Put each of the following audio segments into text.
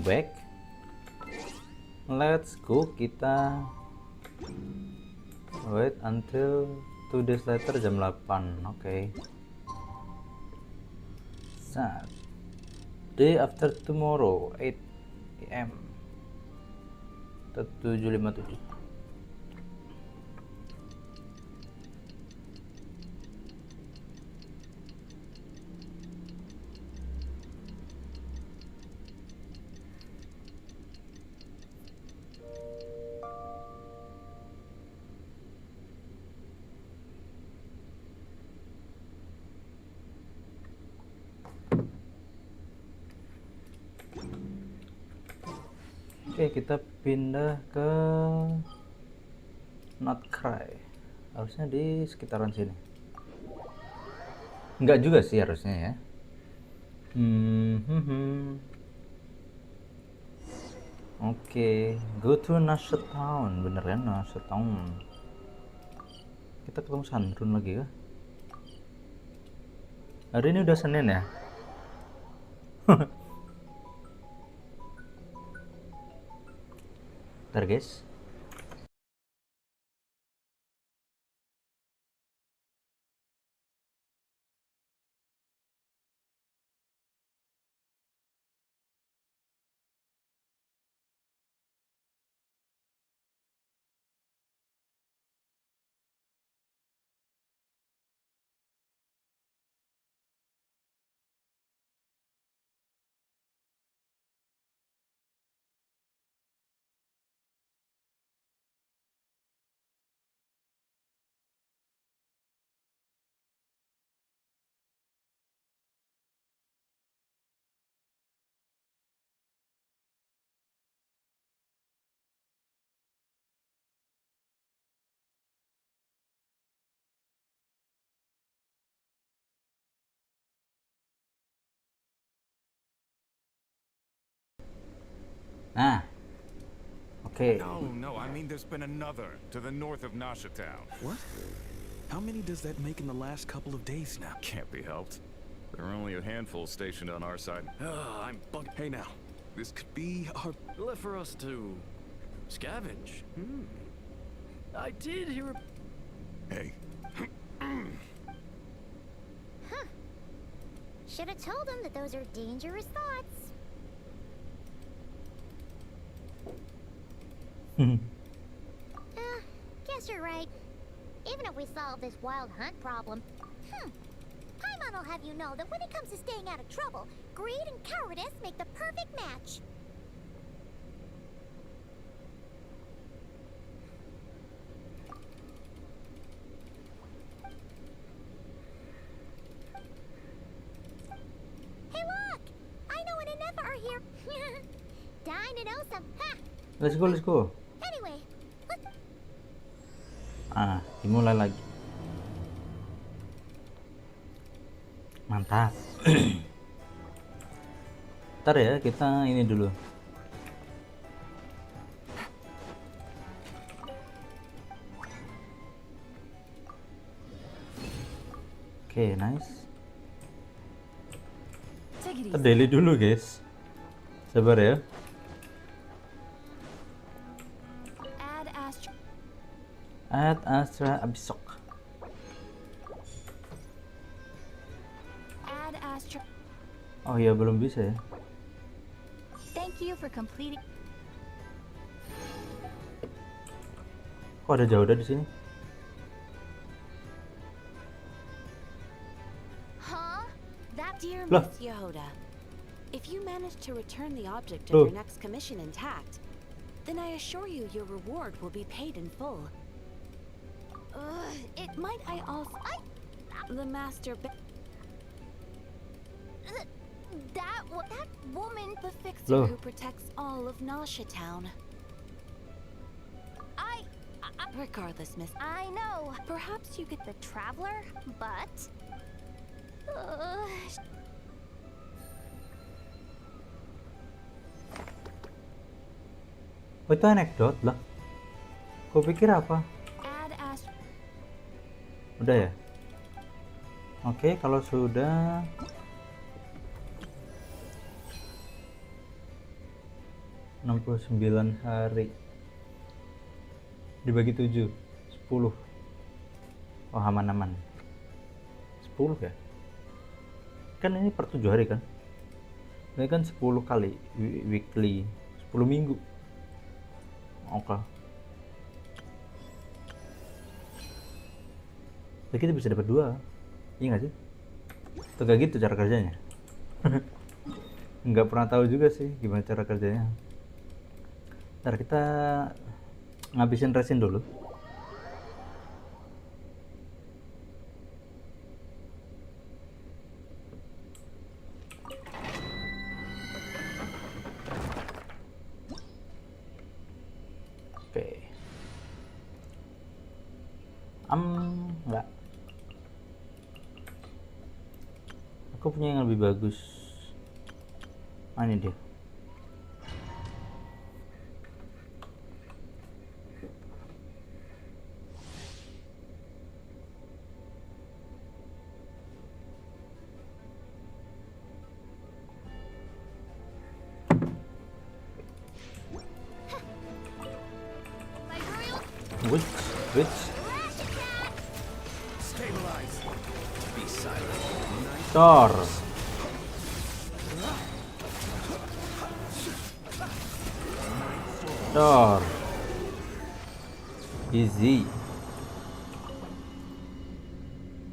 welcome back. Let's go. Kita wait until 2 days later jam 8. Oke. Saat day after tomorrow 8 AM 7:57. Oke, kita pindah ke Not Cry. Harusnya di sekitaran sini. Enggak juga sih harusnya ya. Oke, go to Nasha Town. Bener kan, Nasha Town. Kita ketemu Sandrun lagi ya. Hari ini udah Senin ya. Ntar guys. Nah, oke. No, I mean there's been another to the north of Nasha Town. What? How many does that make in the last couple of days now? Can't be helped. There are only a handful stationed on our side. I'm bug. Hey now, this could be our left for us to scavenge. I did hear a... Hey. Should have told him that those are dangerous thoughts. Guess you're right. Even if we solve this wild hunt problem, Paimon will have you know that when it comes to staying out of trouble, greed and cowardice make the perfect match. Hey look! I know and Never are here. Dying to know some. Ha! Let's go. Anyway, Dimulai lagi. Mantap. Ntar ya, kita ini dulu. Oke, nice. Kita daily dulu guys. Sabar ya. Add Astra Abisok. Oh iya, belum bisa ya. thank you for completing. Kok ada Jauda di sini? Huh? That dear Loh. Miss Yehoda. If you manage to return the object Loh. of your next commission intact, then I assure you your reward will be paid in full. It might I also... The master... That woman. The fixer Loh. who protects all of Nasha Town. Regardless, miss... I know. Perhaps you could... The traveler, but. Oh, itu anekdot lah. Kau pikir apa? Add Astra... Udah ya? Oke, kalau sudah 69 hari dibagi 7, 10. Oh, aman-aman. 10 ya, kan ini per 7 hari kan, ini kan 10 kali weekly, 10 minggu. Oke, jadi kita bisa dapat 2, iya nggak sih? Atau kayak gitu cara kerjanya? Nggak pernah tahu juga sih gimana cara kerjanya. Ntar kita ngabisin resin dulu. Oke. Enggak. Aku punya yang lebih bagus. Ini dia. Which? Stabilize. Be silent. Tor. Tor. Easy.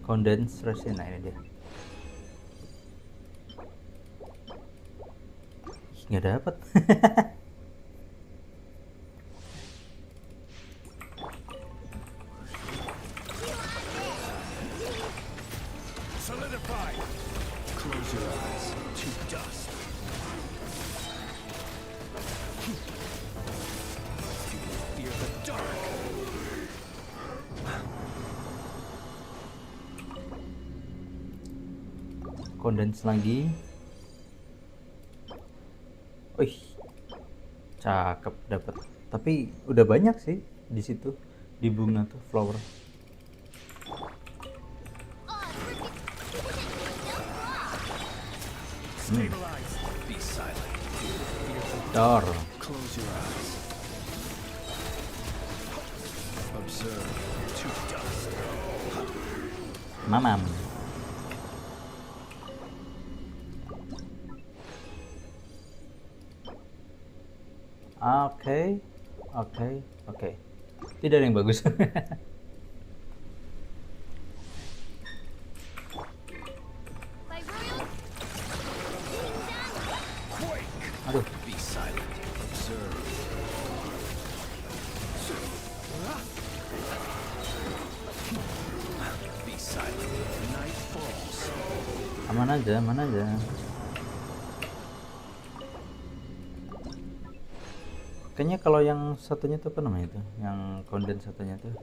Condense resin, nah ini dia. Nggak dapat. Solidify. Close your eyes to dust. Do you fear the dark? Condense lagi. Wih, cakep, dapat. Tapi udah banyak sih di situ, di bunga tuh flower. Stabilize. Be silent. Fear the Tor. Close your eyes. Observe to dust. Mamam. Oke. Tidak ada yang bagus. Aduh. Be silent. Observe. Be silent. Night falls. Aman aja. Kayaknya kalau yang satunya tuh apa namanya itu, yang condense satunya tuh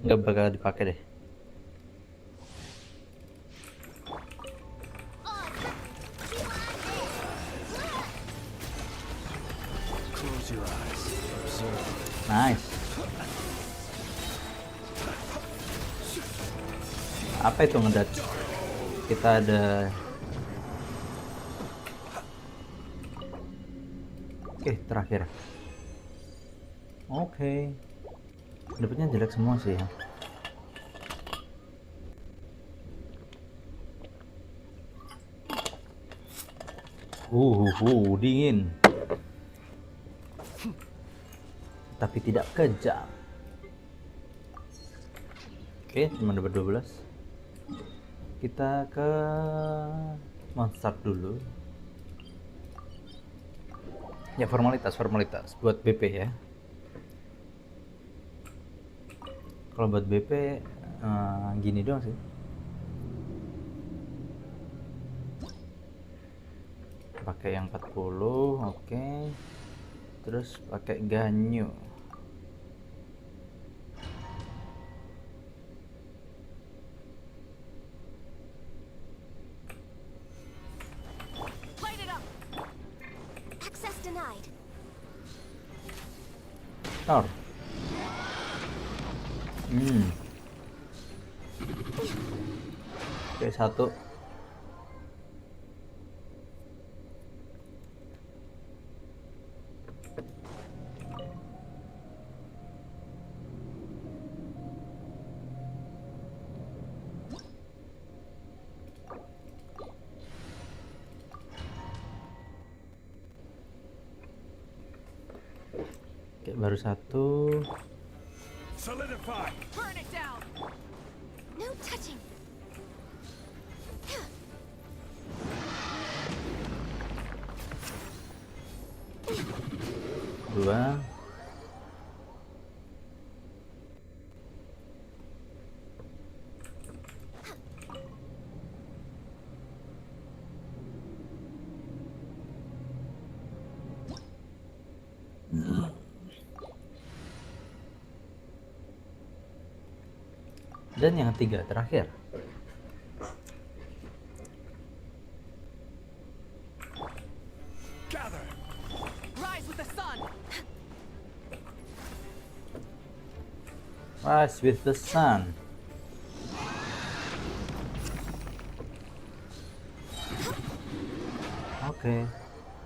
nggak bakal dipakai deh. Close your eyes. Observe. Nice. Apa itu ngedat? Kita ada. Oke, terakhir. Oke. Dapatnya jelek semua sih ya. Dingin. Tapi tidak kejam. Oke, cuma dapat 12. Kita ke monster dulu. Ya, formalitas buat BP ya. Kalau buat BP gini doang sih. Pakai yang 40, oke. Terus pakai ganyu. Light it up. Access denied. Tor. Oke, 1. Oke, baru satu. Solidify! Burn it down! No touching. Dua. Dan yang ketiga terakhir. Gather! Rise with the sun! Rise with the sun. Oke,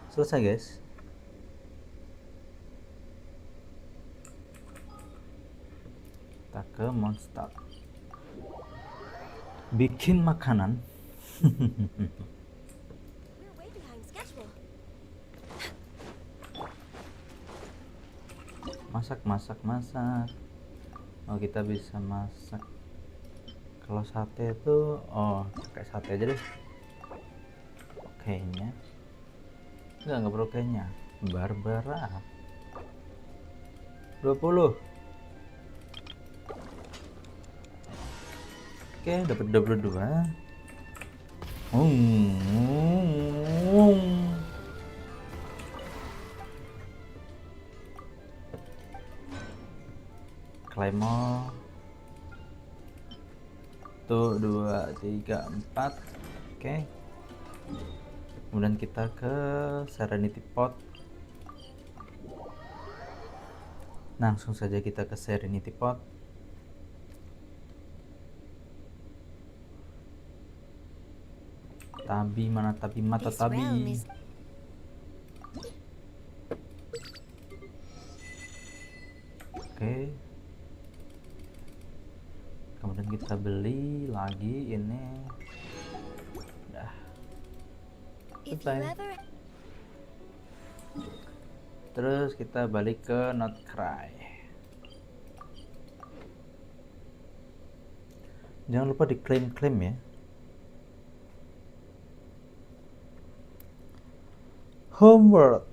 selesai guys. Kita ke monster. Bikin makanan. We're way behind schedule. Masak. Oh, kita bisa masak. Kalau sate itu, oh, pakai sate aja deh. Kayaknya. Enggak perlu kayaknya. Barbara. 20. Oke, dapat 22. Claymore. 1, 2, 3, 4. Oke. Kemudian kita ke Serenity Pot. Langsung saja kita ke Serenity Pot. Tabi mana tabi mata This tabi. realm is Oke. Kemudian kita beli lagi ini. Udah. if you Selesai. ever Terus kita balik ke Not Cry. Jangan lupa diklaim-klaim ya. Homework.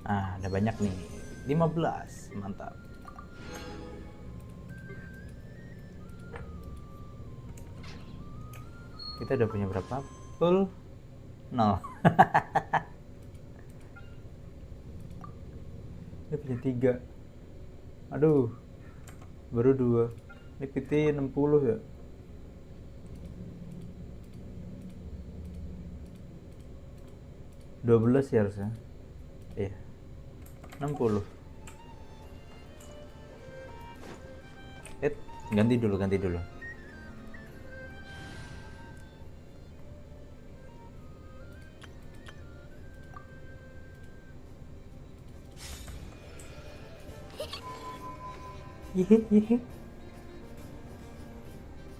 Ah, ada banyak nih. 15, mantap. Kita udah punya berapa? Full 0. Ini punya 3. Aduh. Baru 2. Ini PT 60 ya. $12 ya harusnya. Iya. 60. Ganti dulu.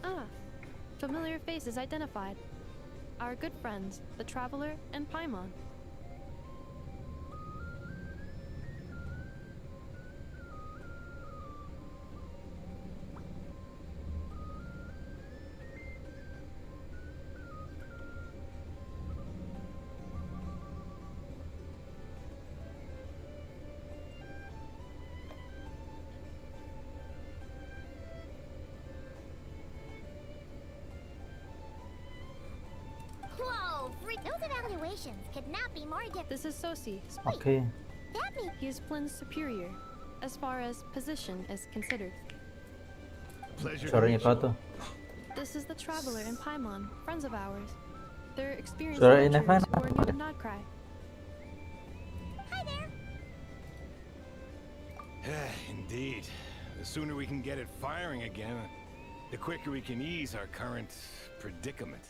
Ah, familiar faces identified. Our good friends, the Traveler and Paimon. Whoa, freak! Those evaluations could not be more different. This is Sosi. Oke. That means He is Flynn's superior, as far as position is considered. Pleasure. Suaranya apa tuh? This is the Traveler and Paimon, friends of ours. They're experienced Suara adventurers Inefana. who are new to Nodcry. hi there. Indeed. The sooner we can get it firing again, the quicker we can ease our current predicament.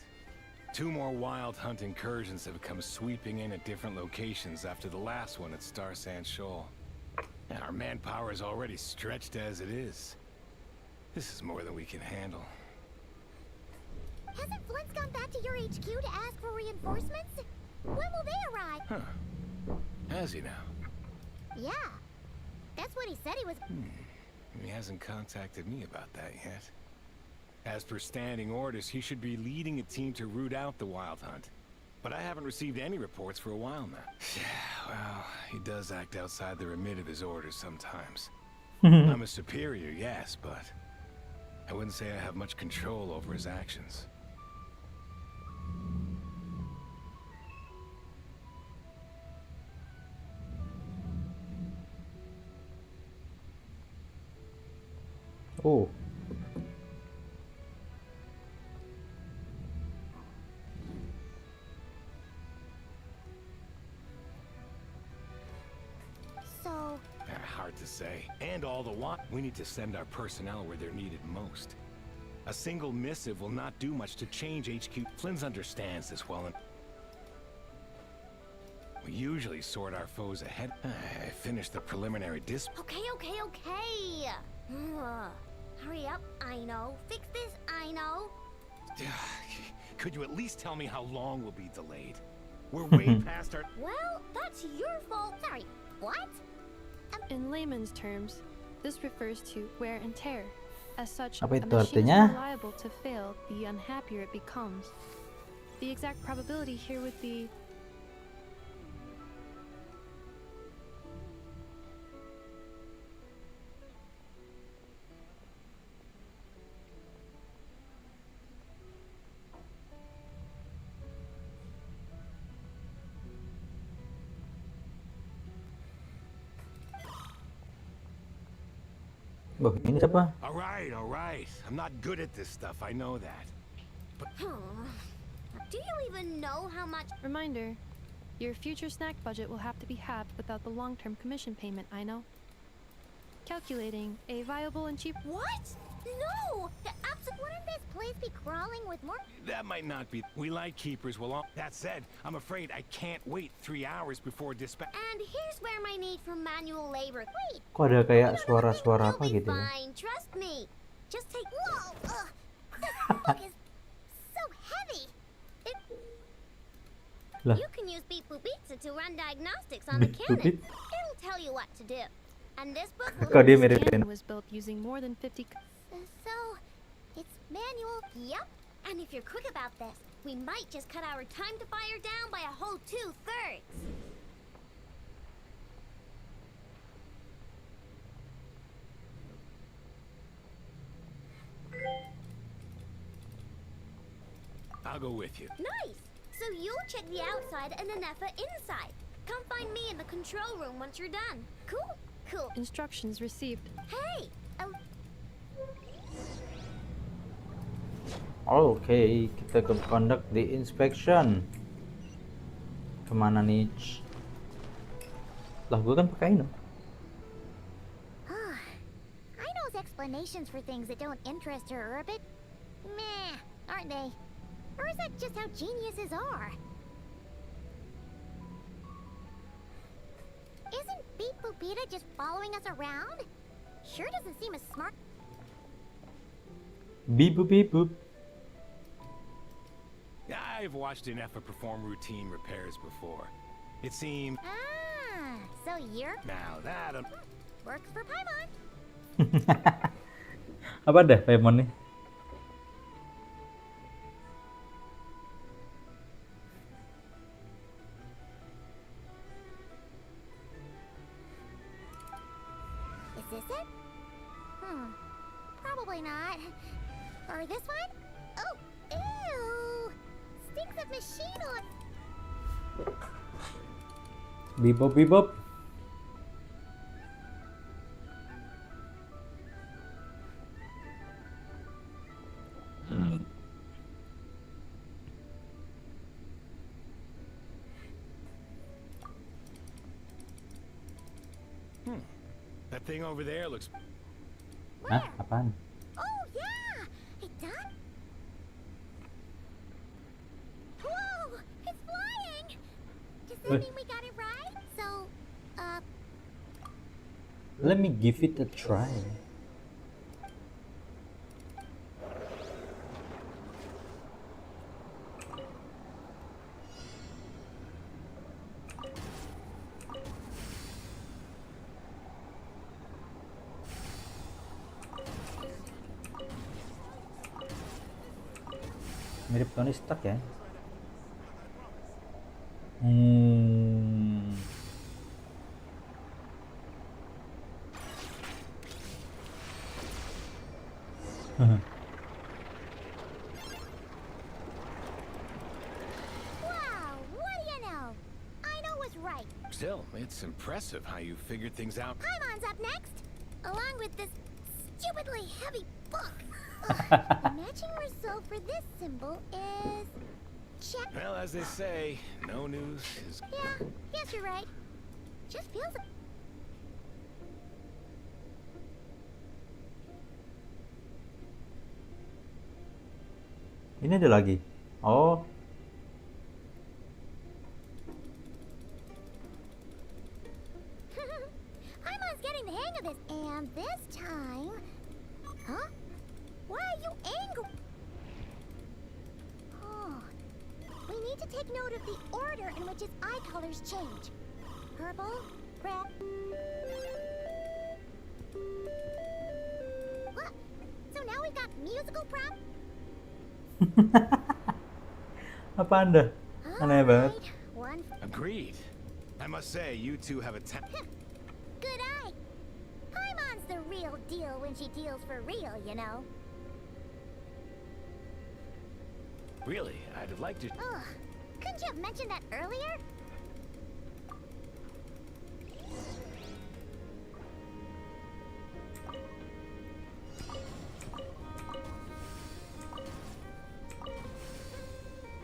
2 more wild hunt incursions have come sweeping in at different locations after the last one at Star Sand Shoal. And our manpower is already stretched as it is. This is more than we can handle. Hasn't Flint's gone back to your HQ to ask for reinforcements? When will they arrive? Huh. Has he now? Yeah. That's what he said he was... He hasn't contacted me about that yet. As per standing orders, he should be leading a team to root out the wild hunt. But I haven't received any reports for a while now. Well, he does act outside the remit of his orders sometimes. I'm a superior, yes, but I wouldn't say I have much control over his actions. Oh. So... Hard to say. And all the while, we need to send our personnel where they're needed most. A single missive will not do much to change HQ. Flynn's understands this well, and we usually sort our foes ahead. I finished the preliminary Okay. Hurry up, I know. Fix this, I know. Could you at least tell me how long we'll be delayed? We're way past our... Well, that's your fault. Sorry, what? In layman's terms, this refers to wear and tear. As such, Apa a itu machine is artinya? more liable to fail the unhappier it becomes. The exact probability here would be... Loh, ini siapa? All right. I'm not good at this stuff, I know that. Do you even know how much... Reminder, your future snack budget will have to be halved without the long-term commission payment, I know. Calculating a viable and cheap... What? No! Wouldn't this place be crawling with more... That might not be... We like keepers will all... That said, I'm afraid I can't wait 3 hours before dispatch... And here's where my need for manual labor... Wait! Kok ada kayak suara-suara apa You'll be gitu ya? fine, trust me. Just take... Whoa! This book is so heavy. Lah, You can use Beep Boop Pizza to run diagnostics on the Beep Boop cannon. Beep? It'll tell you what to do. And this book will... kok dia This mirip cannon Deno? was built using more than 50... So, it's manual. Yep. And if you're quick about this, we might just cut our time to fire down by a whole 2/3. I'll go with you. Nice. So you'll check the outside and Anefa inside. Come find me in the control room once you're done. Cool. Instructions received. Hey. Oke, kita ke conduct the inspection. Kemana nih? Lah, gue kan pakai ini. I know explanations for things that don't interest her are a bit meh, aren't they? Or is that just how geniuses are? Isn't Beep Boopita just following us around? Sure doesn't seem as smart. Beep boop beep boop. I've watched Inefa perform routine repairs before. It seemed... So you're... Now that... Works for Paimon. Apa dah Paimon nih? Is this it? Probably not. Or this one? Oh, ew! Stinks of machine oil. Beep boop beep boop. That thing over there looks... Hah? Apaan? Oh, yeah! It done? Whoa! It's flying! Does that mean we got it right? So, Let me give it a try. Mirip Tony Stark ya. Hmm. Wow, what do you know? I know was right. Still, it's impressive how you figured things out. Paimon's up next, along with this stupidly heavy book. The matching result for this symbol is check. Well, as they say, no news is... Yeah, guess you're right. Just feels. Ini ada lagi. Oh, Paimon's getting the hang of this, and this time, huh? Why are you angry? Oh, we need to take note of the order in which his eye colors change. Purple, red. What? So now we've got musical prop? apa Anda? Aneh banget. Alright, one. Agreed. I must say, you two have a Good eye. Paimon's the real deal when she deals for real, you know. Really, I'd have liked to... Ugh, couldn't you have mentioned that earlier?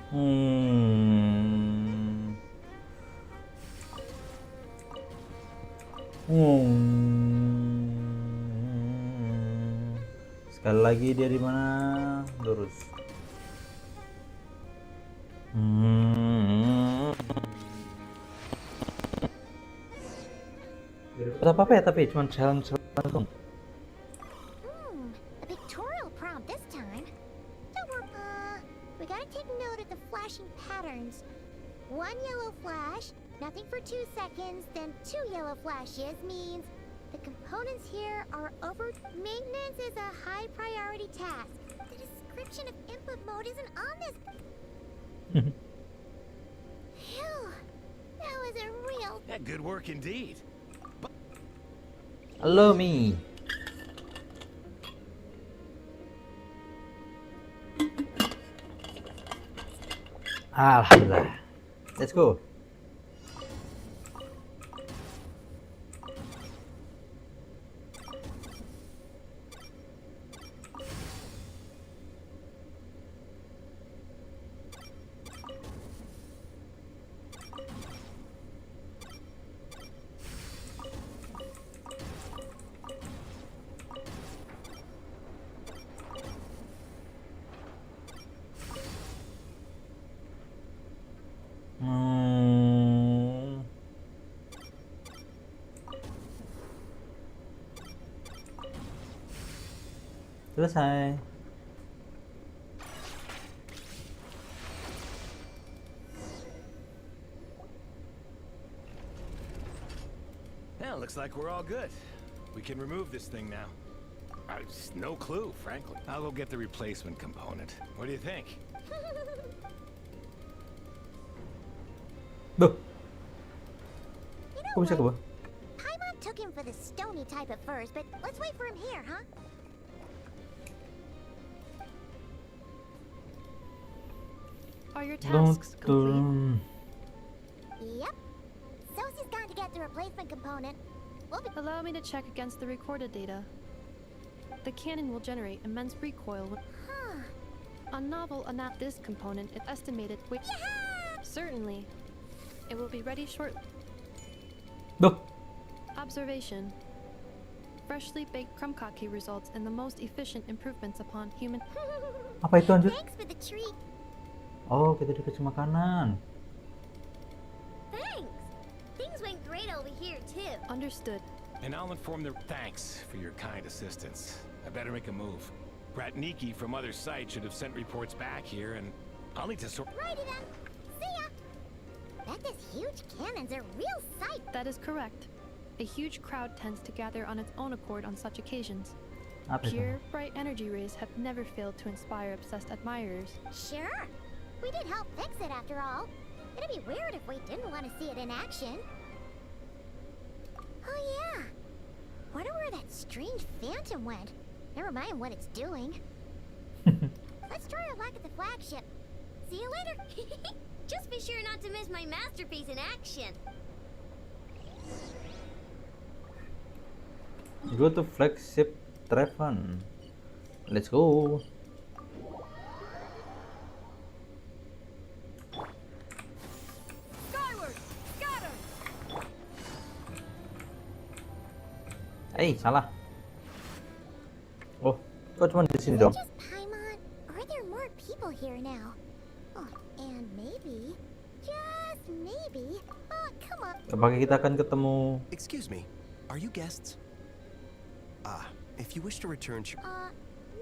Hmm. Sekali lagi dia di mana? Lurus. Apa ya, tapi cuma challenge langsung. A pictorial prompt this time. Don't worry. We gotta take note of the flashing patterns. One yellow flash, nothing for 2 seconds, then 2 yellow flashes means the components here are over. Maintenance is a high priority task. The description of input mode isn't on this. Phew, that was a real. Yeah, good work indeed. Allow me. Alhamdulillah. Let's go. Selesai. Yeah, looks like we're all good. We can remove this thing now. No clue, frankly. I'll go get the replacement component. What do you think? Duh, You know kok bisa ke what? bawah? Paimon took him for the stony type at first, but let's wait for him here, huh? Are your Don't tasks complete? Yep. Sosie's gone to get the replacement component. We'll be. Allow me to check against the recorded data. The cannon will generate immense recoil. Huh. On novel this component is estimated. Wait, certainly. It will be ready shortly. Duh, Observation. Freshly baked krumkaki results in the most efficient improvements upon human. apa itu anjir? Thanks for the treat. Oh, kita dikasih makanan. Thanks. Things went great over here too. Understood. And I'll inform the... Thanks for your kind assistance. I better make a move. Bratniki from other sites should have sent reports back here, and I'll need to sort... Righty then. See ya. Bet this huge cannon's a real sight. That is correct. A huge crowd tends to gather on its own accord on such occasions. Apa itu? Pure, bright energy rays have never failed to inspire obsessed admirers. Sure. We did help fix it after all. It'd be weird if we didn't want to see it in action. Oh yeah. Wonder where that strange phantom went. Never mind what it's doing. Let's try our luck at the flagship. See you later. Just be sure not to miss my masterpiece in action. Go to flagship Treven. Let's go. Skyward! Scatter! Salah. Oh, kok cuma di sini dong? Just Paimon, or are there more people here now? Oh, and maybe, just maybe. Oh, come on. Apakah kita akan ketemu? Excuse me, are you guests? If you wish to return to...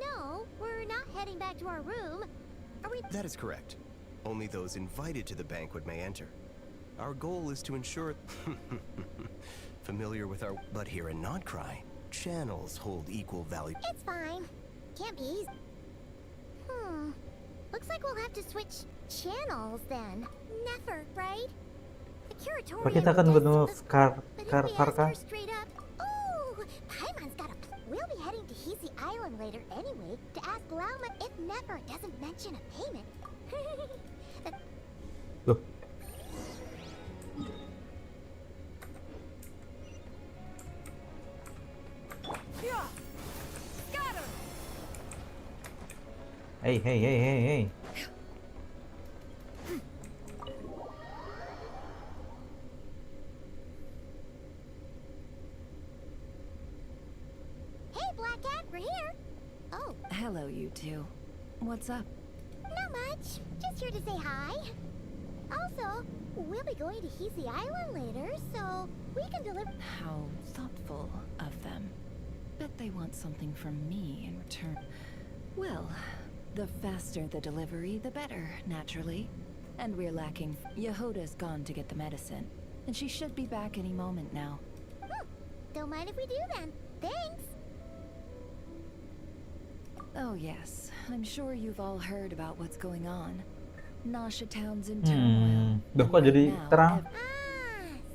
No, we're not heading back to our room. Are we? That is correct. Only those invited to the banquet may enter. Our goal is to ensure... Familiar with our... But here in Notcry, channels hold equal value. It's fine. Can't be easy. Looks like we'll have to switch channels then. Never, right? The curatorium. Apa kita akan ketemu But if we ask Farka? her straight up, oh, Paimon's got a. We'll be heading to Hezi Island later anyway to ask Lauma if Nefer doesn't mention a payment. Loh, Yeah! Scatter! hey. Hey, Black Cat, we're here. Oh, Hello, you two. What's up? not much. Just here to say hi. Also, we'll be going to Hezi Island later, so we can deliver. How thoughtful of them. Bet they want something from me in return. Well, the faster the delivery, the better, naturally. And we're lacking. Yehoda's gone to get the medicine, and she should be back any moment now. Don't mind if we do then. Thanks. Oh yes, I'm sure you've all heard about what's going on. Nasha Town's in turmoil. Duh, and kok jadi now, terang?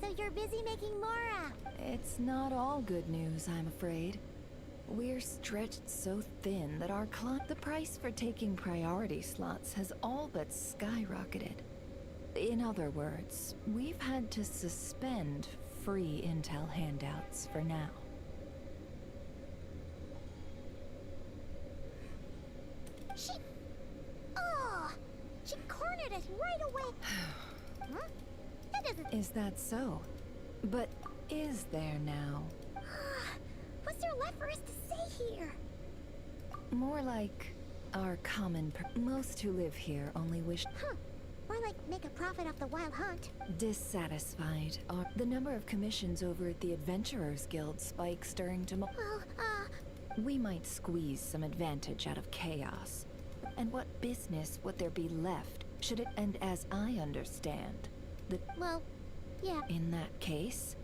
So you're busy making Mora. It's not all good news, I'm afraid. We're stretched so thin that the price for taking priority slots has all but skyrocketed. In other words, we've had to suspend free intel handouts for now. She cornered us right away. Huh? That doesn't. Is that so? But is there now? What's there left for us to say here? More like our most who live here only wish Or like make a profit off the wild hunt. dissatisfied. The number of commissions over at the Adventurers Guild spikes during tomorrow. Well, We might squeeze some advantage out of chaos. And what business would there be left should it? And as I understand, yeah. in that case,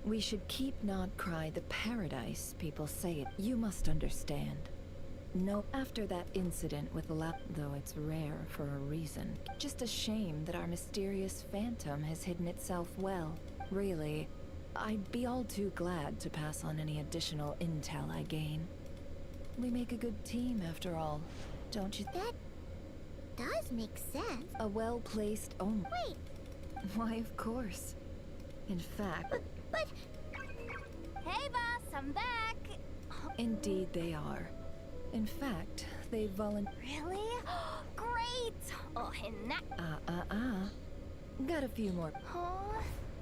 we should keep Nodcry the paradise people say it. You must understand. No, after that incident with the though it's rare for a reason. Just a shame that our mysterious phantom has hidden itself well. Really, I'd be all too glad to pass on any additional intel I gain. We make a good team after all, don't you? That does make sense. A well-placed Wait, Why, of course. In fact, but... Hey, boss, I'm back. indeed they are. In fact, they Really? Great! Oh, and that... Got a few more. Oh,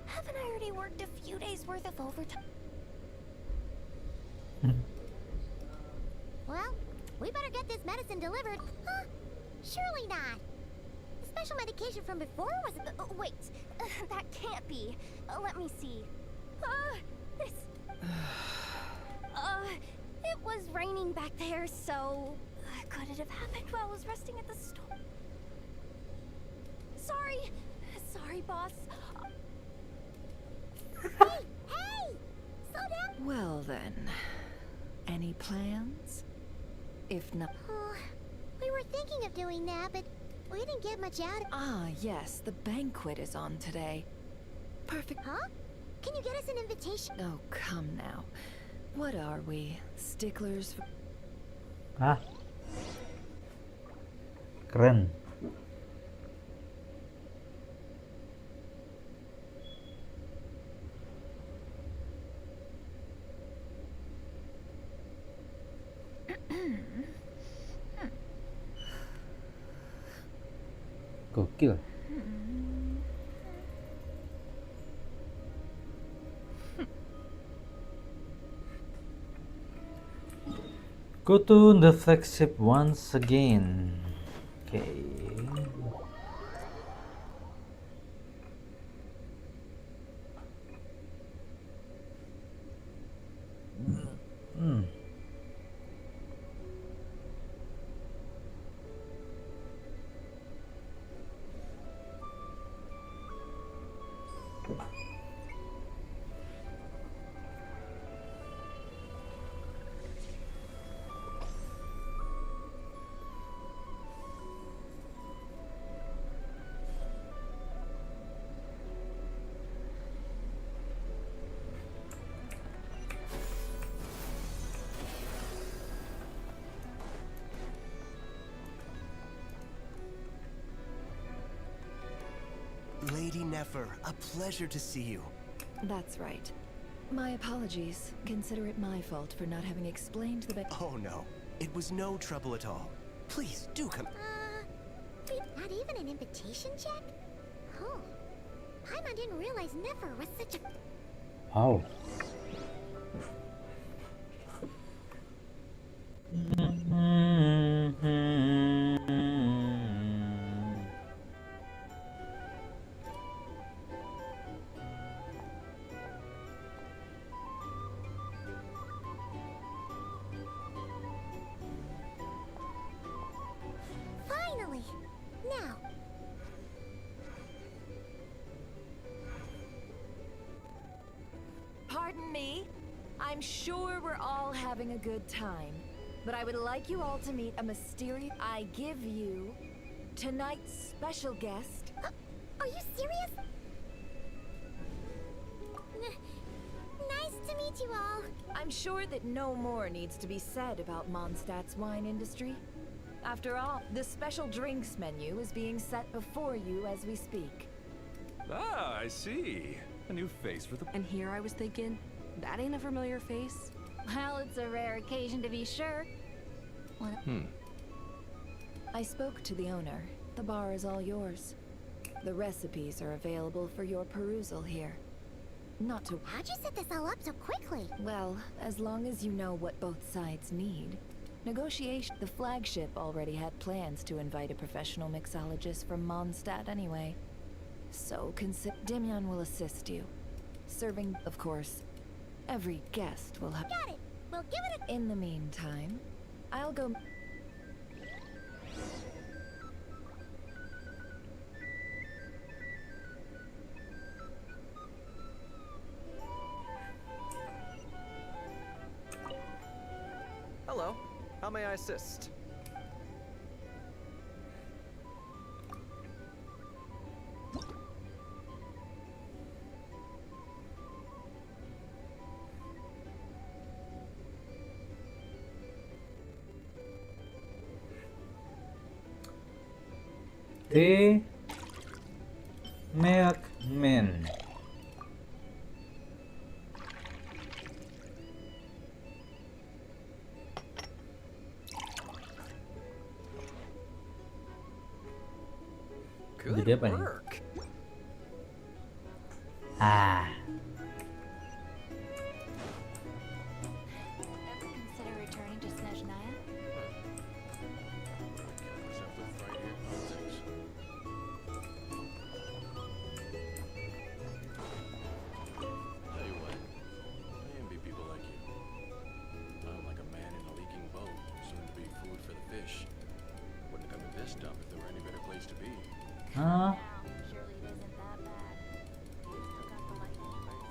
haven't I already worked a few days worth of overtime? Well, we better get this medicine delivered. Huh? Surely not. The special medication from before was... wait, that can't be. Let me see. This... it was raining back there, so... could it have happened while I was resting at the store? Sorry, boss. Hey! Slow down! Well then, Any plans? If not... Oh, we were thinking of doing that, but we didn't get much out of... Ah, yes, the banquet is on today. Perfect. Huh? Can you get us an invitation? Oh, come now. What are we? Sticklers for... Ah, keren. Gokil. Go to the flagship once again. Okay. Lady Nefer, a pleasure to see you. That's right. My apologies. Consider it my fault for not having explained the Oh no, it was no trouble at all. Please do come. Not even an invitation check? Oh, Paimon didn't realize Nefer was such a... Wow. Finally! Now, Pardon me. I'm sure we're all having a good time, but I would like you all to meet a mysterious... I give you tonight's special guest. are you serious? Nice to meet you all. I'm sure that no more needs to be said about Mondstadt's wine industry. After all, the special drinks menu is being set before you as we speak. Ah, I see. A new face for the... And here I was thinking, that ain't a familiar face. Well, it's a rare occasion to be sure. I spoke to the owner. The bar is all yours. The recipes are available for your perusal here. Not to... How'd you set this all up so quickly? Well, as long as you know what both sides need. Negotiation... The flagship already had plans to invite a professional mixologist from Mondstadt anyway. So Dimion will assist you. Serving, of course, every guest will have... Got it. We'll give it a... In the meantime, I'll go... Hello. How may I assist? The milkman. Good Jadi apa nih? work. Ah, Ever consider returning to Snezhnaya? Tell you what, I envy people like you. I'm like a man in a leaking boat, soon to be food for the fish. Wouldn't come to this dump if there were any better place to be. ah, Surely it isn't that bad. You still got the lightning burn.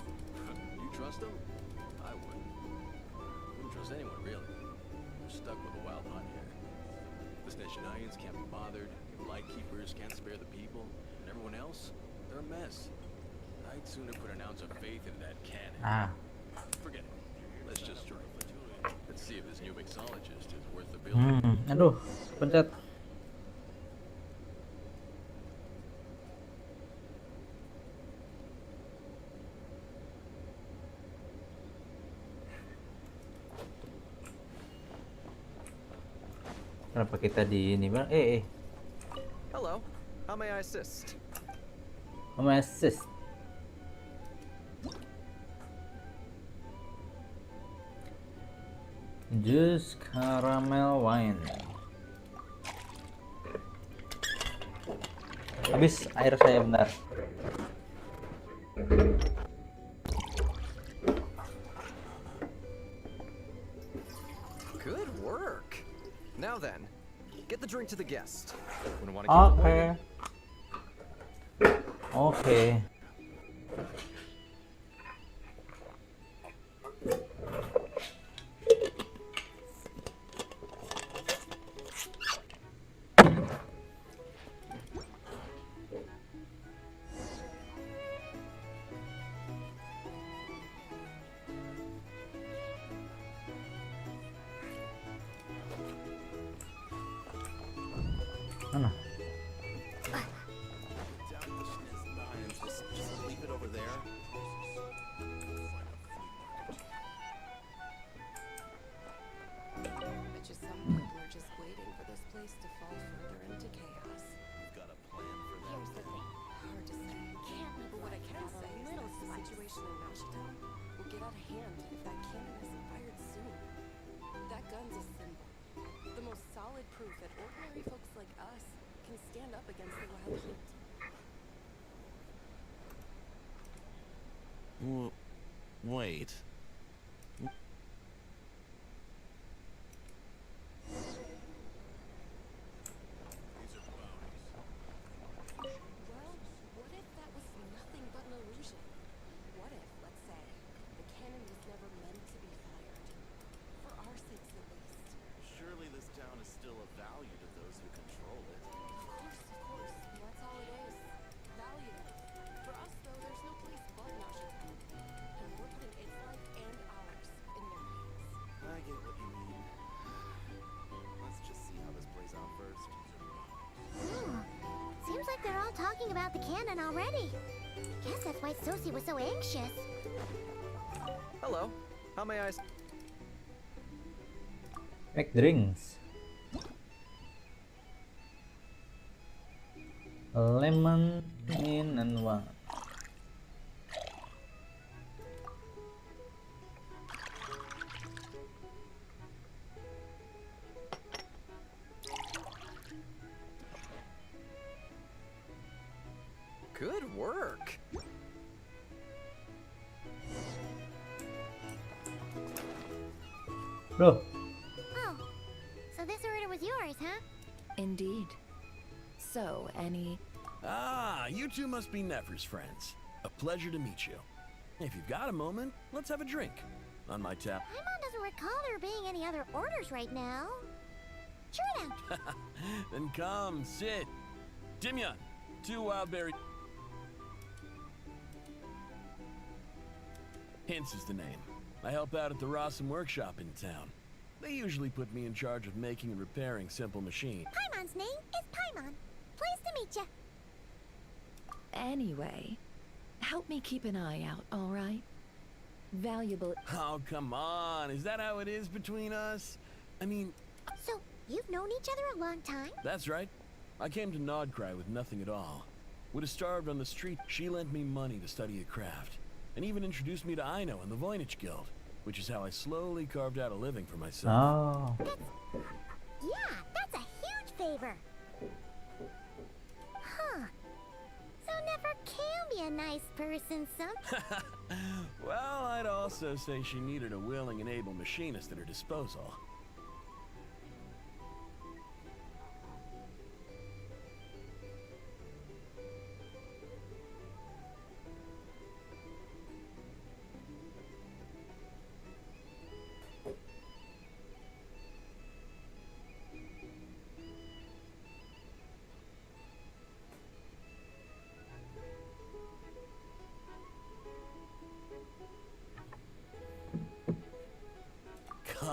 bothered, your lightkeepers can't spare the people, and everyone else, they're a mess. I'd sooner put an ounce of faith in that cannon. Ah, Forget it. Let's just drink. Let's see if this new mixologist is worth the building. aduh, pencet. Kenapa kita di ini bang? Hello, how may I assist? Assist. Jus caramel wine. Habis air saya bentar. Good work. Now then, get the drink to the guest. Wouldn't want to keep them waiting. Oke. Mana? Just leave it over there. Bet you some people are just waiting for this place to fall further into chaos. You've got a plan for them. Here's the thing. Hard to say. But what I can say is that the situation in Mashitown will get out of hand if that cannon isn't fired soon. That gun's a symbol. The most solid proof that ordinary folks like us can stand up against the wild hunt. Wait. Well, what if that was nothing but an illusion? What if, let's say, the cannon was never meant to be fired? For our sakes, at least. Surely this town is still of value to those who control it. Of course. That's all it is. Value. For us, though, there's no place but Mashitown. And we're putting its life and ours in their hands. I get what you mean. Let's just see how this plays out first. Seems like they're all talking about the cannon already. Guess that's why Sosie was so anxious. Hello, how may I? Make drinks. Lemon, mint, and one. Good work. Loh, Oh, so this order was yours, huh? Indeed. So, any... Ah, you two must be Nefer's friends. A pleasure to meet you. If you've got a moment, let's have a drink. On my tap. Paimon doesn't recall there being any other orders right now. Sure then. Then come, sit. Dimyon, 2 wild berry. Hints is the name. I help out at the Rossum workshop in town. They usually put me in charge of making and repairing simple machines. Paimon's name is Paimon. Pleased to meet ya. Anyway, help me keep an eye out, all right? Valuable... Oh, come on. Is that how it is between us? I mean, So, you've known each other a long time? that's right. I came to Nodcry with nothing at all. Would have starved on the street. She lent me money to study a craft, and even introduced me to Aino and the Voynich Guild, which is how I slowly carved out a living for myself. oh, Yeah, that's a huge favor. Huh. So Nefer can be a nice person, some. Well, I'd also say she needed a willing and able machinist at her disposal.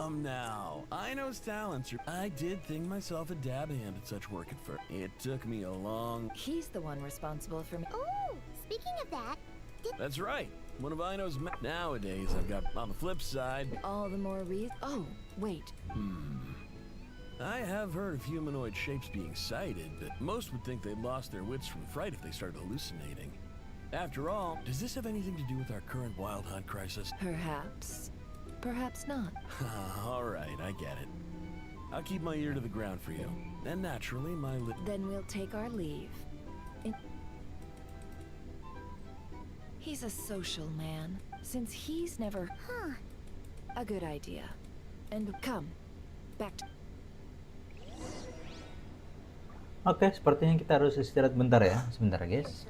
Come now. I know's talents. I did think myself a dab hand at such work at first. It took me a long... He's the one responsible for me. Oh, speaking of that, That's right. One of Ino's nowadays, I've got on the flip side. All the more reason. Oh, wait. I have heard of humanoid shapes being sighted, but most would think they'd lost their wits from fright if they started hallucinating. After all, does this have anything to do with our current wild hunt crisis? Perhaps. Perhaps not. All right, I get it. I'll keep my ear to the ground for you. And naturally, my Then we'll take our leave. He's a social man, since he's never... huh? A good idea. And come, back to... Oke, sepertinya kita harus istirahat bentar ya. Sebentar guys.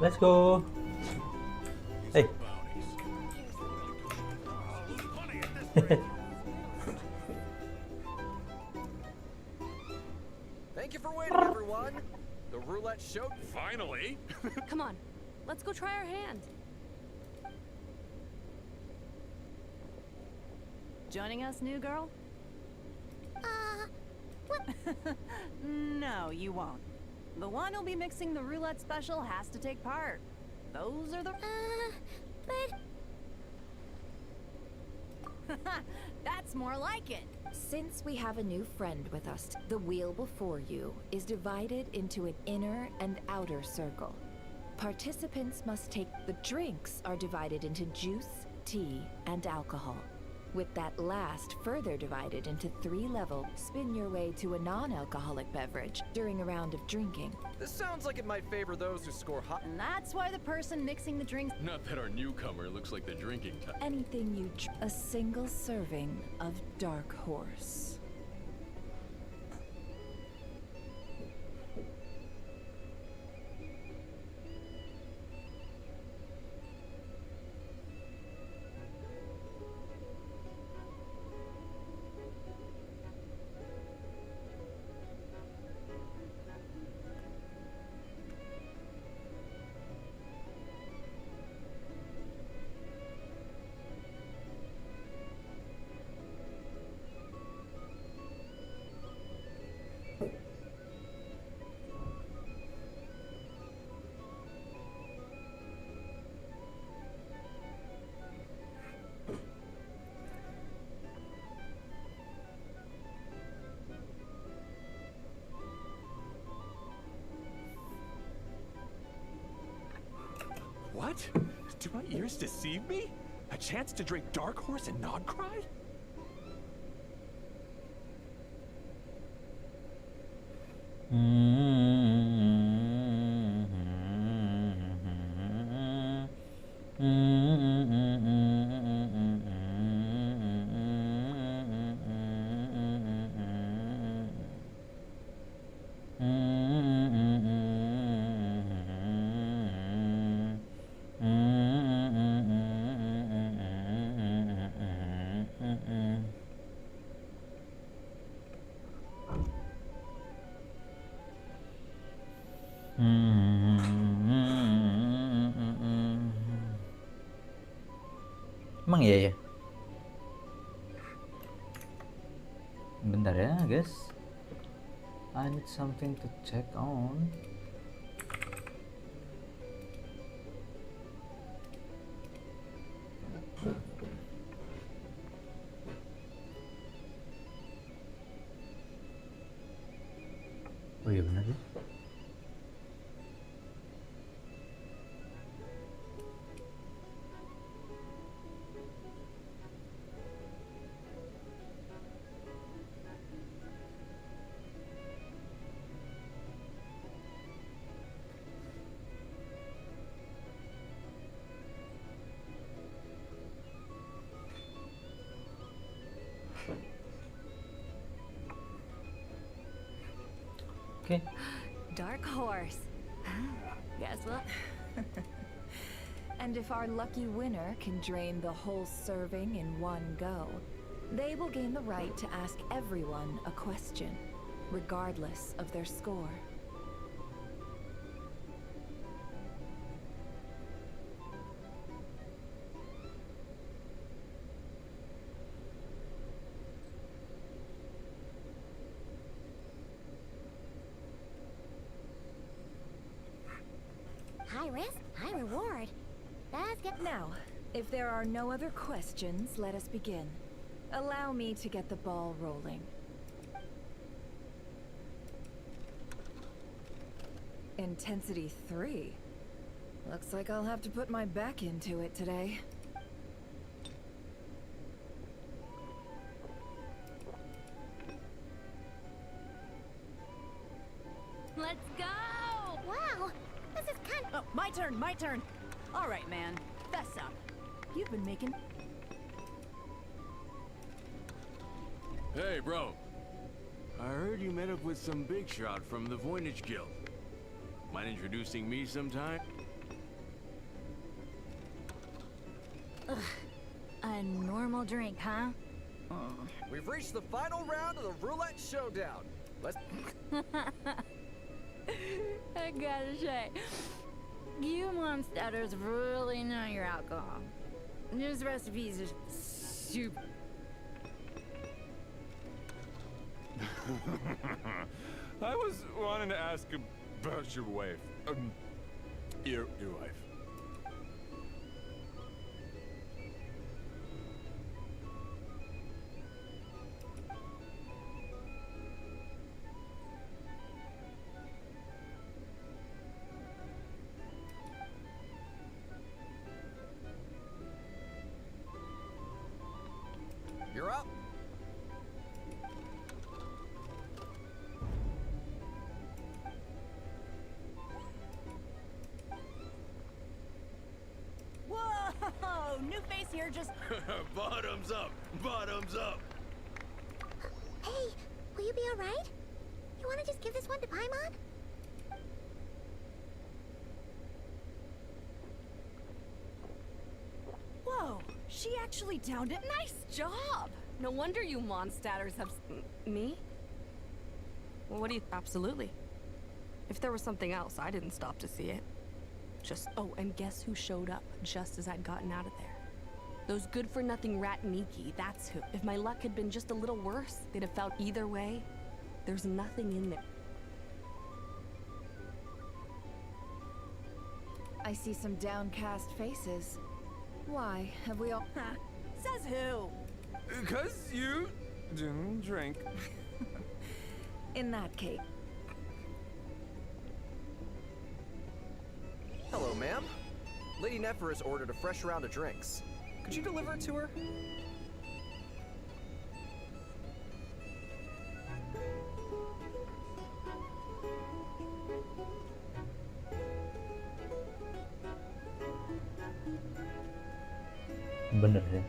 Let's go. Hey. Thank you for waiting, everyone. The roulette show. Finally! Come on, let's go try our hand. Joining us, new girl? What? No, you won't. The one who'll be mixing the roulette special has to take part. Those are the... But... That's more like it. Since we have a new friend with us, the wheel before you is divided into an inner and outer circle. Participants must take the drinks are divided into juice, tea, and alcohol. With that last further divided into 3 levels, spin your way to a non-alcoholic beverage during a round of drinking. This sounds like it might favor those who score high. And that's why the person mixing the drinks... Not that our newcomer looks like the drinking type. Anything you a single serving of Dark Horse. What? Do my ears deceive me? A chance to drink Dark Horse and not cry? Emang iya ya? Bentar ya guys, I need something to check on. Oh iya benar ya. Okay. Dark Horse. Guess what? And if our lucky winner can drain the whole serving in one go, they will gain the right to ask everyone a question, regardless of their score. High risk, high reward. That's good. Now, if there are no other questions, let us begin. Allow me to get the ball rolling. Intensity 3. Looks like I'll have to put my back into it today. Let's go! Wow, this is kind of... Oh, my turn. All right, man. Fess up. You've been making... Hey, bro. I heard you met up with some big shot from the Voynich Guild. Mind introducing me sometime? A normal drink, huh? We've reached the final round of the roulette showdown. Let's. I gotta say, you monsters really know your alcohol. This recipe is just super. I was wanting to ask about your wife. Your wife. You're up. Whoa! New face here, just. Bottoms up! Bottoms up! Hey, will you be alright? You wanna just give this one to Paimon? Whoa, she actually downed it. Nice job. No wonder you monstatters have me. Well, what do you? Absolutely. If there was something else, I didn't stop to see it. Just oh, and guess who showed up just as I'd gotten out of there? Those good-for-nothing rat Niki. That's who. If my luck had been just a little worse, they'd have felt either way. There's nothing in there. I see some downcast faces. Why, have we all... Says who? Because you didn't drink. In that case... Hello, ma'am. Lady Nefer has ordered a fresh round of drinks. Could you deliver it to her? Bener ya.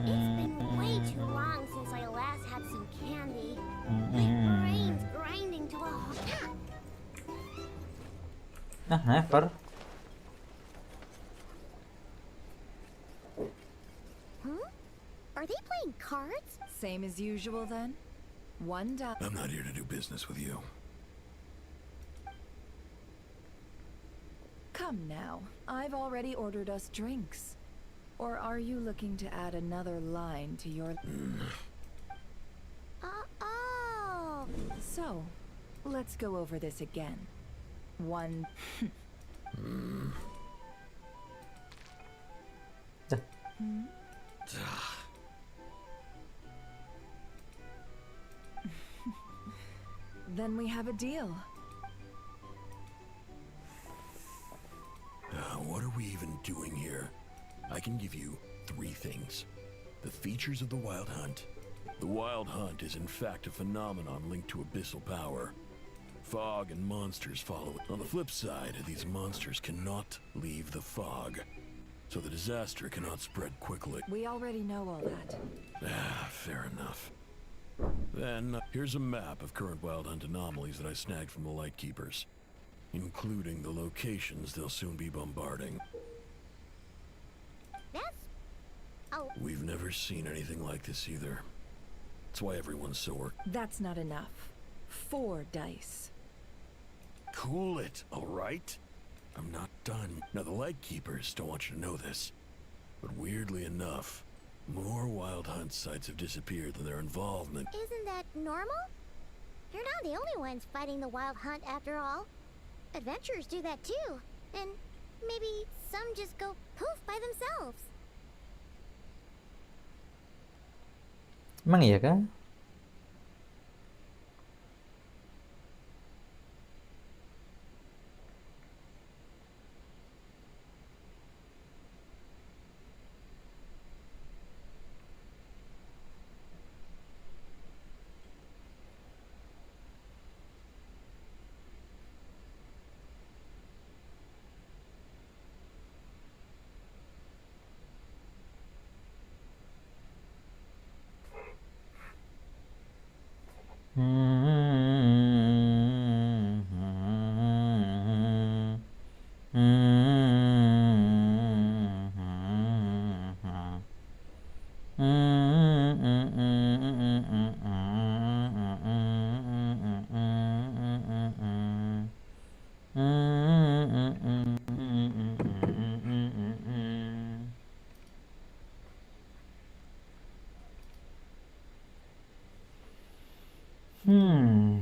It's been way too long since I last had some candy. My brain's grinding to a halt. Nah, never. Huh? Are they playing cards? Same as usual, then? One down. I'm not here to do business with you. Come now. I've already ordered us drinks. Or are you looking to add another line to your... Oh. So, let's go over this again. One... Then we have a deal. What are we even doing here? I can give you 3 things. The features of the Wild Hunt. The Wild Hunt is in fact a phenomenon linked to abyssal power. Fog and monsters follow it. On the flip side, these monsters cannot leave the fog, so the disaster cannot spread quickly. We already know all that. Fair enough. Then, here's a map of current Wild Hunt anomalies that I snagged from the Lightkeepers, including the locations they'll soon be bombarding. That's... Oh. We've never seen anything like this either. That's why everyone's so worked. That's not enough. 4 dice. Cool it, all right? I'm not done. Now, the Lightkeepers don't want you to know this, but weirdly enough, more Wild Hunt sites have disappeared than their involvement. Isn't that normal? You're not the only ones fighting the Wild Hunt after all. Adventurers do that too. And maybe some just go poof by themselves. Emang iya kah? Hmm.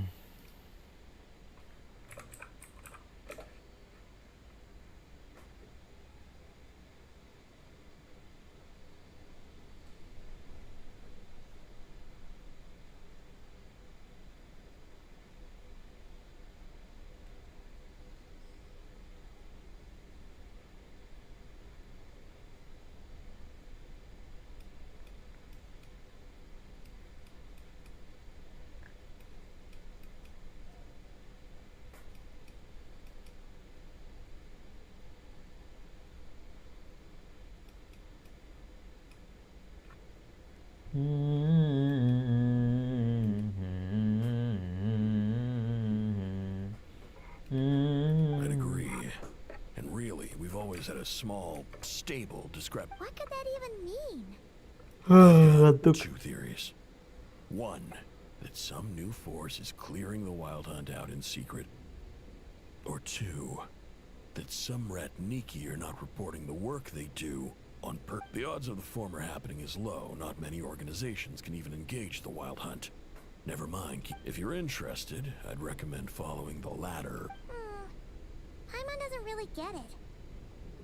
I'd agree. And really, we've always had a small, stable discrepancy. What could that even mean? Two theories. One, that some new force is clearing the Wild Hunt out in secret. Or two, that some Ratniki are not reporting the work they do on The odds of the former happening is low. Not many organizations can even engage the Wild Hunt. Never mind. If you're interested, I'd recommend following the latter. Paimon doesn't really get it.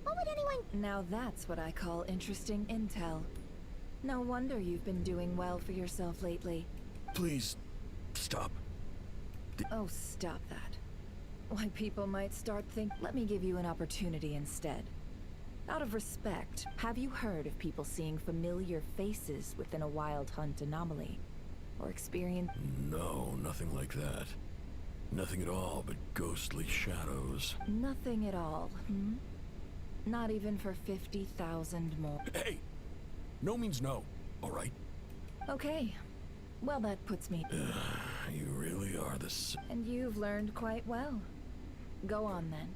What would anyone... Now that's what I call interesting intel. No wonder you've been doing well for yourself lately. Please, stop. Oh, stop that. Why, people might start Let me give you an opportunity instead. Out of respect, have you heard of people seeing familiar faces within a Wild Hunt anomaly? Or experience... No, nothing like that. Nothing at all but ghostly shadows. Nothing at all, hmm? Not even for 50,000 more. Hey! No means no, all right? Okay. Well, that puts me... You really are And you've learned quite well. Go on, then.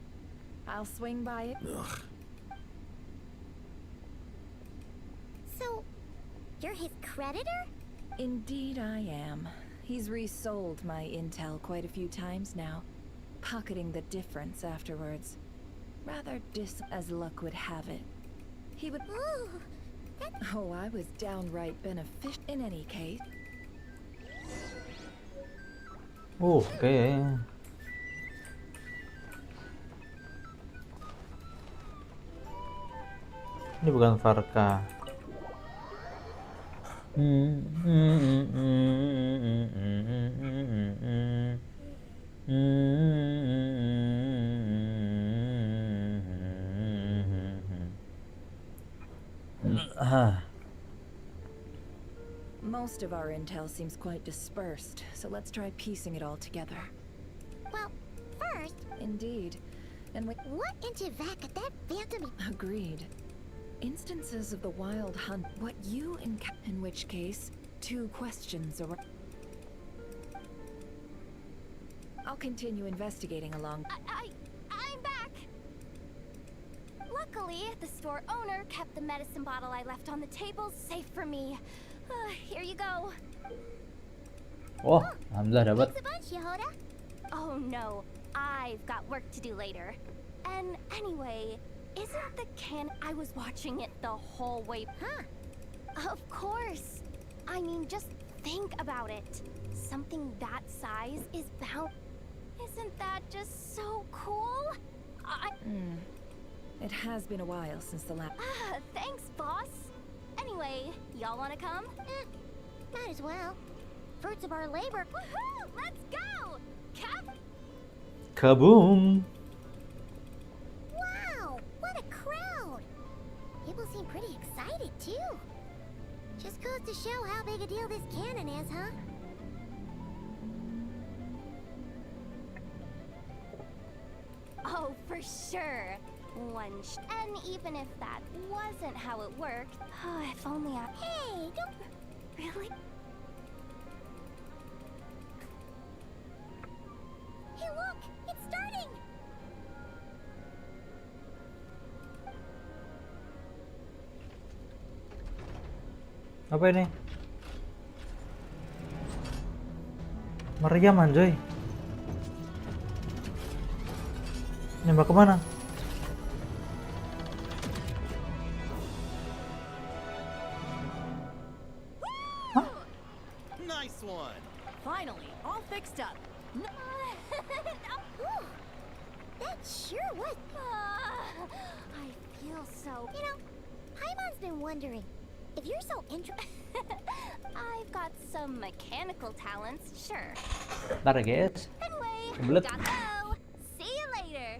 I'll swing by it. Ugh. So, you're his creditor? Indeed I am. He's resold my intel quite a few times now, pocketing the difference afterwards. Rather as luck would have it. He would... Ooh, Oh, I was downright beneficial in any case. Oke. Ini bukan Varka. Most of our intel seems quite dispersed, so let's try piecing it all together. well, first, Indeed. And we... what into that could that phantom... Agreed. Instances of the Wild Hunt, what you in which case, two questions are... I'll continue investigating along... I'm back! Luckily, the store owner kept the medicine bottle I left on the table safe for me. Here you go. Oh, alhamdulillah dapat. Thanks a bunch, Yehoda. Oh no, I've got work to do later. And anyway, isn't the I was watching it the whole way. Huh. Of course. I mean, just think about it. Something that size is bound. Isn't that just so cool? It has been a while since the last... Thanks, boss. Anyway, y'all wanna come? Might as well. Fruits of our labor. Woohoo! Let's go! Cap? Kaboom! Wow, what a crowd! People seem pretty excited, too. Just goes to show how big a deal this cannon is, huh? Oh, for sure. And even if that wasn't how it worked, if only I... Hey, don't... Really? Hey, look! It's starting! Apa ini? Meriam anjay. Nembak kemana? Nice one. Finally, all fixed up. No. Whew. That sure was. I feel so. You know, Paimon's been wondering if you're so I've got some mechanical talents, sure. Ntar ya guys. Anyway, Kebelet. gotta go. See you later.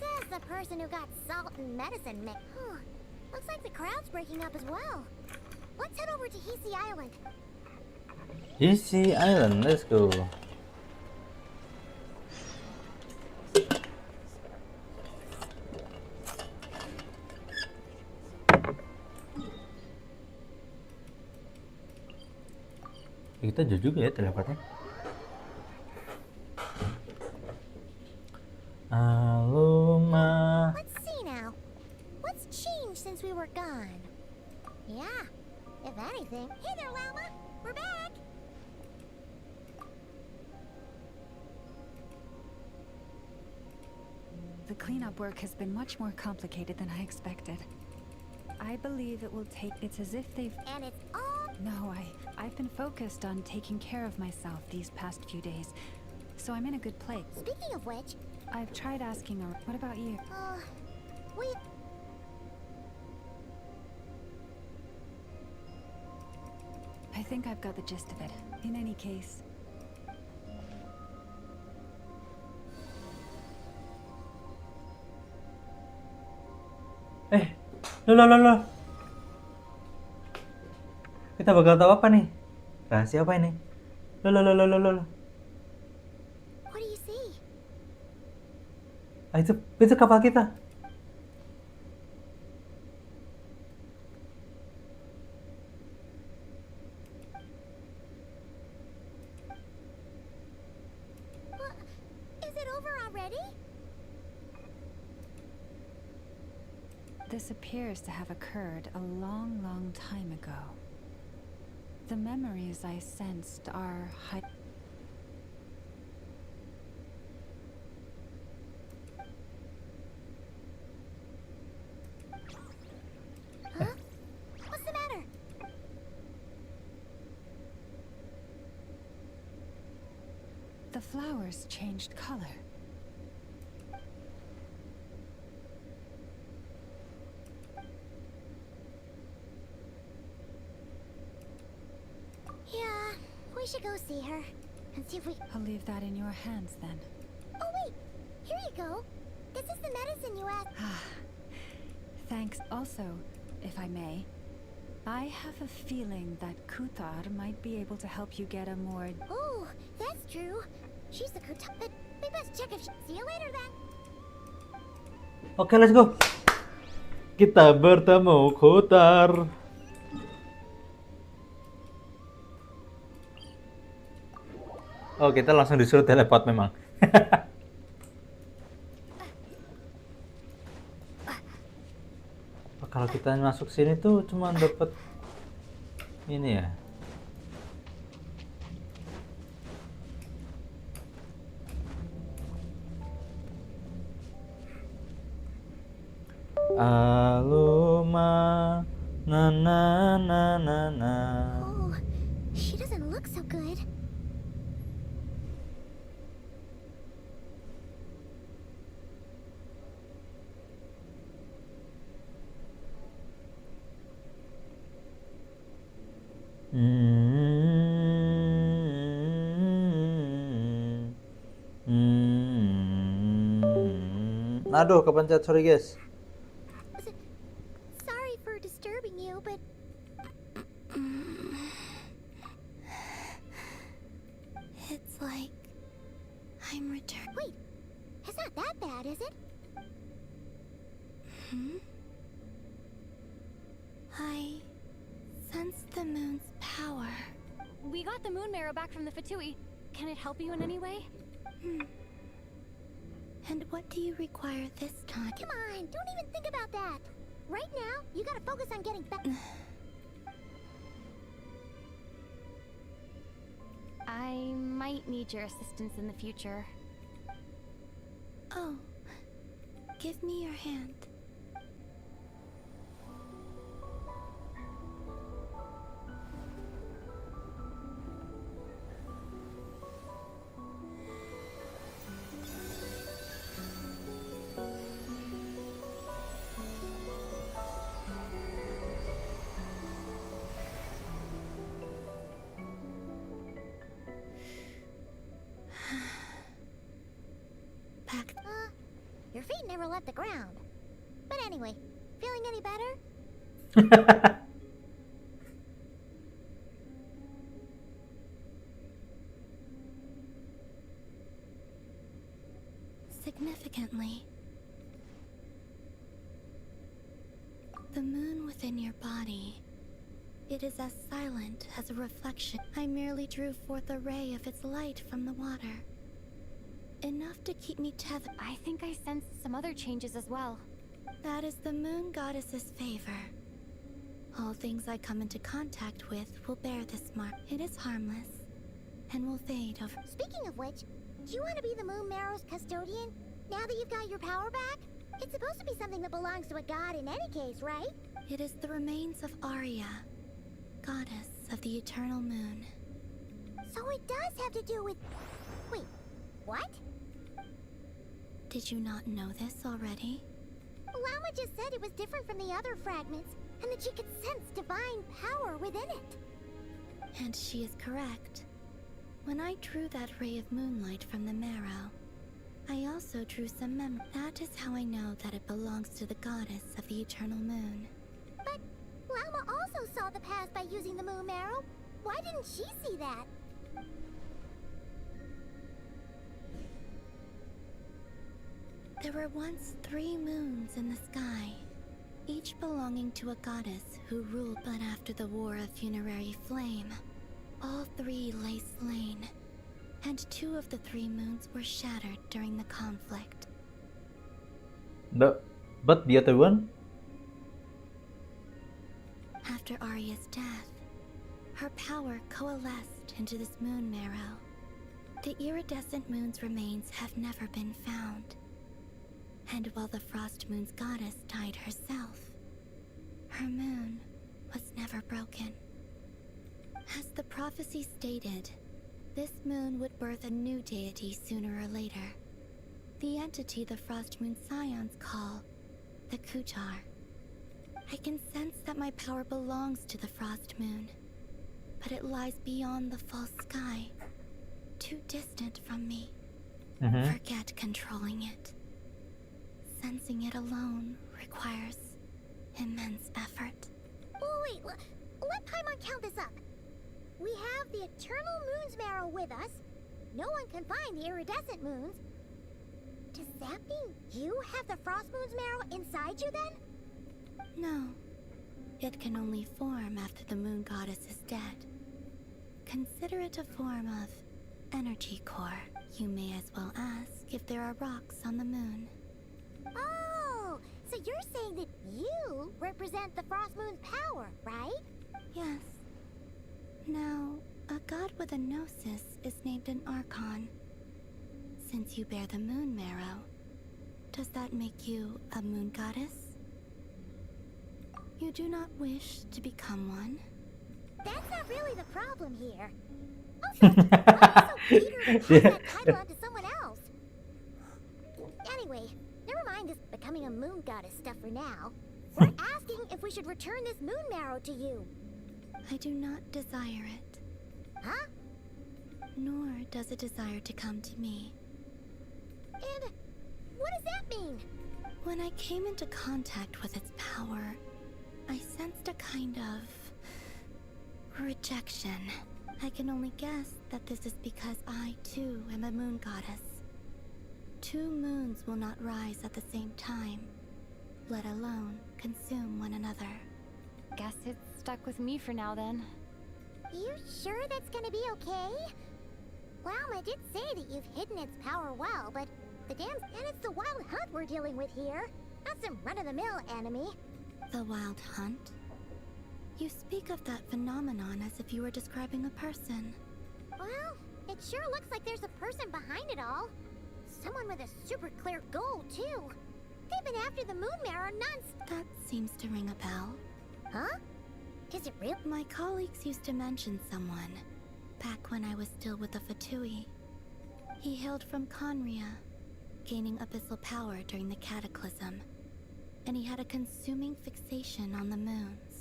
Says the person who got salt and medicine mixed. Looks like the crowd's breaking up as well. Let's head over to Hisi Island. Easy Island, let's go. Kita jauh juga ya teleportnya. Aluma. Let's see now. What's changed since we were gone? Yeah, if anything. Hey there, Llama. We're back. The cleanup work has been much more complicated than I expected. I believe it will take... It's as if they've... And it's all... No, I've been focused on taking care of myself these past few days, so I'm in a good place. Speaking of which... I've tried asking her, what about you? We... I think I've got the gist of it. In any case... Loh. Kita bakal tahu apa nih? Rahasia apa ini? Loh. What do you see? Itu kapal kita. Is it over already? This appears to have occurred a long, long time ago. The memories I sensed are Huh? What's the matter? The flowers changed color. Yeah, we should go see her and see if we... I'll leave that in your hands then. Oh wait, here you go. This is the medicine you asked. Thanks. Also, if I may, I have a feeling that Kuthar might be able to help you get a more... Oh, that's true. She's the Kuta, but we best check if she... See you later then. Oke, let's go. Kita bertemu Kuthar. Oh, kita langsung disuruh teleport memang. Oh, kalau kita masuk sini tuh cuma dapat ini ya. Aluma na. Oh, she doesn't look so good. Aduh, kepencet, sorry guys. Sorry for disturbing you, but it's like I'm returned. Wait, it's not that bad, is it? I sense the moon's power. We got the moon marrow back from the Fatui. Can it help you in any way? And what do you require this time? Come on, don't even think about that. Right now, you gotta focus on getting back. I might need your assistance in the future. Oh, give me your hand. Your feet never left the ground. But anyway, feeling any better? Significantly, the moon within your body, it is as silent as a reflection. I merely drew forth a ray of its light from the water. Enough to keep me tethered. I think I sensed some other changes as well. That is the moon goddess's favor. All things I come into contact with will bear this mark. It is harmless and will fade over. Speaking of which, do you want to be the moon marrow's custodian now that you've got your power back? It's supposed to be something that belongs to a god in any case, right? It is the remains of Arya, goddess of the eternal moon. So it does have to do with... Wait, what? Did you not know this already? Lama just said it was different from the other fragments, and that she could sense divine power within it. And she is correct. When I drew that ray of moonlight from the marrow, I also drew some memory. That is how I know that it belongs to the goddess of the eternal moon. But Lama also saw the past by using the moon marrow. Why didn't she see that? There were once 3 moons in the sky, each belonging to a goddess who ruled. But after the War of Funerary Flame, all 3 lay slain, and 2 of the 3 moons were shattered during the conflict. But the other one? After Arya's death, her power coalesced into this moon marrow. The iridescent moon's remains have never been found. And while the Frost Moon's goddess died herself, her moon was never broken. As the prophecy stated, this moon would birth a new deity sooner or later. The entity the Frost Moon Scions call the Kejar. I can sense that my power belongs to the Frost Moon, but it lies beyond the false sky, too distant from me. Forget controlling it. Sensing it alone requires immense effort. Oh, wait, let Paimon count this up. We have the Eternal Moon's marrow with us. No one can find the iridescent moons. Does that mean you have the Frost Moon's marrow inside you then? No. It can only form after the moon goddess is dead. Consider it a form of energy core. You may as well ask if there are rocks on the moon. Oh, so you're saying that you represent the Frost Moon's power, right? Yes. Now, a god with a gnosis is named an Archon. Since you bear the moon marrow, does that make you a moon goddess? You do not wish to become one? That's not really the problem here. Also, why are you so eager to pass that title on to someone else? Anyway, never mind this becoming a moon goddess stuff for now. We're asking if we should return this moon marrow to you. I do not desire it. Huh? Nor does it desire to come to me. And what does that mean? When I came into contact with its power, I sensed a kind of rejection. I can only guess that this is because I, too, am a moon goddess. 2 moons will not rise at the same time, let alone consume one another. Guess it's stuck with me for now then. You sure that's gonna be okay? Lauma did say that you've hidden its power well, but the damn... And it's the wild hunt we're dealing with here, not some run-of-the-mill enemy. The wild hunt? You speak of that phenomenon as if you were describing a person. Well, it sure looks like there's a person behind it all. Someone with a super clear goal, too. They've been after the moon mirror That seems to ring a bell. Huh? Is it real? My colleagues used to mention someone, back when I was still with the Fatui. He hailed from Conria, gaining abyssal power during the Cataclysm, and he had a consuming fixation on the moons.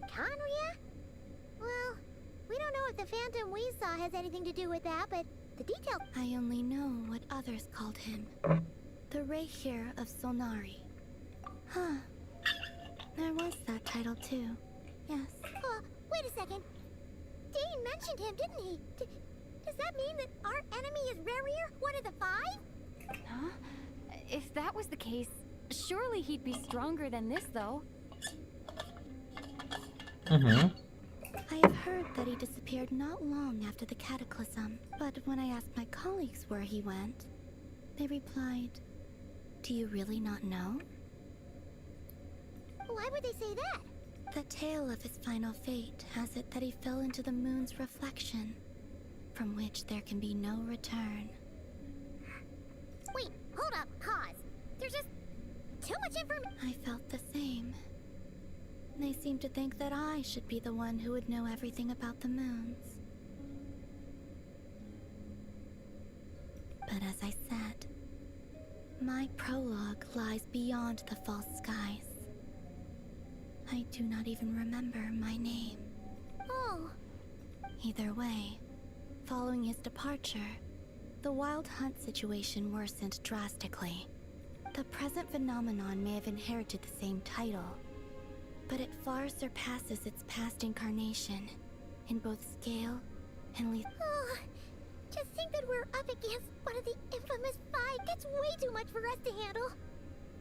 Conria? Well, we don't know if the phantom we saw has anything to do with that, but the details... I only know what others called him. The Reikir of Solnari. Huh. There was that title too. Yes. Wait a second. Dane mentioned him, didn't he? Does that mean that our enemy is Rerir, one of the 5? Huh? If that was the case, surely he'd be stronger than this, though. I have heard that he disappeared not long after the Cataclysm, but when I asked my colleagues where he went, they replied, "Do you really not know?" Why would they say that? The tale of his final fate has it that he fell into the moon's reflection, from which there can be no return. Wait, hold up, pause. There's just too much information. I felt the same. They seem to think that I should be the one who would know everything about the moons. But as I said, my prologue lies beyond the false skies. I do not even remember my name. Oh. Either way, following his departure, the wild hunt situation worsened drastically. The present phenomenon may have inherited the same title, but it far surpasses its past incarnation in both scale and lethal. Oh, to think that we're up against one of the infamous 5, that's way too much for us to handle.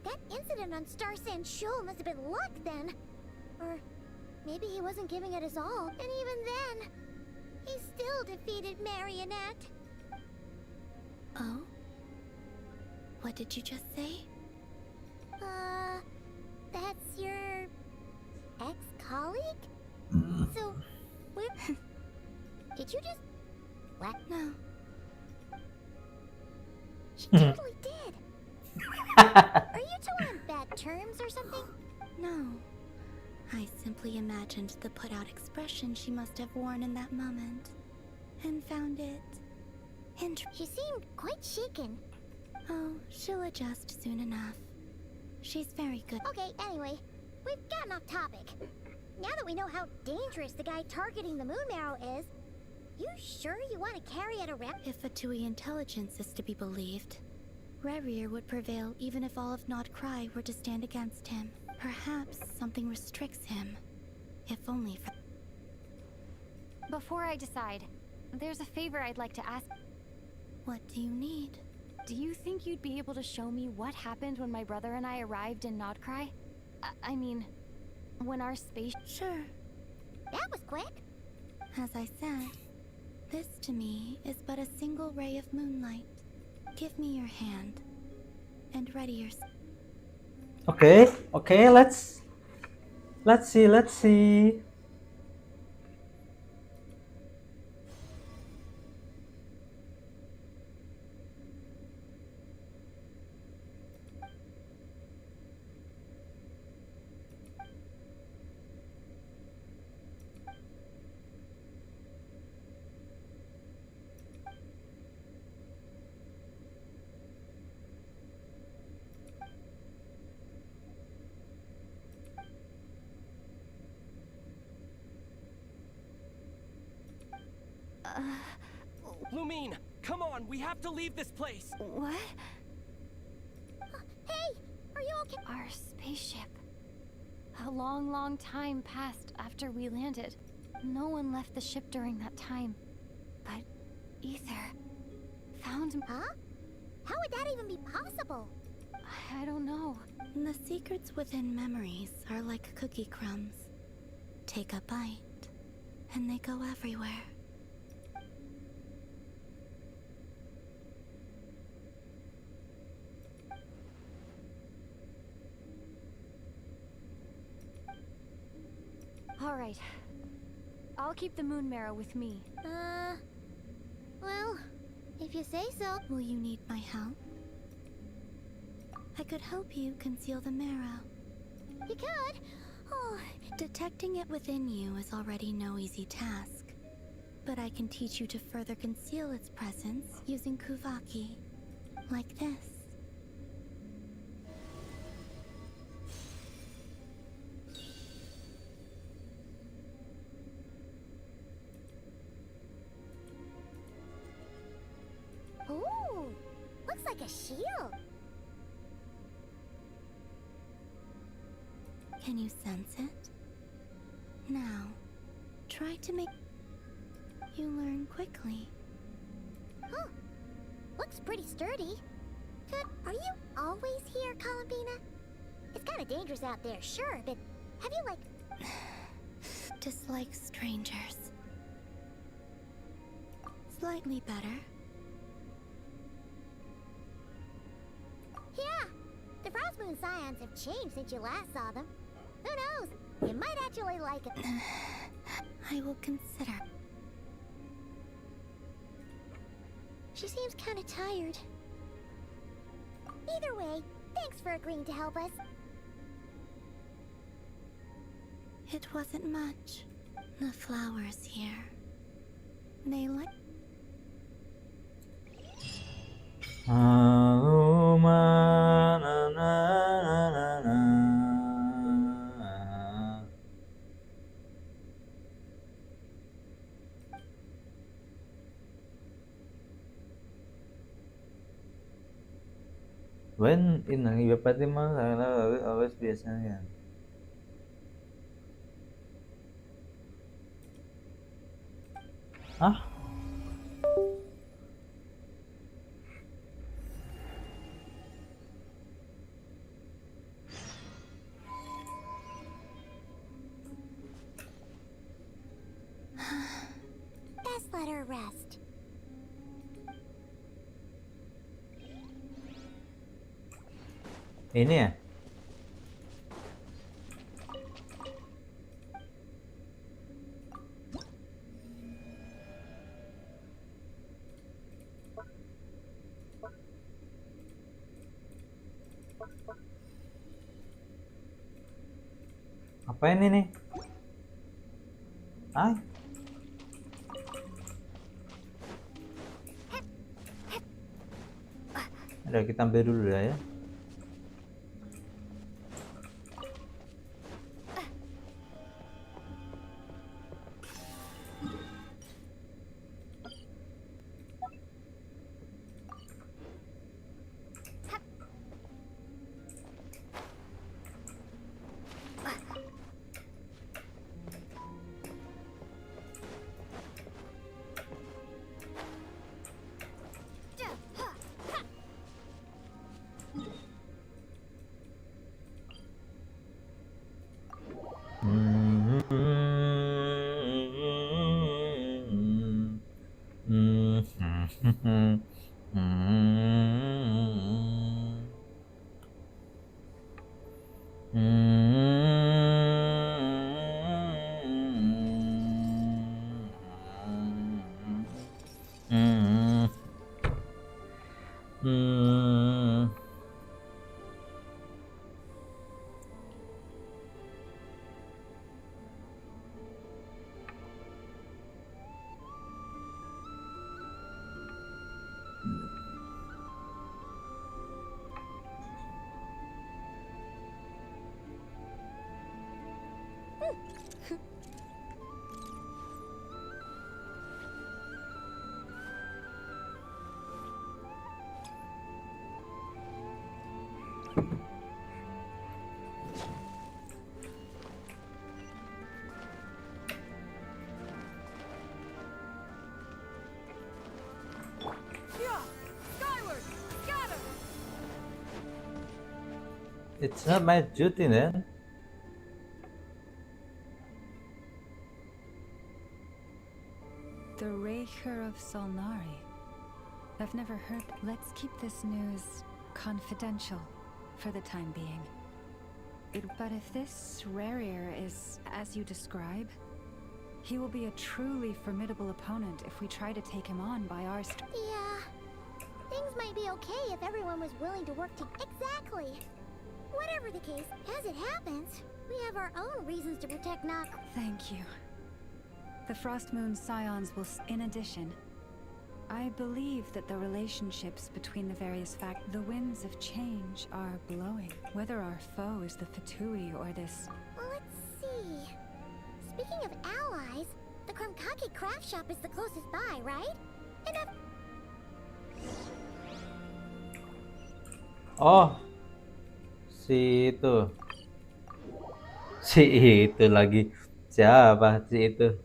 That incident on Star Sand Shoal must have been luck then. Or maybe he wasn't giving it his all, and even then, he still defeated Marionette. Oh? What did you just say? That's your ex-colleague? So, we're... Did you just... What? No. She totally did. Are you two on bad terms or something? No. I simply imagined the put-out expression she must have worn in that moment, and found it She seemed quite shaken. Oh, she'll adjust soon enough. She's very good. Okay, anyway, we've gotten off topic. Now that we know how dangerous the guy targeting the moon marrow is, you sure you want to carry it around? If Fatui intelligence is to be believed, Rerir would prevail even if all of Nod Cry were to stand against him. Perhaps something restricts him, if only for... Before I decide, there's a favor I'd like to ask. What do you need? Do you think you'd be able to show me what happened when my brother and I arrived in Nodcry? I mean, when our space... Sure. That was quick. As I said, this to me is but a single ray of moonlight. Give me your hand, and ready your... Okay, let's see. Lumine, come on, we have to leave this place. What? Hey, are you okay? Our spaceship. A long, long time passed after we landed. No one left the ship during that time. But Ether found me. Huh? How would that even be possible? I don't know. The secrets within memories are like cookie crumbs. Take a bite, and they go everywhere. All right. I'll keep the moon marrow with me. Well, if you say so. Will you need my help? I could help you conceal the marrow. You could? Oh. Detecting it within you is already no easy task. But I can teach you to further conceal its presence using Kuvaki. Like this. Ooh, looks like a shield. Can you sense it? Now, try to make... You learn quickly. Huh. Looks pretty sturdy. Are you always here, Columbina? It's kind of dangerous out there, sure, but have you, like... Dislike strangers. Slightly better. Yeah, the Frost Moon Scions have changed since you last saw them. Who knows? You might actually like it. I will consider. She seems kind of tired. Either way, thanks for agreeing to help us. It wasn't much. The flowers here. They like. When in iba pati mga always biasanya. Hah? Best let her rest. Ini ya? Apa ini nih? Ah? Ada, kita ambil dulu ya. It's not my duty then. The Raker of Solnari. I've never heard. Let's keep this news confidential for the time being. But if this Rarir is as you describe, he will be a truly formidable opponent if we try to take him on by our Yeah. Things might be okay if everyone was willing to work together. Exactly. Whatever the case, as it happens, we have our own reasons to protect Nock. Thank you. The Frost Moon Scions will. In addition, I believe that the relationships between the various the winds of change are blowing. Whether our foe is the Fatui or this. Well, let's see. Speaking of allies, the Krumkake craft shop is the closest by, right? And Oh, si itu lagi siapa si itu?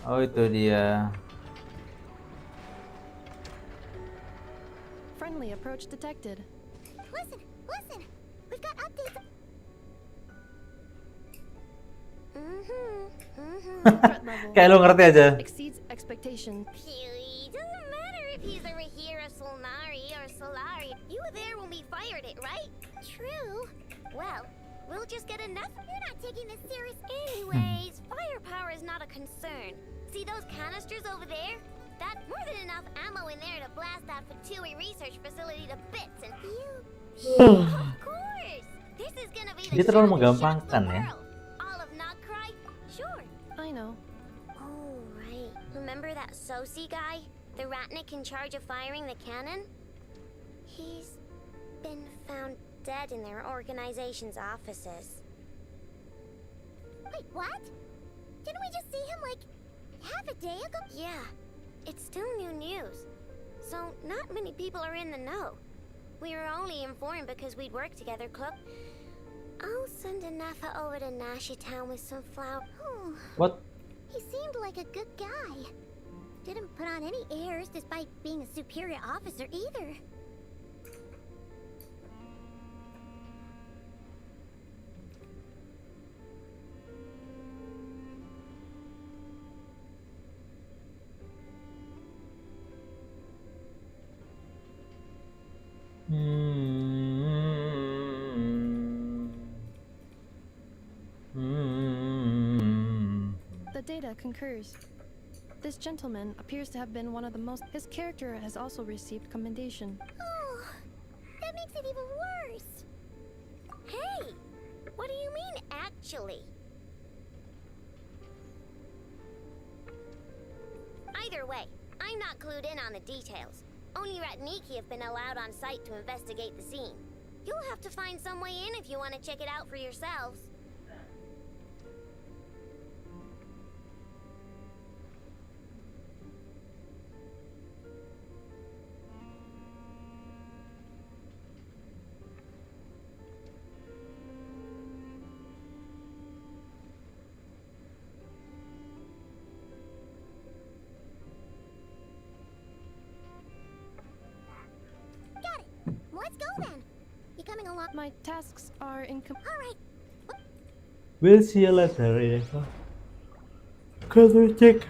Oh, itu dia. Friendly approach detected. Listen, we've got updates. Kayak lo ngerti aja. Exceeds expectation. Doesn't matter if he's a Rahira Solnari or Solari. You were there when we fired it, right? True. Well, we'll just get enough. You're not taking this serious anyways. Firepower is not a concern. See those canisters over there? That's more than enough ammo in there to blast that Fatui research facility to bits and Of course! This is gonna be the Dia terlalu show that shocks the menggampangkan ya. world. All of Notcry? Sure. I know. Oh, right. Remember that Sosi guy? The ratnik in charge of firing the cannon? He's been found dead in their organization's offices. Wait, what? Didn't we just see him like half a day ago? Yeah. It's still new news. So not many people are in the know. We were only informed because we'd worked together, Cook. I'll send Anafa over to Nashi Town with some flour. What? He seemed like a good guy. Didn't put on any airs despite being a superior officer either. The data concurs. This gentleman appears to have been one of the most. His character has also received commendation. Oh, that makes it even worse. Hey, what do you mean, actually? Either way, I'm not clued in on the details. Only Ratniki have been allowed on site to investigate the scene. You'll have to find some way in if you want to check it out for yourselves. Let's go then. You coming along? My tasks are incomplete. All right. We'll see you later ya. Kalau cek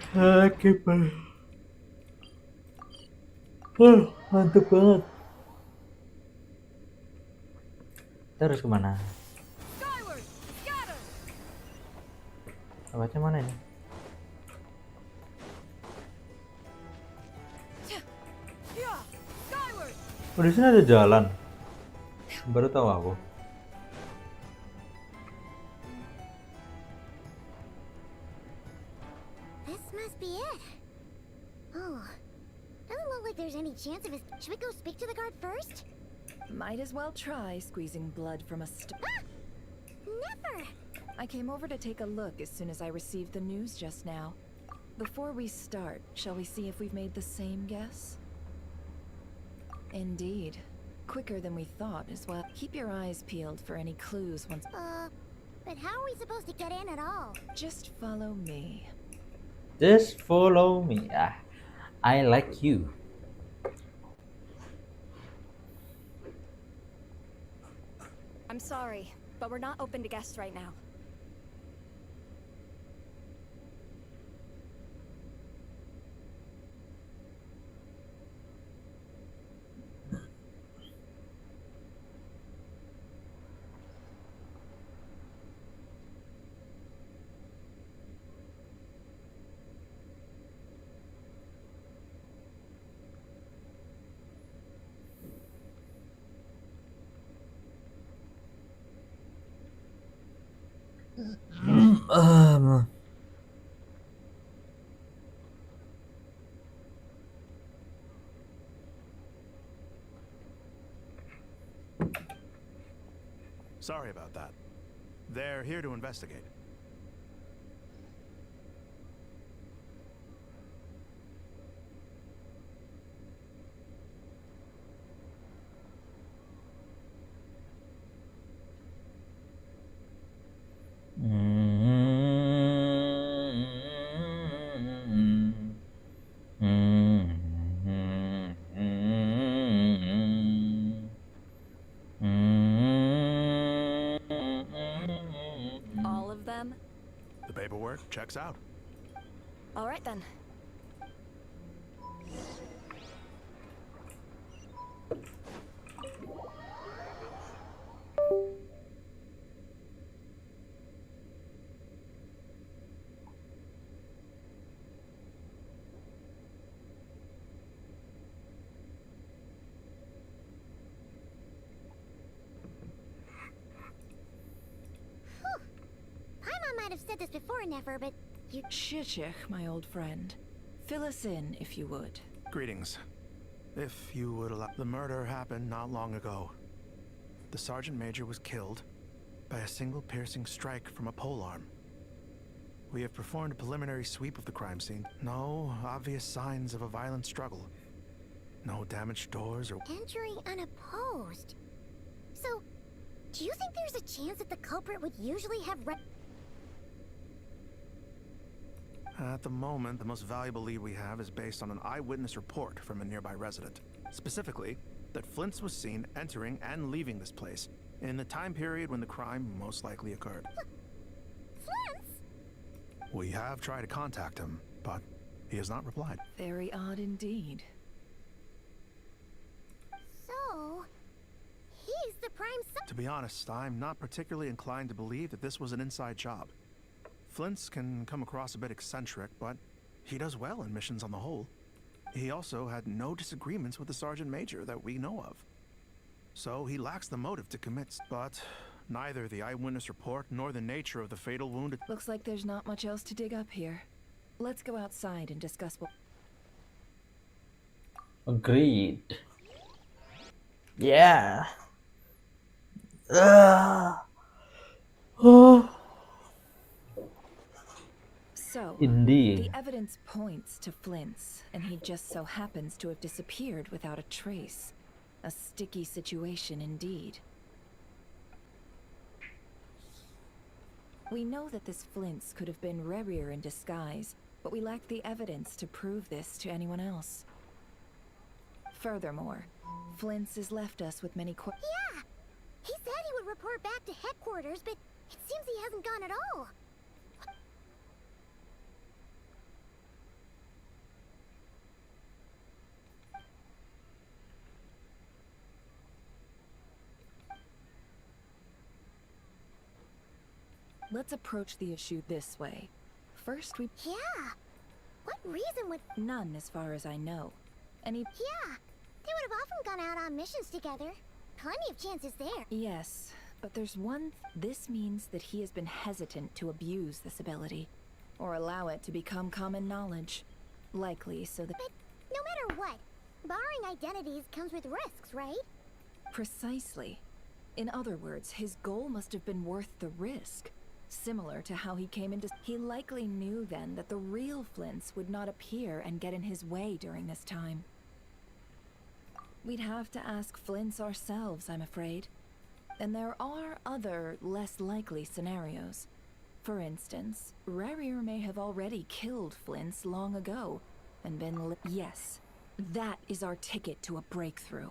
keeper. Mantap banget. Kita harus kemana? Lewatnya mana ini? Oh, di sini ada jalan. Baru tahu aku. This must be it. Oh, doesn't look like there's any chance of us. Should we go speak to the guard first? Might as well try squeezing blood from a Never. I came over to take a look as soon as I received the news just now. Before we start, shall we see if we've made the same guess? Indeed. Quicker than we thought as well. Keep your eyes peeled for any clues once. But how are we supposed to get in at all? Just follow me. Just follow me. I like you. I'm sorry, but we're not open to guests right now. Sorry about that. They're here to investigate. All of them? The paperwork checks out. All right then. said this before, Nefer, but you... Shishich, my old friend. Fill us in, if you would. Greetings. If you would allow... The murder happened not long ago. The Sergeant Major was killed by a single piercing strike from a polearm. We have performed a preliminary sweep of the crime scene. No obvious signs of a violent struggle. No damaged doors or... Entering unopposed. So, do you think there's a chance that the culprit would usually have At the moment, the most valuable lead we have is based on an eyewitness report from a nearby resident. Specifically, that Flint's was seen entering and leaving this place in the time period when the crime most likely occurred. Flint's? We have tried to contact him, but he has not replied. Very odd indeed. So, he's the prime To be honest, I'm not particularly inclined to believe that this was an inside job. Flint's can come across a bit eccentric, but he does well in missions on the whole. He also had no disagreements with the Sergeant Major that we know of. So he lacks the motive to commit, but neither the eyewitness report nor the nature of the fatal wound... Looks like there's not much else to dig up here. Let's go outside and discuss what... Agreed. Yeah. Oh. So, Indeed. the evidence points to Flint's, and he just so happens to have disappeared without a trace. A sticky situation indeed. We know that this Flint's could have been Rerir in disguise, but we lack the evidence to prove this to anyone else. Furthermore, Flint's has left us with many Yeah! He said he would report back to headquarters, but it seems he hasn't gone at all. Let's approach the issue this way. First, we... Yeah! What reason would... None, as far as I know. Any... Yeah! They would have often gone out on missions together. Plenty of chances there. Yes, but there's one... This means that he has been hesitant to abuse this ability, or allow it to become common knowledge. Likely so that... But no matter what, barring identities comes with risks, right? Precisely. In other words, his goal must have been worth the risk. Similar to how he came into... He likely knew then that the real Flint's would not appear and get in his way during this time. We'd have to ask Flint's ourselves, I'm afraid. And there are other, less likely scenarios. For instance, Rerir may have already killed Flint's long ago, and been yes, that is our ticket to a breakthrough.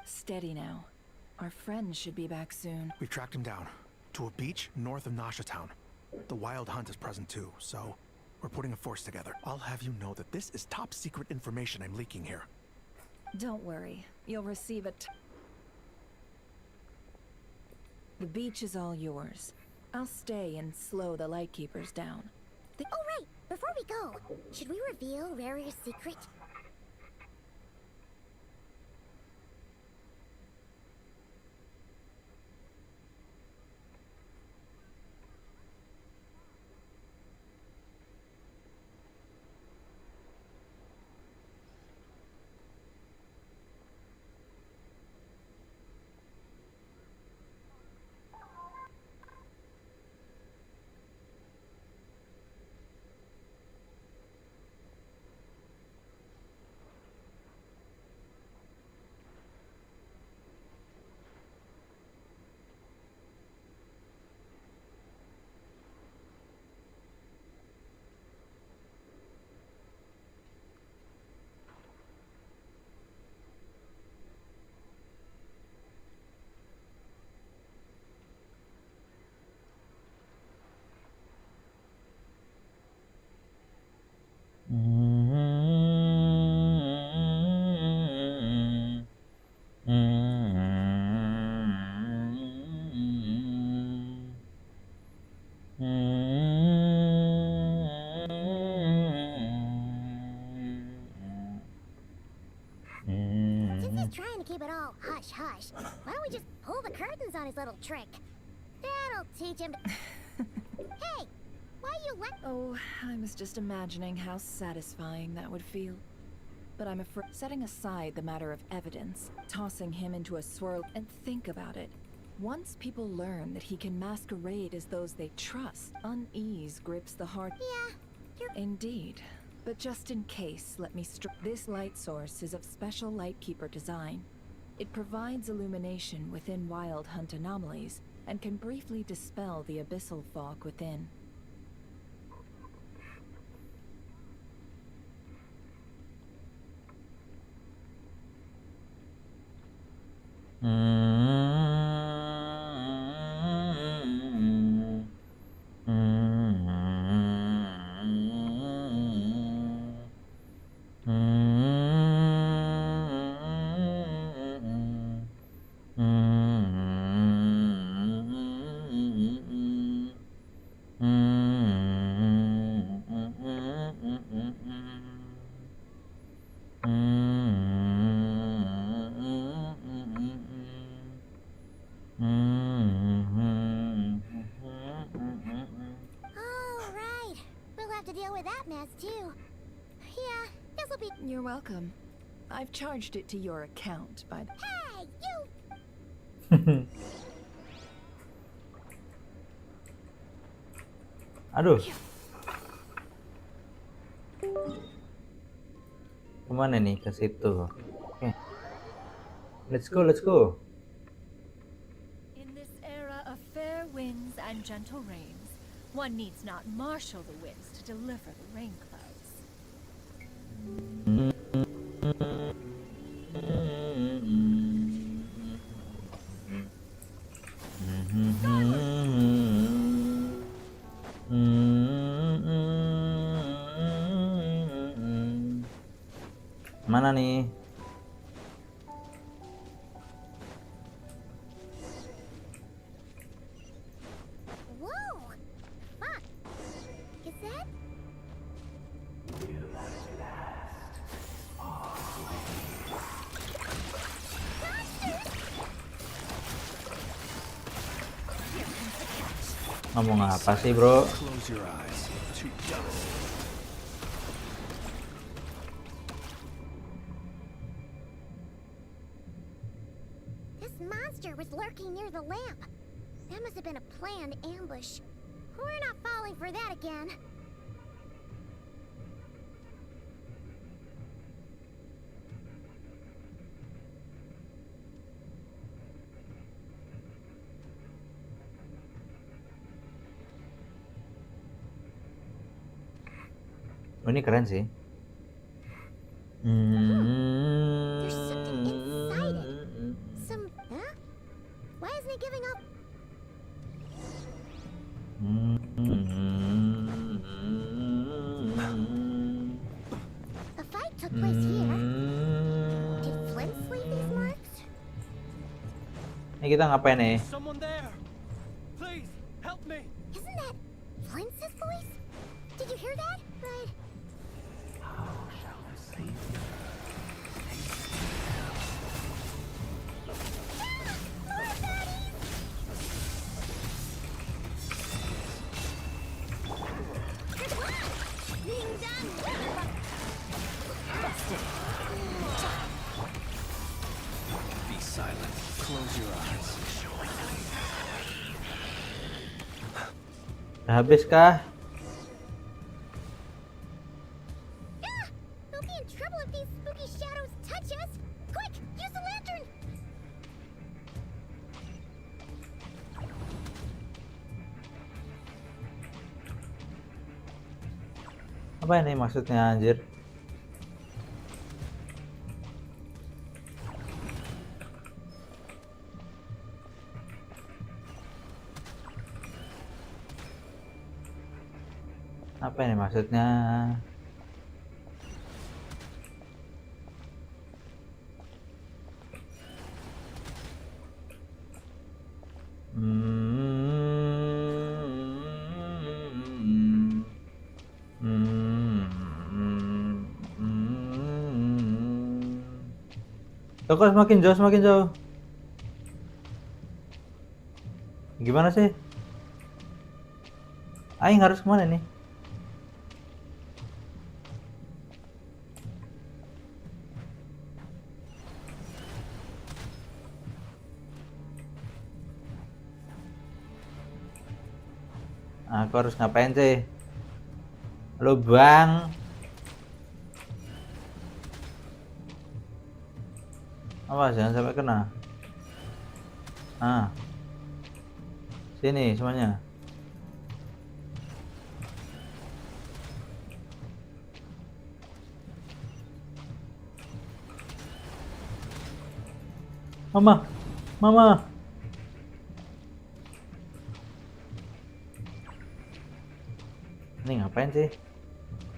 Steady now. Our friend should be back soon. We've tracked him down to a beach north of Nasha Town. The Wild Hunt is present too, so we're putting a force together. I'll have you know that this is top secret information I'm leaking here. Don't worry. You'll receive it. The beach is all yours. I'll stay and slow the Lightkeepers down. Oh, right! Before we go, should we reveal Rarir's secret? trying to keep it all hush-hush. Why don't we just pull the curtains on his little trick? That'll teach him to... Hey! Why you let... Oh, I was just imagining how satisfying that would feel. But I'm afraid... Setting aside the matter of evidence, tossing him into a swirl... And think about it. Once people learn that he can masquerade as those they trust, unease grips the heart... Yeah, Indeed. But just in case, let me this light source is of special Lightkeeper design. It provides illumination within Wild Hunt anomalies, and can briefly dispel the abyssal fog within. You're welcome. I've charged it to your account by the... Hey, you! Aduh. Kemana nih? Ke situ. Oke. Let's go, let's go. In this era of fair winds and gentle rains, one needs not marshal the winds to deliver the rain clouds. Mana nih? Whoa! Fuck! Is that? Ngomong apa sih, bro? Close your eyes. To dust. This monster was lurking near the lamp. That must have been a planned ambush. We're not falling for that again. Oh, ini keren sih. There's something inside it. Some, huh? Why isn't it giving up? A fight took place here. Did Flint leave these marks? Ini kita ngapain nih? Someone there. Please help me. Isn't that Flint's voice? Did you hear that? Right. Be silent. Close your eyes. Udah habis kah? We'll be in trouble if these spooky shadows touch us. Quick, use the lantern. Apa ini maksudnya, anjir? Apa ini maksudnya? kok semakin jauh semakin jauh. Gimana sih? Aing harus kemana nih? Aku harus ngapain sih? Halo bang. Awas jangan sampai kena. Sini semuanya. Mama. Ini ngapain sih?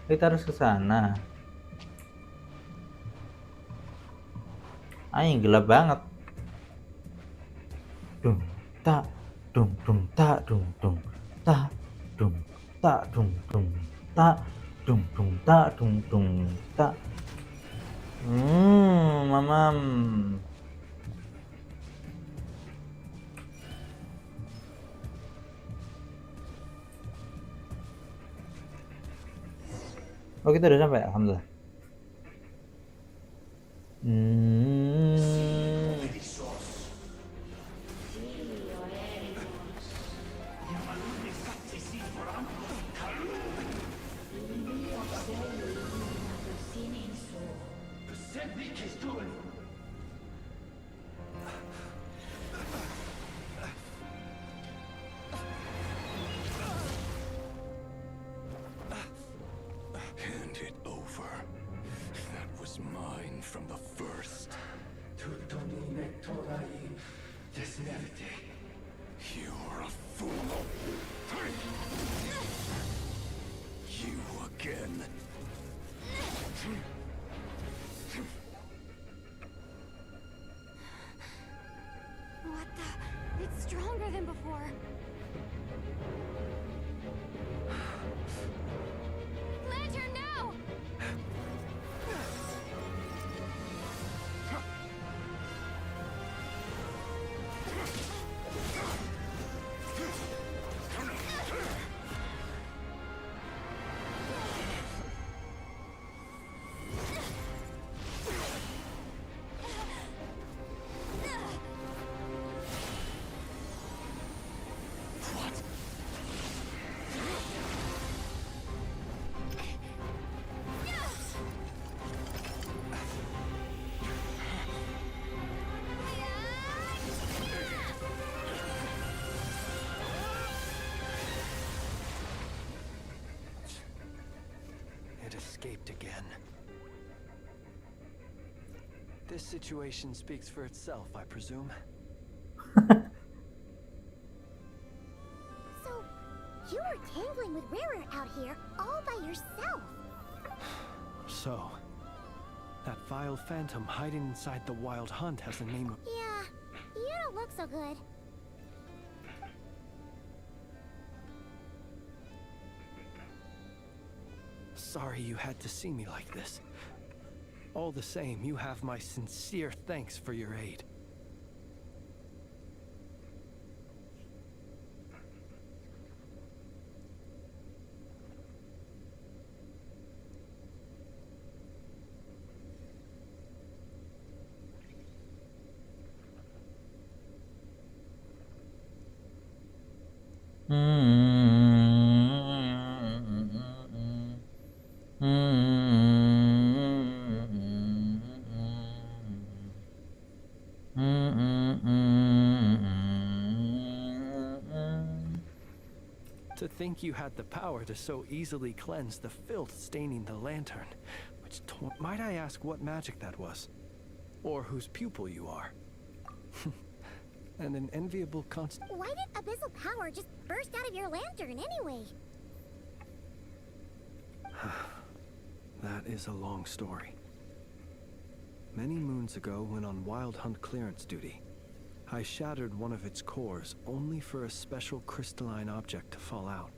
Kita harus ke sana. Aing gelap banget. Dung tak dung tak dung tak dung tak dung tak dung tak dung tak. Mamam. Oh kita udah sampai, alhamdulillah. Hand it over. That was mine from the first. You're a fool. You again. What the? It's stronger than before. Lantern now! It escaped again. This situation speaks for itself, I presume. So, you were tangling with Rara out here all by yourself. So, that vile phantom hiding inside the Wild Hunt has the name of... Yeah, you don't look so good. Sorry you had to see me like this. All the same, you have my sincere thanks for your aid. To think you had the power to so easily cleanse the filth staining the lantern, which might I ask what magic that was? Or whose pupil you are? And an enviable Why did abyssal power just burst out of your lantern anyway? That is a long story. Many moons ago, when on Wild Hunt clearance duty, I shattered one of its cores only for a special crystalline object to fall out.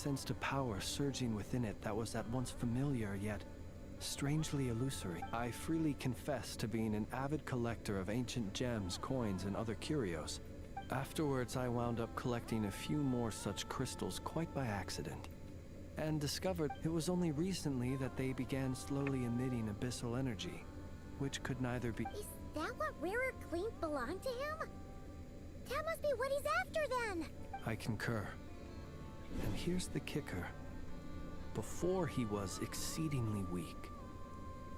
sensed a power surging within it that was at once familiar yet strangely illusory. I freely confess to being an avid collector of ancient gems, coins, and other curios. Afterwards, I wound up collecting a few more such crystals quite by accident, and discovered it was only recently that they began slowly emitting abyssal energy, which could neither be— Is that what Rarer claimed belonged to him? That must be what he's after then! I concur. And here's the kicker. Before he was exceedingly weak.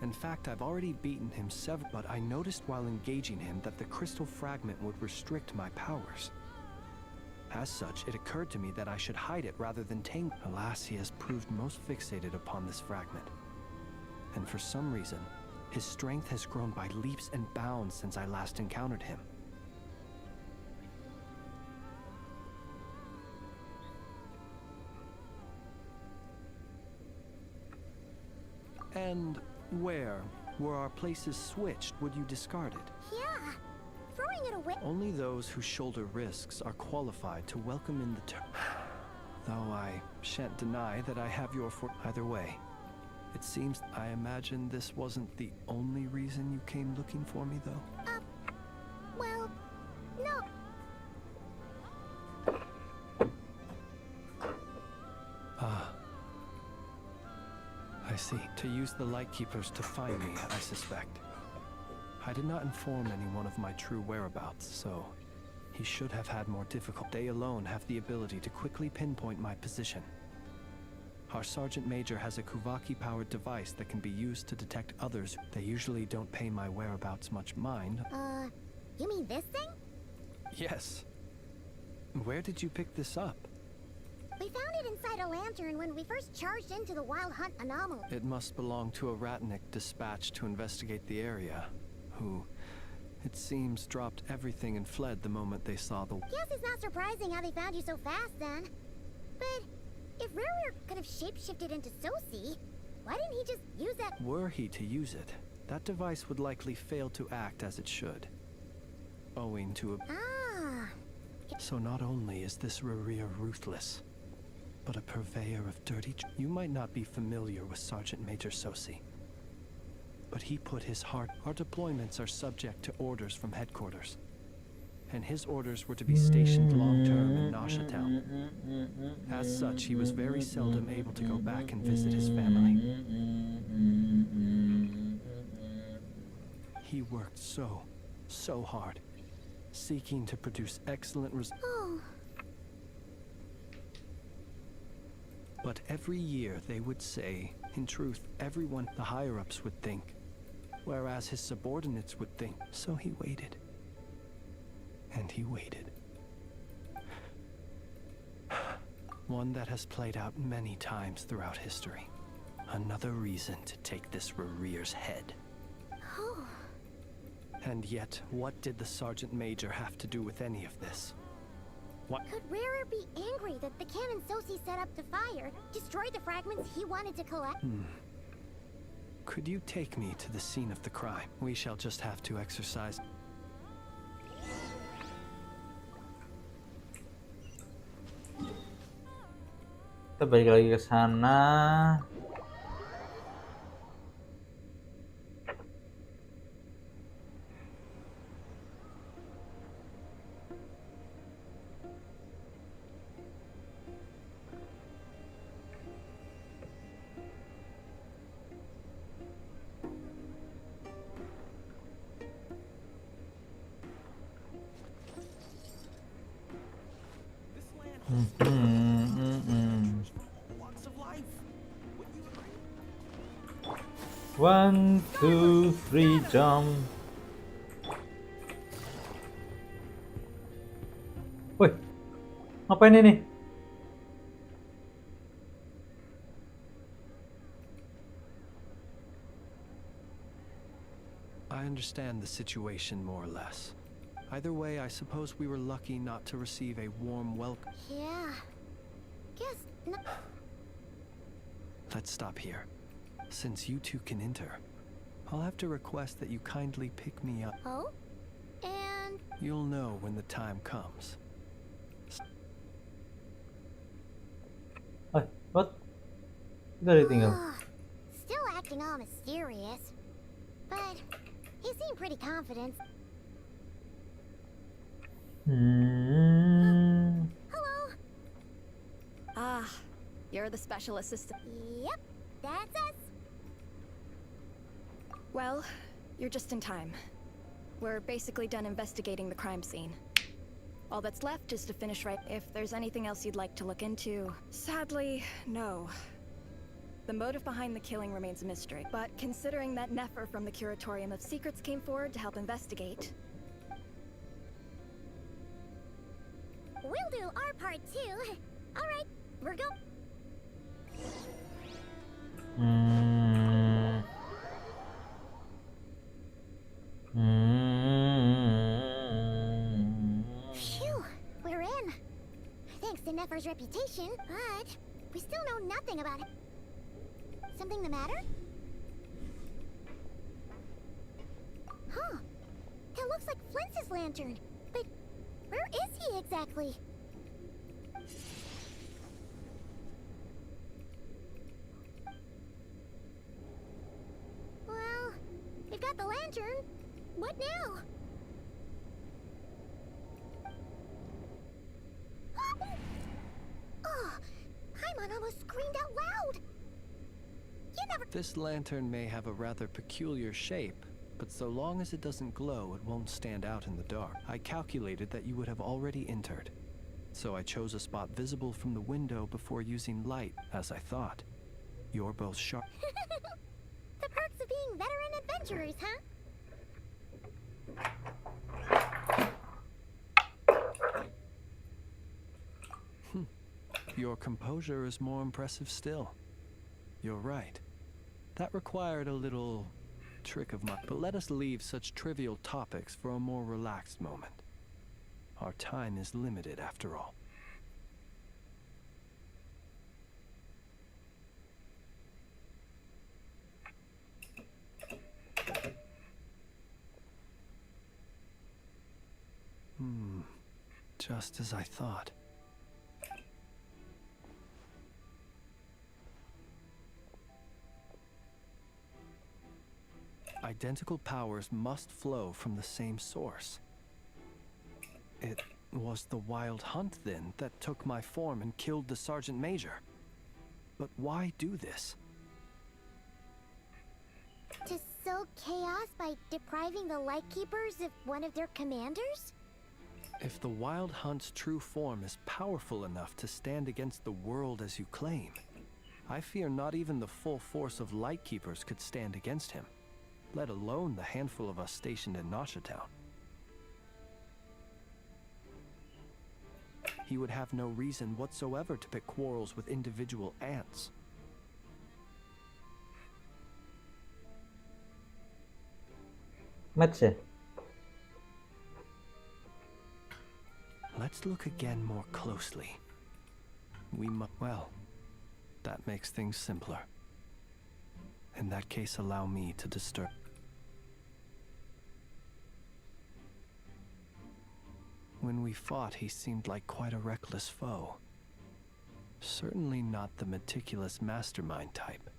In fact, I've already beaten him several, but I noticed while engaging him that the crystal fragment would restrict my powers. As such, it occurred to me that I should hide it rather than tame. Alas, he has proved most fixated upon this fragment. And for some reason, his strength has grown by leaps and bounds since I last encountered him. And where were our places switched, would you discard it? Yeah, throwing it away. Only those who shoulder risks are qualified to welcome in the Though I shan't deny that I have your either way. It seems I imagine this wasn't the only reason you came looking for me, though. Well, no. Ah. I see. To use the Lightkeepers to find me, I suspect. I did not inform anyone of my true whereabouts, so he should have had more difficulty. They alone have the ability to quickly pinpoint my position. Our Sergeant Major has a Kuvaki-powered device that can be used to detect others. They usually don't pay my whereabouts much mind. You mean this thing? Yes. Where did you pick this up? We found it inside a lantern when we first charged into the Wild Hunt anomaly. It must belong to a Ratnik dispatched to investigate the area, who, it seems, dropped everything and fled the moment they saw the— Guess it's not surprising how they found you so fast then. But if Rare could have shapeshifted into Sosi, why didn't he just use that— Were he to use it, that device would likely fail to act as it should, owing to a— So not only is this Rarir ruthless, but a purveyor of dirty— You might not be familiar with Sergeant Major Sosi, but he put his heart— Our deployments are subject to orders from headquarters, and his orders were to be stationed long-term in Nasha Town. As such, he was very seldom able to go back and visit his family. He worked so hard, seeking to produce excellent results. But every year they would say, in truth, everyone, the higher-ups would think, whereas his subordinates would think. So he waited. And he waited. One that has played out many times throughout history. Another reason to take this Rarir's head. And yet, what did the Sergeant Major have to do with any of this? What? Could Rarer be angry that the cannon Sosi set up to fire destroyed the fragments he wanted to collect? Could you take me to the scene of the crime? We shall just have to exercise. Kita balik lagi ke sana. One, two, three, jump. Woi, ngapain ini? I understand the situation more or less. Either way, I suppose we were lucky not to receive a warm welcome. Yeah. Guess no. Let's stop here. Since you two can enter, I'll have to request that you kindly pick me up. Oh? And... You'll know when the time comes. Oi, What? Kita ditinggal. Still acting all mysterious. But he seemed pretty confident. Hello. Ah, you're the special assistant. Yep, that's us. Well, you're just in time. We're basically done investigating the crime scene. All that's left is to finish right. If there's anything else you'd like to look into, sadly, no. The motive behind the killing remains a mystery, but considering that Nefer from the Curatorium of Secrets came forward to help investigate... We'll do our part too. Alright, we're go. Phew, we're in. Thanks to Nefer's reputation, but we still know nothing about it. Something the matter? Huh. That looks like Flint's lantern. But where is he exactly? Well, we've got the lantern. What now? Oh, Paimon almost screamed out loud. This lantern may have a rather peculiar shape, but so long as it doesn't glow, it won't stand out in the dark. I calculated that you would have already entered, so I chose a spot visible from the window before using light, as I thought. You're both sharp. The perks of being veteran adventurers, huh? Your composure is more impressive still. You're right. That required a little trick of mine. But let us leave such trivial topics for a more relaxed moment. Our time is limited after all. Just as I thought. Identical powers must flow from the same source. It was the Wild Hunt, then, that took my form and killed the Sergeant Major. But why do this? To sow chaos by depriving the Lightkeepers of one of their commanders? If the Wild Hunt's true form is powerful enough to stand against the world as you claim, I fear not even the full force of Lightkeepers could stand against him, let alone the handful of us stationed in Nasha Town. He would have no reason whatsoever to pick quarrels with individual ants. Match ya? Let's look again more closely. Well, that makes things simpler. In that case, allow me to disturb. When we fought, he seemed like quite a reckless foe. Certainly not the meticulous mastermind type.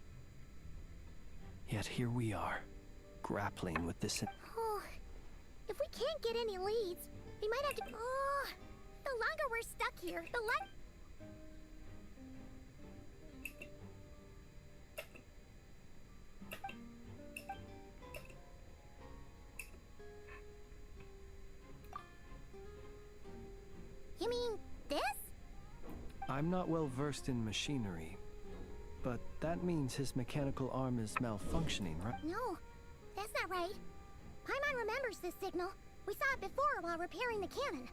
Yet here we are, grappling with this. Oh, if we can't get any leads, we might have to. Oh, the longer we're stuck here, the less. You mean this? I'm not well versed in machinery, but that means his mechanical arm is malfunctioning, right? No, that's not right. Paimon remembers this signal. We saw it before while repairing the cannon.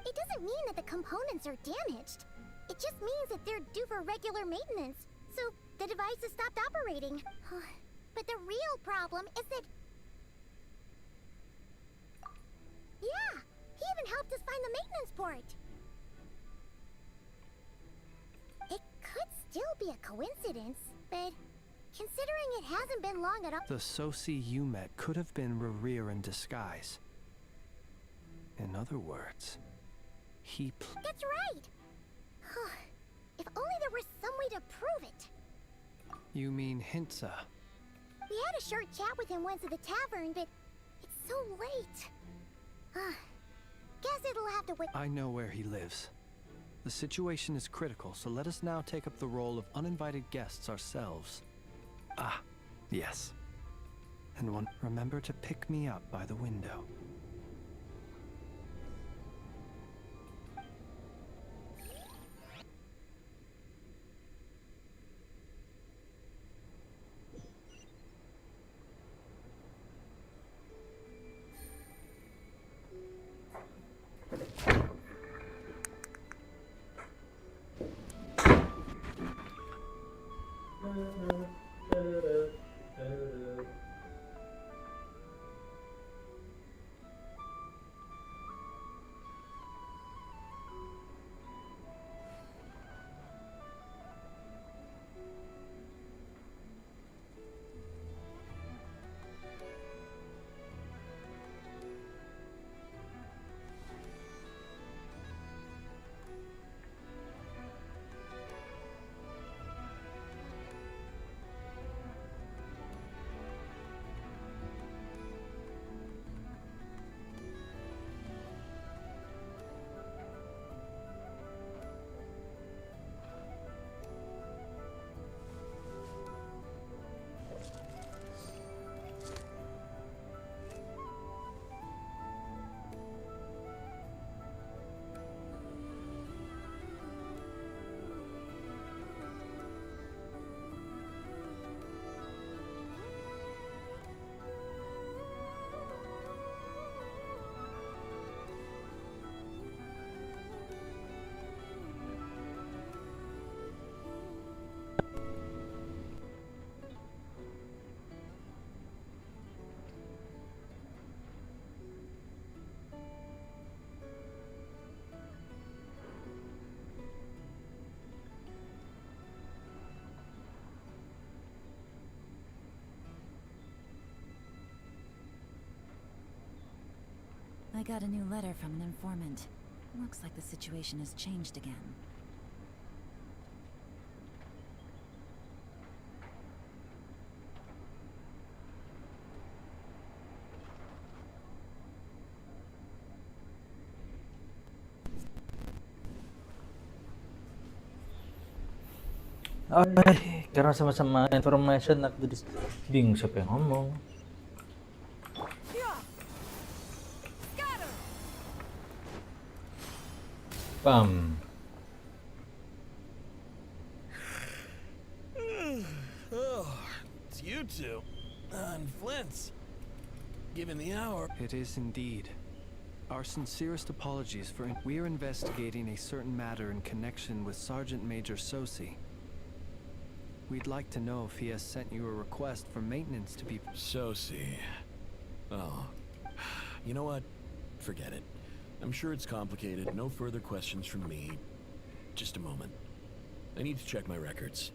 It doesn't mean that the components are damaged. It just means that they're due for regular maintenance, so the device has stopped operating. But the real problem is that... Yeah, he even helped us find the maintenance port. It could still be a coincidence, but considering it hasn't been long at all... The Soci you met could have been Rerir in disguise. In other words, he... That's right! If only there were some way to prove it. You mean Hintsa? We had a short chat with him once at the tavern, but it's so late. Guess it'll have to wait. I know where he lives. The situation is critical, so let us now take up the role of uninvited guests ourselves. Ah, yes. And remember to pick me up by the window. I got a new letter from an informant. Looks like the situation has changed again. Ay, karena sama-sama information aku jadi bingung siapa yang ngomong. Bam. Oh, it's you two. And Flint's. Given the hour. It is indeed. Our sincerest apologies for we are investigating a certain matter in connection with Sergeant Major Sosi. We'd like to know if he has sent you a request for maintenance to be... Sosi. Oh. You know what? Forget it. I'm sure it's complicated. No further questions from me. Just a moment. I need to check my records.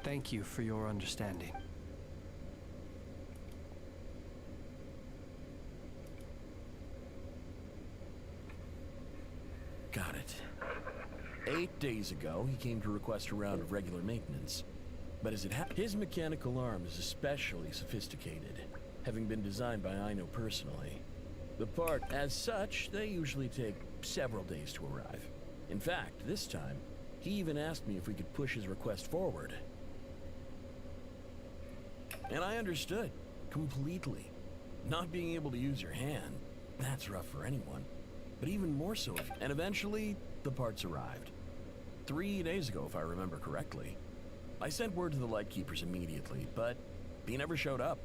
Thank you for your understanding. Got it. 8 days ago, he came to request a round of regular maintenance. But as his mechanical arm is especially sophisticated, having been designed by Aino personally. The part, as such, they usually take several days to arrive. In fact, this time, he even asked me if we could push his request forward. And I understood, completely. Not being able to use your hand, that's rough for anyone. But even more so, and eventually, the parts arrived. 3 days ago, if I remember correctly. I sent word to the Lightkeepers immediately, but he never showed up.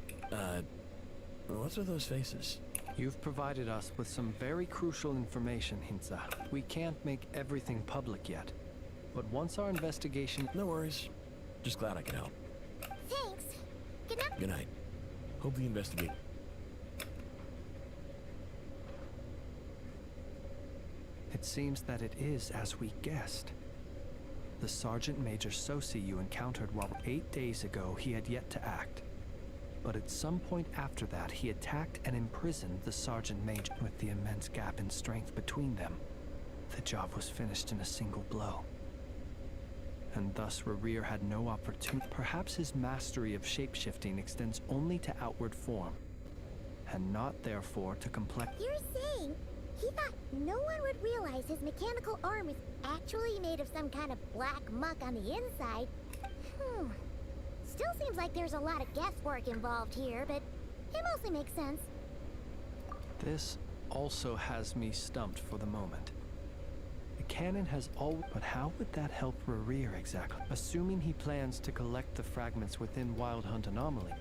What's with those faces? You've provided us with some very crucial information, Hinza. We can't make everything public yet, but once our investigation... No worries. Just glad I could help. Thanks. Good night. Good night. Hope the investigate... It seems that it is as we guessed. The Sergeant Major Sosi you encountered 8 days ago, he had yet to act. But at some point after that, he attacked and imprisoned the Sergeant Major. With the immense gap in strength between them, the job was finished in a single blow. And thus Rerir had no opportunity. Perhaps his mastery of shapeshifting extends only to outward form, and not therefore to complex. You're saying he thought no one would realize his mechanical arm is actually made of some kind of black muck on the inside? Still seems like there's a lot of guesswork involved here, but it mostly makes sense. This also has me stumped for the moment. The cannon has all, but how would that help Rerir exactly? Assuming he plans to collect the fragments within Wild Hunt Anomaly.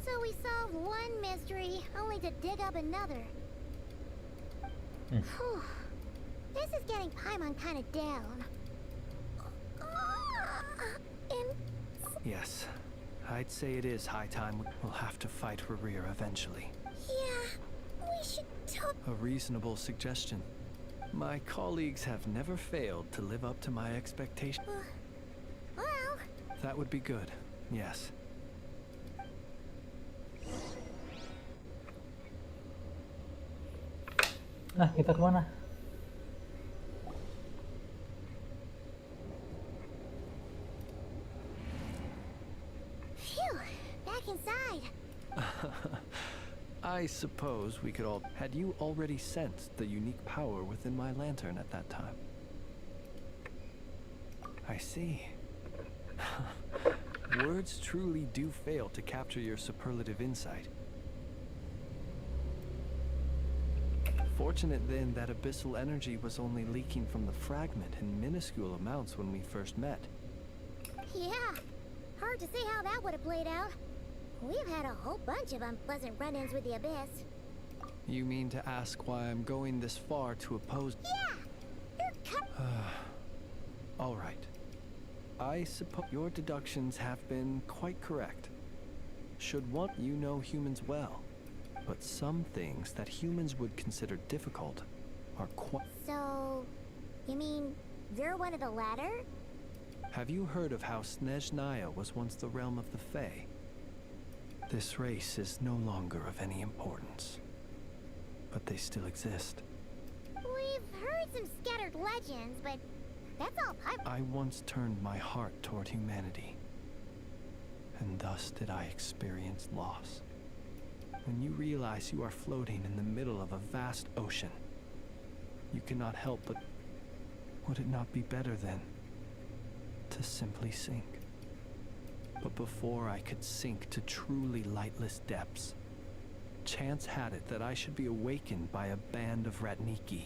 So we solved one mystery, only to dig up another. Whew. This is getting Paimon kind of down. Yes, I'd say it is high time. We'll have to fight Rerir eventually. Yeah, we should talk. A reasonable suggestion. My colleagues have never failed to live up to my expectations. Well... That would be good, yes. Nah, kita kemana? Phew, back inside. I suppose we could all... Had you already sensed the unique power within my lantern at that time? I see. Words truly do fail to capture your superlative insight. Fortunate then that abyssal energy was only leaking from the fragment in minuscule amounts when we first met. Yeah, hard to say how that would have played out. We've had a whole bunch of unpleasant run-ins with the Abyss. You mean to ask why I'm going this far to oppose... Yeah! All right. I suppose your deductions have been quite correct. Should one... You know humans well. But some things that humans would consider difficult are quite... So... you mean you're one of the latter? Have you heard of how Snezhnaya was once the realm of the Fae? This race is no longer of any importance, but they still exist. We've heard some scattered legends, but that's all I once turned my heart toward humanity, and thus did I experience loss. When you realize you are floating in the middle of a vast ocean, you cannot help but... Would it not be better then to simply sink? But before I could sink to truly lightless depths, chance had it that I should be awakened by a band of Ratniki.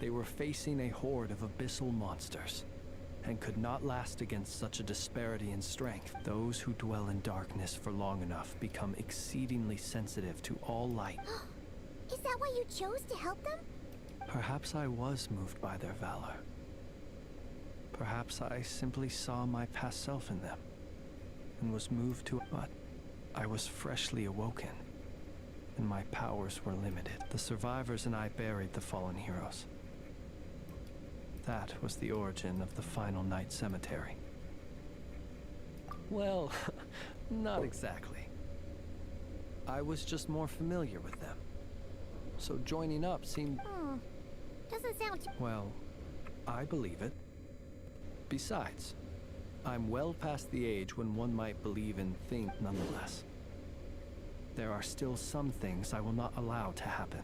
They were facing a horde of abyssal monsters, and could not last against such a disparity in strength. Those who dwell in darkness for long enough become exceedingly sensitive to all light. Is that why you chose to help them? Perhaps I was moved by their valor. Perhaps I simply saw my past self in them, and was moved to... But I was freshly awoken, and my powers were limited. The survivors and I buried the fallen heroes. That was the origin of the Final Night Cemetery. Well, not exactly. I was just more familiar with them. So joining up seemed... Doesn't sound... Well, I believe it. Besides, I'm well past the age when one might believe in things nonetheless. There are still some things I will not allow to happen.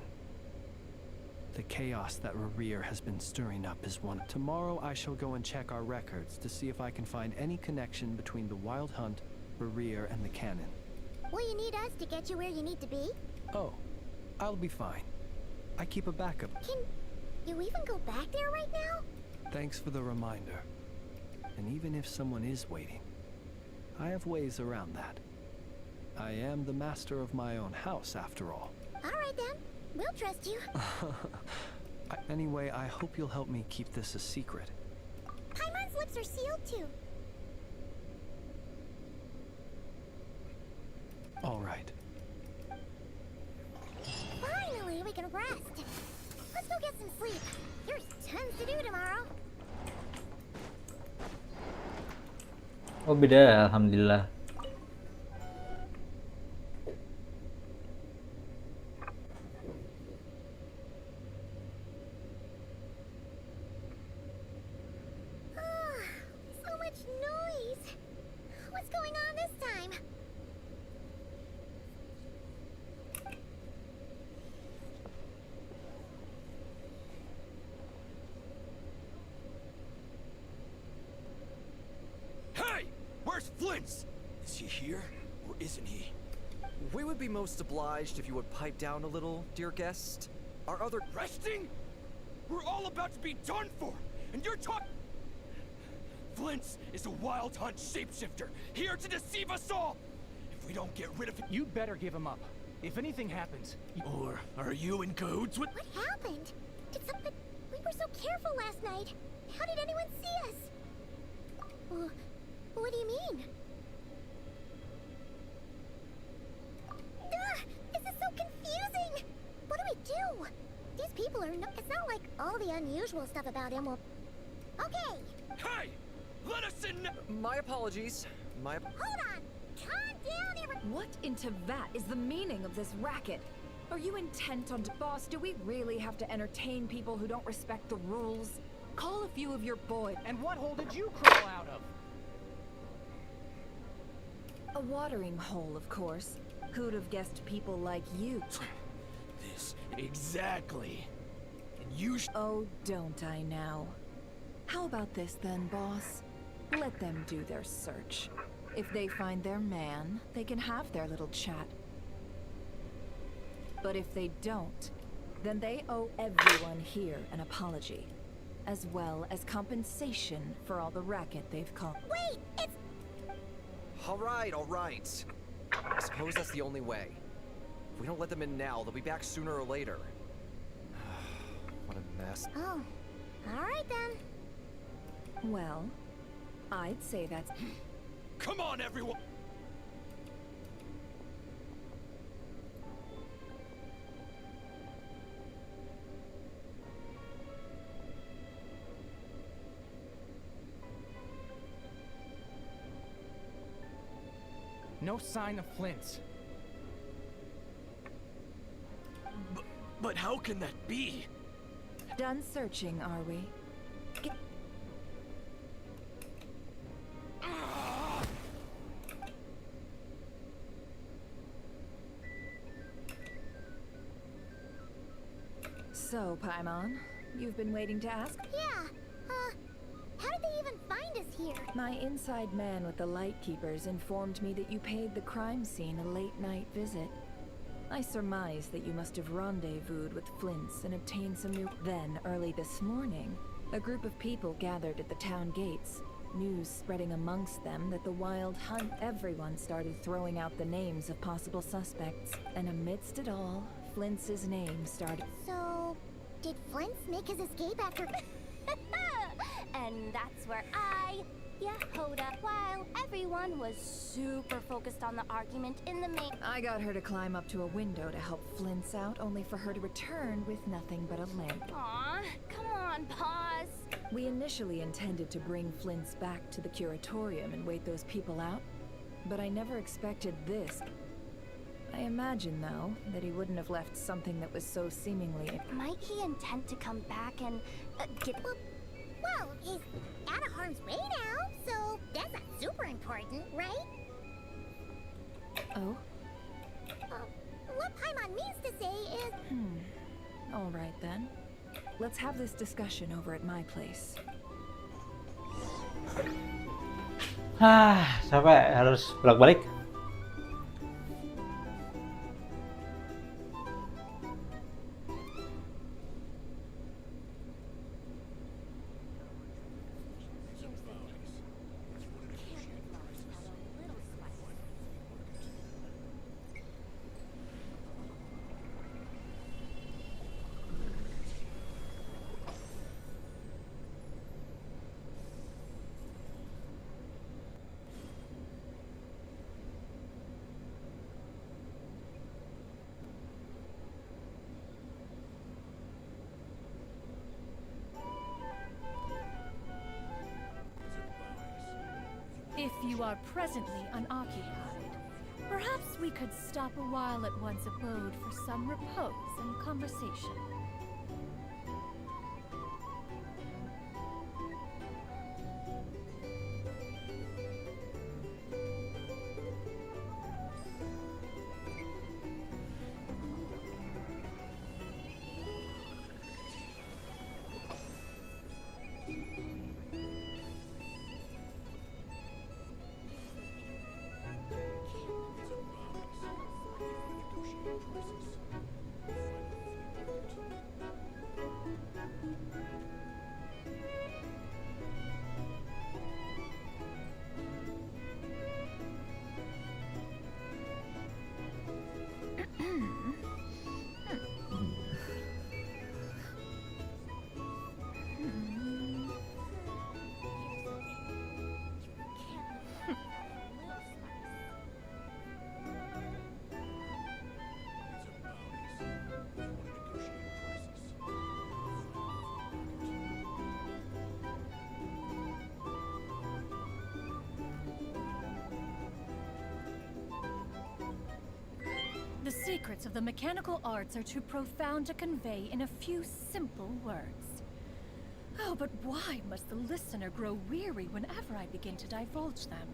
The chaos that Rerir has been stirring up is one. Tomorrow I shall go and check our records to see if I can find any connection between the Wild Hunt, Rerir, and the cannon. Will you need us to get you where you need to be? Oh, I'll be fine. I keep a backup. Can you even go back there right now? Thanks for the reminder. And even if someone is waiting, I have ways around that. I am the master of my own house, after all. All right then. We'll trust you. Anyway, I hope you'll help me keep this a secret. Paimon's lips are sealed too. All right. Finally, we can rest. Let's go get some sleep. There's tons to do tomorrow. Oh beda, alhamdulillah. So much noise. What's going on this time? Hey! Where's Flint's? Is he here, or isn't he? We would be most obliged if you would pipe down a little, dear guest. Our other— Resting? We're all about to be done for, and you're talking— Flint's is a Wild Hunt shapeshifter, here to deceive us all! If we don't get rid of him— You'd better give him up. If anything happens— Or are you in cahoots with— What happened? Did something— We were so careful last night. How did anyone see us? What do you mean? This is so confusing! What do we do? These people are no— It's not like all the unusual stuff about him will— Okay! Hey! Let us in— My apologies. Hold on! Calm down, everyone! What into that is the meaning of this racket? Are you intent on— Boss, do we really have to entertain people who don't respect the rules? Call a few of your boys. And what hole did you crawl out of? A watering hole, of course. Who'd have guessed people like you? This— Exactly. And you Oh, don't I now? How about this then, boss? Let them do their search. If they find their man, they can have their little chat. But if they don't, then they owe everyone here an apology, as well as compensation for all the racket they've caused. Wait! It's— All right, all right. I suppose that's the only way. If we don't let them in now, they'll be back sooner or later. What a mess. Oh. All right then. Well, I'd say that's— Come on, everyone! No sign of Flint's. But how can that be? Done searching, are we? So, Paimon, you've been waiting to ask? Yeah. How did they even find us here? My inside man with the Lightkeepers informed me that you paid the crime scene a late-night visit. I surmise that you must have rendezvoused with Flint's and obtained some new— Then, early this morning, a group of people gathered at the town gates. News spreading amongst them that the Wild Hunt— Everyone started throwing out the names of possible suspects. And amidst it all, Flint's name started— So, did Flint's make his escape after— And that's where Yehoda, while everyone was super focused on the argument in the main— I got her to climb up to a window to help Flint's out, only for her to return with nothing but a lamp. Aw, come on, pause. We initially intended to bring Flint's back to the curatorium and wait those people out, but I never expected this. I imagine, though, that he wouldn't have left something that was so seemingly— Might he intend to come back and get— Well, he's out of harm's way now, so that's not super important, right? Oh? What Paimon means to say is... All right then. Let's have this discussion over at my place. Sampai harus bolak-balik. If you are presently unoccupied, perhaps we could stop a while at one's abode for some repose and conversation. The secrets of the mechanical arts are too profound to convey in a few simple words. Oh, but why must the listener grow weary whenever I begin to divulge them?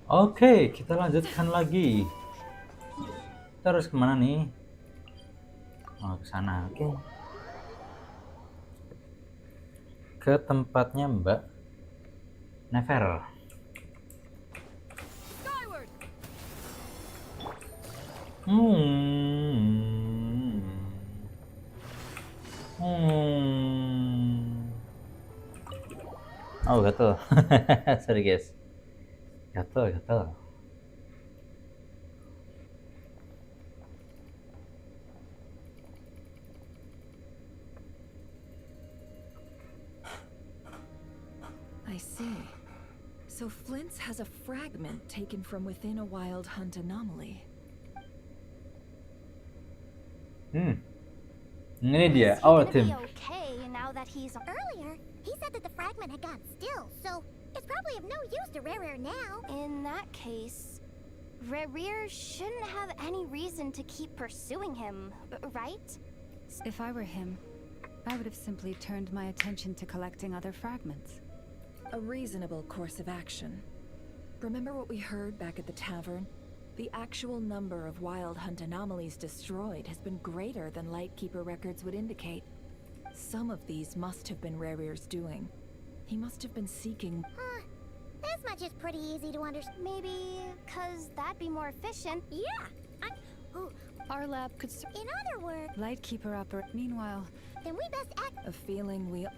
Oke, kita lanjutkan lagi. Kita harus kemana nih? Oh, ke sana. Oke. Ke tempatnya Mbak Never. Hmm. Hmm. Oh, gatel. Sorry guys. Gatel. I see. So Flint's has a fragment taken from within a wild hunt anomaly. Ini dia, Is he our gonna team. be okay now that he's earlier? He said that the fragment had gotten still, so it's probably of no use to Rare now. In that case, Rerir shouldn't have any reason to keep pursuing him, right? If I were him, I would have simply turned my attention to collecting other fragments. A reasonable course of action. Remember what we heard back at the tavern? The actual number of wild hunt anomalies destroyed has been greater than Lightkeeper records would indicate. Some of these must have been Rerir's doing. He must have been seeking... This much is pretty easy to understand. Maybe because that'd be more efficient. Yeah! Our lab could... In other words... Lightkeeper operate. Meanwhile... Then we best act... A feeling we...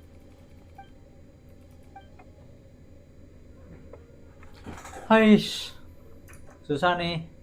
Haish. Susah nih.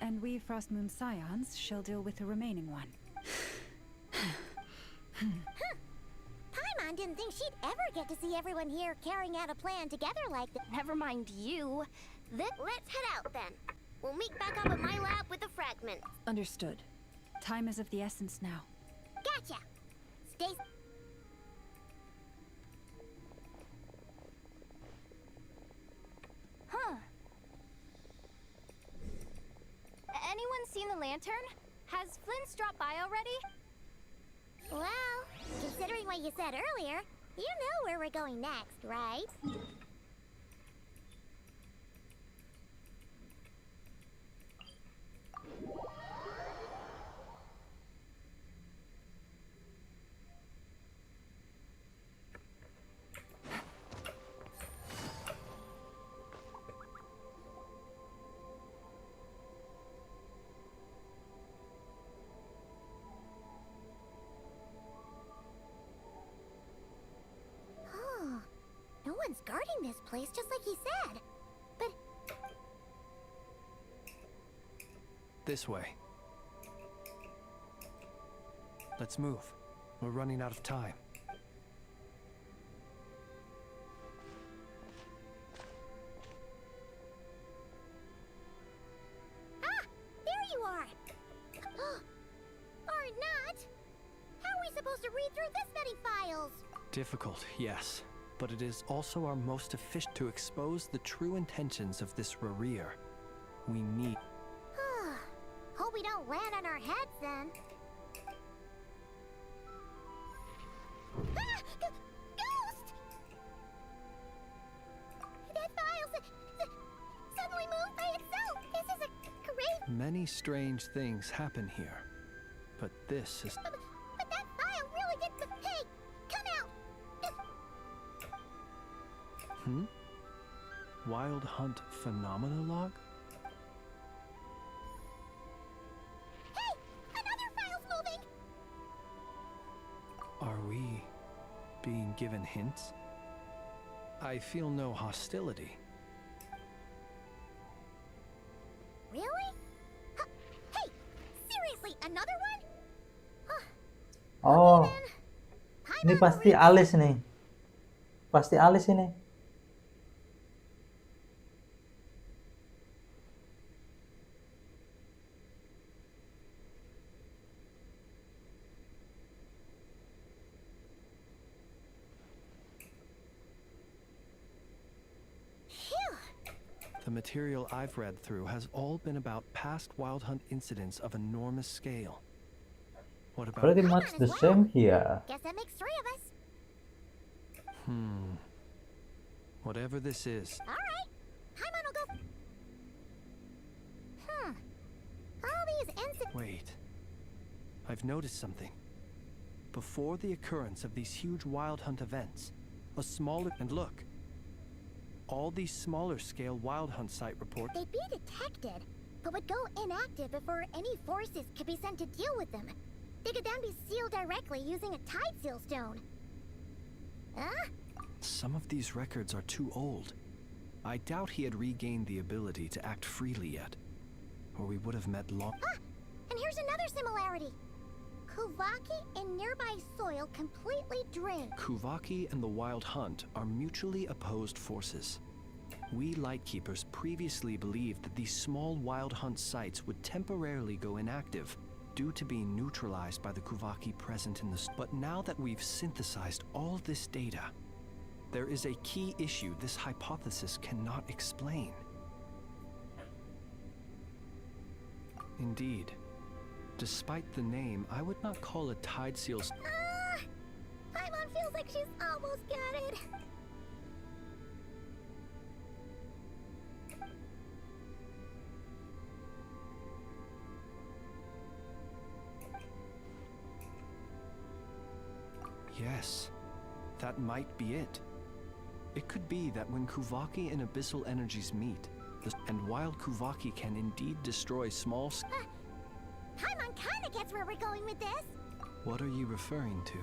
And we Frost Moon Scions shall deal with the remaining one. Paimon didn't think she'd ever get to see everyone here carrying out a plan together like that. Never mind you. Let's head out then. We'll meet back up at my lab with the fragments. Understood. Time is of the essence now. Gotcha. Stay. Huh. Anyone seen the lantern? Has Flint's dropped by already? Well, considering what you said earlier, you know where we're going next, right? No one's guarding this place, just like he said. But This way. Let's move. We're running out of time. there you are. Or not. How are we supposed to read through this many files? Difficult, yes. But it is also our most efficient to expose the true intentions of this Rereer. We need... Hope we don't land on our heads then. Ghost! That file suddenly moved by itself. This is a great... Many strange things happen here. But this is... But that file really did... Hey! Come out! Wild Hunt Phenomena Log? Hey! Another file's moving! Are we being given hints? I feel no hostility. Really? Hey! Seriously, another one? Oh, ini pasti Alice nih. Pasti Alice ini. The material I've read through has all been about past Wild Hunt incidents of enormous scale. What about... Pretty much the same here. Guess that makes three of us. Whatever this is. Alright. Paimon will go... All these incidents... Wait. I've noticed something. Before the occurrence of these huge Wild Hunt events, a smaller... And look. All these smaller scale Wild Hunt site reports... They'd be detected, but would go inactive before any forces could be sent to deal with them. They could then be sealed directly using a tide seal stone. Huh? Some of these records are too old. I doubt he had regained the ability to act freely yet. Or we would have met long... And here's another similarity. Kuvaki and nearby soil completely drained. Kuvaki and the Wild Hunt are mutually opposed forces. We Lightkeepers previously believed that these small Wild Hunt sites would temporarily go inactive due to being neutralized by the Kuvaki present in the... But now that we've synthesized all this data, there is a key issue this hypothesis cannot explain. Indeed. Despite the name, I would not call it Tide Seals. Paimon feels like she's almost got it. Yes, that might be it. It could be that when Kuvaki and Abyssal energies meet, and while Kuvaki can indeed destroy small... Paimon kinda gets where we're going with this. What are you referring to?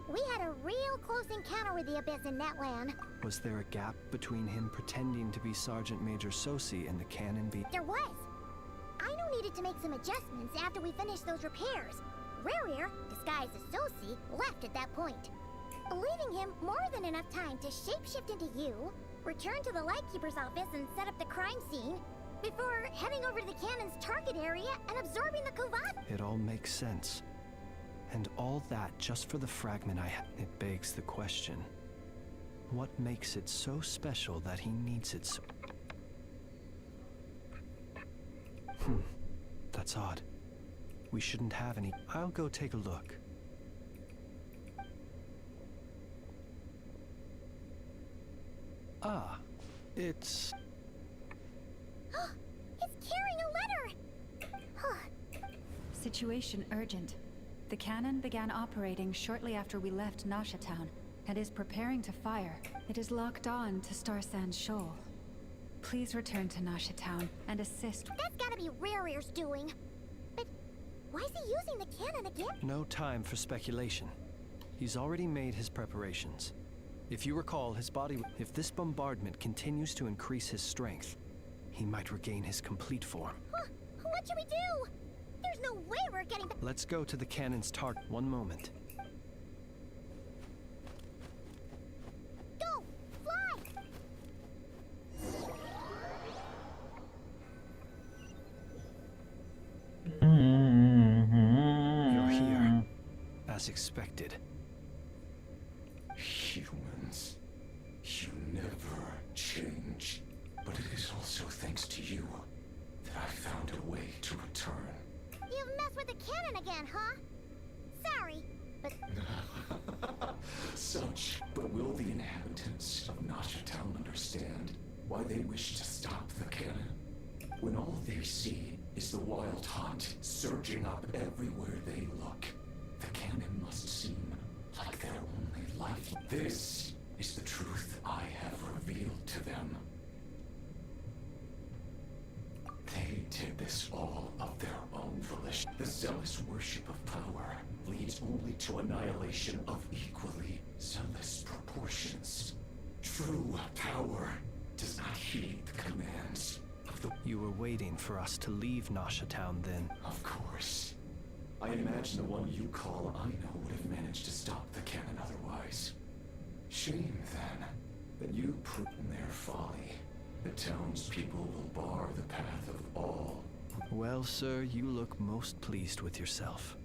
We had a real close encounter with the Abyss in Netland. Was there a gap between him pretending to be Sergeant Major Sosi and the Canon beat? There was. needed to make some adjustments after we finished those repairs. Rerir, disguised as Sosi, left at that point, leaving him more than enough time to shapeshift into you, return to the Lightkeeper's office and set up the crime scene, before heading over to the cannon's target area and absorbing the Kuvat. It all makes sense. And all that just for the fragment I had. It begs the question. What makes it so special that he needs it so? That's odd. We shouldn't have any. I'll go take a look. Ah, it's... It's carrying a letter! Situation urgent. The cannon began operating shortly after we left Nasha Town and is preparing to fire. It is locked on to Star Sand Shoal. Please return to Nasha Town and assist. That's gotta be Rerir's doing. But why is he using the cannon again? No time for speculation. He's already made his preparations. If you recall, his body... If this bombardment continues to increase his strength, he might regain his complete form. Huh, what should we do? There's no way we're getting... Let's go to the cannon's target. One moment. Go! Fly! You're here, as expected. Humans, you never change. But it is also thanks to you that I found a way to return. You've messed with the cannon again, huh? Sorry, but... Such. But will the inhabitants of Nasha Town understand why they wish to stop the cannon? When all they see is the wild hunt surging up everywhere they look, the cannon must seem like their only life. This is the truth I have revealed to them. They did this all of their own volition. The zealous worship of power leads only to annihilation of equally zealous proportions. True power does not heed the commands of the... You were waiting for us to leave Nasha Town then? Of course. I imagine the one you call Aino would have managed to stop the cannon otherwise. Shame, then, that you proved in their folly. The townspeople will bar the path of all. Well, sir, you look most pleased with yourself.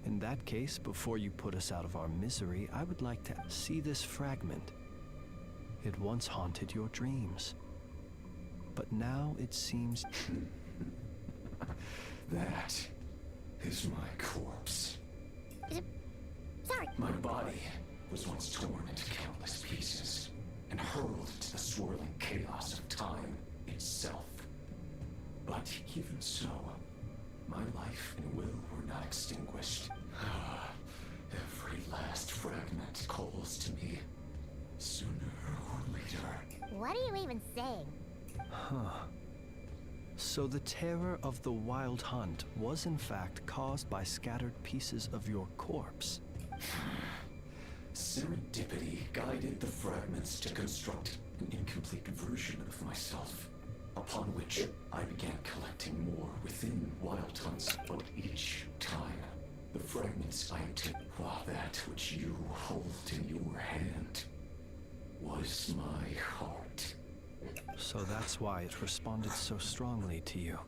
In that case, before you put us out of our misery, I would like to see this fragment. It once haunted your dreams. But now it seems... That is my corpse. Sorry. My body was once torn into countless pieces and hurled into the swirling chaos of time itself. But even so, my life and will were not extinguished. Every last fragment calls to me, sooner or later. What are you even saying? Huh. So the terror of the wild hunt was in fact caused by scattered pieces of your corpse. Serendipity guided the fragments to construct an incomplete version of myself, upon which I began collecting more within Wild Hunt's. But each time, the fragments I took, while that which you hold in your hand was my heart. So that's why it responded so strongly to you.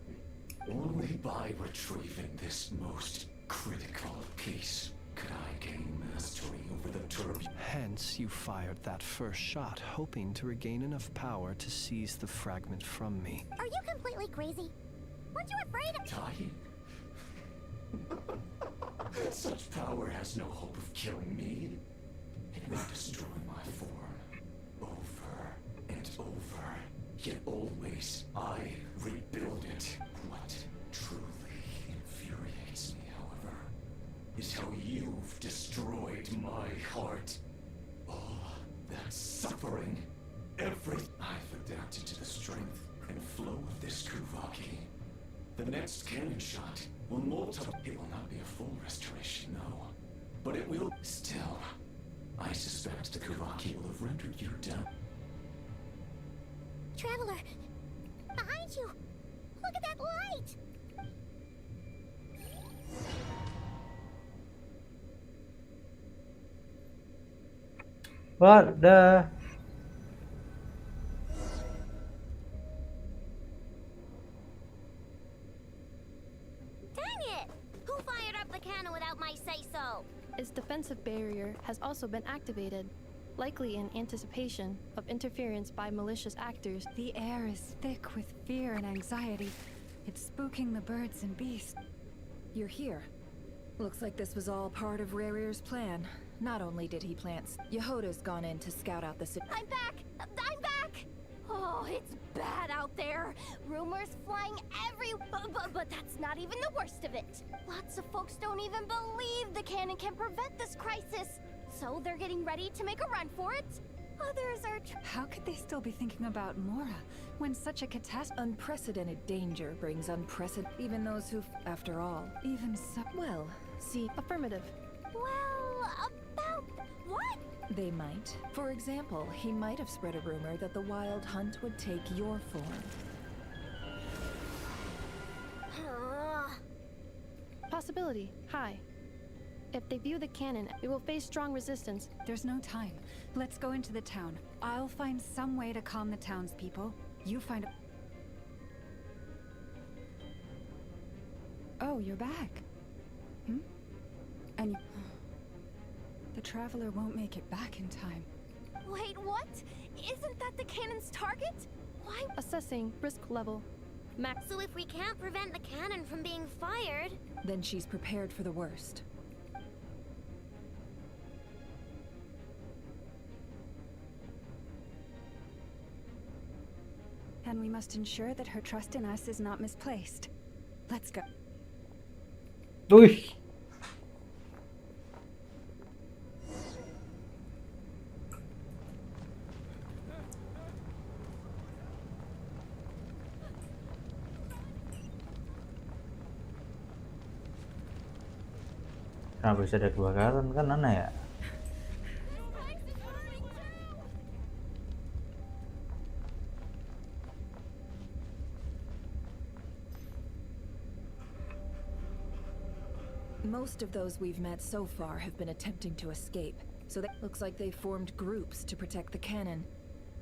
Only by retrieving this most critical piece could I gain mastery over the turbulence. Hence, you fired that first shot, hoping to regain enough power to seize the fragment from me. Are you completely crazy? Weren't you afraid of... Dying? Such power has no hope of killing me. It may destroy my form over and over, yet always I rebuild it. What truly infuriates me, however, is how you've destroyed my heart. All that suffering, I've adapted to the strength and flow of this Kuvaki. The next cannon shot will multiply. It will not be a full restoration, no. But it will still. I suspect the Kuvaki will have rendered you down. Traveler! Behind you! Look at that light! What the? Dang it! Who fired up the cannon without my say-so? Its defensive barrier has also been activated, likely in anticipation of interference by malicious actors. The air is thick with fear and anxiety. It's spooking the birds and beasts. You're here. Looks like this was all part of Rarir's plan. Not only did he plant... Yehoda's gone in to scout out the city. I'm back! I'm back! Oh, it's bad out there. Rumors flying but that's not even the worst of it. Lots of folks don't even believe the cannon can prevent this crisis. So they're getting ready to make a run for it. Others are... How could they still be thinking about Mora when such a catastrophe... Unprecedented danger brings unprecedented... Even those who... After all, even so... Well, see... Affirmative. Well, about... what? They might. For example, he might have spread a rumor that the Wild Hunt would take your form. Possibility. High. If they view the cannon, it will face strong resistance. There's no time. Let's go into the town. I'll find some way to calm the townspeople. You find a... Oh, you're back. And... The Traveler won't make it back in time. Wait, what? Isn't that the cannon's target? Why? Assessing risk level. Max. So if we can't prevent the cannon from being fired... Then she's prepared for the worst. And we must ensure that her trust in us is not misplaced. Let's go. Wih. Kenapa bisa ada kebakaran kan aneh ya? Most of those we've met so far have been attempting to escape, so that looks like they formed groups to protect the cannon.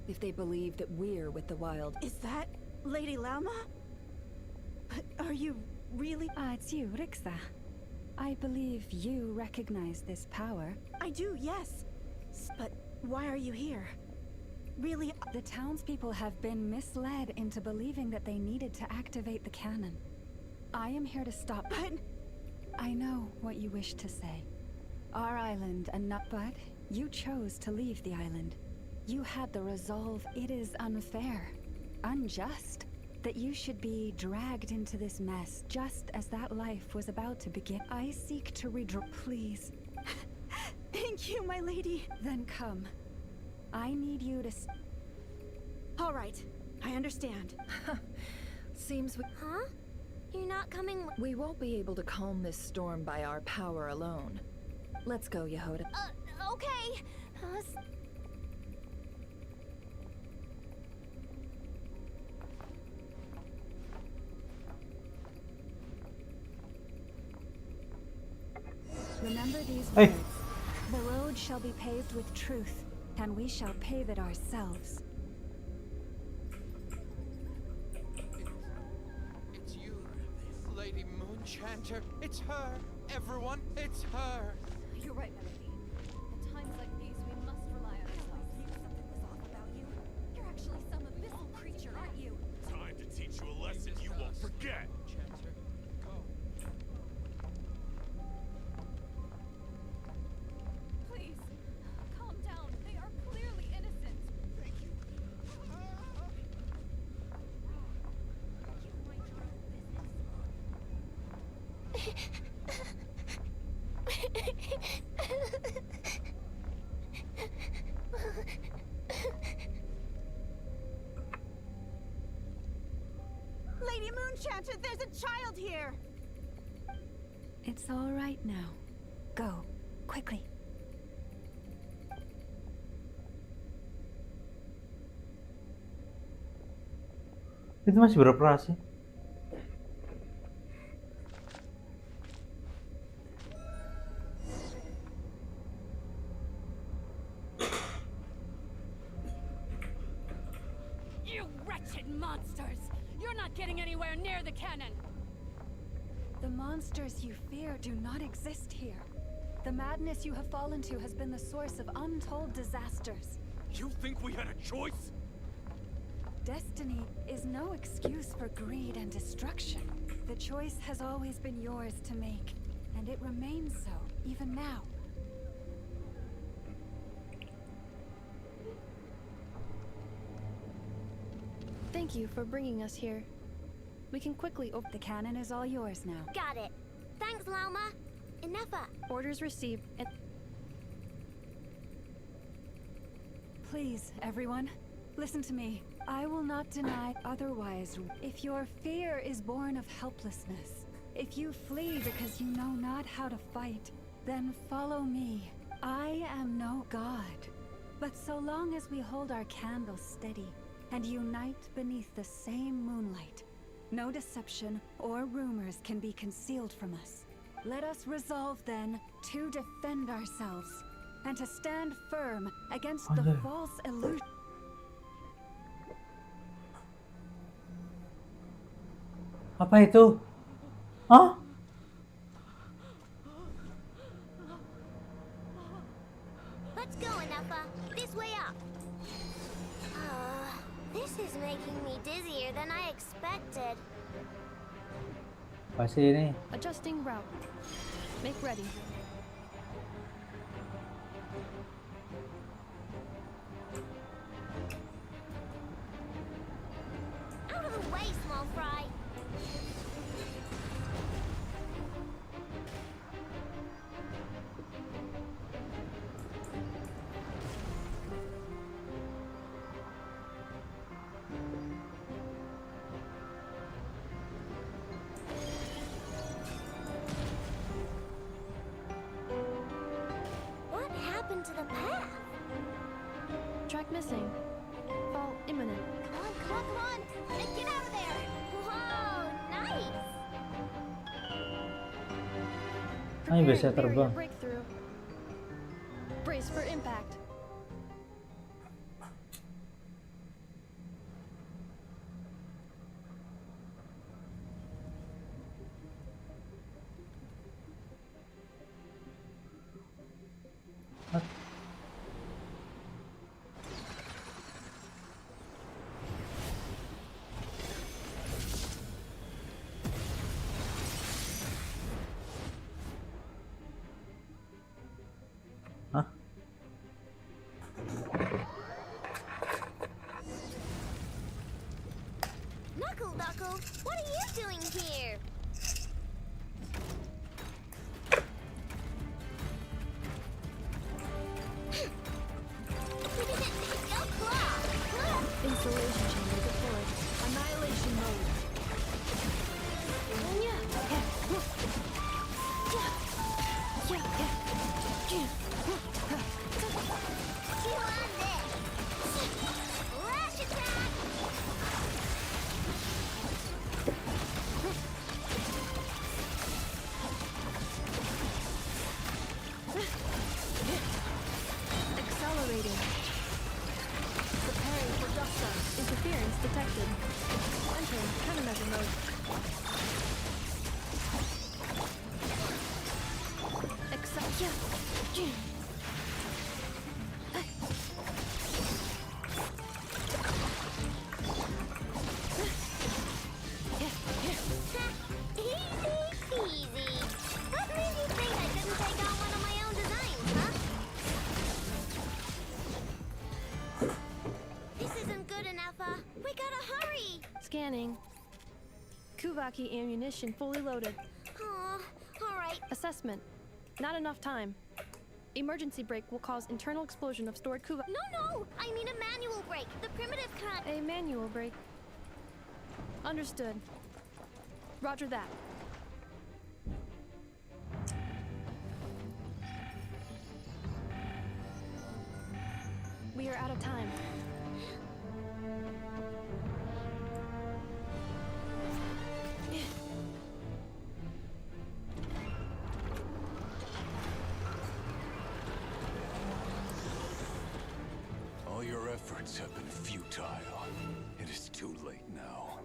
If they believe that we're with the Wild... Is that Lady Lauma? But are you really... It's you, Rixa. I believe you recognize this power. I do, yes. But why are you here? Really? The townspeople have been misled into believing that they needed to activate the cannon. I am here to stop... But... I know what you wish to say. Our island and not... But you chose to leave the island. You had the resolve. It is unfair, unjust, that you should be dragged into this mess just as that life was about to begin. I seek to redraw... Please. Thank you, my lady. Then come. I need you to... All right. I understand. Seems we... Huh? You're not coming... We won't be able to calm this storm by our power alone. Let's go, Yehoda. Okay. Remember these words. The road shall be paved with truth, and we shall pave it ourselves. It's you, Lady Moonchanter. It's her. Everyone, it's her. You're right, my lady. At times like these, we must rely on ourselves. You knew something was off about you. You're actually some abyssal creature, aren't you? Time to teach you a lesson you won't forget. Chanter, go. Please, calm down. They are clearly innocent. Thank you. You mind your own Lady Moonchanter, there's a child here! It's all right now. Go, quickly. Itu masih beroperasi. wretched monsters! You're not getting anywhere near the cannon! The monsters you fear do not exist here. The madness you have fallen to has been the source of untold disasters. You think we had a choice? Destiny is no excuse for greed and destruction. The choice has always been yours to make, and it remains so, even now. Thank you for bringing us here. We can quickly open. The cannon is all yours now. Got it. Thanks, Lama. Enough. Orders received and... Please, everyone, listen to me. I will not deny otherwise. If your fear is born of helplessness, if you flee because you know not how to fight, then follow me. I am no god. But so long as we hold our candles steady and unite beneath the same moonlight, no deception or rumors can be concealed from us. Let us resolve then to defend ourselves and to stand firm against the false illusion. Apa itu? Hah? Let's go, Enough. This way up. This is making me dizzier than I expected. Pasti ini. Adjusting route. Make ready. Out of the way, small fry. What happened to the path? Track missing. Fall imminent. Come on, come on, come on! Let's get out of there! Whoa, nice! Ay, bisa Preparing barrier terbang. breakthrough. Brace for impact. Knuckle, what are you doing here? Go claw! Installation chamber deployed. Annihilation mode. Chew on this! Lash attack! Accelerating. Preparing for dust up. Interference detected. Entering countermeasure mode. Easy peasy. What made you think I couldn't take on one of my own designs, huh? This isn't good enough, we gotta hurry! Scanning. Kuvaki ammunition fully loaded. Aw, alright. Assessment. Not enough time. Emergency brake will cause internal explosion of stored Kuva. No! I mean a manual brake. The primitive kind. A manual brake. Understood. Roger that. We are out of time. All your efforts have been futile. It It is too late now.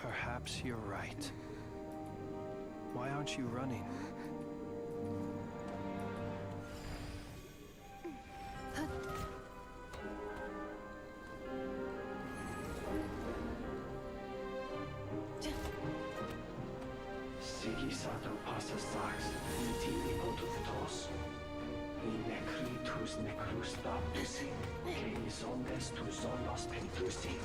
Perhaps you're right. Why aren't you running? Sigisato passa sax, intili potutos. Necritus necrus baptisi, que ondes tu solos pentusi.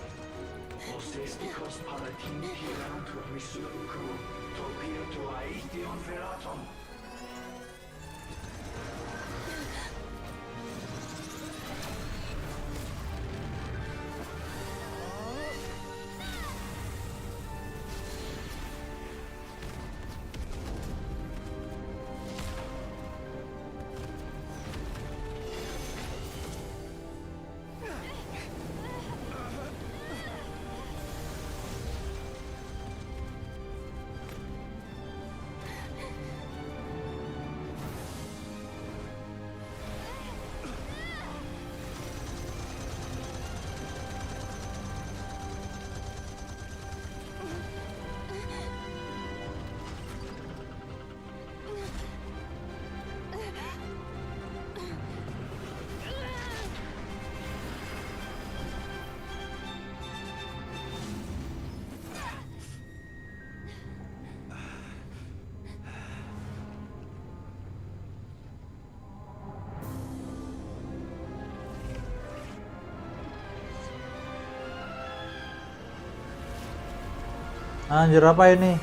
Osesticos palatin pirantur resurcu, topir tu aetion veratum. Anjir, apa ini?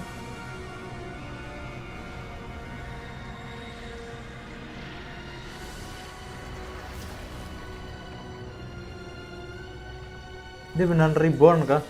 Dia beneran reborn kah?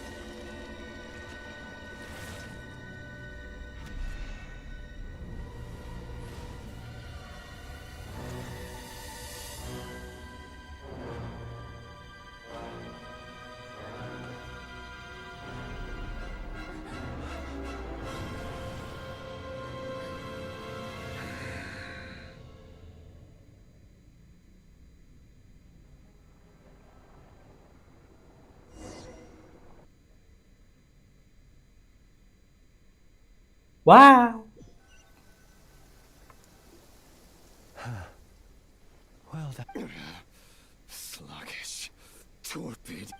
Wow. Well, that... Sluggish, torpid.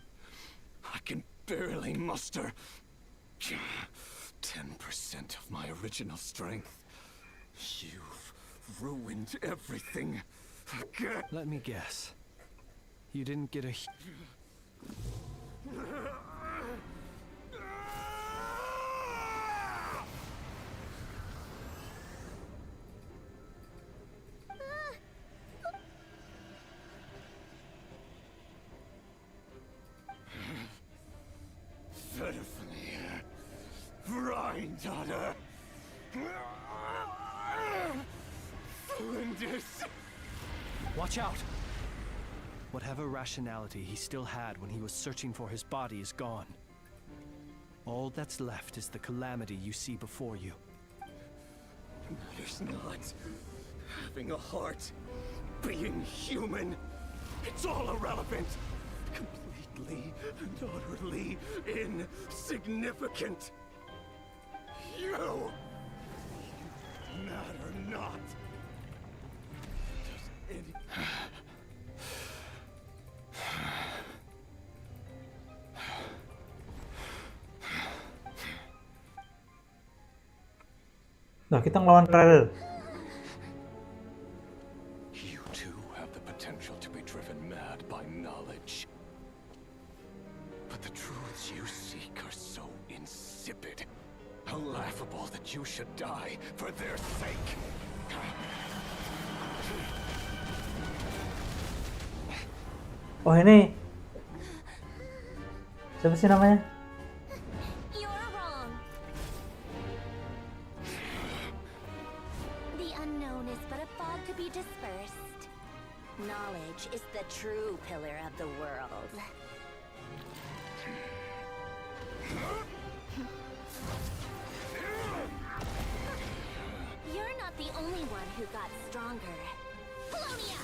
I can barely muster 10% of my original strength. You've ruined everything again. Let me guess. You didn't get a... Daughter. Flinders. Watch out! Whatever rationality he still had when he was searching for his body is gone. All that's left is the calamity you see before you. Matters not. Having a heart, being human, it's all irrelevant. Completely and utterly insignificant. You matter not. Does any... Nah, kita ngelawan Rel. You too have the potential to be driven mad by knowledge. But the truths you seek are so insipid. How laughable that you should die for their sake. Oh, ini siapa sih namanya? You're wrong. The unknown is but a fog to be dispersed. Knowledge is the true pillar of the world. You're not the only one who got stronger. Polonia!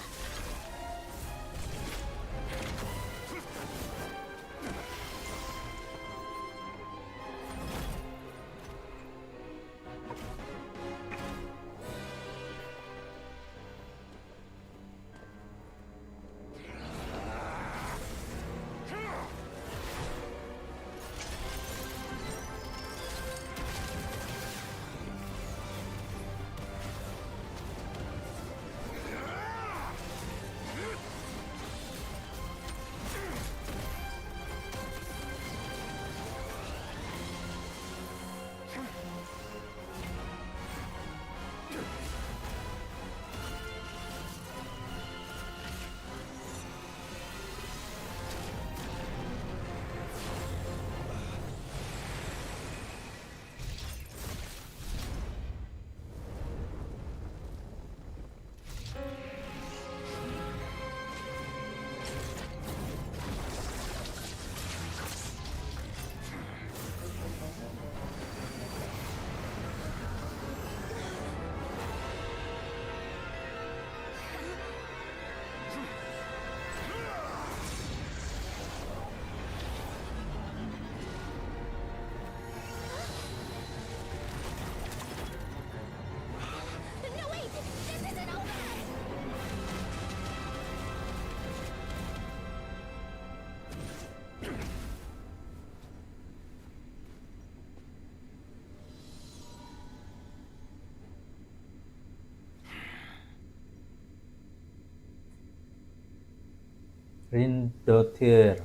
Rindotir.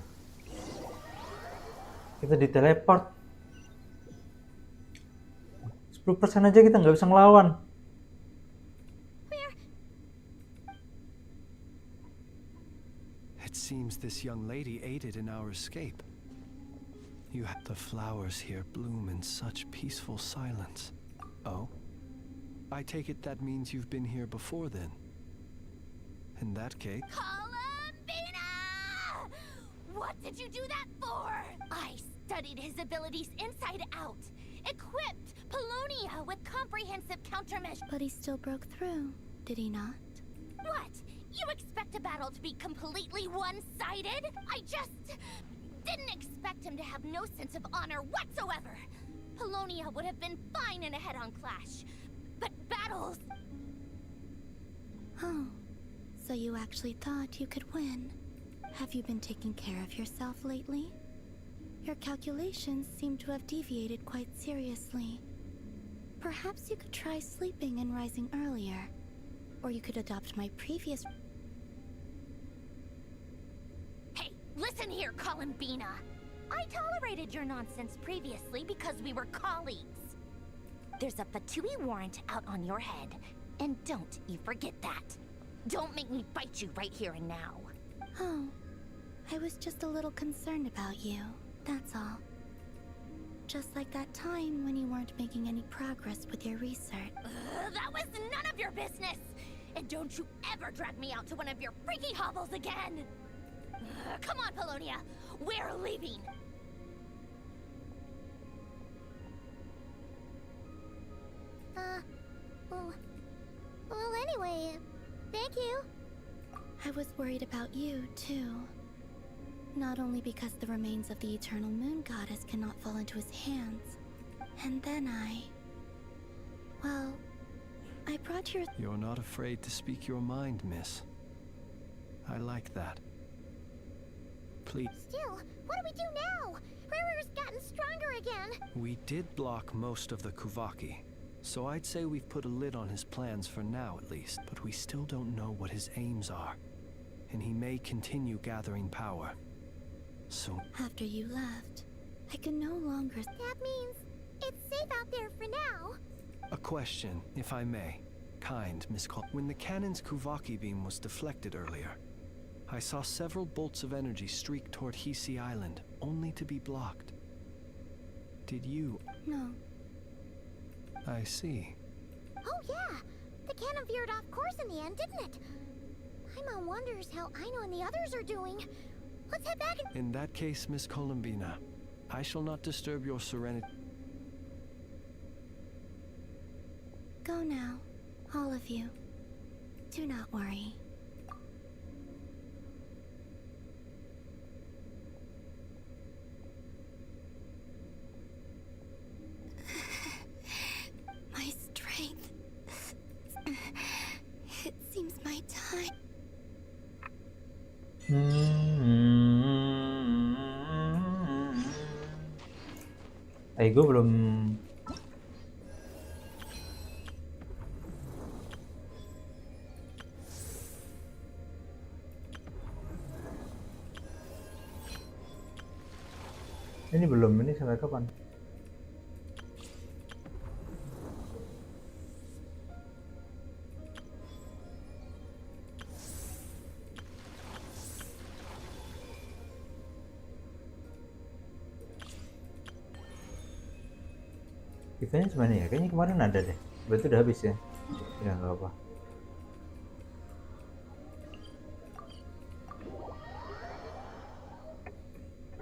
Kita diteleport. 10% aja kita nggak bisa ngelawan. It seems this young lady aided in our escape. You have the flowers here bloom in such peaceful silence. Oh? I take it that means you've been here before then. In that case... Columbina! What did you do that for? I studied his abilities inside out. Equipped Polonia with comprehensive countermeasures. But he still broke through, did he not? What? You expect a battle to be completely one-sided? I just didn't expect him to have no sense of honor whatsoever. Polonia would have been fine in a head-on clash. But battles... Oh, so you actually thought you could win. Have you been taking care of yourself lately? Your calculations seem to have deviated quite seriously. Perhaps you could try sleeping and rising earlier. Or you could adopt my previous... Hey, listen here, Columbina. I tolerated your nonsense previously because we were colleagues. There's a Fatui warrant out on your head, and don't you forget that. Don't make me fight you right here and now. Oh, I was just a little concerned about you, that's all. Just like that time when you weren't making any progress with your research. That was none of your business! And don't you ever drag me out to one of your freaky hobbles again! Come on, Polonia! We're leaving! Well, anyway, thank you. I was worried about you, too. Not only because the remains of the Eternal Moon Goddess cannot fall into his hands, and then well, I brought your... You're not afraid to speak your mind, miss. I like that. Please. Still, what do we do now? River's gotten stronger again. We did block most of the Kuvaki, so I'd say we've put a lid on his plans for now at least, but we still don't know what his aims are, and he may continue gathering power. So... After you left, I can no longer... That means it's safe out there for now. A question, if I may. Kind, Miss Col... When the cannon's Kuvaki beam was deflected earlier, I saw several bolts of energy streak toward Hisi Island, only to be blocked. Did you... No. I see. Oh yeah, the cannon veered off course in the end, didn't it? Paimon wonders how Aino and the others are doing. Let's head back and... In that case, Miss Columbina, I shall not disturb your serenity. Go now, all of you. Do not worry. My strength. It seems my time. Gue belum ini sampai kapan? Eventnya cuma ya, kayaknya kemarin ada deh. Berarti udah habis ya? Ya nggak apa.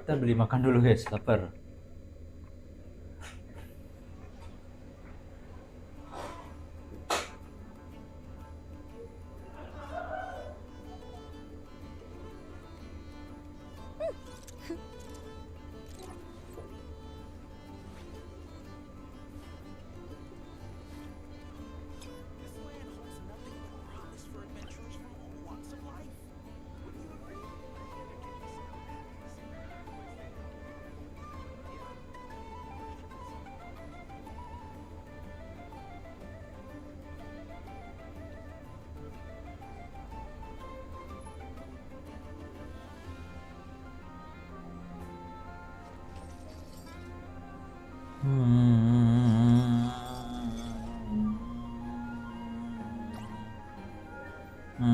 Kita beli makan dulu guys, lapar. Don't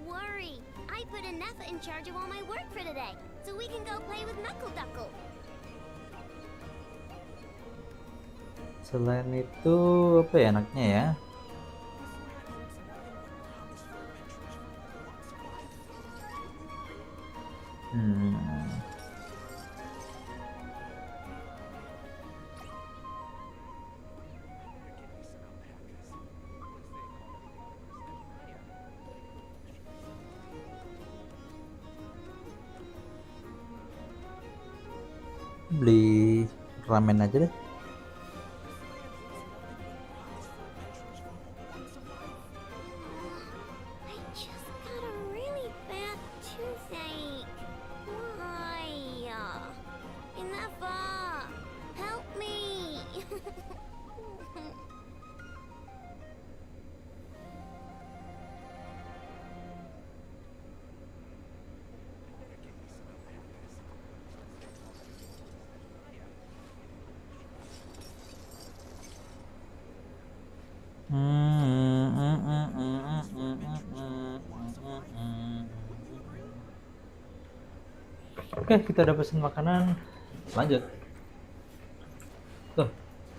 worry. I put Anefa in charge of all my work for today, so we can go play with Knuckle Duckle. Selain itu apa ya enaknya ya? Beli ramen aja deh. I just got a really bad toothache. Why? Anefa, help me. Oke, kita udah pesen makanan. Lanjut. Tuh,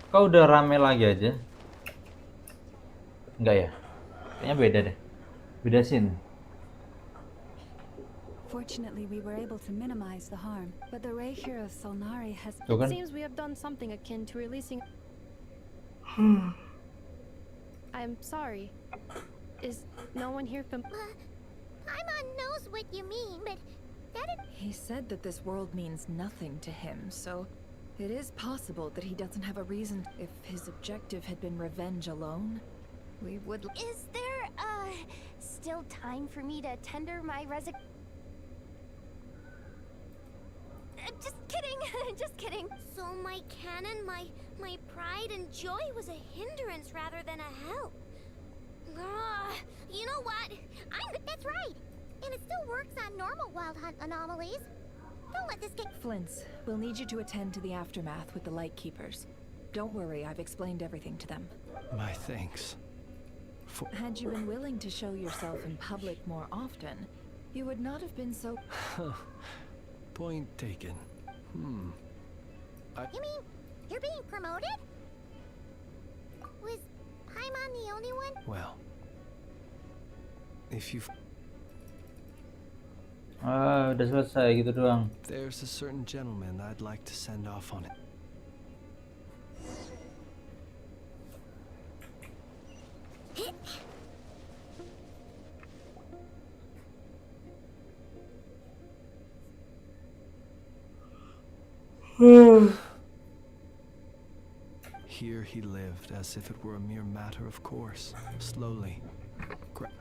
kau udah rame lagi aja. Enggak ya? Kayaknya beda deh. Beda scene. Fortunately, we were able to minimize the harm, but the Ray here of Solnari has... Tuh kan? It seems we have done something akin to releasing... I'm sorry. Is no one here from... Paimon knows what you mean, but He said that this world means nothing to him, so it is possible that he doesn't have a reason. If his objective had been revenge alone, we would... Is there, still time for me to tender my just kidding, just kidding. So my canon, my pride and joy was a hindrance rather than a help. You know what? That's right. And it still works on normal wild hunt anomalies. Don't let this get... Flints, we'll need you to attend to the aftermath with the Lightkeepers. Don't worry, I've explained everything to them. My thanks. Had you been willing to show yourself in public more often, you would not have been so... Point taken. You mean you're being promoted? Was Paimon the only one? Well, if you've... Udah selesai gitu doang. There's a certain gentleman I'd like to send off on it. Here he lived as if it were a mere matter of course. Slowly,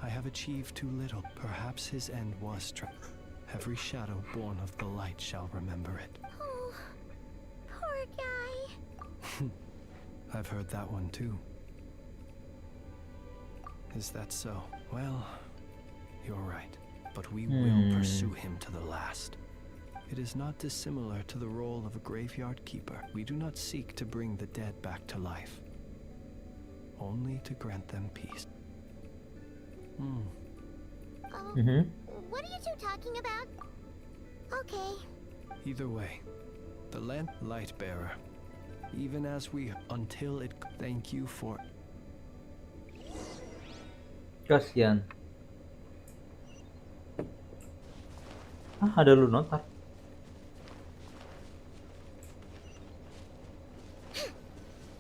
I have achieved too little. Perhaps his end was every shadow born of the light shall remember it. Oh, poor guy. I've heard that one too. Is that so? Well, you're right. But we will pursue him to the last. It is not dissimilar to the role of a graveyard keeper. We do not seek to bring the dead back to life, only to grant them peace. What are you two talking about? Okay. Either way, the light bearer, even as we until it. Thank you for. Kasian. Ada Lunotar.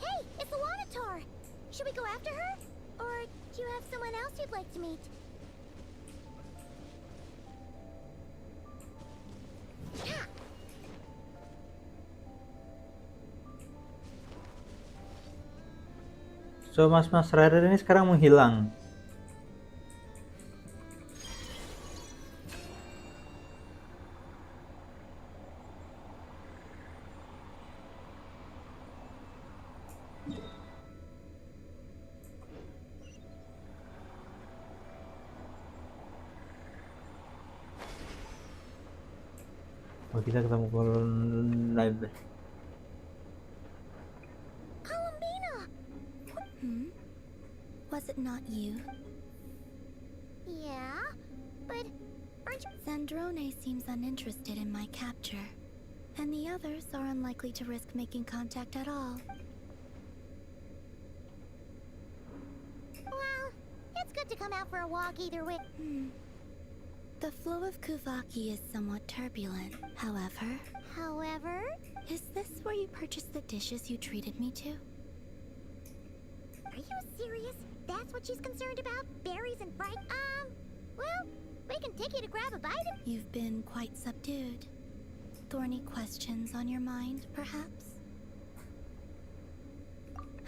Hey, it's the Wanatar. Should we go after her? Or do you have someone else you'd like to meet? So Mas Rider ini sekarang menghilang. Oh, kita ketemu Columbina. Was it not you? Yeah, but aren't you... Sandrone seems uninterested in my capture, and the others are unlikely to risk making contact at all. Well, it's good to come out for a walk either way. The flow of Kuvaki is somewhat turbulent, however. However? Is this where you purchased the dishes you treated me to? Are you serious? That's what she's concerned about? Berries and fried... well, we can take you to grab a bite of... You've been quite subdued. Thorny questions on your mind, perhaps?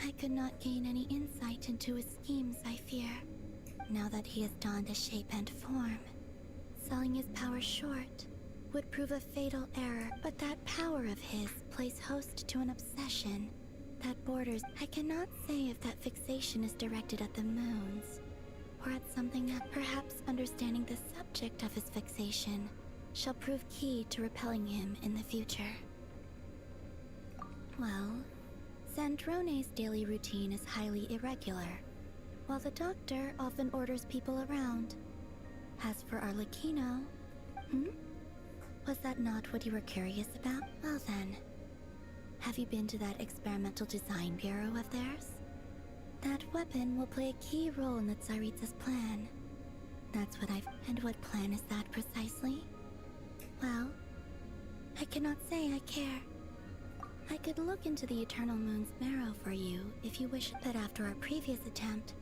I could not gain any insight into his schemes, I fear. Now that he has donned a shape and form, selling his power short would prove a fatal error, but that power of his plays host to an obsession that borders... I cannot say if that fixation is directed at the moons, or at something that perhaps understanding the subject of his fixation shall prove key to repelling him in the future. Well, Sandrone's daily routine is highly irregular, while the doctor often orders people around. As for Arlecchino... Was that not what you were curious about? Well then, have you been to that experimental design bureau of theirs? That weapon will play a key role in the Tsaritsa's plan. That's what I've... And what plan is that precisely? Well, I cannot say I care. I could look into the Eternal Moon's marrow for you if you wish, but after our previous attempt,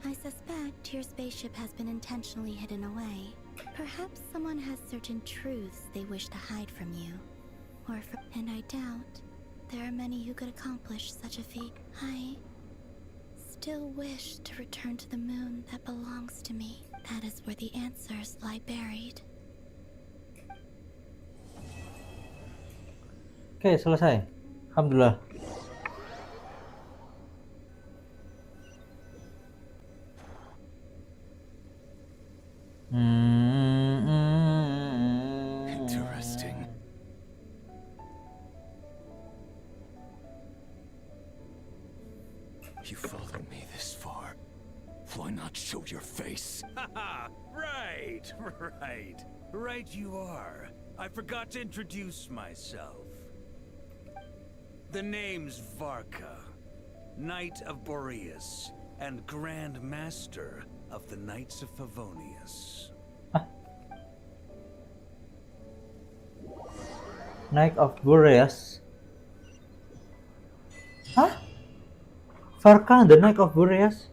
I suspect your spaceship has been intentionally hidden away. Perhaps someone has certain truths they wish to hide from you. And I doubt there are many who could accomplish such a feat. I still wish to return to the moon that belongs to me. That is where the answers lie buried. Oke, selesai. Alhamdulillah. Interesting. You followed me this far. Why not show your face? Haha, right. Right you are. I forgot to introduce myself. The name's Varka, Knight of Boreas, and Grand Master of the Knights of Favonius. Knight of Boreas. Hah? Varka, the Knight of Boreas?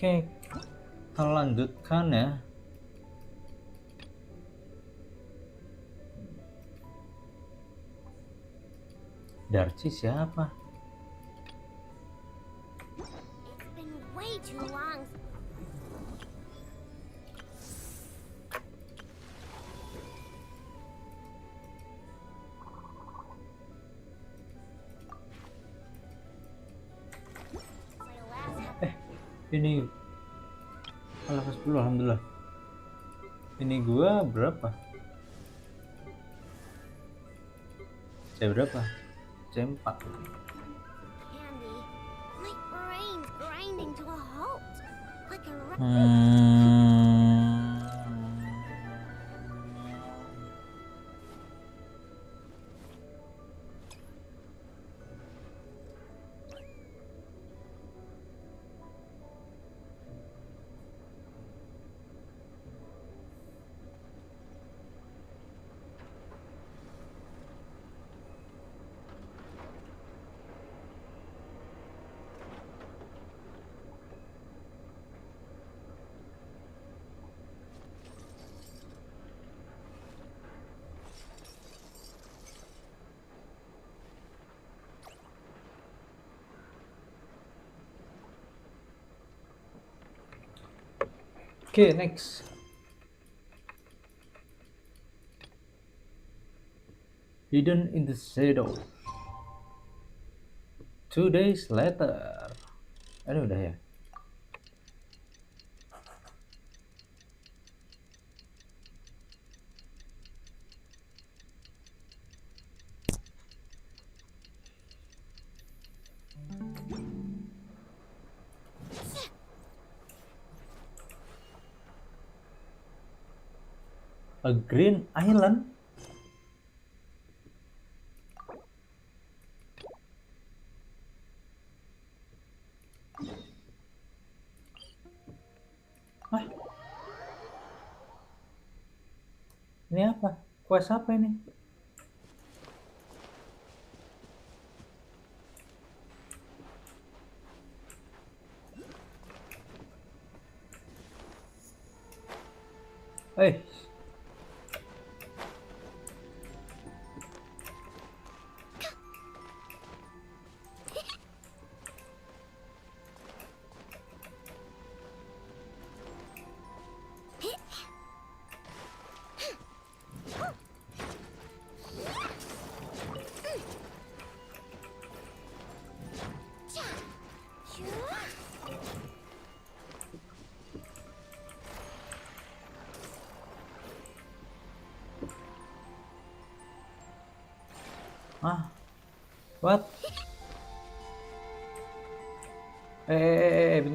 Oke, kita lanjutkan ya. Darcy siapa? It's been way too long. Ini level 10, alhamdulillah. Ini gua berapa? C berapa? C4. Candy, my brain's grinding to a halt. Like a Okay, next. Hidden in the shadow. 2 days later. Aduh, udah ya. A green island? Hah? Ini apa? Quest apa ini? Eh, ah, what?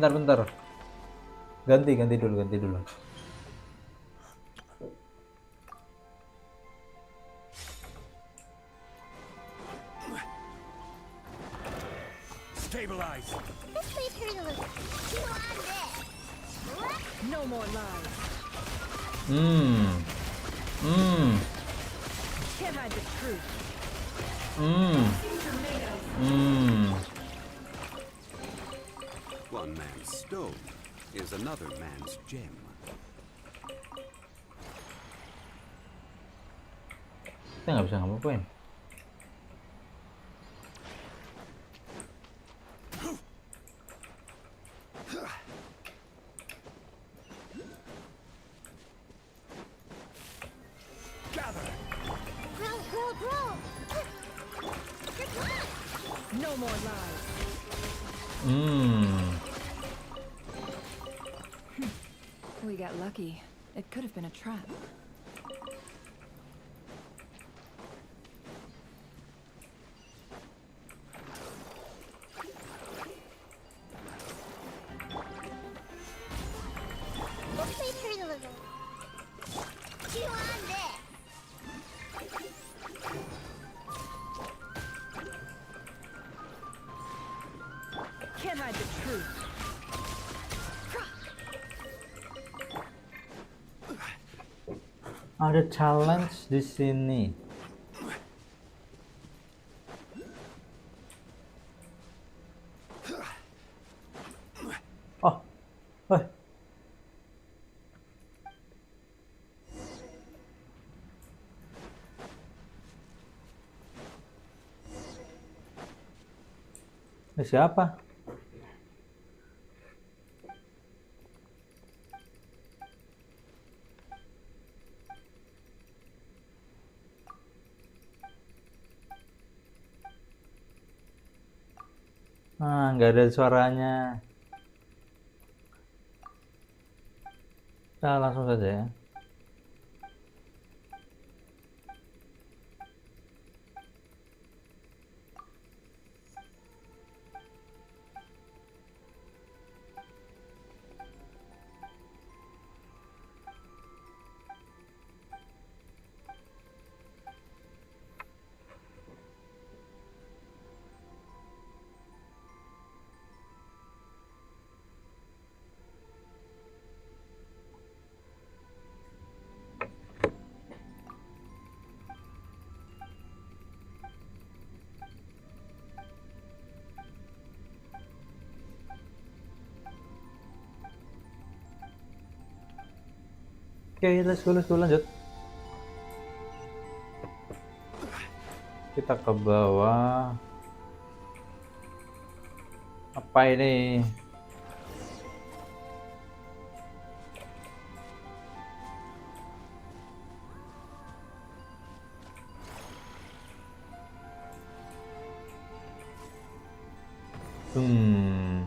Bentar. Ganti dulu. Stabilize. This way through the loop. Chew on this. No more lies. Can't hide the truth. One man's stone is another man's gem. Kita nggak bisa ngapain. Grow. No more lies. We got lucky. It could have been a trap. This way through the loop. Chew on this. Can't hide the truth. Ada challenge di sini. Oh, ini siapa? Nggak ada suaranya. Kita langsung saja ya. Oke, let's go lanjut. Kita ke bawah. Apa ini? Hmm.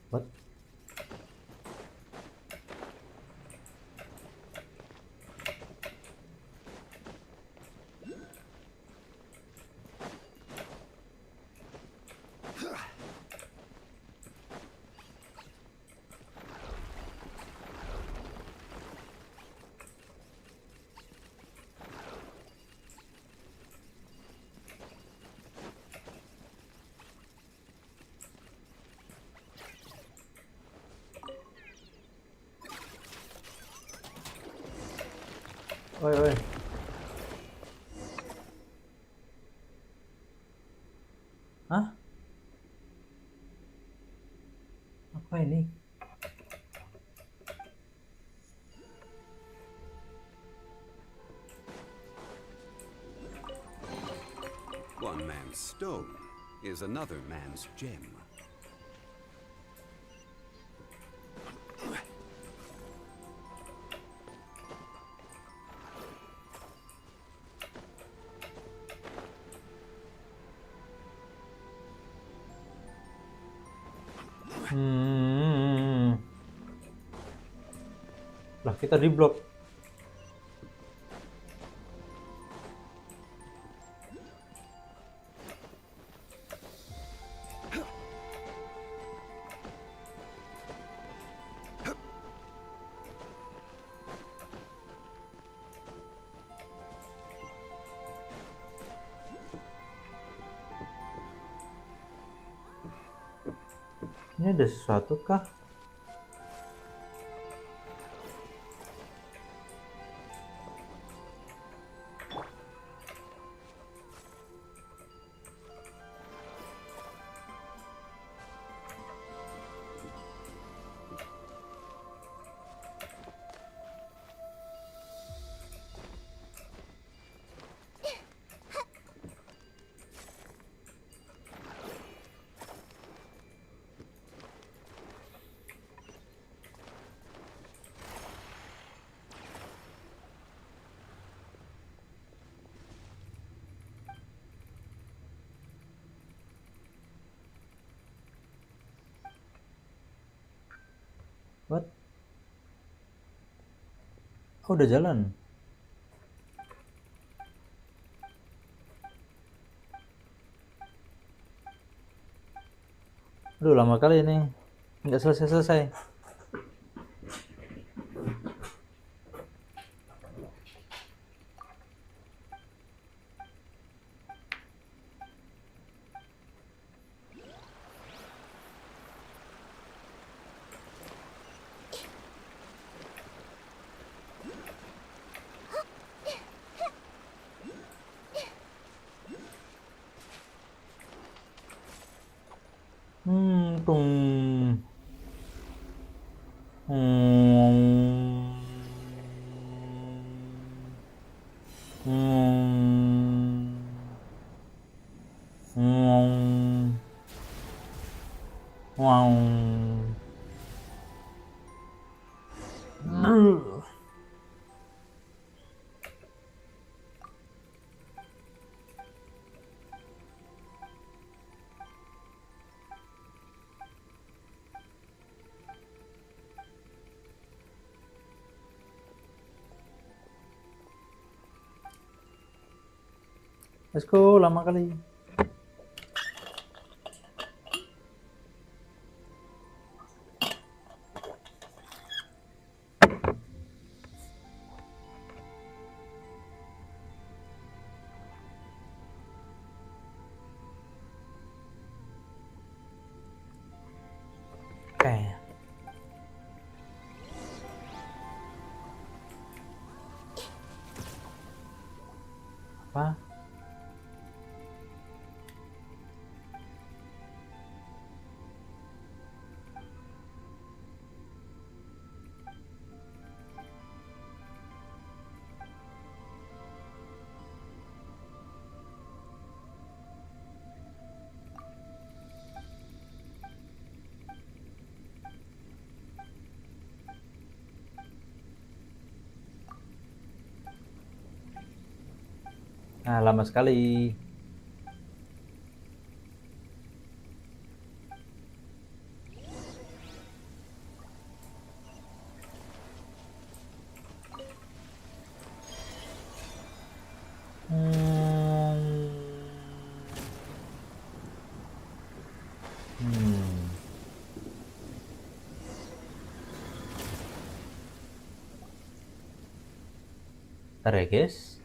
What? Oi, oi. Hah? Apa ini? One man's stone is another man's gem. Lah, kita di blok. Ini ada sesuatu kah? What? Oh, udah jalan. Aduh, lama kali ini. Nggak selesai-selesai. Tung. Wow. Let's go, lama kali. Apa? Nah, lama sekali. Bentar ya guys.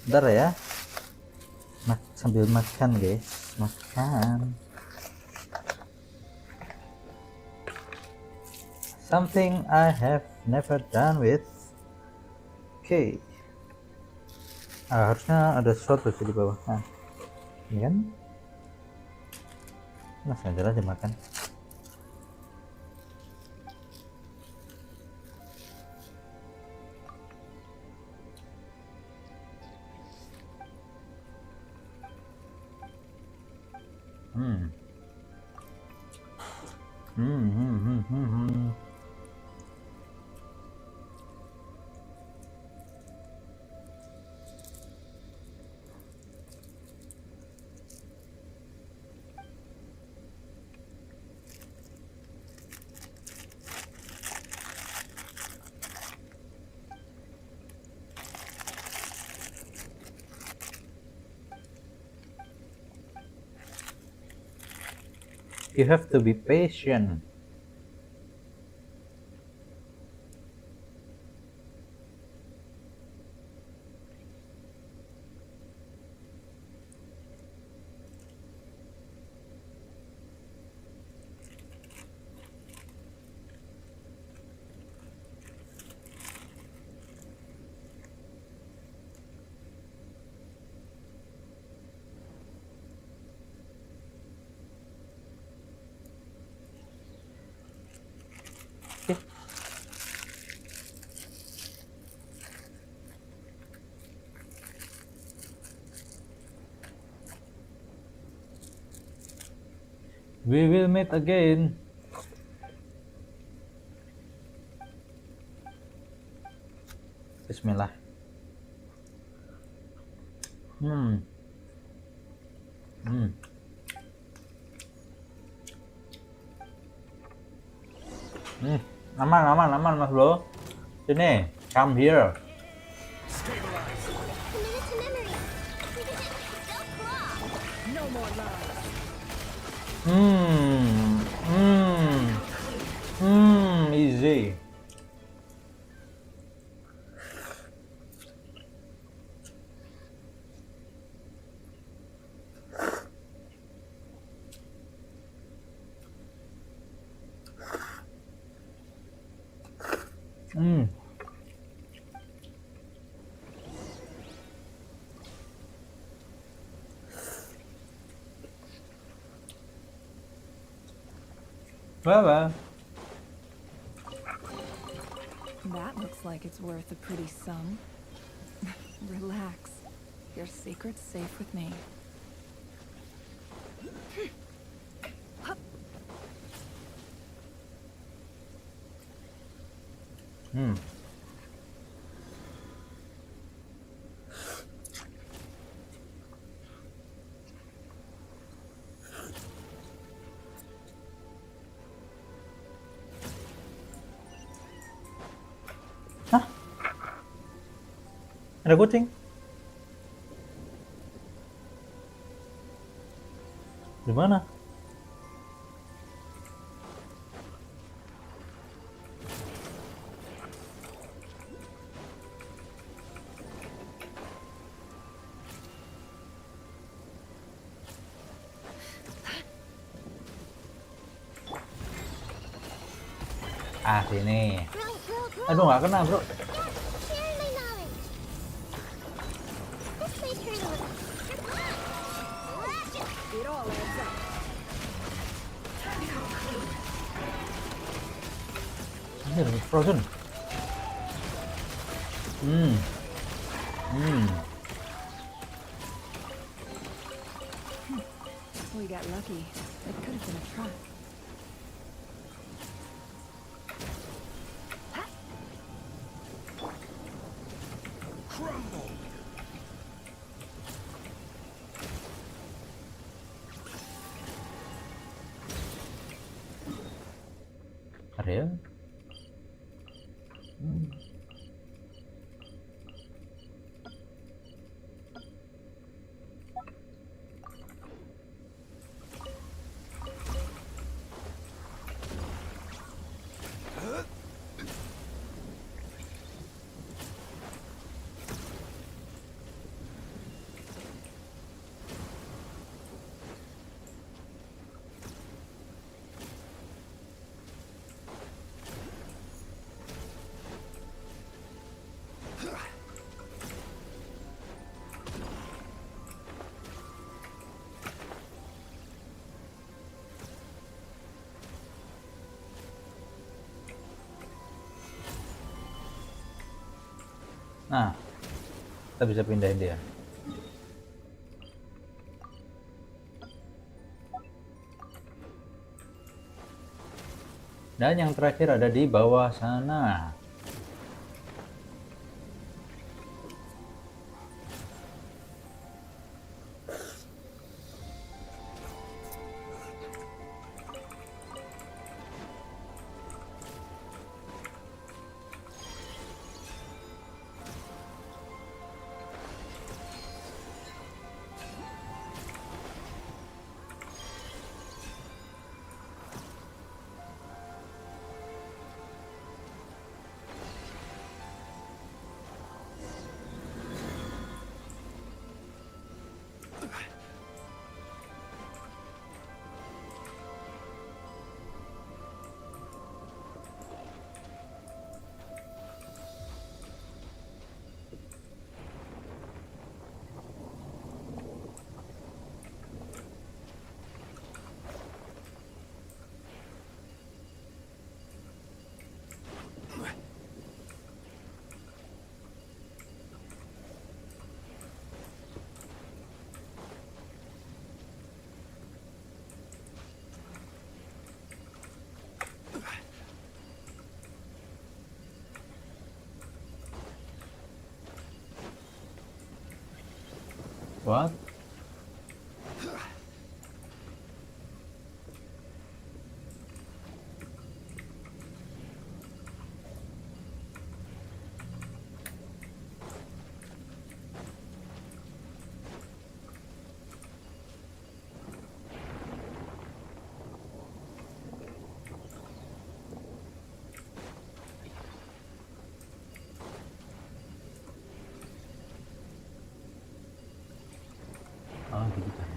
Bentar ya. Sambil makan guys, makan. Something I have never done with. Oke. Harusnya ada sesuatu di bawah. Nah, ini kan. Nah, sengaja aja makan. You have to be patient. We will meet again. Bismillah. Aman mas bro. Sini, come here. Easy. Well. That looks like it's worth a pretty sum. Relax. Your secret's safe with me. Ada kucing. Di mana? Sini. Aduh, nggak kena, bro. It's frozen. We got lucky. It could have been a trap. Crumble. Area. Nah, kita bisa pindahin dia. Dan yang terakhir ada di bawah sana. What? Oh, gitu kan.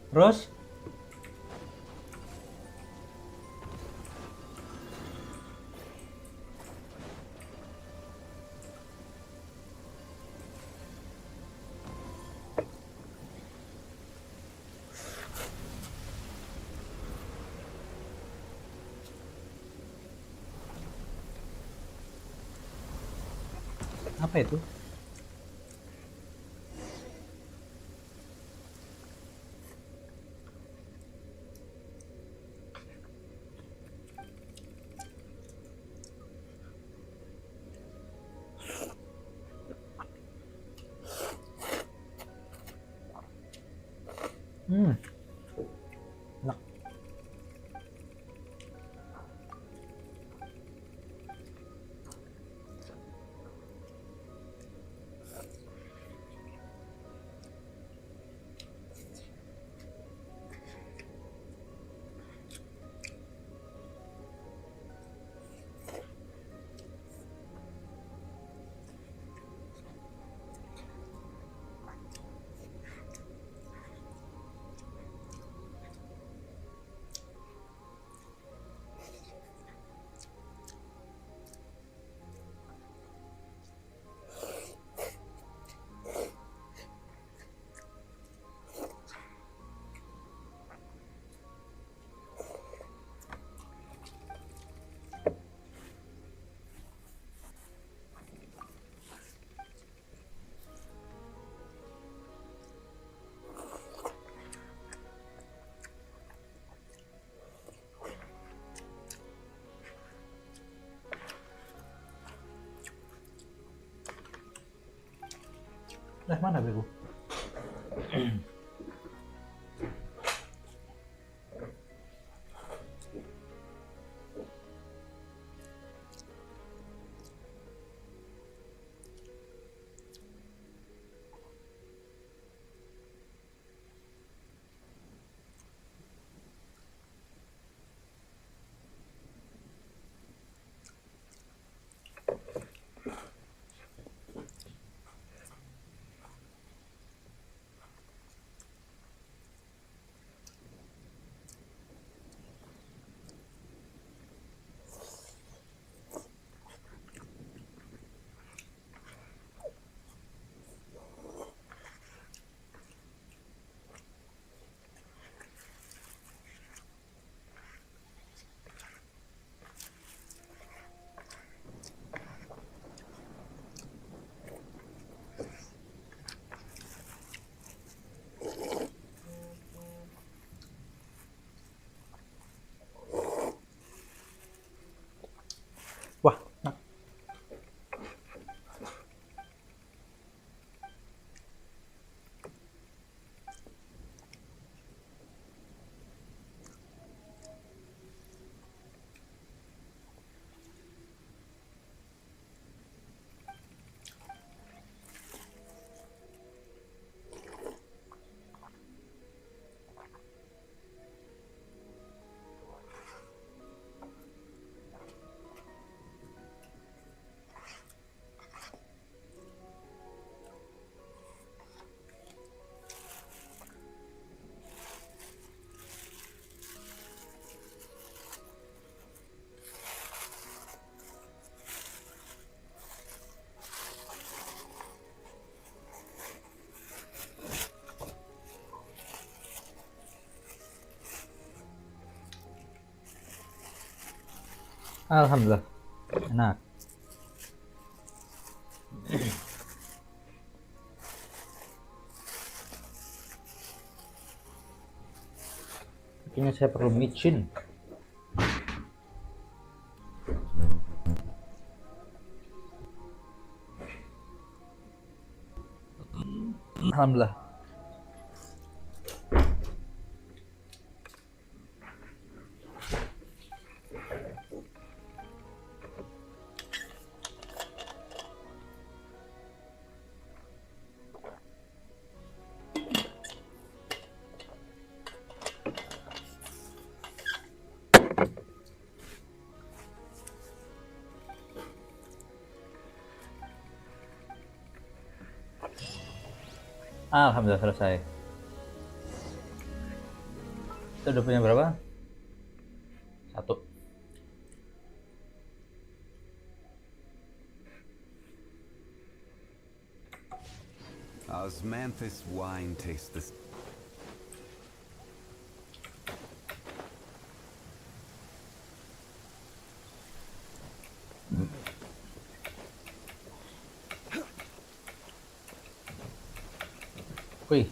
Terus? Apa itu? Enak. Mana bego? Alhamdulillah, enak. Kayaknya saya perlu micin. Alhamdulillah. Alhamdulillah selesai. Kita udah punya berapa? 1. Osmanthus wine tastes this. Wih.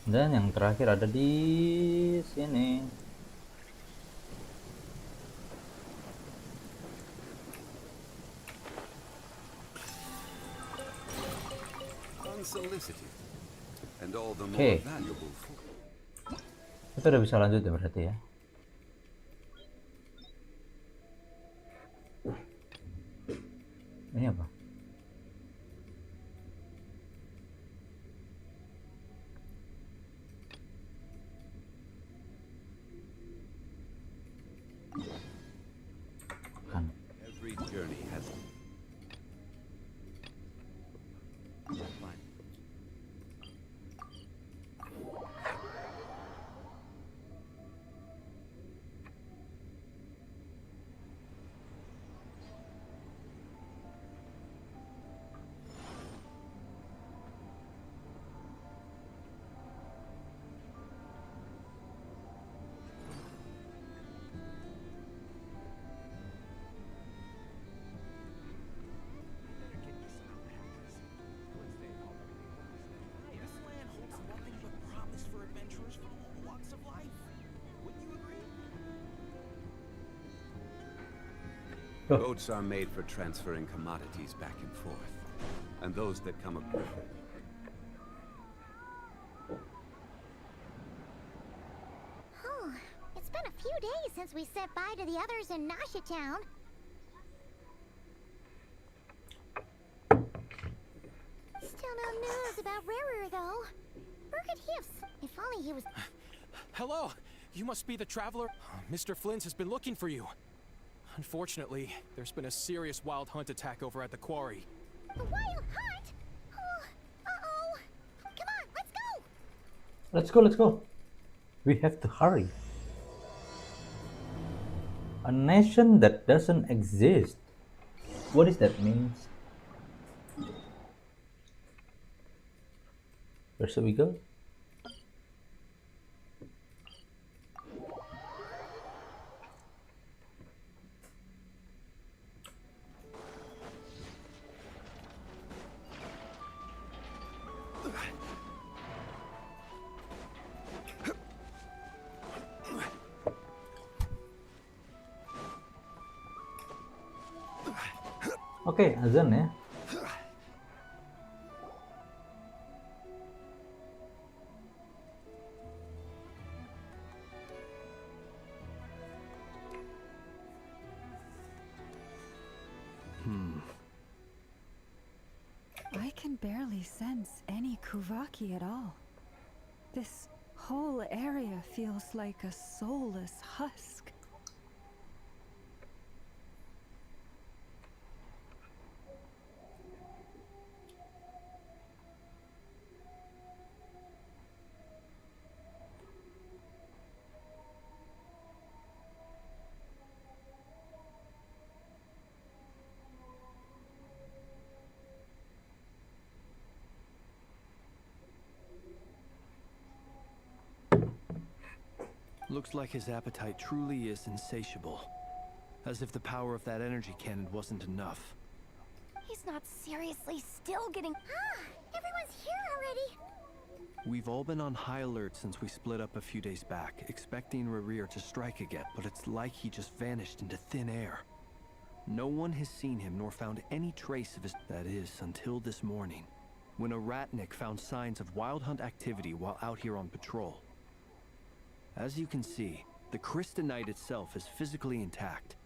Dan yang terakhir ada di sini. Unsolicited, and all the more Oke. valuable for. Kita udah bisa lanjut ya berarti ya. Ini apa? Kan. Every journey has. Boats are made for transferring commodities back and forth, and those that come across. Oh, it's been a few days since we said bye to the others in Nasha Town. Still no news about Rarer, though. Burkett Hiffs. If only he was... Hello! You must be the traveler. Mr. Flint has been looking for you. Unfortunately, there's been a serious wild hunt attack over at the quarry. The wild hunt? Oh, uh-oh. Come on, let's go! Let's go, let's go. We have to hurry. A nation that doesn't exist. What does that mean? Where should we go? Oke, azan ya. I can barely sense any Kuvaki at all. This whole area feels like a soulless husk. Looks like his appetite truly is insatiable. As if the power of that energy cannon wasn't enough. He's not seriously still getting. Everyone's here already. We've all been on high alert since we split up a few days back, expecting Rerir to strike again, but it's like he just vanished into thin air. No one has seen him nor found any trace of his. That is, until this morning, when a ratnik found signs of wild hunt activity while out here on patrol. As you can see, the crystalline itself is physically intact,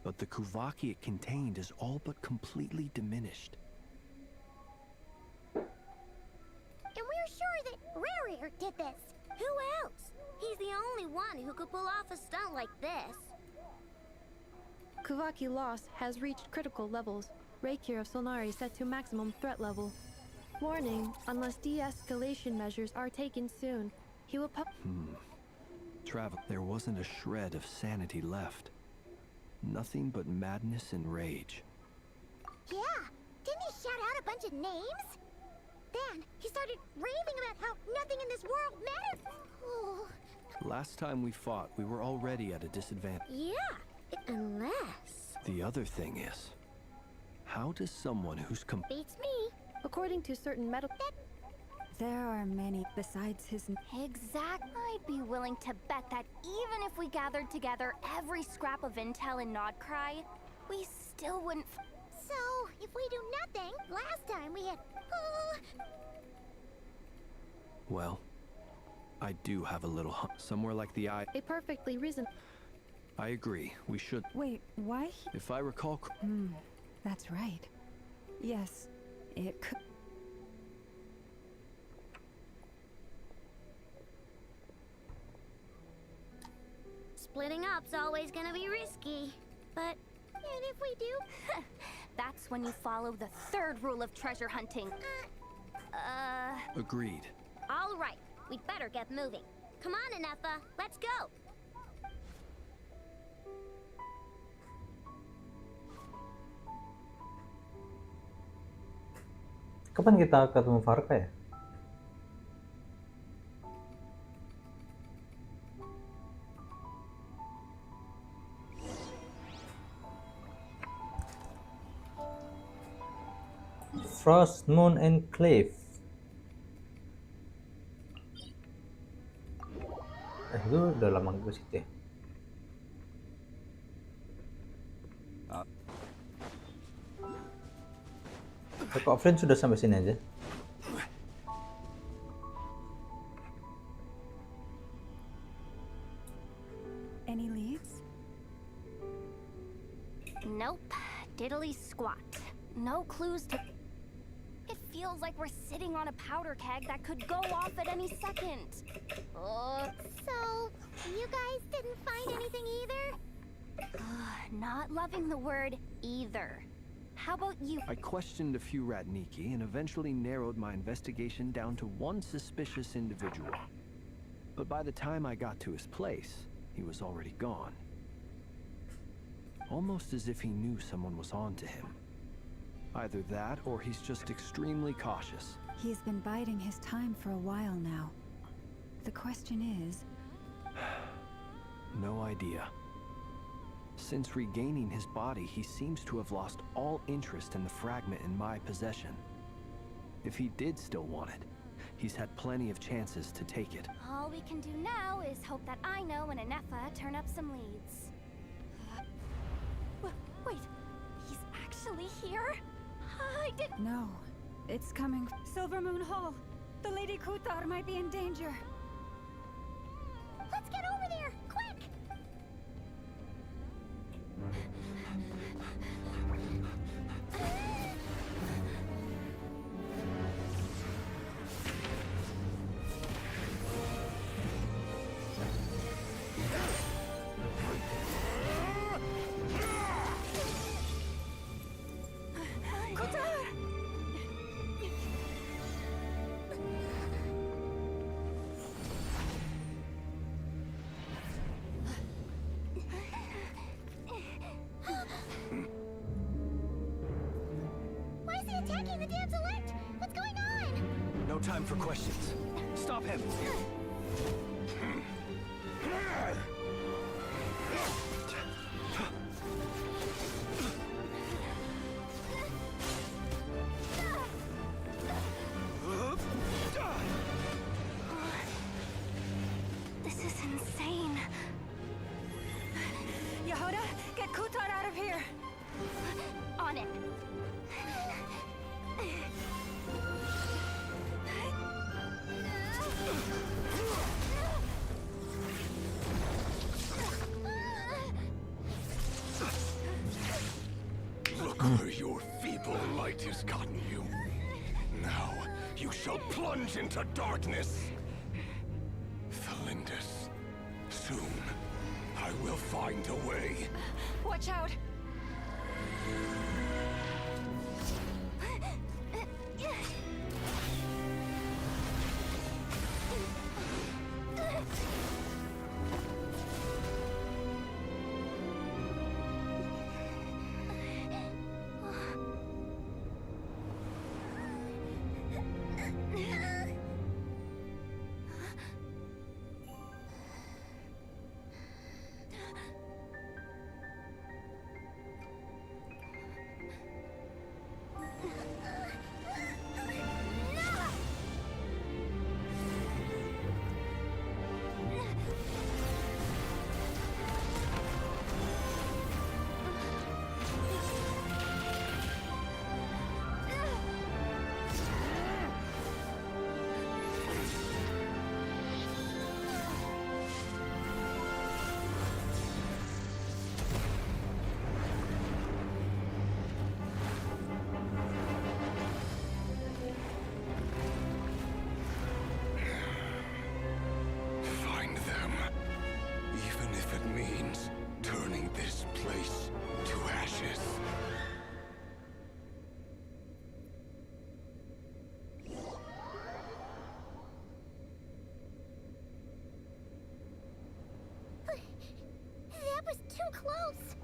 but the Kuvaki it contained is all but completely diminished. And we're sure that Rerir did this. Who else? He's the only one who could pull off a stunt like this. Kuvaki loss has reached critical levels. Reikir of Solnari set to maximum threat level. Warning, unless de-escalation measures are taken soon, he will Travel. There wasn't a shred of sanity left. Nothing but madness and rage. Yeah, didn't he shout out a bunch of names? Then he started raving about how nothing in this world mattered. Oh. Last time we fought, we were already at a disadvantage. Yeah, unless... The other thing is, how does someone who's Beats me. According to certain medical... There are many besides his... Exact. I'd be willing to bet that even if we gathered together every scrap of intel in Nodcry, we still wouldn't... So, if we do nothing, last time we had... Well, I do have a little somewhere like the eye. A perfectly reason... I agree, we should... Wait, why? If I recall... That's right. Yes, it could... Splitting up's always gonna be risky, but... And if we do? That's when you follow the third rule of treasure hunting. Agreed. All right, we'd better get moving. Come on, Anefa, let's go! Kapan kita ketemu Varka ya? Frost Moon Enclave. Itu udah lama ke situ ya. Kok friend sudah sampai sini aja? Any leads? Nope. Diddly squat. No clues to... It feels like we're sitting on a powder keg that could go off at any second. So, you guys didn't find anything either? Not loving the word either. How about you? I questioned a few Ratniki and eventually narrowed my investigation down to one suspicious individual. But by the time I got to his place, he was already gone. Almost as if he knew someone was on to him. Either that, or he's just extremely cautious. He's been biding his time for a while now. The question is... No idea. Since regaining his body, he seems to have lost all interest in the fragment in my possession. If he did still want it, he's had plenty of chances to take it. All we can do now is hope that Aino and Anefa turn up some leads. Wait, he's actually here? I didn't... No, it's coming. Silver Moon Hall. The Lady Kuthar might be in danger. Let's get over there, quick! Attacking the damselette! What's going on? No time for questions. Stop him! This is insane. Yehuda, get Kutar out of here! On it. Look where your feeble light has gotten you. Now you shall plunge into darkness. Felindus, soon I will find a way. Watch out! Find them. Even if it means turning this place to ashes. That was too close.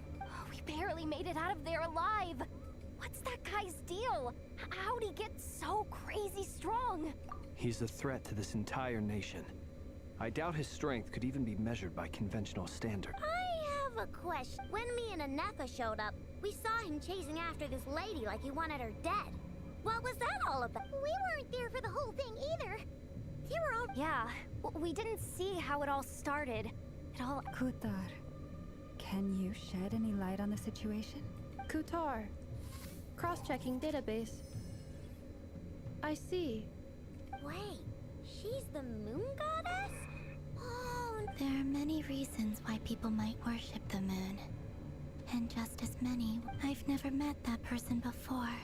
We barely made it out of there alive. What's that guy's deal? How'd he get so crazy strong? He's a threat to this entire nation. I doubt his strength could even be measured by conventional standards. I have a question. When me and Anefa showed up, we saw him chasing after this lady like he wanted her dead. What was that all about? We weren't there for the whole thing either. They were all... Yeah, we didn't see how it all started. It all... Kutar, can you shed any light on the situation? Kutar. Cross-checking database. I see. Wait, she's the moon goddess? Oh, There are many reasons why people might worship the moon. And just as many, I've never met that person before.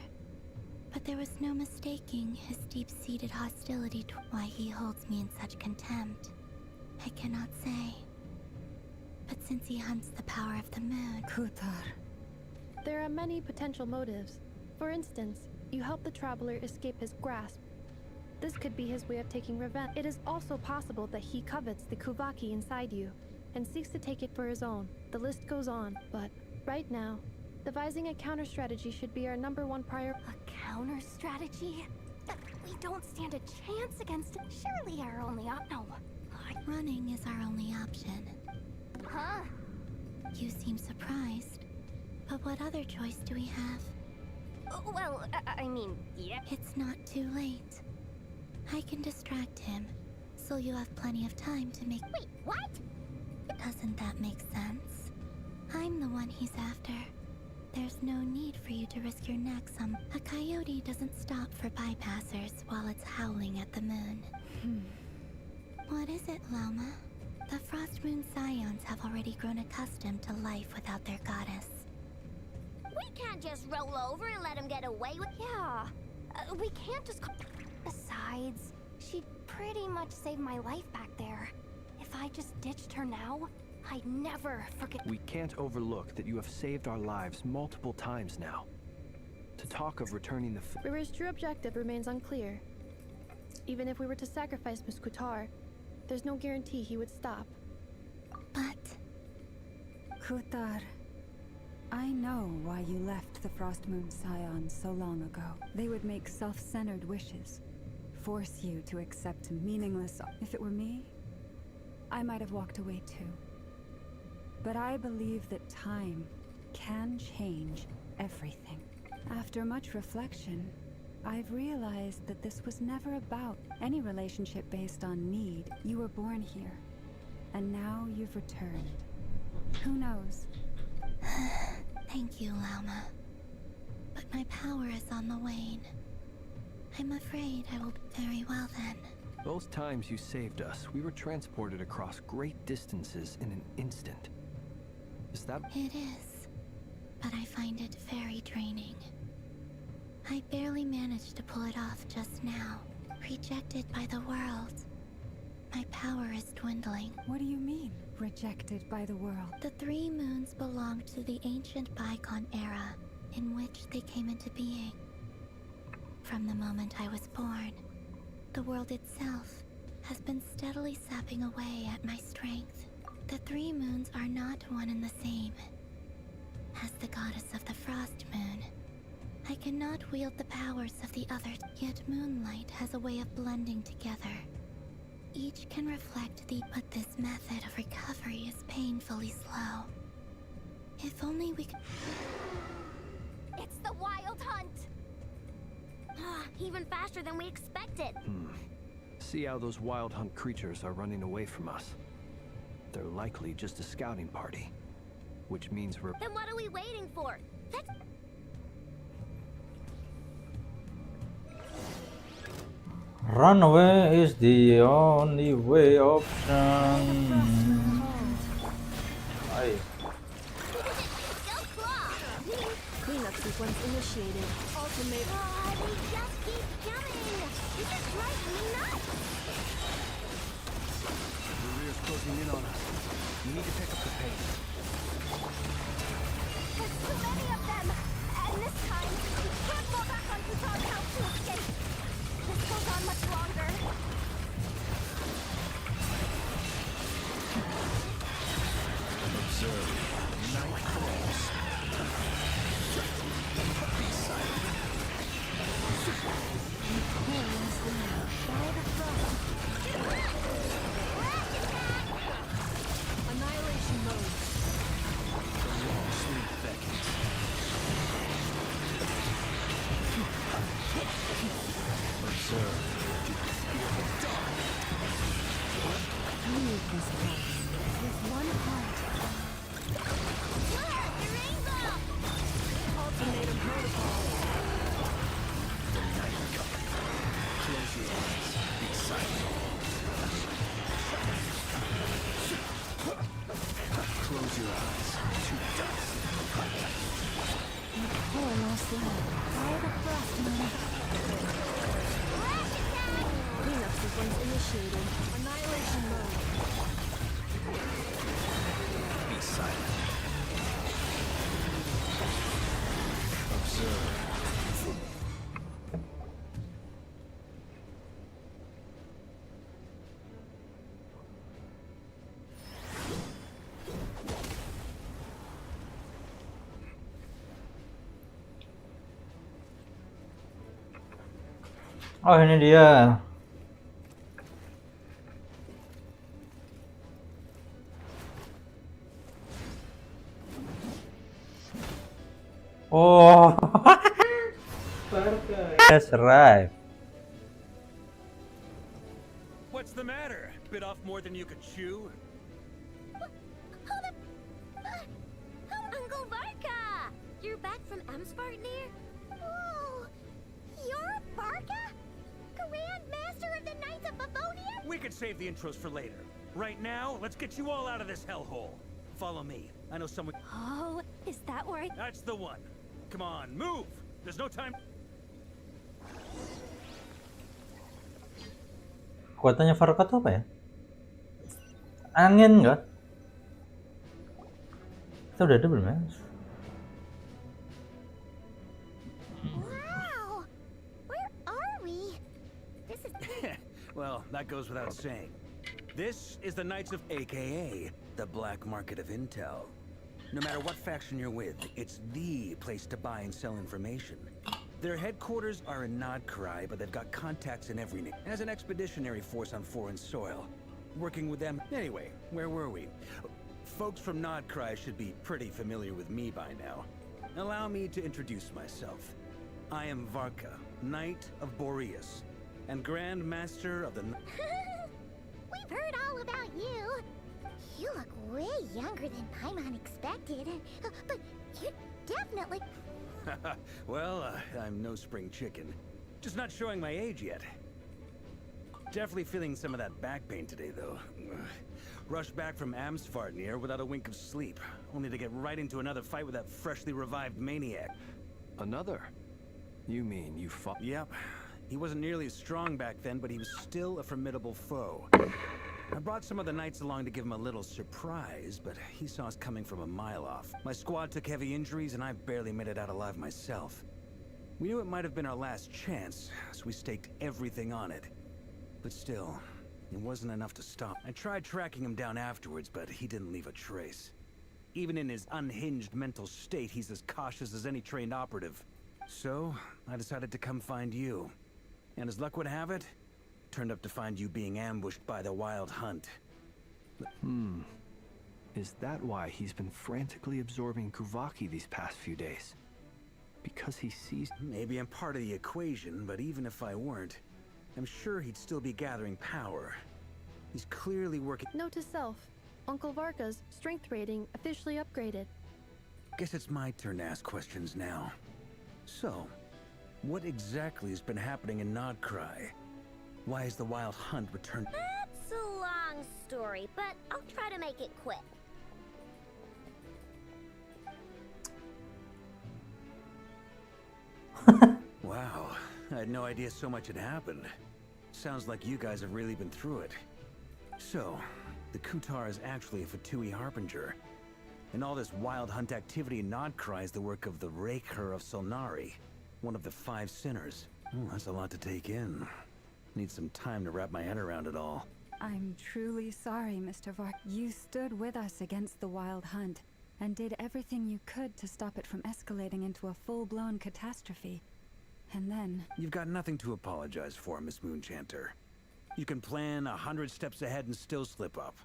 But there was no mistaking his deep-seated hostility to why he holds me in such contempt. I cannot say. But since he hunts the power of the moon... Kutar. There are many potential motives. For instance, you help the traveler escape his grasp. This could be his way of taking revenge. It is also possible that he covets the Kuvaki inside you and seeks to take it for his own. The list goes on, but right now, devising a counter-strategy should be our #1 priority. A counter-strategy? We don't stand a chance against it. Surely our only no. Running is our only option. Huh? You seem surprised. But what other choice do we have? Well, I mean, yeah. It's not too late. I can distract him, so you have plenty of time to make... Wait, what? Doesn't that make sense? I'm the one he's after. There's no need for you to risk your neck some... A coyote doesn't stop for bypassers while it's howling at the moon. What is it, Loma? The Frost Moon Scions have already grown accustomed to life without their goddess. We can't just roll over and let him get away with... Yeah. We can't just... Besides, she'd pretty much saved my life back there. If I just ditched her now, I'd never forget... We can't overlook that you have saved our lives multiple times now. To talk of returning the... Rira's true objective remains unclear. Even if we were to sacrifice Miss Kutar, there's no guarantee he would stop. But... Kutar, I know why you left the Frost Moon Scions so long ago. They would make self-centered wishes, force you to accept meaningless... If it were me, I might have walked away too. But I believe that time can change everything. After much reflection, I've realized that this was never about any relationship based on need. You were born here, and now you've returned. Who knows? Thank you, Lauma. But my power is on the wane. I'm afraid I will be very well then. Those times you saved us, we were transported across great distances in an instant. Is that... It is, but I find it very draining. I barely managed to pull it off just now. Rejected by the world. My power is dwindling. What do you mean, rejected by the world? The 3 moons belonged to the ancient bygone era in which they came into being. From the moment I was born, the world itself has been steadily sapping away at my strength. The 3 moons are not one and the same. As the goddess of the frost moon, I cannot wield the powers of the other, yet moonlight has a way of blending together. Each can reflect but this method of recovery is painfully slow. If only we could... It's the Wild Hunt! Even faster than we expected. See how those Wild Hunt creatures are running away from us. They're likely just a scouting party. Which means we're... Then what are we waiting for? Let's... Run away is the only way option. Aye. Cleanup sequence initiated. Ultimate. They just keep coming. This is driving me nuts. The rear's closing in on us. We need to pick up the pace. There's too many of them. And this time, we can't fall back on Kejar's house to escape. This goes on much longer. Observe. Night falls. Be silent. Annihilation mode. The long sleep beckons. Observe. Feel the dark. Leave this place with one heart. Look, the rainbow! Ultimatum protocol. The night coming. Close your eyes. Be silent. Close your eyes. To dust. Poor lost lad. By the frost moon. Cleanup sequence initiated. Annihilation mode. Be silent. Observe. Oh, ini dia. Oh, has arrived. What's the matter? Bit off more than you could chew? Hold up! Uncle Varka! You're back from Amspartnir? Whoa! You're Varka? Grand Master of the Knights of Bavonia? We could save the intros for later. Right now, let's get you all out of this hellhole. Follow me. I know someone... Oh, is that where I... That's the one. Come on, move! There's no time... Kekuatannya Varka itu apa ya? Angin nggak? Kita udah ada belum ya? Wow! Where are we? This is... Well, that goes without saying. This is the Knights of AKA, the Black Market of Intel. No matter what faction you're with, it's the place to buy and sell information. Their headquarters are in Nodcry, but they've got contacts in every... As an expeditionary force on foreign soil, working with them. Anyway, where were we? Folks from Nodcry should be pretty familiar with me by now. Allow me to introduce myself. I am Varka, Knight of Boreas, and Grand Master of the... We've heard all about you. You look way younger than Paimon expected. But you definitely... Well, I'm no spring chicken. Just not showing my age yet. Definitely feeling some of that back pain today, though. Rushed back from Amsvarnir without a wink of sleep, only to get right into another fight with that freshly revived maniac. Another? You mean you fought? Yep. He wasn't nearly as strong back then, but he was still a formidable foe. I brought some of the knights along to give him a little surprise, but he saw us coming from a mile off. My squad took heavy injuries, and I barely made it out alive myself. We knew it might have been our last chance, so we staked everything on it. But still, it wasn't enough to stop. I tried tracking him down afterwards, but he didn't leave a trace. Even in his unhinged mental state, he's as cautious as any trained operative. So, I decided to come find you. And as luck would have it, turned up to find you being ambushed by the Wild Hunt. Is that why he's been frantically absorbing Kuvaki these past few days? Because he sees... Maybe I'm part of the equation, but even if I weren't, I'm sure he'd still be gathering power. He's clearly working... Note to self. Uncle Varka's strength rating officially upgraded. Guess it's my turn to ask questions now. So, what exactly has been happening in Nodcry? Why has the Wild Hunt returned? That's a long story, but I'll try to make it quick. Wow, I had no idea so much had happened. Sounds like you guys have really been through it. So, the Kutar is actually a Fatui Harbinger. And all this Wild Hunt activity in Nodcry is the work of the Raker of Solnari, one of the 5 sinners. That's a lot to take in. Need some time to wrap my head around it all. I'm truly sorry, Mr. Vark. You stood with us against the Wild Hunt, and did everything you could to stop it from escalating into a full-blown catastrophe. And then... You've got nothing to apologize for, Miss Moonchanter. You can plan 100 steps ahead and still slip up.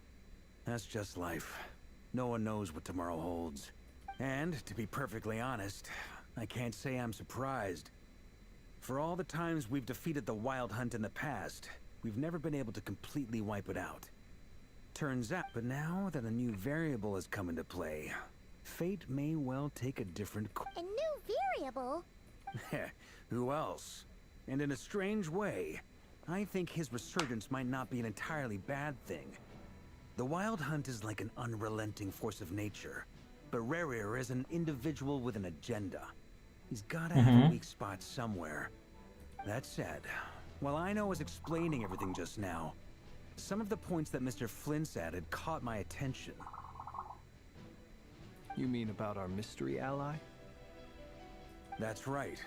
That's just life. No one knows what tomorrow holds. And, to be perfectly honest, I can't say I'm surprised. For all the times we've defeated the Wild Hunt in the past, we've never been able to completely wipe it out. Turns out, but now that a new variable has come into play, fate may well take a different course. A new variable? Who else? And in a strange way, I think his resurgence might not be an entirely bad thing. The Wild Hunt is like an unrelenting force of nature, but Rerir is an individual with an agenda. He's gotta have a weak spot somewhere. That said, while Aino was explaining everything just now, some of the points that Mr. Flint's added caught my attention. You mean about our mystery ally? That's right.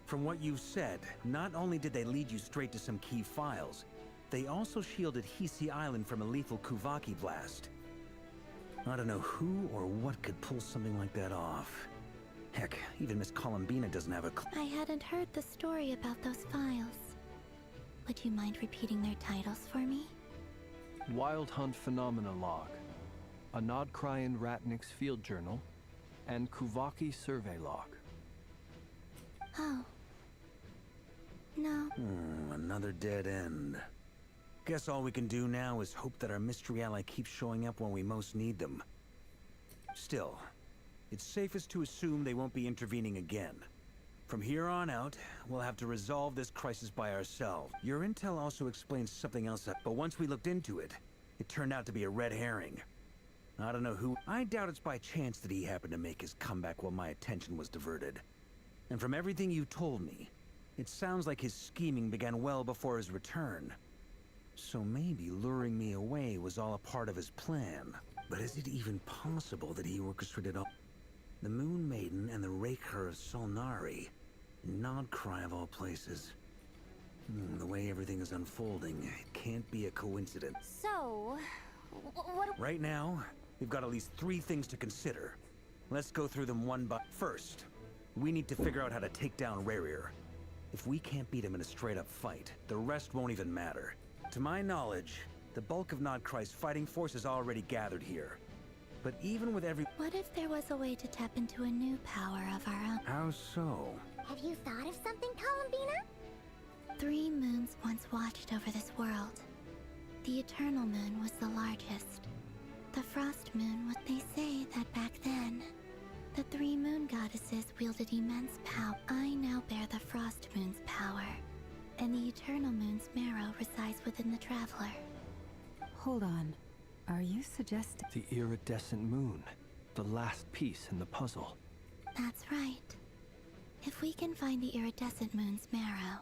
From what you've said, not only did they lead you straight to some key files, they also shielded Hisi Island from a lethal Kuvaki blast. I don't know who or what could pull something like that off. Heck, even Miss Columbina doesn't have a clue. I hadn't heard the story about those files. Would you mind repeating their titles for me? Wild Hunt Phenomena Log, a Nodcryan Ratnik's Field Journal, and Kuvaki Survey Log. Oh. No. Another dead end. Guess all we can do now is hope that our mystery ally keeps showing up when we most need them. Still, it's safest to assume they won't be intervening again. From here on out, we'll have to resolve this crisis by ourselves. Your intel also explains something else, but once we looked into it, it turned out to be a red herring. I don't know who. I doubt it's by chance that he happened to make his comeback while my attention was diverted. And from everything you told me, it sounds like his scheming began well before his return. So maybe luring me away was all a part of his plan. But is it even possible that he orchestrated all... The Moon Maiden and the Raker of Solnari? Nodcry of all places. The way everything is unfolding, it can't be a coincidence. So, what... Right now, we've got at least 3 things to consider. Let's go through them one by... First, we need to figure out how to take down Rerir. If we can't beat him in a straight-up fight, the rest won't even matter. To my knowledge, The bulk of Nodcry's fighting force is already gathered here. But even with every... What if there was a way to tap into a new power of our own? How so? Have you thought of something, Columbina? 3 moons once watched over this world. The Eternal Moon was the largest. The Frost Moon, what they say that back then, the 3 moon goddesses wielded immense power. I now bear the Frost Moon's power, and the Eternal Moon's marrow resides within the Traveler. Hold on. Are you suggesting... The iridescent moon. The last piece in the puzzle. That's right. If we can find the iridescent moon's marrow,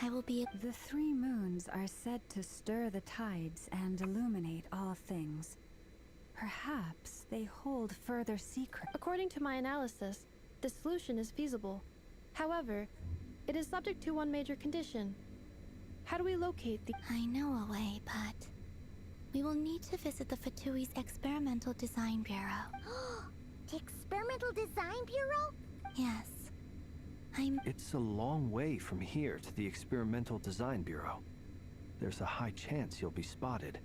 I will be... The 3 moons are said to stir the tides and illuminate all things. Perhaps they hold further secrets. According to my analysis, the solution is feasible. However, it is subject to one major condition. How do we locate the... I know a way, but... we will need to visit the Fatui's Experimental Design Bureau. The Experimental Design Bureau? Yes. It's a long way from here to the Experimental Design Bureau. There's a high chance you'll be spotted.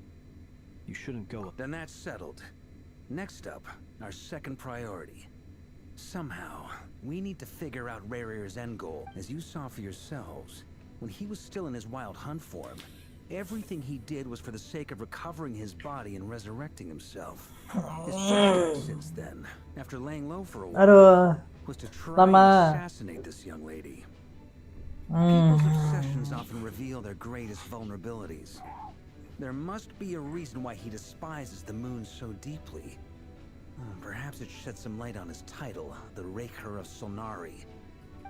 You shouldn't go... Then that's settled. Next up, our second priority. Somehow, we need to figure out Rare's end goal. As you saw for yourselves, when he was still in his wild hunt form, everything he did was for the sake of recovering his body and resurrecting himself. His project since then, after laying low for a while, was to try and assassinate this young lady. People's obsessions often reveal their greatest vulnerabilities. There must be a reason why he despises the moon so deeply. Perhaps it sheds some light on his title, the Raker of Solnari.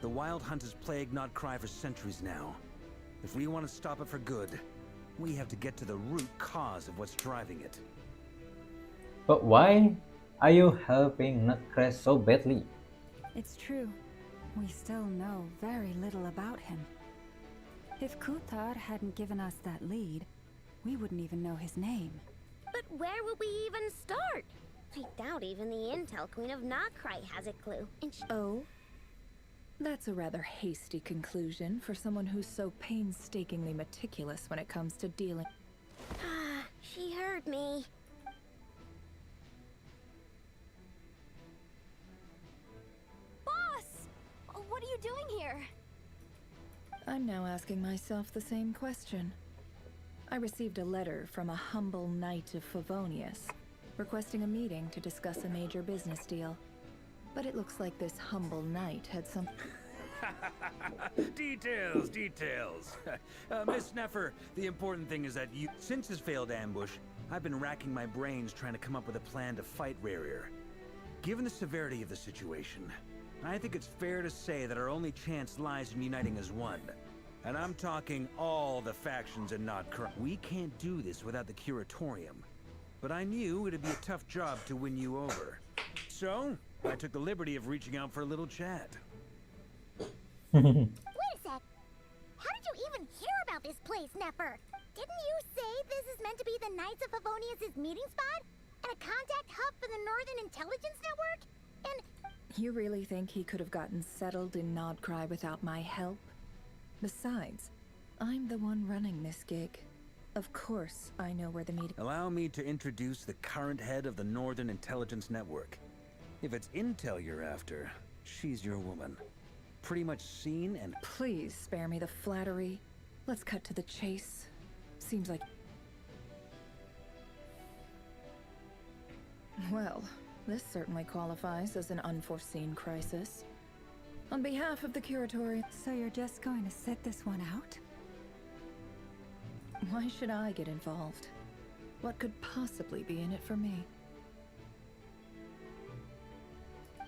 The Wild Hunt has plagued Nodcry for centuries now. If we want to stop it for good, we have to get to the root cause of what's driving it. But why are you helping Nutcrash so badly? It's true. We still know very little about him. If Kutar hadn't given us that lead, we wouldn't even know his name. But where would we even start? I doubt even the Intel Queen of Nodcry has a clue. And Oh? That's a rather hasty conclusion for someone who's so painstakingly meticulous when it comes to dealing. She heard me. Boss! What are you doing here? I'm now asking myself the same question. I received a letter from a humble knight of Favonius, requesting a meeting to discuss a major business deal. But it looks like this humble knight had some... Details. Miss Sneffer, the important thing is that you... Since his failed ambush, I've been racking my brains trying to come up with a plan to fight Rare. Given the severity of the situation, I think it's fair to say that our only chance lies in uniting as one. And I'm talking all the factions in Nodcry. We can't do this without the Curatorium. But I knew it'd be a tough job to win you over. So, I took the liberty of reaching out for a little chat. Wait a sec. How did you even hear about this place, Neffer? Didn't you say this is meant to be the Knights of Favonius' meeting spot? And a contact hub for the Northern Intelligence Network? And... You really think he could have gotten settled in Nodcry without my help? Besides, I'm the one running this gig. Of course I know where the meeting... Allow me to introduce the current head of the Northern Intelligence Network. If it's intel you're after, she's your woman. Pretty much seen and... Please spare me the flattery. Let's cut to the chase. Seems like... Well, this certainly qualifies as an unforeseen crisis. On behalf of the Curatorium... So you're just going to sit this one out? Why should I get involved? What could possibly be in it for me?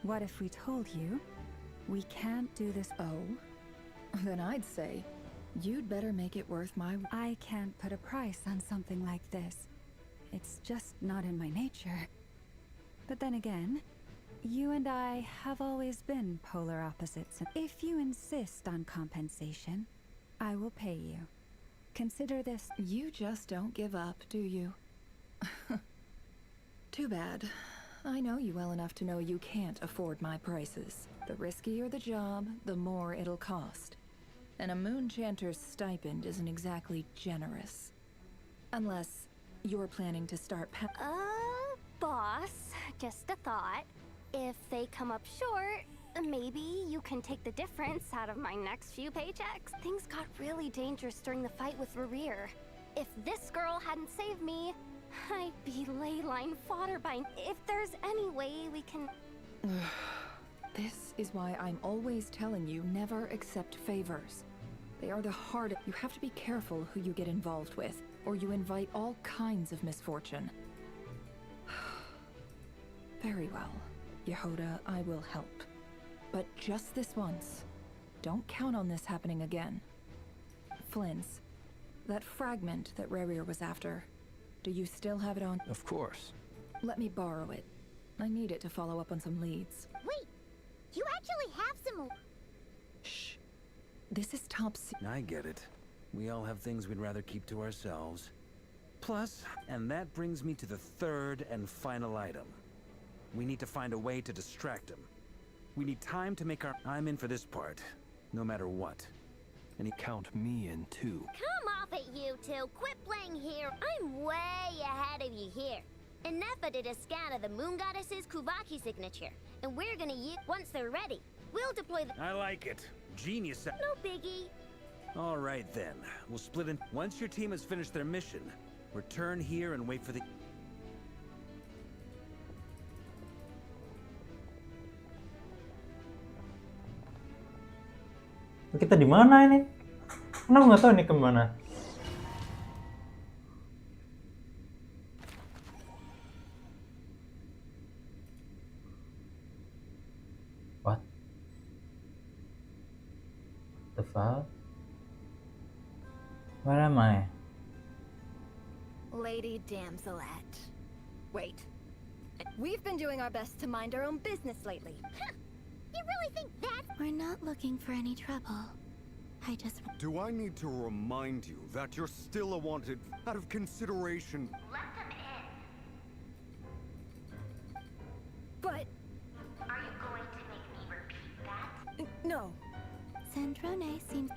What if we told you we can't do this? Oh? Then I'd say, you'd better make it worth my... I can't put a price on something like this. It's just not in my nature. But then again, you and I have always been polar opposites. If you insist on compensation, I will pay you. Consider this... You just don't give up, do you? Too bad. I know you well enough to know you can't afford my prices. The riskier the job, the more it'll cost. And a moon chanter's stipend isn't exactly generous. Unless you're planning to start Boss, just a thought. If they come up short, maybe you can take the difference out of my next few paychecks. Things got really dangerous during the fight with Rerir. If this girl hadn't saved me, I'd be ley line fodder by. If there's any way we can. This is why I'm always telling you never accept favors. They are the hardest. You have to be careful who you get involved with, or you invite all kinds of misfortune. Very well, Yehoda, I will help. But just this once. Don't count on this happening again. Flins, that fragment that Rerir was after, do you still have it on? Of course. Let me borrow it. I need it to follow up on some leads. Wait, you actually have some. Shh. This is top I get it. We all have things we'd rather keep to ourselves. Plus, and that brings me to the third and final item. We need to find a way to distract him. We need time to make our... I'm in for this part, no matter what. And he count me in too. Come off it, you two. Quit playing here. I'm way ahead of you here. Nefa did a scan of the Moon Goddess's Kuvaki signature, and we're gonna use... Once they're ready, we'll deploy the... I like it. Genius. No biggie. All right then. We'll split in. Once your team has finished their mission, return here and wait for the... Kita di mana ini? Kenapa nggak tahu ini kemana? What? The fuck? Where am I? Lady Damselette. Wait. We've been doing our best to mind our own business lately. You really think that? We're not looking for any trouble. I just... Do I need to remind you that you're still a wanted out of consideration? Let them in. But... Are you going to make me repeat that? No. Sandrone seems...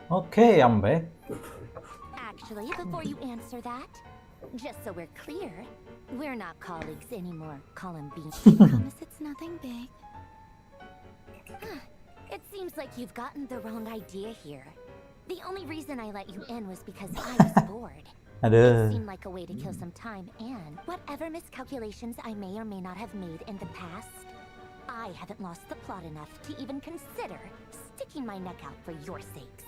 Okay, I'm back. Actually, before you answer that, just so we're clear, we're not colleagues anymore. Call him Bean. Promise it's nothing big. It seems like you've gotten the wrong idea here. The only reason I let you in was because I was bored. Aduh. It seemed like a way to kill some time, and whatever miscalculations I may or may not have made in the past, I haven't lost the plot enough to even consider sticking my neck out for your sakes.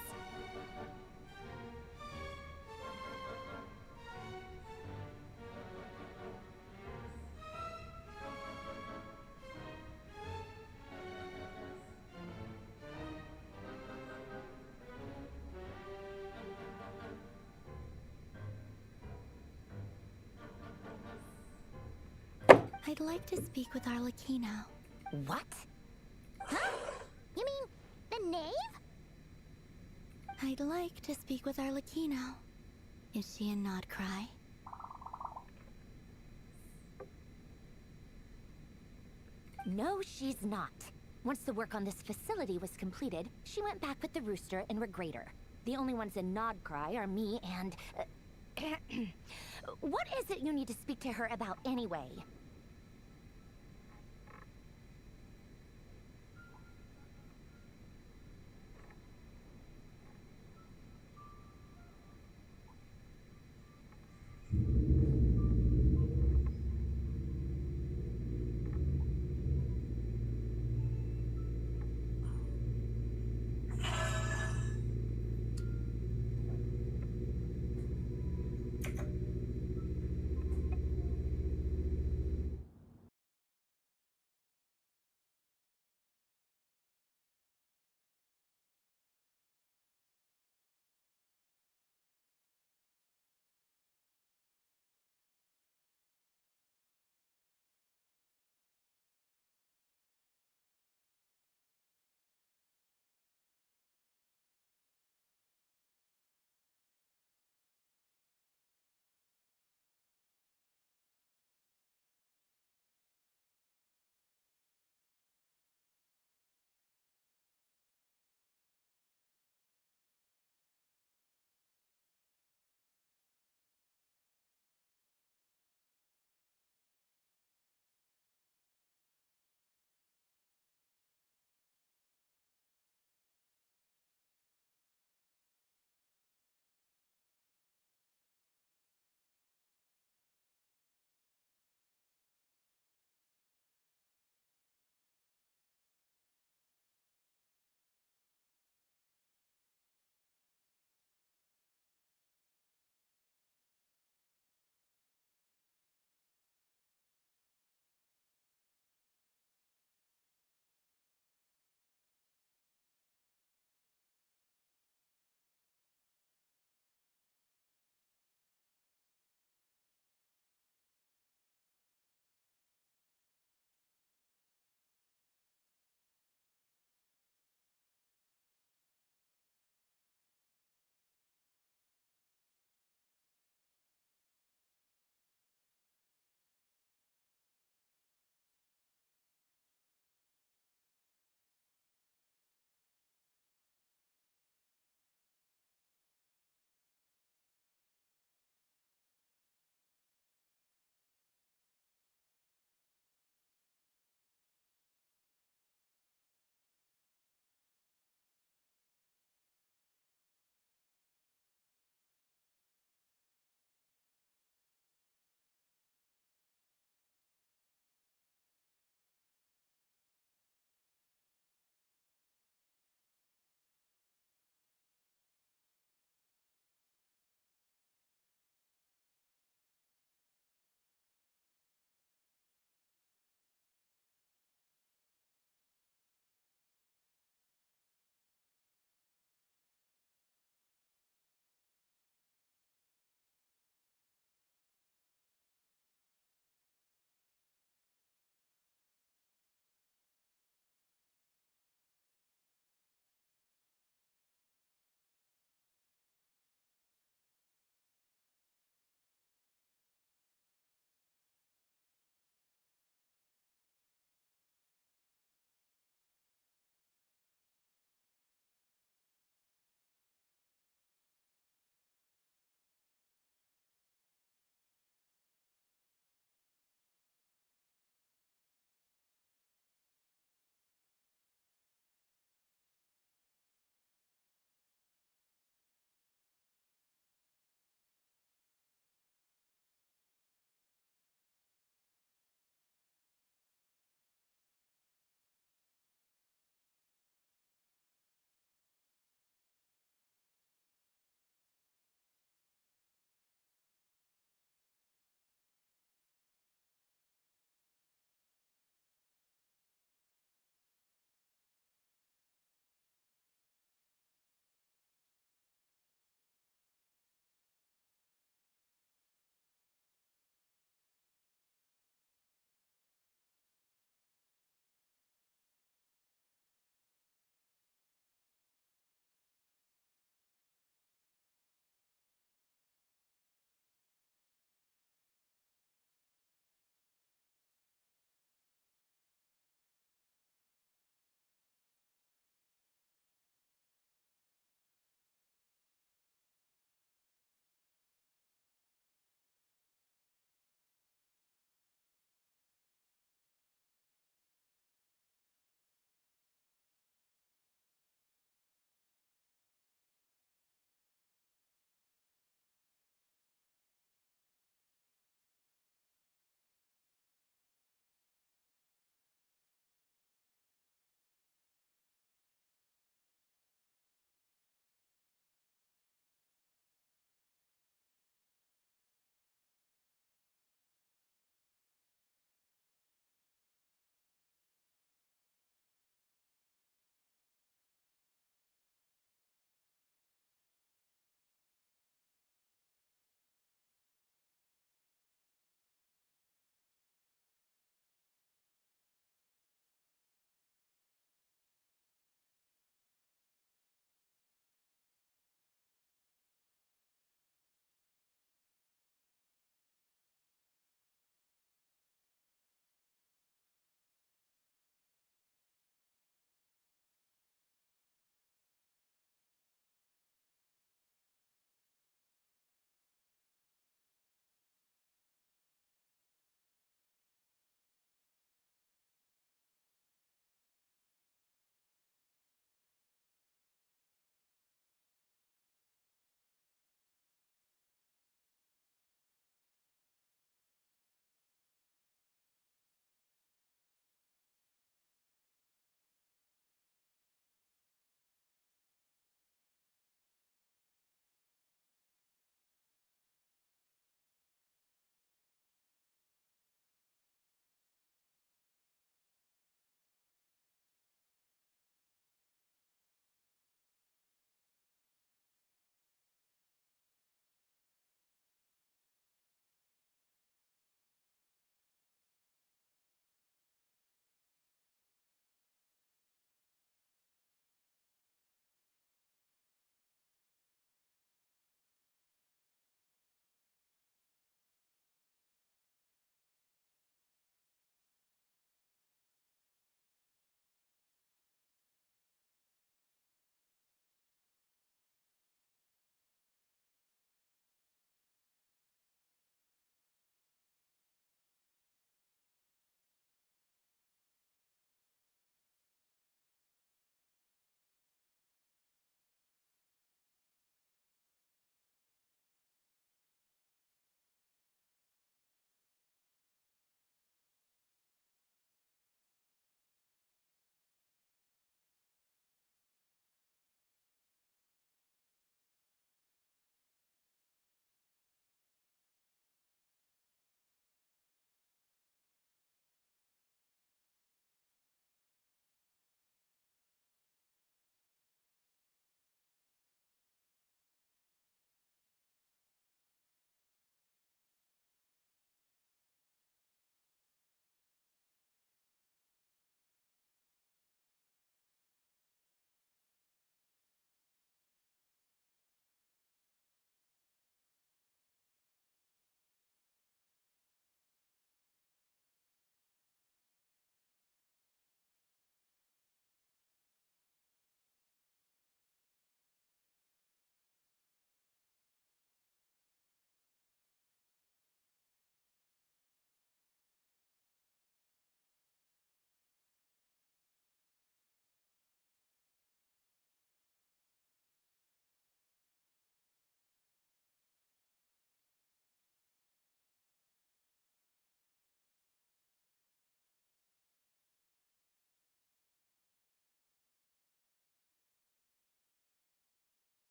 I'd like to speak with Arlecchino. What? Huh? You mean the knave? I'd like to speak with Arlecchino. Is she in Nodcry? No, she's not. Once the work on this facility was completed, she went back with the Rooster and Regrator. The only ones in Nodcry are me and... what is it you need to speak to her about anyway?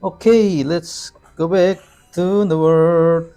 Okay, let's go back to the world.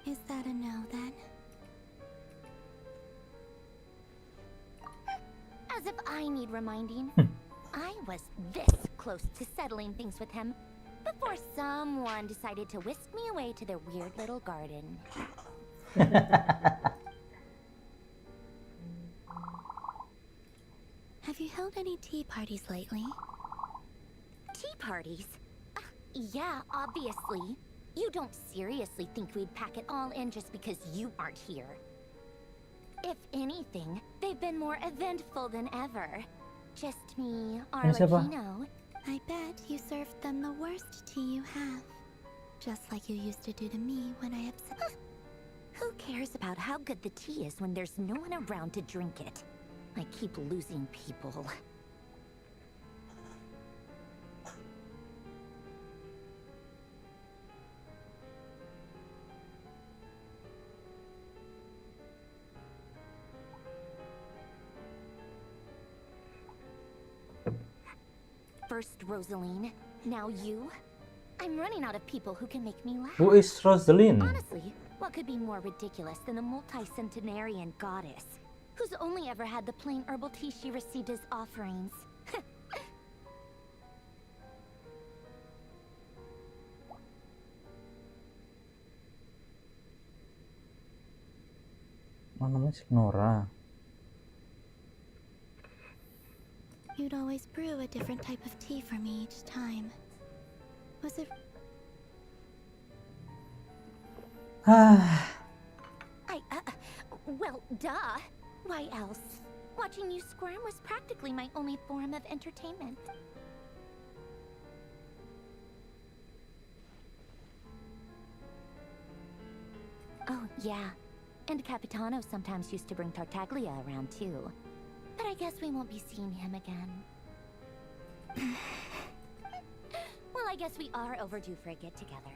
Is that a no then? As if I need reminding. I was this close to settling things with him before someone decided to whisk me away to their weird little garden. Have you held any tea parties lately? Tea parties? Yeah, obviously. You don't seriously think we'd pack it all in just because you aren't here. If anything, they've been more eventful than ever. Just me, Arlecchino. I bet you served them the worst tea you have. Just like you used to do to me when I upset. Who cares about how good the tea is when there's no one around to drink it? I keep losing people. First Rosaline, now you. I'm running out of people who can make me laugh. Who is Rosalind? Honestly, what could be more ridiculous than a multi-centenarian goddess who's only ever had the plain herbal tea she received as offerings? Oh, namanya si Nora. You'd always brew a different type of tea for me each time. Was it... Well, duh. Why else? Watching you squirm was practically my only form of entertainment. Oh, yeah. And Capitano sometimes used to bring Tartaglia around, too. But I guess we won't be seeing him again. Well, I guess we are overdue for a get-together.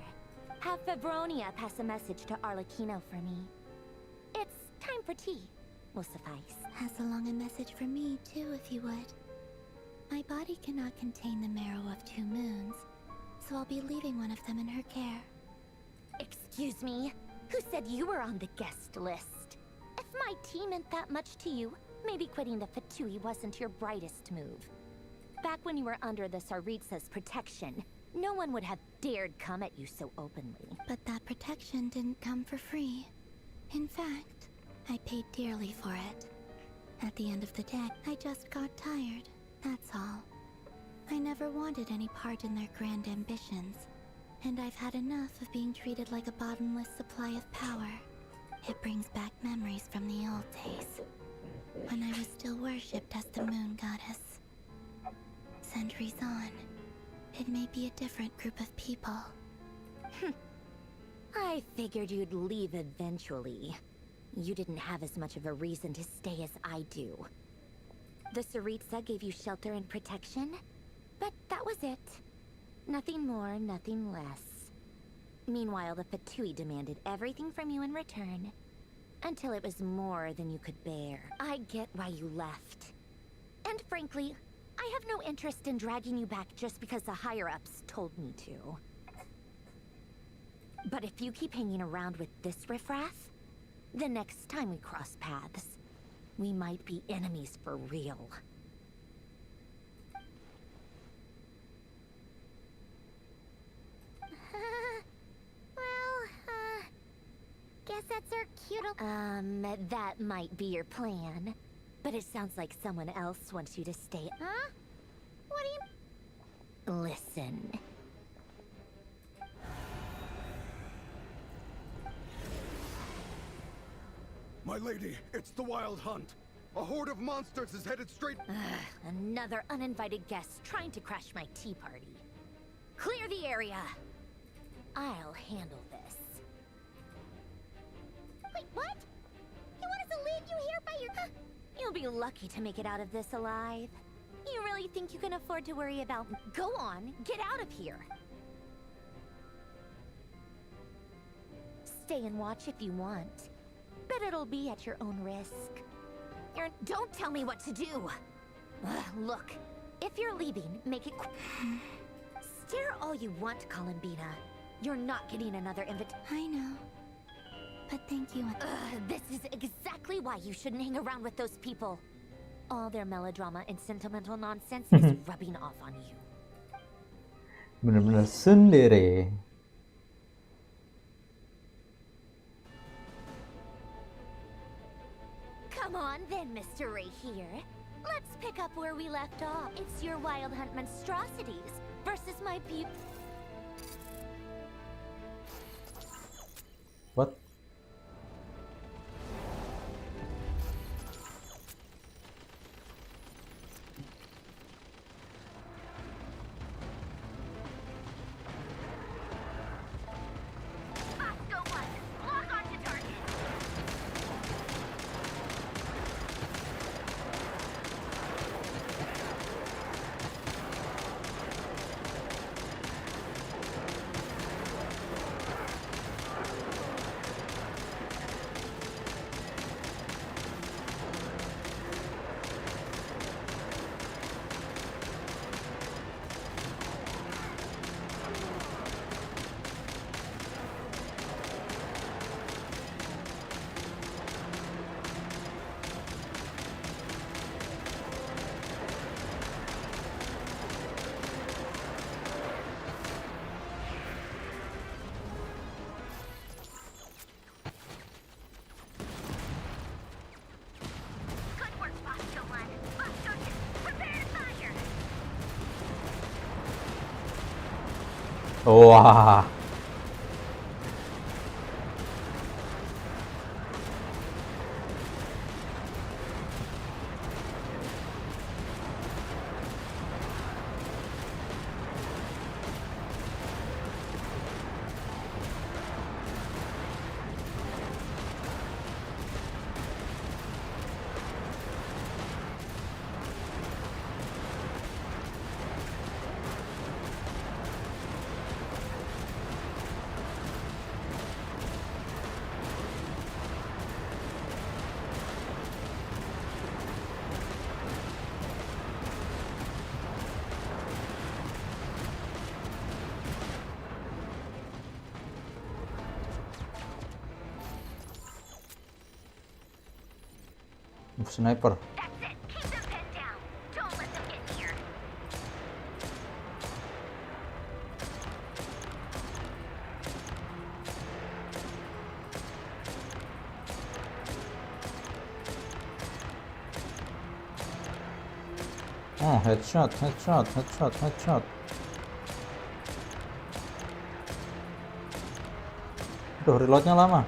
Have Febronia pass a message to Arlecchino for me. It's time for tea. Will suffice. Pass along a message for me, too, if you would. My body cannot contain the marrow of 2 moons, so I'll be leaving one of them in her care. Excuse me? Who said you were on the guest list? If my tea meant that much to you, maybe quitting the Fatui wasn't your brightest move. Back when you were under the Tsaritsa's protection, no one would have dared come at you so openly. But that protection didn't come for free. In fact, I paid dearly for it. At the end of the day, I just got tired, that's all. I never wanted any part in their grand ambitions, and I've had enough of being treated like a bottomless supply of power. It brings back memories from the old days, when I was still worshipped as the moon goddess. Centuries on, it may be a different group of people. I figured you'd leave eventually. You didn't have as much of a reason to stay as I do. The Tsaritsa gave you shelter and protection, but that was it. Nothing more, nothing less. Meanwhile, the Fatui demanded everything from you in return, until it was more than you could bear. I get why you left. And frankly, I have no interest in dragging you back just because the higher-ups told me to. But if you keep hanging around with this riffraff, the next time we cross paths, we might be enemies for real. Guess that's our cute. That might be your plan. But it sounds like someone else wants you to stay. Huh? What do you... Listen. My lady, it's the Wild Hunt. A horde of monsters is headed straight... Another uninvited guest trying to crash my tea party. Clear the area. I'll handle this. Wait, what? You want us to leave you here by your... You'll be lucky to make it out of this alive. You really think you can afford to worry about... Go on, get out of here. Stay and watch if you want. But it'll be at your own risk. Don't tell me what to do! Look, if you're leaving, make it stare all you want, Columbina. You're not getting another invitation. I know. But thank you. This is exactly why you shouldn't hang around with those people. All their melodrama and sentimental nonsense is rubbing off on you. Bener-bener sendiri. Come on then, Mr. Ray here. Let's pick up where we left off. It's your Wild Hunt monstrosities versus my What? Wah. Sniper. Oh, headshot. Aduh, reloadnya lama.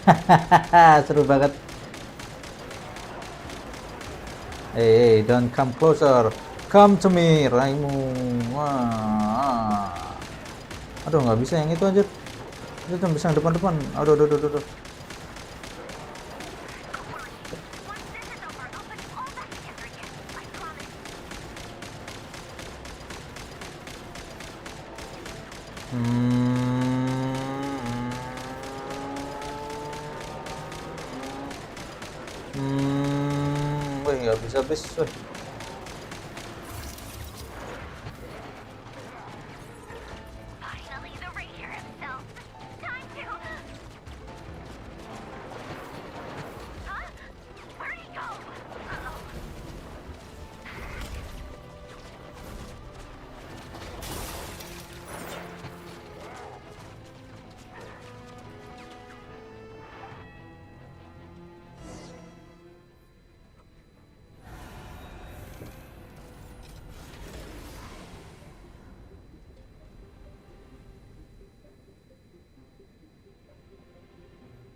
Hahaha, seru banget. Hey, don't come closer. Come to me, Raimu. Wah. Aduh, nggak bisa yang itu anjir. Itu tuh bisa yang depan-depan. Aduh. Wih, nggak bisa bis, wih.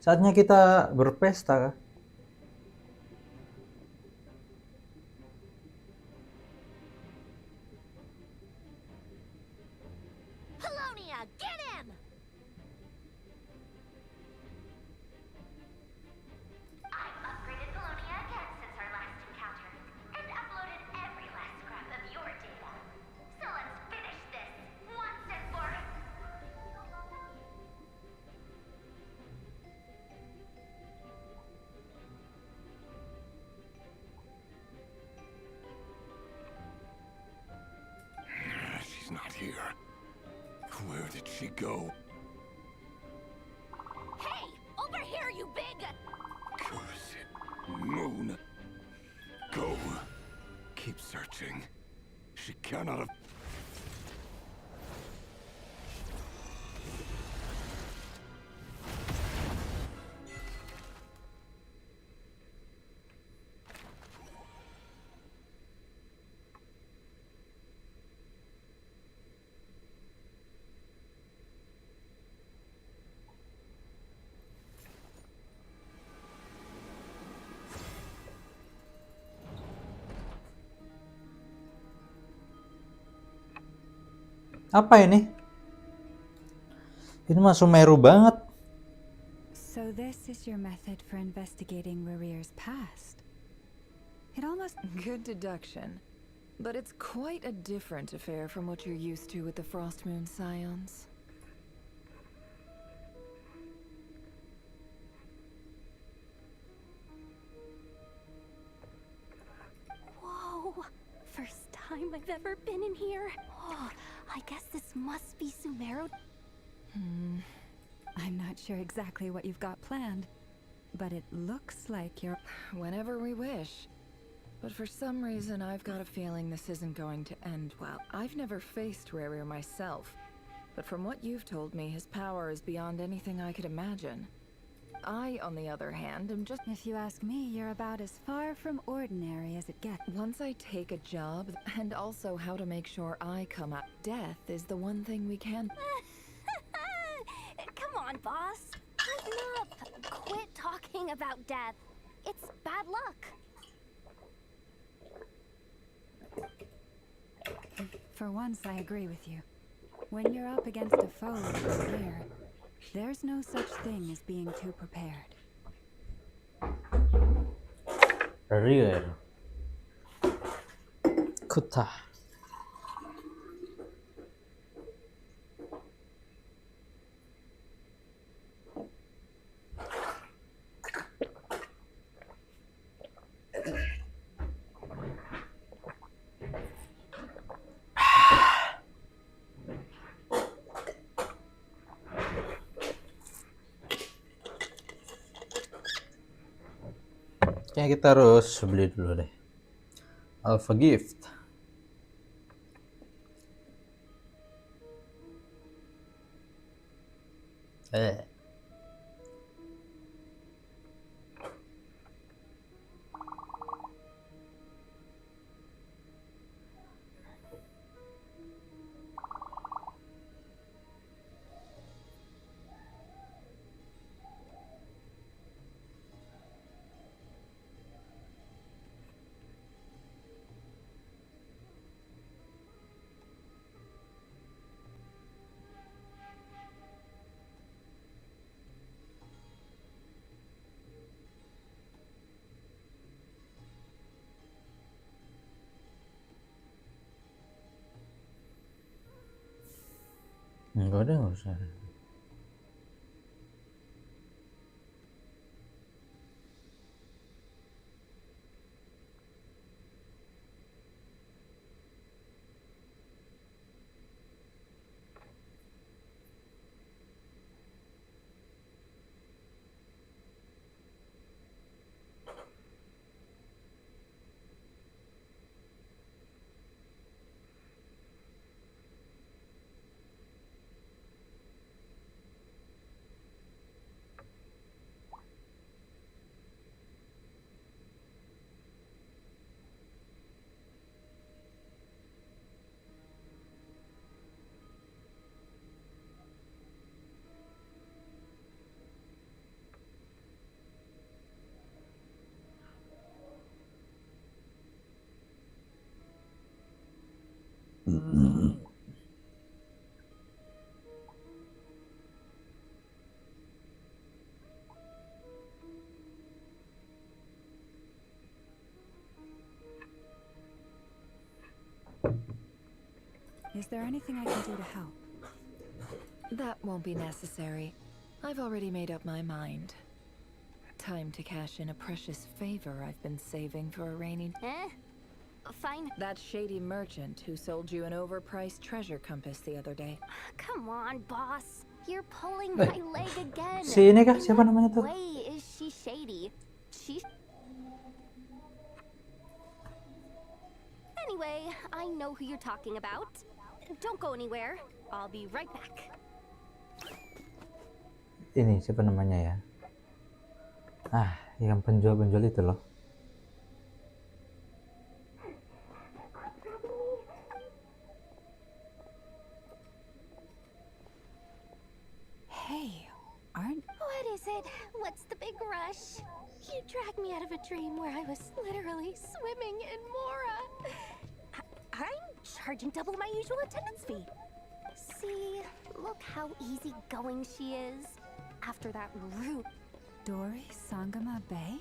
Saatnya kita berpesta. Polonia, get him! I've upgraded Polonia again since our last encounter, and uploaded every last scrap of your data. So let's finish this, once and for She's not here. Where did she go? Hey! Over here, you big... Curse it, Moon. Go. Keep searching. She cannot have... Apa ini? Ini mah Sumeru banget. So this is your method for investigating Rarir's past. It almost... Good deduction. But it's quite a different affair from what you're used to with the Frost Moon Scions. Whoa! First time I've ever been in here. Oh, I guess this must be Sumeru. I'm not sure exactly what you've got planned, but it looks like you're... Whenever we wish. But for some reason, I've got a feeling this isn't going to end well. I've never faced Rarir myself, but from what you've told me, his power is beyond anything I could imagine. I, on the other hand, am just... If you ask me, you're about as far from ordinary as it gets. Once I take a job, and also how to make sure I come out, death is the one thing we can... Come on, boss. Lighten up. Quit talking about death. It's bad luck. For once, I agree with you. When you're up against a foe like Rarir, there's no such thing as being too prepared. Rarir. Kuta. Kayaknya kita harus beli dulu deh. Alpha Gift. Enggak ada, nggak usah. Is there anything I can do to help? That won't be necessary. I've already made up my mind. Time to cash in a precious favor I've been saving for a rainy... Fine. That shady merchant who sold you an overpriced treasure compass the other day. Come on, boss. You're pulling my leg again. Si ini kah? Siapa namanya tuh? Way is she shady? Anyway, I know who you're talking about. Don't go anywhere. I'll be right back. Ini siapa namanya ya? Yang penjual-penjual itu loh. Hey, aren't... What is it? What's the big rush? You dragged me out of a dream where I was literally swimming in Mora. I'm charging double my usual attendance fee. See, look how easygoing she is. After that rude... Dori Sangama Bay?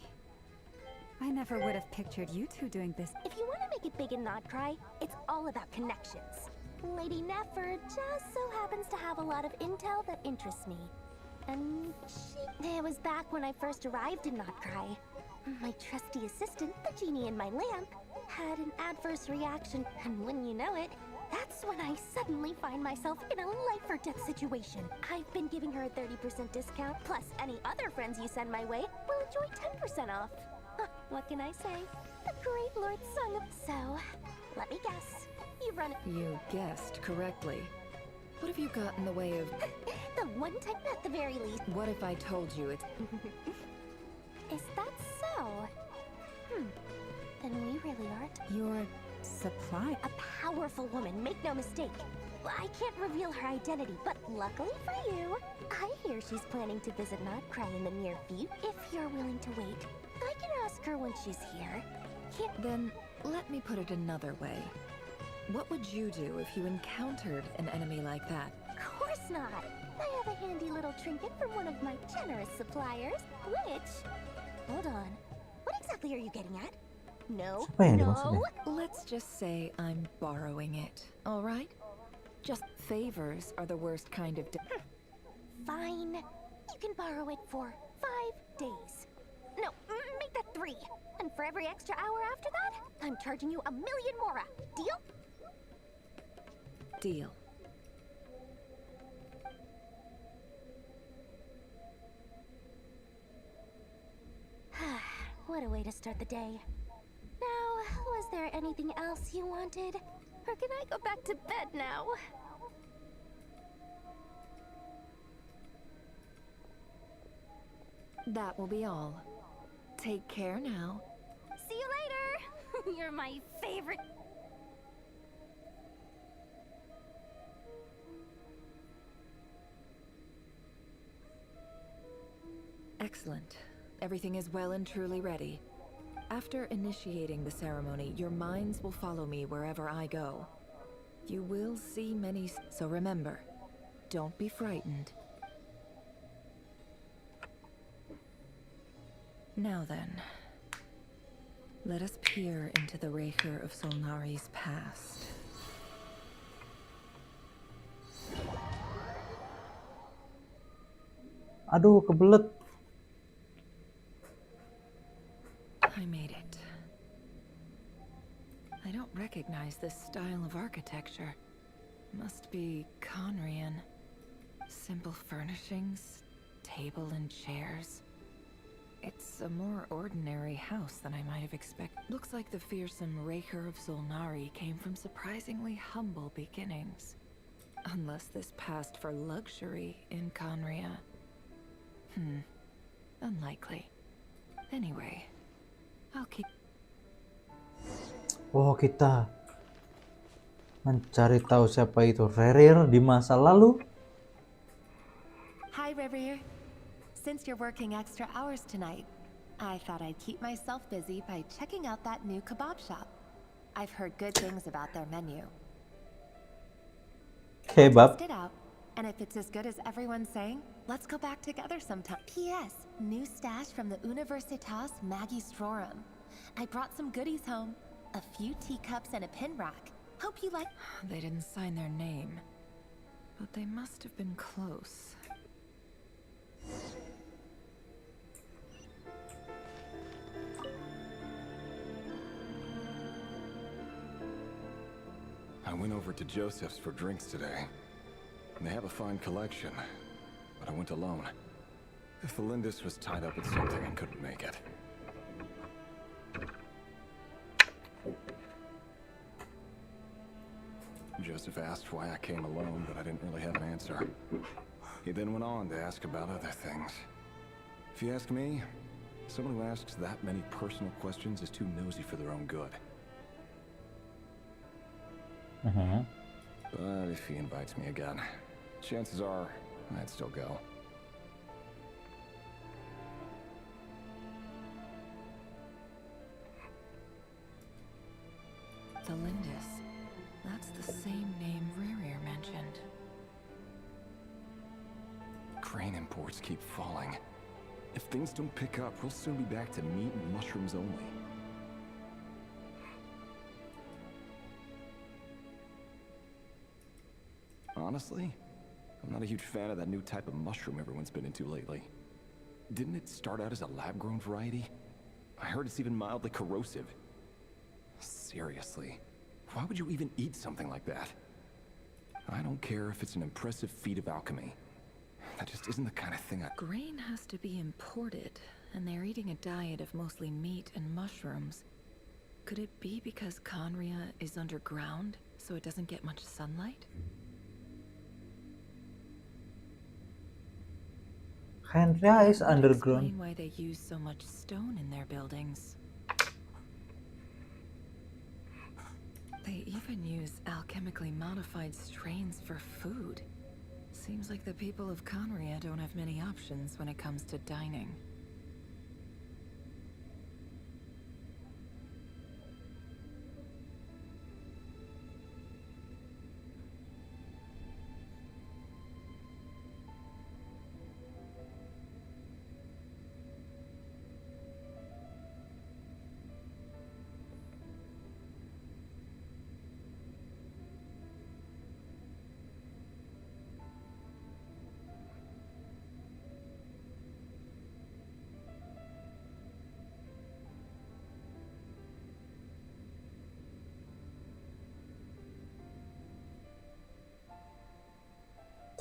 I never would have pictured you two doing this. If you want to make it big and not cry, it's all about connections. Lady Nefer just so happens to have a lot of intel that interests me. And it was back when I first arrived in Not Cry. My trusty assistant, the genie in my lamp, had an adverse reaction, and wouldn't you know it, that's when I suddenly find myself in a life-or-death situation. I've been giving her a 30% discount, plus any other friends you send my way will enjoy 10% off. What can I say? The great Lord Sung of... So, let me guess. You've run... You guessed correctly. What have you got in the way of... The one time at the very least. What if I told you it's... Is that so? Then we really aren't. Your supply? A powerful woman, make no mistake. I can't reveal her identity, but luckily for you, I hear she's planning to visit Not Cry in the near future. If you're willing to wait, I can ask her when she's here. Then, let me put it another way. What would you do if you encountered an enemy like that? Of course not. I have a handy little trinket from one of my generous suppliers, which... Hold on. What exactly are you getting at? No. No. Let's just say I'm borrowing it, all right? Just favors are the worst kind of... Fine. You can borrow it for 5 days. No, make that 3. And for every extra hour after that, I'm charging you 1 million mora. Deal? Deal. What a way to start the day. Now, was there anything else you wanted? Or can I go back to bed now? That will be all. Take care now. See you later! You're my favorite... Excellent. Everything is well and truly ready. After initiating the ceremony, your minds will follow me wherever I go. You will see many, so remember, don't be frightened. Now then, let us peer into the Raker of Solnari's past. Aduh, kebelet. I made it. I don't recognize this style of architecture. Must be Conrian. Simple furnishings, table and chairs. It's a more ordinary house than I might have expected. Looks like the fearsome Raker of Zolnari came from surprisingly humble beginnings. Unless this passed for luxury in Conria. Unlikely. Anyway, I'll keep... Oh, kita mencari tahu siapa itu Rerir di masa lalu. Hi, River. Since you're working extra hours tonight, I thought I'd keep myself busy by checking out that new kebab shop. I've heard good things about their menu. Kebab? Test it out, and if it's as good as everyone's saying, let's go back together sometime. P.S. New stash from the Universitas Magistrorum. I brought some goodies home. A few teacups and a pin rack. Hope you like... They didn't sign their name, but they must have been close. I went over to Joseph's for drinks today. They have a fine collection, but I went alone. Felindis was tied up with something and couldn't make it. Joseph asked why I came alone, but I didn't really have an answer. He then went on to ask about other things. If you ask me, someone who asks that many personal questions is too nosy for their own good. But if he invites me again, chances are I'd still go. Felindis. That's the same name Rerir mentioned. Crane imports keep falling. If things don't pick up, we'll soon be back to meat and mushrooms only. Honestly, I'm not a huge fan of that new type of mushroom everyone's been into lately. Didn't it start out as a lab-grown variety? I heard it's even mildly corrosive. Seriously, why would you even eat something like that? I don't care if it's an impressive feat of alchemy. That just isn't the kind of thing I... Grain has to be imported, and they're eating a diet of mostly meat and mushrooms. Could it be because Conria is underground, so it doesn't get much sunlight? Conria is That would underground. explain why they use so much stone in their buildings. They even use alchemically modified strains for food. Seems like the people of Conria don't have many options when it comes to dining.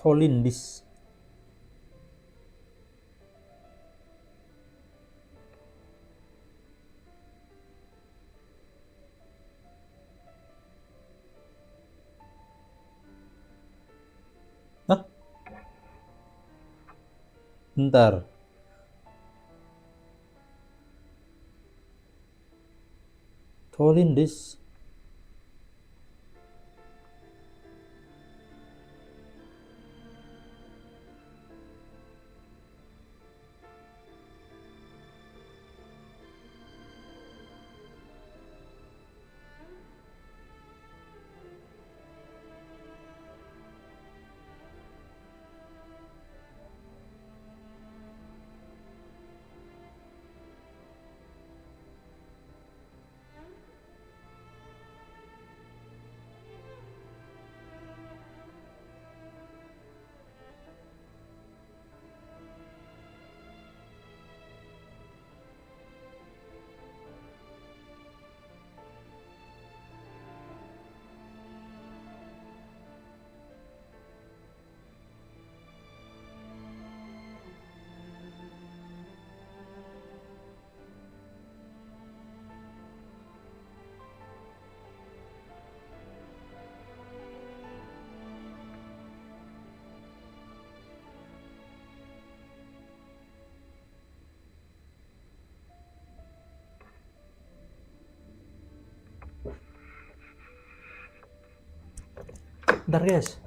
Tolindis. Hah? Bentar. Tolindis. Bentar guys.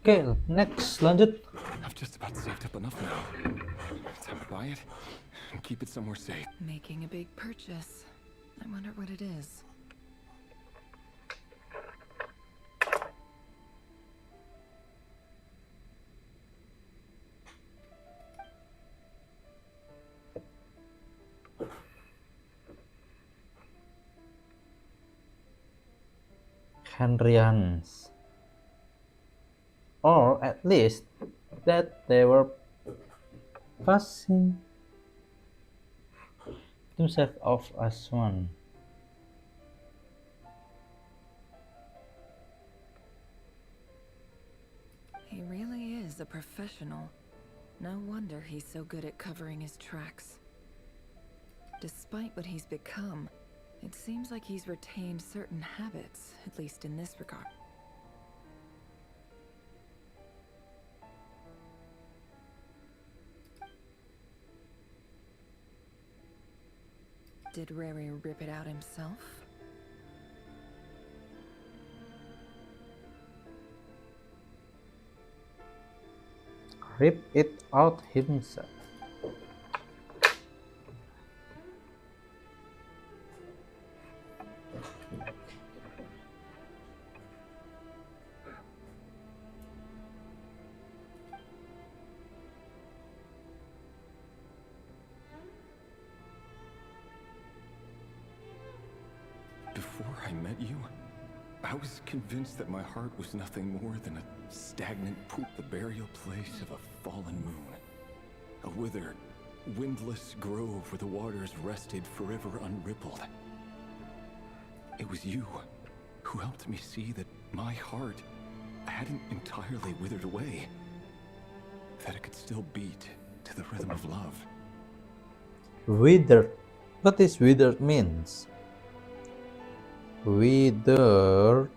Oke, next lanjut. I've just about saved up enough now. Time to buy it and keep it somewhere safe. Making a big purchase. I wonder what it is. Henryans, or at least that they were passing themselves off as one. He really is a professional. No wonder he's so good at covering his tracks. Despite what he's become, it seems like he's retained certain habits, at least in this regard. Did Rary rip it out himself? Rip it out himself. Before I met you, I was convinced that my heart was nothing more than a stagnant pool, the burial place of a fallen moon. A withered, windless grove where the waters rested forever unrippled. It was you who helped me see that my heart hadn't entirely withered away. That it could still beat to the rhythm of love. Withered. What is withered means? Withered.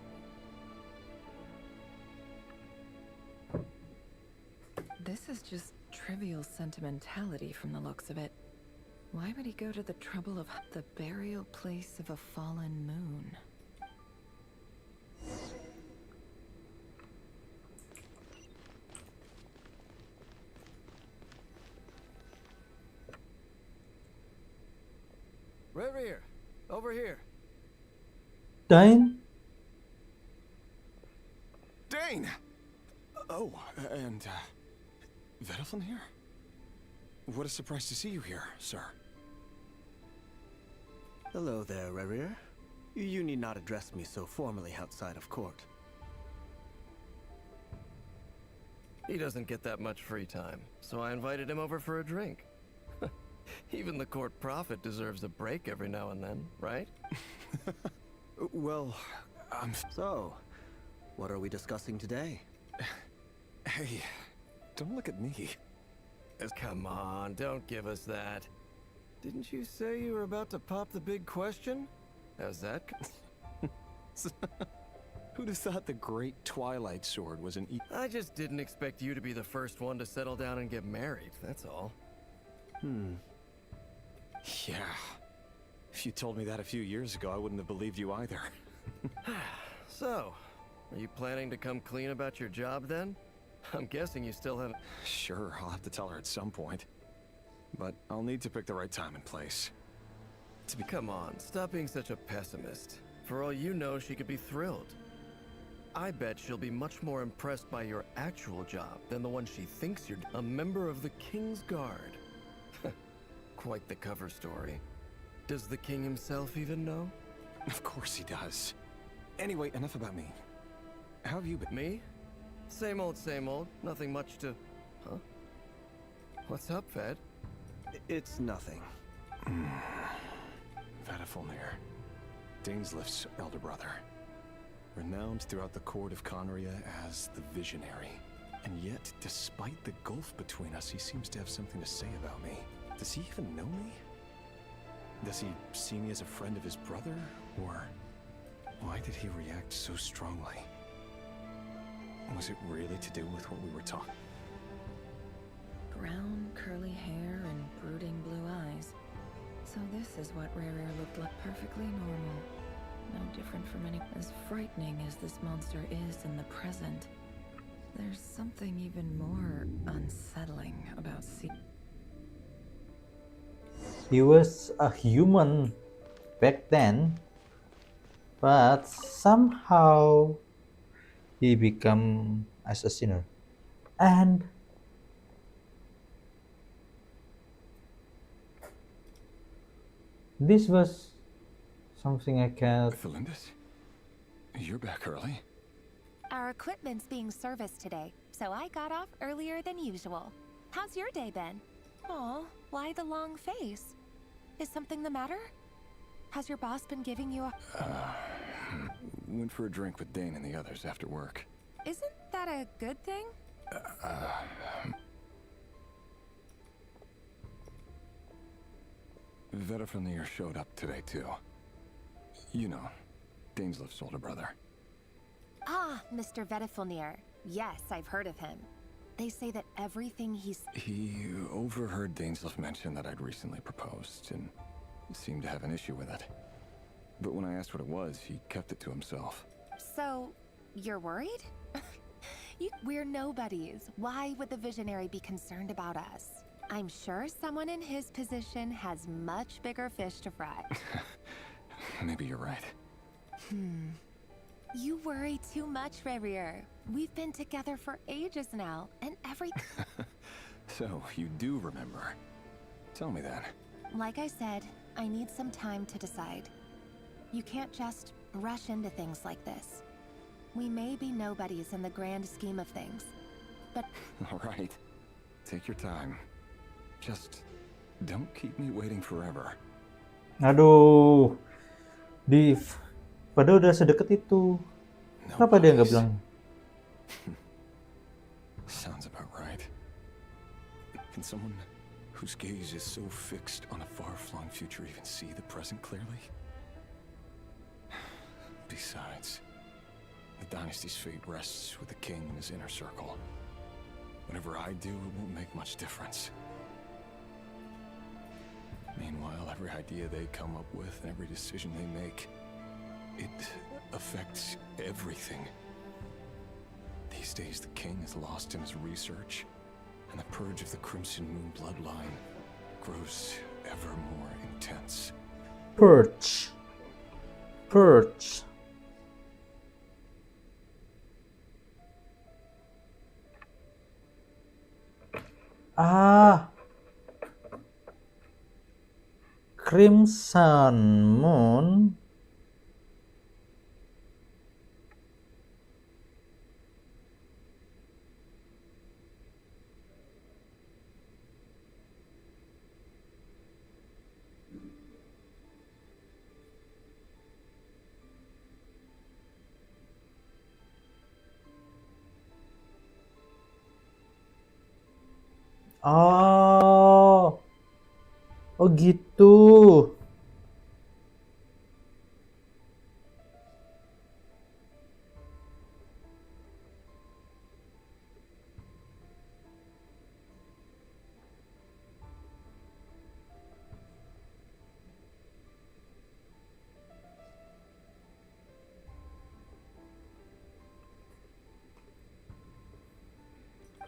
This is just trivial sentimentality from the looks of it. Why would he go to the trouble of the burial place of a fallen moon? Rear, over here. Dane? Dane! Oh, and, Vedalfin here? What a surprise to see you here, sir. Hello there, Rerir. You need not address me so formally outside of court. He doesn't get that much free time, so I invited him over for a drink. Even the court prophet deserves a break every now and then, right? Well, So, what are we discussing today? Hey, don't look at me. Come on, don't give us that. Didn't you say you were about to pop the big question? How's that? Who'd have thought the great Twilight Sword was an I just didn't expect you to be the first one to settle down and get married, that's all. Yeah. If you told me that a few years ago, I wouldn't have believed you either. So, are you planning to come clean about your job then? I'm guessing you still haven't... Sure, I'll have to tell her at some point. But I'll need to pick the right time and place. Come on, stop being such a pessimist. For all you know, she could be thrilled. I bet she'll be much more impressed by your actual job than the one she thinks you're a member of the King's Guard. Quite the cover story. Does the king himself even know? Of course he does. Anyway, enough about me. How have you been? Me? Same old, same old. Nothing much to... Huh? What's up, Ved? It's nothing. Vedifulnir, Dainslift's elder brother. Renowned throughout the court of Conria as the Visionary. And yet, despite the gulf between us, he seems to have something to say about me. Does he even know me? Does he see me as a friend of his brother? Or why did he react so strongly? Was it really to do with what we were talking? Brown, curly hair and brooding blue eyes. So this is what Rare looked like. Perfectly normal. No different from any... As frightening as this monster is in the present, there's something even more unsettling about He was a human back then, but somehow he became as a sinner. And this was something I can't... Felindis? You're back early? Our equipment's being serviced today, so I got off earlier than usual. How's your day been? Aw, why the long face? Is something the matter? Has your boss been giving you a... Went for a drink with Dane and the others after work. Isn't that a good thing? Vedifulnir showed up today too. You know, Dainslift's older brother. Ah, Mr. Vedifulnir. Yes, I've heard of him. They say that everything He overheard Dainslift mention that I'd recently proposed, and seemed to have an issue with it. But when I asked what it was, he kept it to himself. So, you're worried? We're nobodies. Why would the Visionary be concerned about us? I'm sure someone in his position has much bigger fish to fry. Maybe you're right. You worry too much, Rarier. We've been together for ages now, and So, you do remember. Tell me that. Like I said, I need some time to decide. You can't just rush into things like this. We may be nobodies in the grand scheme of things, but... All right. Take your time. Just don't keep me waiting forever. Aduh, padahal udah sedekat itu. Kenapa dia nggak bilang? Sounds about right. Can someone whose gaze is so fixed on a far-flung future even see the present clearly? Besides, the dynasty's fate rests with the king and his inner circle. Whatever I do, it won't make much difference. Meanwhile, every idea they come up with and every decision they make, it affects everything. These days, the king is lost in his research, and the purge of the Crimson Moon bloodline grows ever more intense. Purge. Crimson Moon. Oh gitu.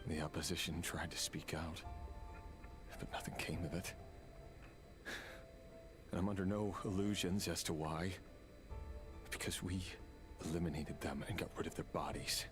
The opposition tried to speak out, but nothing came of it. And I'm under no illusions as to why. Because we eliminated them and got rid of their bodies.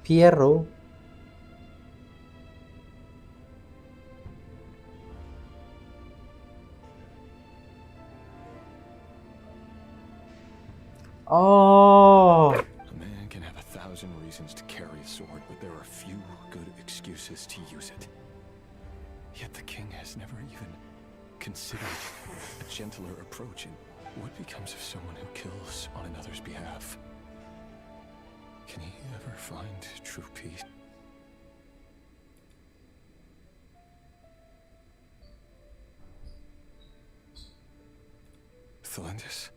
Piero. Oh. A man can have 1,000 reasons to carry a sword, but there are few good excuses to use it. Yet the king has never even considered a gentler approach. And what becomes of someone who kills on another's behalf? Can he ever find true peace? Thelindis?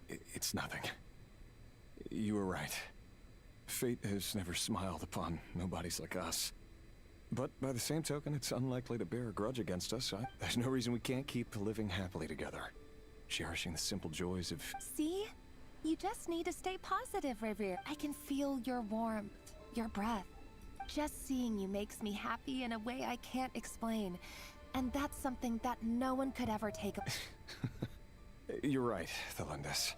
It's nothing. You were right. Fate has never smiled upon nobodies like us. But by the same token, it's unlikely to bear a grudge against us. There's no reason we can't keep living happily together. Cherishing the simple joys of... See? You just need to stay positive, Revere. I can feel your warmth, your breath. Just seeing you makes me happy in a way I can't explain. And that's something that no one could ever take. You're right, Thelindis.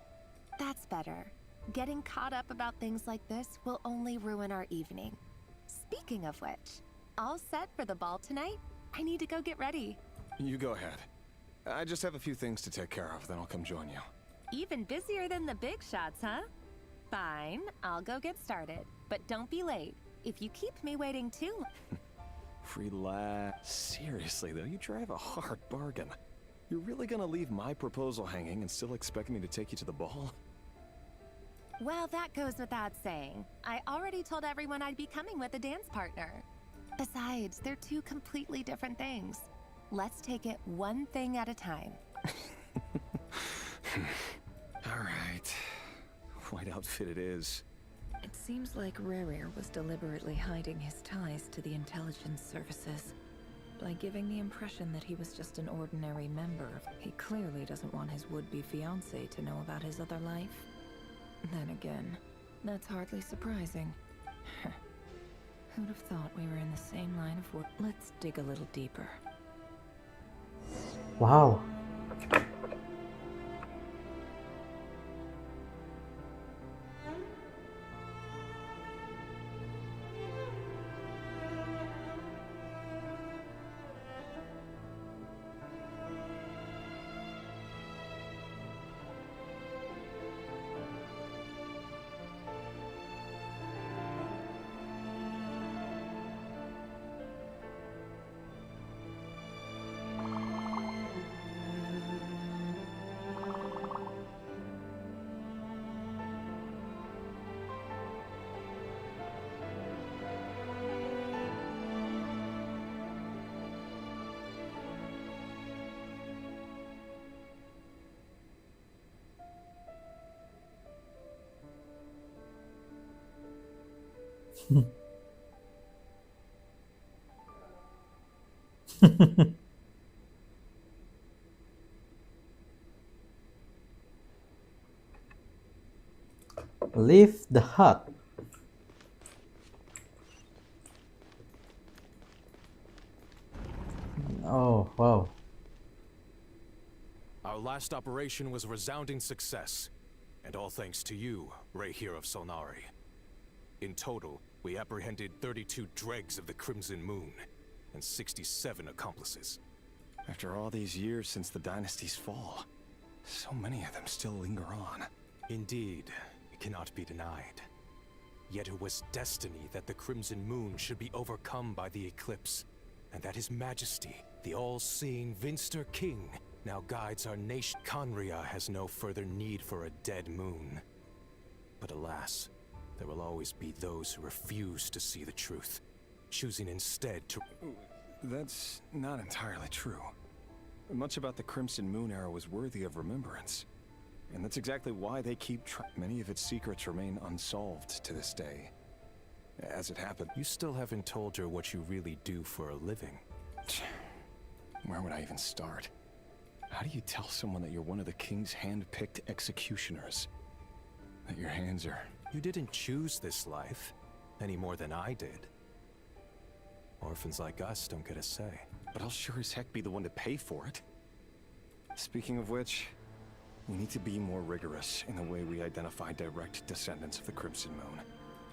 That's better. Getting caught up about things like this will only ruin our evening. Speaking of which, all set for the ball tonight? I need to go get ready. You go ahead. I just have a few things to take care of, then I'll come join you. Even busier than the big shots, huh? Fine, I'll go get started. But don't be late. If you keep me waiting too long... Relax. Seriously though, you drive a hard bargain. You're really gonna leave my proposal hanging and still expect me to take you to the ball? Well, that goes without saying. I already told everyone I'd be coming with a dance partner. Besides, they're two completely different things. Let's take it one thing at a time. Alright. White outfit it is. It seems like Rerir was deliberately hiding his ties to the intelligence services. By giving the impression that he was just an ordinary member, he clearly doesn't want his would-be fiancé to know about his other life. Then again, that's hardly surprising. Who'd have thought we were in the same line of work? Let's dig a little deeper. Wow. Leave the hut. Oh, wow. Our last operation was a resounding success, and all thanks to you, Rehir of Solnari. In total, we apprehended 32 dregs of the Crimson Moon, and 67 accomplices. After all these years since the dynasty's fall, so many of them still linger on. Indeed, it cannot be denied. Yet it was destiny that the Crimson Moon should be overcome by the eclipse, and that His Majesty, the all-seeing Vinster King, now guides our nation. Conria has no further need for a dead moon. But alas, there will always be those who refuse to see the truth, choosing instead to... That's not entirely true. Much about the Crimson Moon era was worthy of remembrance. And that's exactly why they keep trying. Many of its secrets remain unsolved to this day. As it happened... You still haven't told her what you really do for a living. Where would I even start? How do you tell someone that you're one of the king's hand-picked executioners? That your hands are... You didn't choose this life, any more than I did. Orphans like us don't get a say. But I'll sure as heck be the one to pay for it. Speaking of which, We need to be more rigorous in the way we identify direct descendants of the Crimson Moon.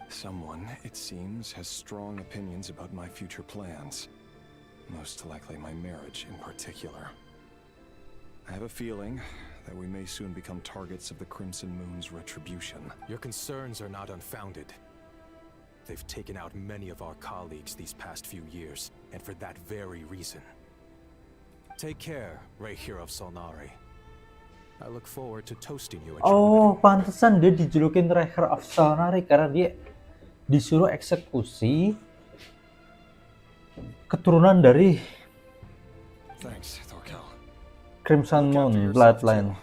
Someone, it seems, has strong opinions about my future plans. Most likely my marriage in particular. I have a feeling that we may soon become targets of the Crimson Moon's retribution. Your concerns are not unfounded. They've taken out many of our colleagues these past few years, and for that very reason. Take care, Ray Hero of Solnari. I look forward to toasting you at your Oh, pantesan dia dijulukin Reher of Solnari karena dia disuruh eksekusi keturunan dari Thanks, Thorkel. Crimson Moon bloodline.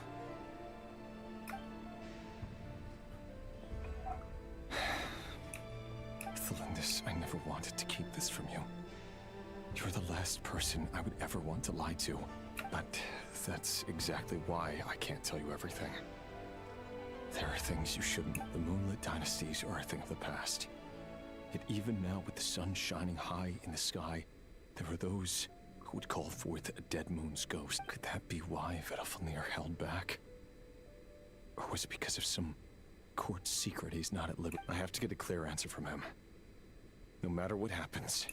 Thelindis, I never wanted to keep this from you. You're the last person I would ever want to lie to. But that's exactly why I can't tell you everything. There are things you shouldn't. The moonlit dynasties are a thing of the past. Yet even now, with the sun shining high in the sky, there are those who would call forth a dead moon's ghost. Could that be why Vedalfnir held back? Or was it because of some court secret he's not at liberty? I have to get a clear answer from him. No matter what happens.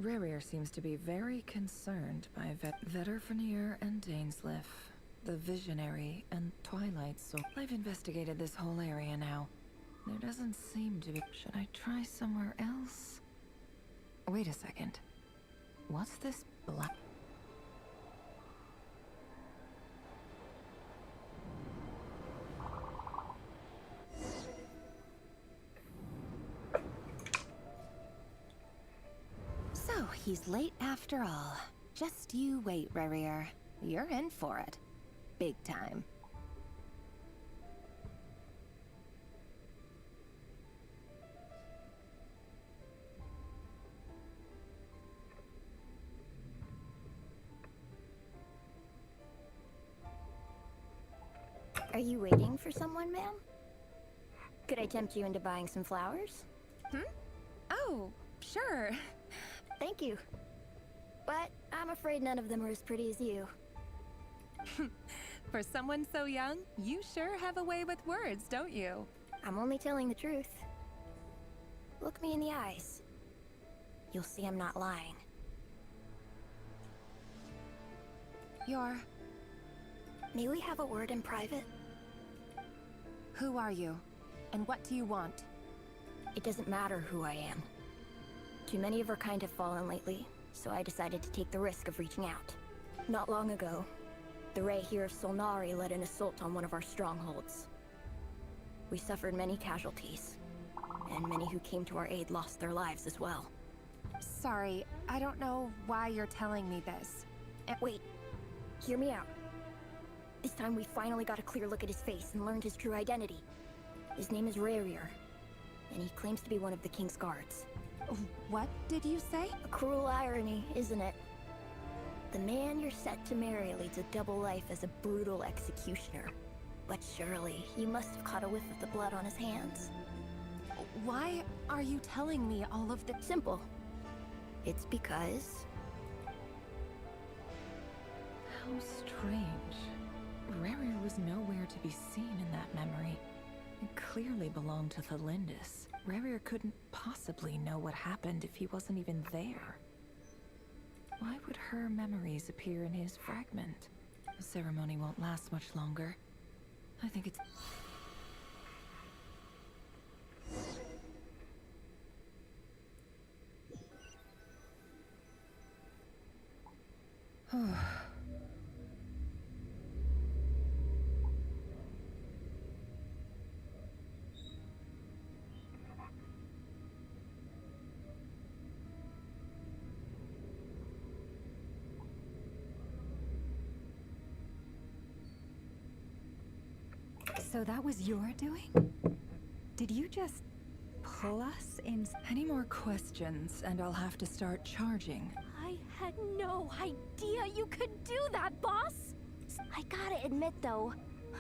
Rerir seems to be very concerned by Vedalfnir and Dainsleif, the Visionary and Twilight Soul. I've investigated this whole area now. There doesn't seem to be... Should I try somewhere else? Wait a second. What's this black... So, he's late after all. Just you wait, Rerir. You're in for it. Big time. Are you waiting for someone, ma'am? Could I tempt you into buying some flowers? Oh, sure. Thank you. But I'm afraid none of them are as pretty as you. For someone so young, you sure have a way with words, don't you? I'm only telling the truth. Look me in the eyes. You'll see I'm not lying. May we have a word in private? Who are you? And what do you want? It doesn't matter who I am. Too many of our kind have fallen lately, so I decided to take the risk of reaching out. Not long ago, the Ray here of Solnari led an assault on one of our strongholds. We suffered many casualties, and many who came to our aid lost their lives as well. Sorry, I don't know why you're telling me this. Wait, hear me out. This time we finally got a clear look at his face and learned his true identity. His name is Rerir, and he claims to be one of the King's guards. What did you say? A cruel irony, isn't it? The man you're set to marry leads a double life as a brutal executioner. But surely, you must have caught a whiff of the blood on his hands. Why are you telling me all of this? Simple. It's because... How strange. Rerir was nowhere to be seen in that memory. It clearly belonged to Thelindis. Rerir couldn't possibly know what happened if he wasn't even there. Why would her memories appear in his fragment? The ceremony won't last much longer. I think it's... So that was your doing? Did you just pull us in? Any more questions, and I'll have to start charging. I had no idea you could do that, boss! I gotta admit, though,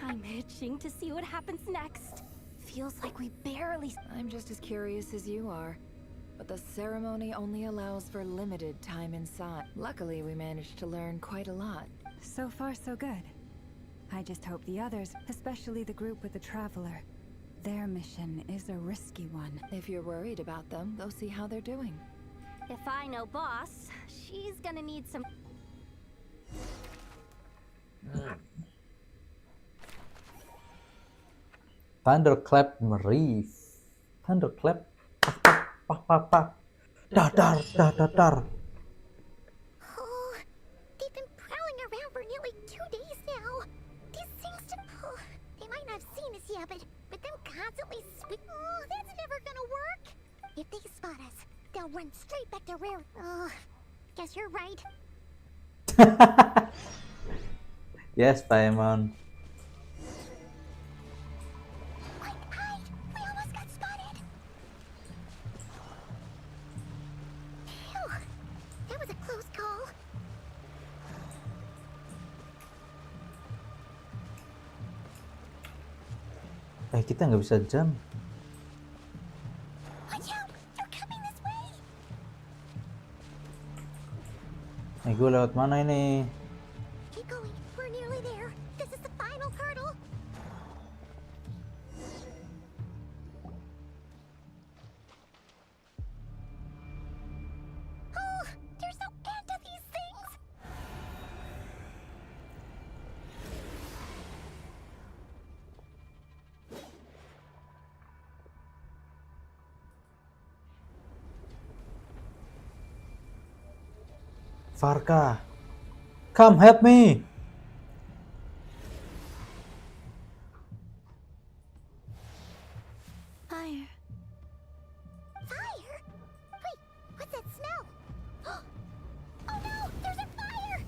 I'm itching to see what happens next. Feels like we barely... I'm just as curious as you are. But the ceremony only allows for limited time inside. Luckily, we managed to learn quite a lot. So far, so good. I just hope the others, especially the group with the Traveler, their mission is a risky one. If you're worried about them, go see how they're doing. If I know Boss, she's gonna need some... Thunderclap Reef. Thunderclap. Pak. Dar. Oh, they've been prowling around for nearly 2 days now. These things they might not have seen us yet, but them constantly Oh, that's never gonna work. If they spot us, they'll run straight back to Rare. Oh, guess you're right. Yes, Paimon. Hide! We almost got spotted. Phew, that was a close call. Kita nggak bisa jump. Watch out! They're coming this way. Gue lewat mana ini? Keep going. We're nearly there. This is the final hurdle. Oh, there's no end to these things. Farka, come help me. Fire. Fire? Wait, what's that smell? Oh no, there's a fire!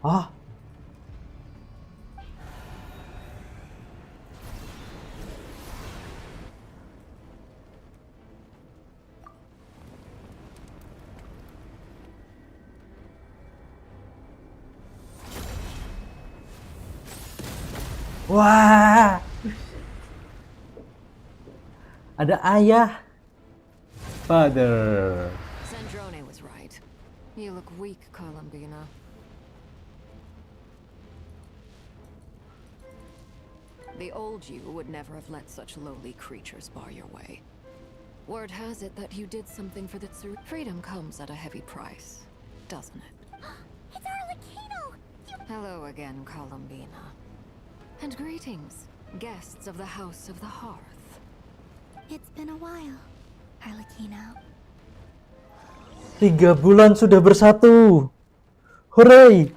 Ah. Wah. Ada ayah. Father. Sandrone was right. You look weak, Columbina. The old you would never have let such lowly creatures bar your way. Word has it that you did something for the Tsuru. Freedom comes at a heavy price, doesn't it? It's Arlecchino! Hello again, Columbina. And greetings, guests of the House of the Hearth. It's been a while, Arlecchino. 3 bulan sudah bersatu. Hooray!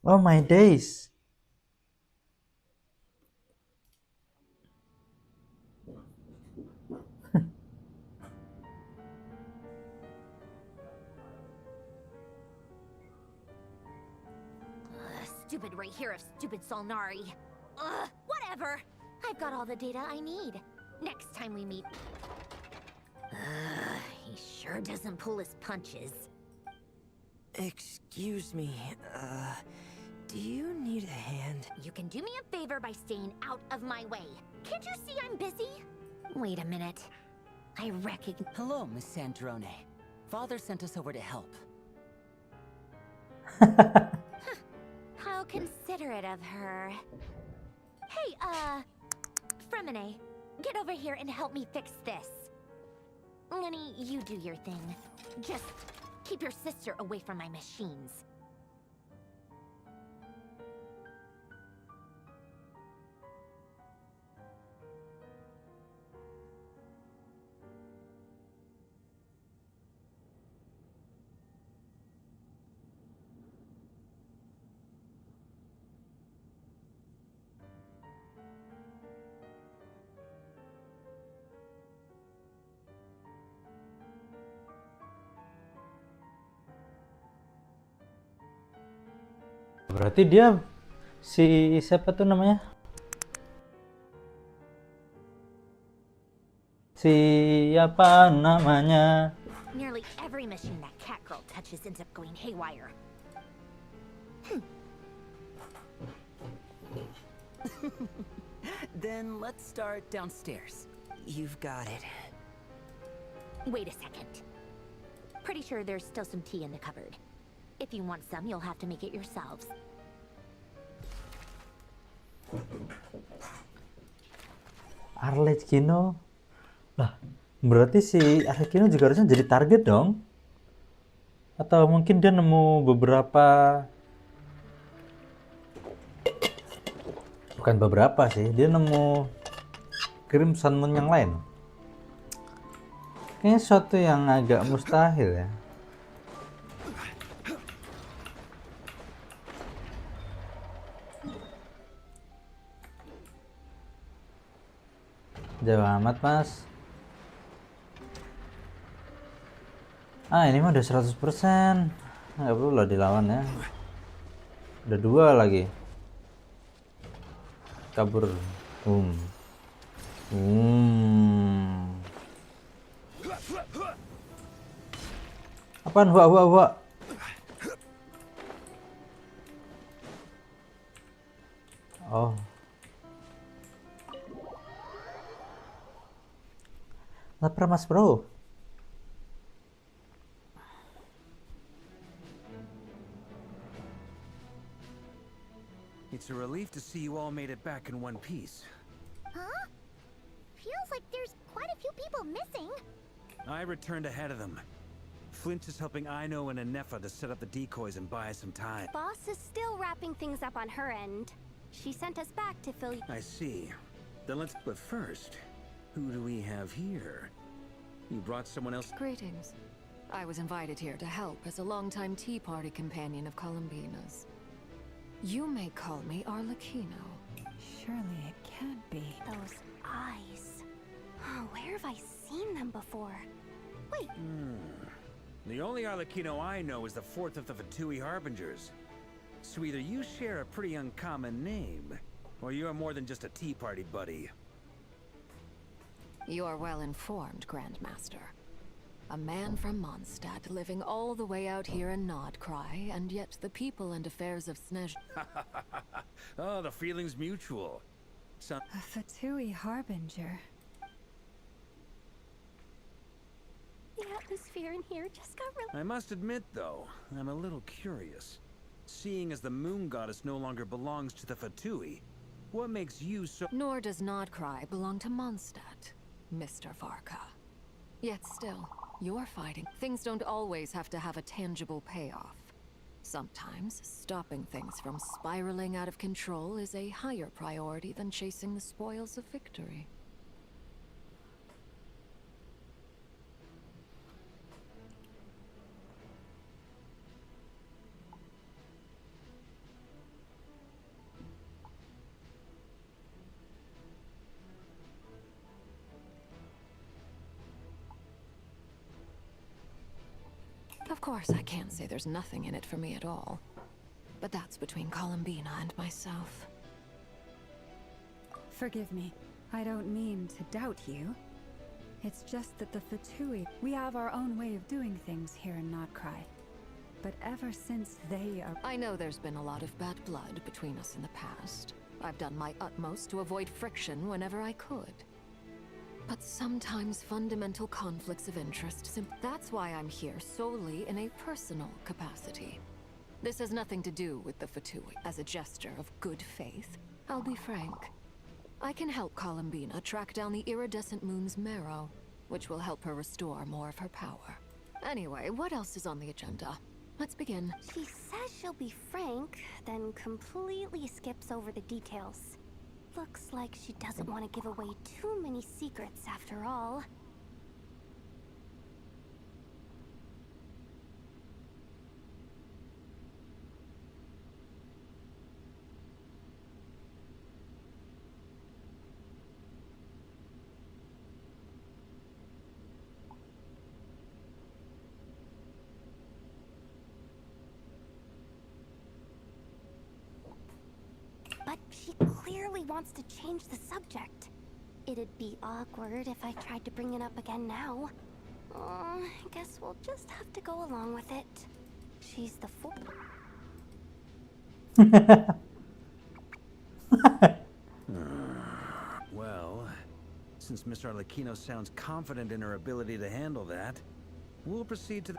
Oh my days. Stupid right here of stupid Solnari. Ugh, whatever. I've got all the data I need. Next time we meet... he sure doesn't pull his punches. Excuse me, do you need a hand? You can do me a favor by staying out of my way. Can't you see I'm busy? Wait a minute. I recognize... Hello, Miss Sandrone. Father sent us over to help. How considerate of her. Hey, Fremine, get over here and help me fix this. Lenny, you do your thing. Just keep your sister away from my machines. Berarti dia si siapa tuh namanya? Siapa namanya? Nearly every machine that cat girl touches ends up going haywire. Then let's start downstairs. You've got it. Wait a second. Pretty sure there's still some tea in the cupboard. If you want some, you'll have to make it yourselves. Arlecchino. Lah, berarti si Arlecchino juga harusnya jadi target dong. Atau mungkin dia nemu beberapa, bukan beberapa sih, dia nemu Crimson Moon yang lain. Kayaknya sesuatu yang agak mustahil ya. Jauh amat, Mas. Ini mah udah 100%. Nggak perlu lah dilawan ya. Udah 2 lagi. Kabur. Apaan? Hua. Oh. Lapar, Mas Bro. It's a relief to see you all made it back in one piece. Huh? Feels like there's quite a few people missing. I returned ahead of them. Flint is helping Aino and Anefa to set up the decoys and buy us some time. Boss is still wrapping things up on her end. She sent us back to fill you. I see. Then let's... But first, who do we have here? You brought someone else? Greetings. I was invited here to help as a longtime Tea Party companion of Columbina's. You may call me Arlecchino. Surely it can't be. Those eyes. Oh, where have I seen them before? Wait. The only Arlecchino I know is the fourth of the Fatui Harbingers. So either you share a pretty uncommon name, or you're more than just a Tea Party buddy. You are well informed, Grandmaster. A man from Mondstadt living all the way out here in Nodcry, and yet the people and affairs of Snezh... Oh, the feeling's mutual. A Fatui Harbinger. The atmosphere in here just got real. I must admit, though, I'm a little curious. Seeing as the moon goddess no longer belongs to the Fatui, what makes you so... Nor does Nodcry belong to Mondstadt, Mr. Varka. Yet still, you're fighting. Things don't always have to have a tangible payoff. Sometimes, stopping things from spiraling out of control is a higher priority than chasing the spoils of victory. Of course, I can't say there's nothing in it for me at all. But that's between Columbina and myself. Forgive me. I don't mean to doubt you. It's just that the Fatui... We have our own way of doing things here in Nodcry. But ever since they are... I know there's been a lot of bad blood between us in the past. I've done my utmost to avoid friction whenever I could. But sometimes fundamental conflicts of interest that's why I'm here solely in a personal capacity. This has nothing to do with the Fatui. As a gesture of good faith, I'll be frank. I can help Columbina track down the iridescent moon's marrow, which will help her restore more of her power. Anyway, what else is on the agenda? Let's begin. She says she'll be frank, then completely skips over the details. Looks like she doesn't want to give away too many secrets after all. But she clearly wants to change the subject. It'd be awkward if I tried to bring it up again now. I guess we'll just have to go along with it. She's the fool. Well, Since Miss Arlecchino sounds confident in her ability to handle that, we'll proceed to the...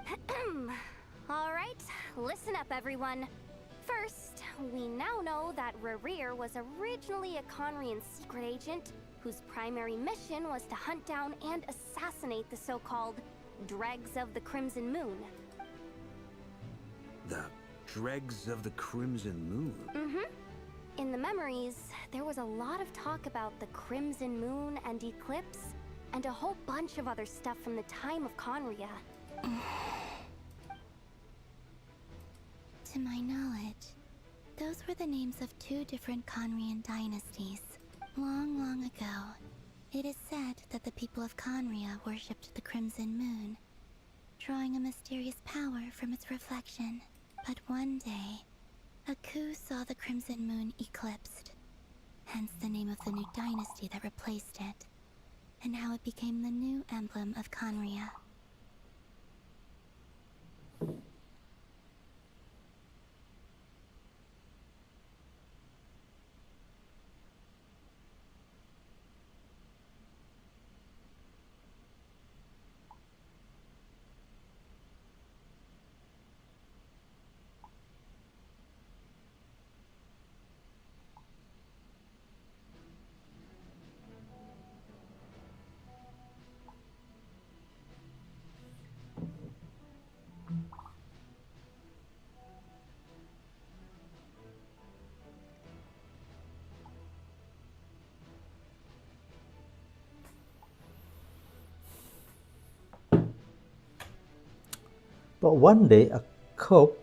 Alright, listen up everyone. First, we now know that Rerir was originally a Conrian secret agent whose primary mission was to hunt down and assassinate the so-called Dregs of the Crimson Moon. The Dregs of the Crimson Moon? Mm-hmm. In the memories, there was a lot of talk about the Crimson Moon and Eclipse, and a whole bunch of other stuff from the time of Conria. To my knowledge, those were the names of two different Conrian dynasties. Long, long ago, it is said that the people of Conria worshipped the Crimson Moon, drawing a mysterious power from its reflection. But one day, a coup saw the Crimson Moon eclipsed, hence the name of the new dynasty that replaced it, and how it became the new emblem of Conria. But one day a cope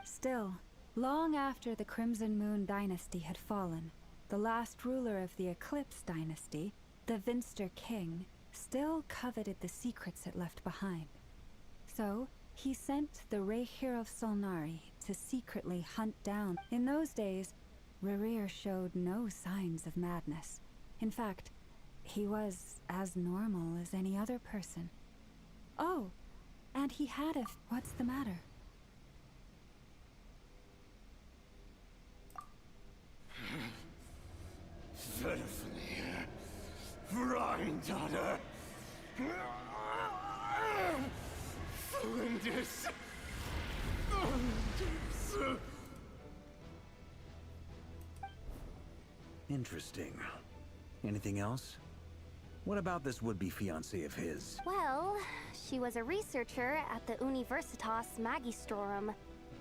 Still, long after the Crimson Moon dynasty had fallen, the last ruler of the Eclipse dynasty, the Vinster King, still coveted the secrets it left behind. So, he sent the Reir of Solnari to secretly hunt down. In those days, Rerir showed no signs of madness. In fact, he was as normal as any other person. Oh, and he had a... What's the matter? Pitifully, Granddaughter. Flinders. Interesting. Anything else? What about this would-be fiancé of his? Well, she was a researcher at the Universitas Magistrorum,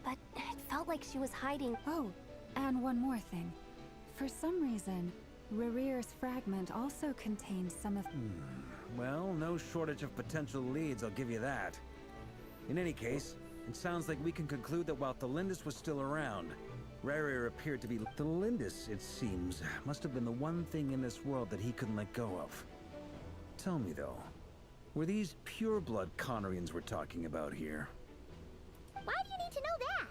but it felt like she was hiding. Oh, and one more thing. For some reason, Rerir's fragment also contains some of... Well, no shortage of potential leads, I'll give you that. In any case, it sounds like we can conclude that while Thelindis was still around, Rerir appeared to be... Thelindis, it seems, must have been the one thing in this world that he couldn't let go of. Tell me, though, were these pure-blood Conrians we're talking about here? Why do you need to know that?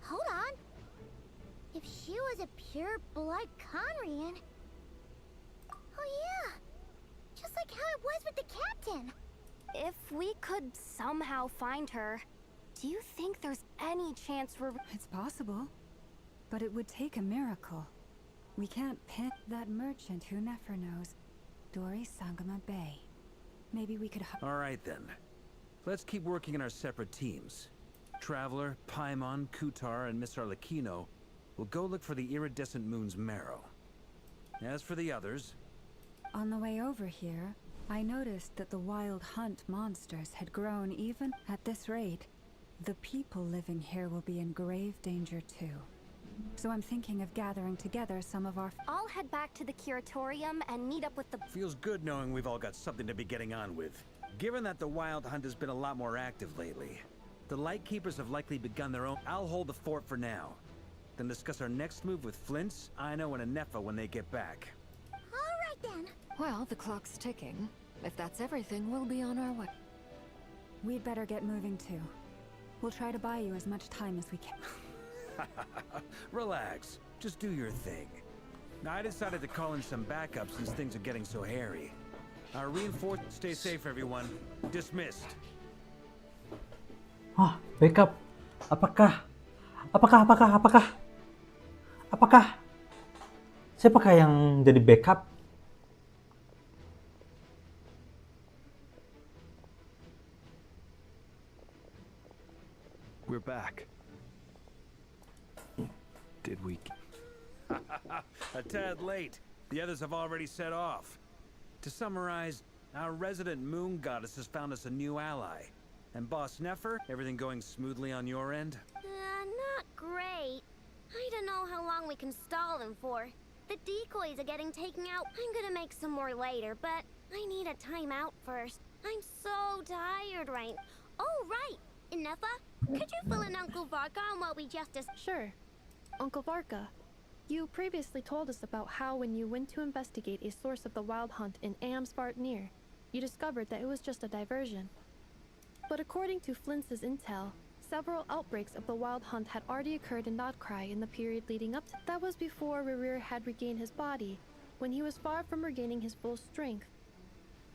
Hold on. If she was a pure-blood Conrian... Oh yeah! Just like how it was with the captain! If we could somehow find her, do you think there's any chance we're... It's possible, but it would take a miracle. We can't pin that merchant who never knows. Dori Sangama Bay. Maybe we could... Alright then. Let's keep working in our separate teams. Traveler, Paimon, Kutar, and Miss Arlecchino will go look for the iridescent moon's marrow. As for the others... On the way over here, I noticed that the wild hunt monsters had grown. Even at this rate, the people living here will be in grave danger too. So I'm thinking of gathering together some of our... I'll head back to the curatorium and meet up with the... Feels good knowing we've all got something to be getting on with. Given that the Wild Hunt has been a lot more active lately, the Lightkeepers have likely begun their own... I'll hold the fort for now. Then discuss our next move with Flints, Ino, and Anefa when they get back. Alright then. Well, the clock's ticking. If that's everything, we'll be on our way. We'd better get moving too. We'll try to buy you as much time as we can. Relax. Just do your thing. Now, I decided to call in some backup since things are getting so hairy. Our reinforced... Stay safe, everyone. Dismissed. Backup. Apakah siapakah yang jadi backup? We're back. Did we... A tad late. The others have already set off. To summarize, our resident moon goddess has found us a new ally. And Boss Nefer, everything going smoothly on your end? Not great. I don't know how long we can stall them for. The decoys are getting taken out. I'm gonna make some more later, but I need a timeout first. I'm so tired right. Oh, right! Inefa, could you fill in Uncle Varka on what we just Sure. Uncle Varka, you previously told us about how when you went to investigate a source of the Wild Hunt in Amsvartnir, you discovered that it was just a diversion. But according to Flintz's intel, several outbreaks of the Wild Hunt had already occurred in Nodcry in the period leading up to... That was before Rerir had regained his body, when he was far from regaining his full strength.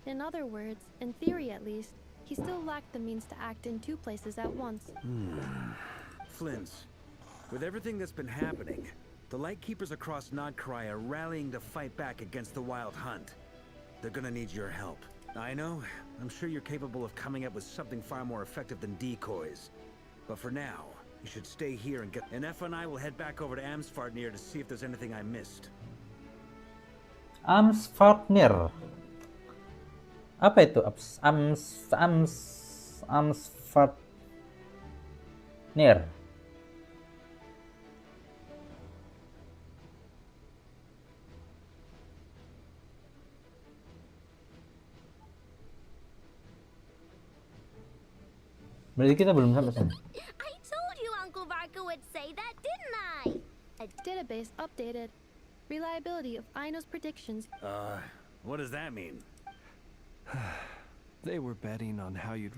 In other words, in theory at least, he still lacked the means to act in two places at once. Flint's, with everything that's been happening, the Lightkeepers across Nodcry are rallying to fight back against the Wild Hunt. They're gonna need your help. I know, I'm sure you're capable of coming up with something far more effective than decoys. But for now, you should stay here and get... Anefa and I will head back over to Amsvartnir to see if there's anything I missed. Amsvartnir. Apa itu? Amsvartnir. Berarti kita belum sampai sana. I told you Uncle Varka would say that, didn't I? A database updated. Reliability of Ino's predictions. What does that mean? They were betting on how you'd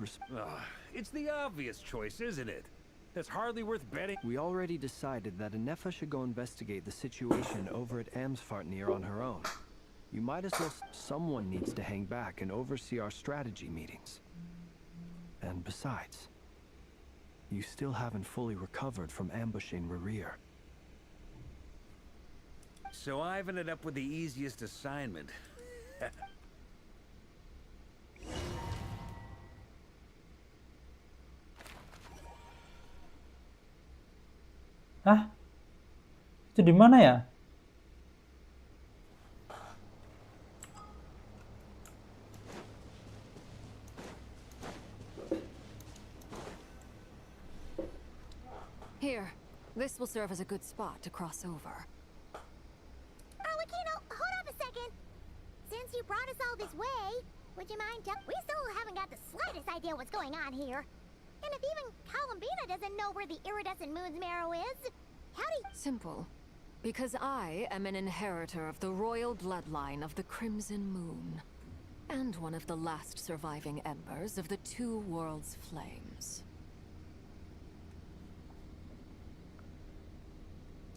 It's the obvious choice, isn't it? That's hardly worth betting. We already decided that Anefa should go investigate the situation over at Amsvartnir on her own. You might as well... Someone needs to hang back and oversee our strategy meetings. And besides, you still haven't fully recovered from ambushing Rerir. So I've ended up with the easiest assignment. Hah? Itu di mana ya? Here, this will serve as a good spot to cross over. Arlecchino, hold on a second. Since you brought us all this way, would you mind we still haven't got the slightest idea what's going on here. And if even Columbina doesn't know where the iridescent moon's marrow is, how do you... Simple. Because I am an inheritor of the royal bloodline of the Crimson Moon. And one of the last surviving embers of the Two Worlds' flames.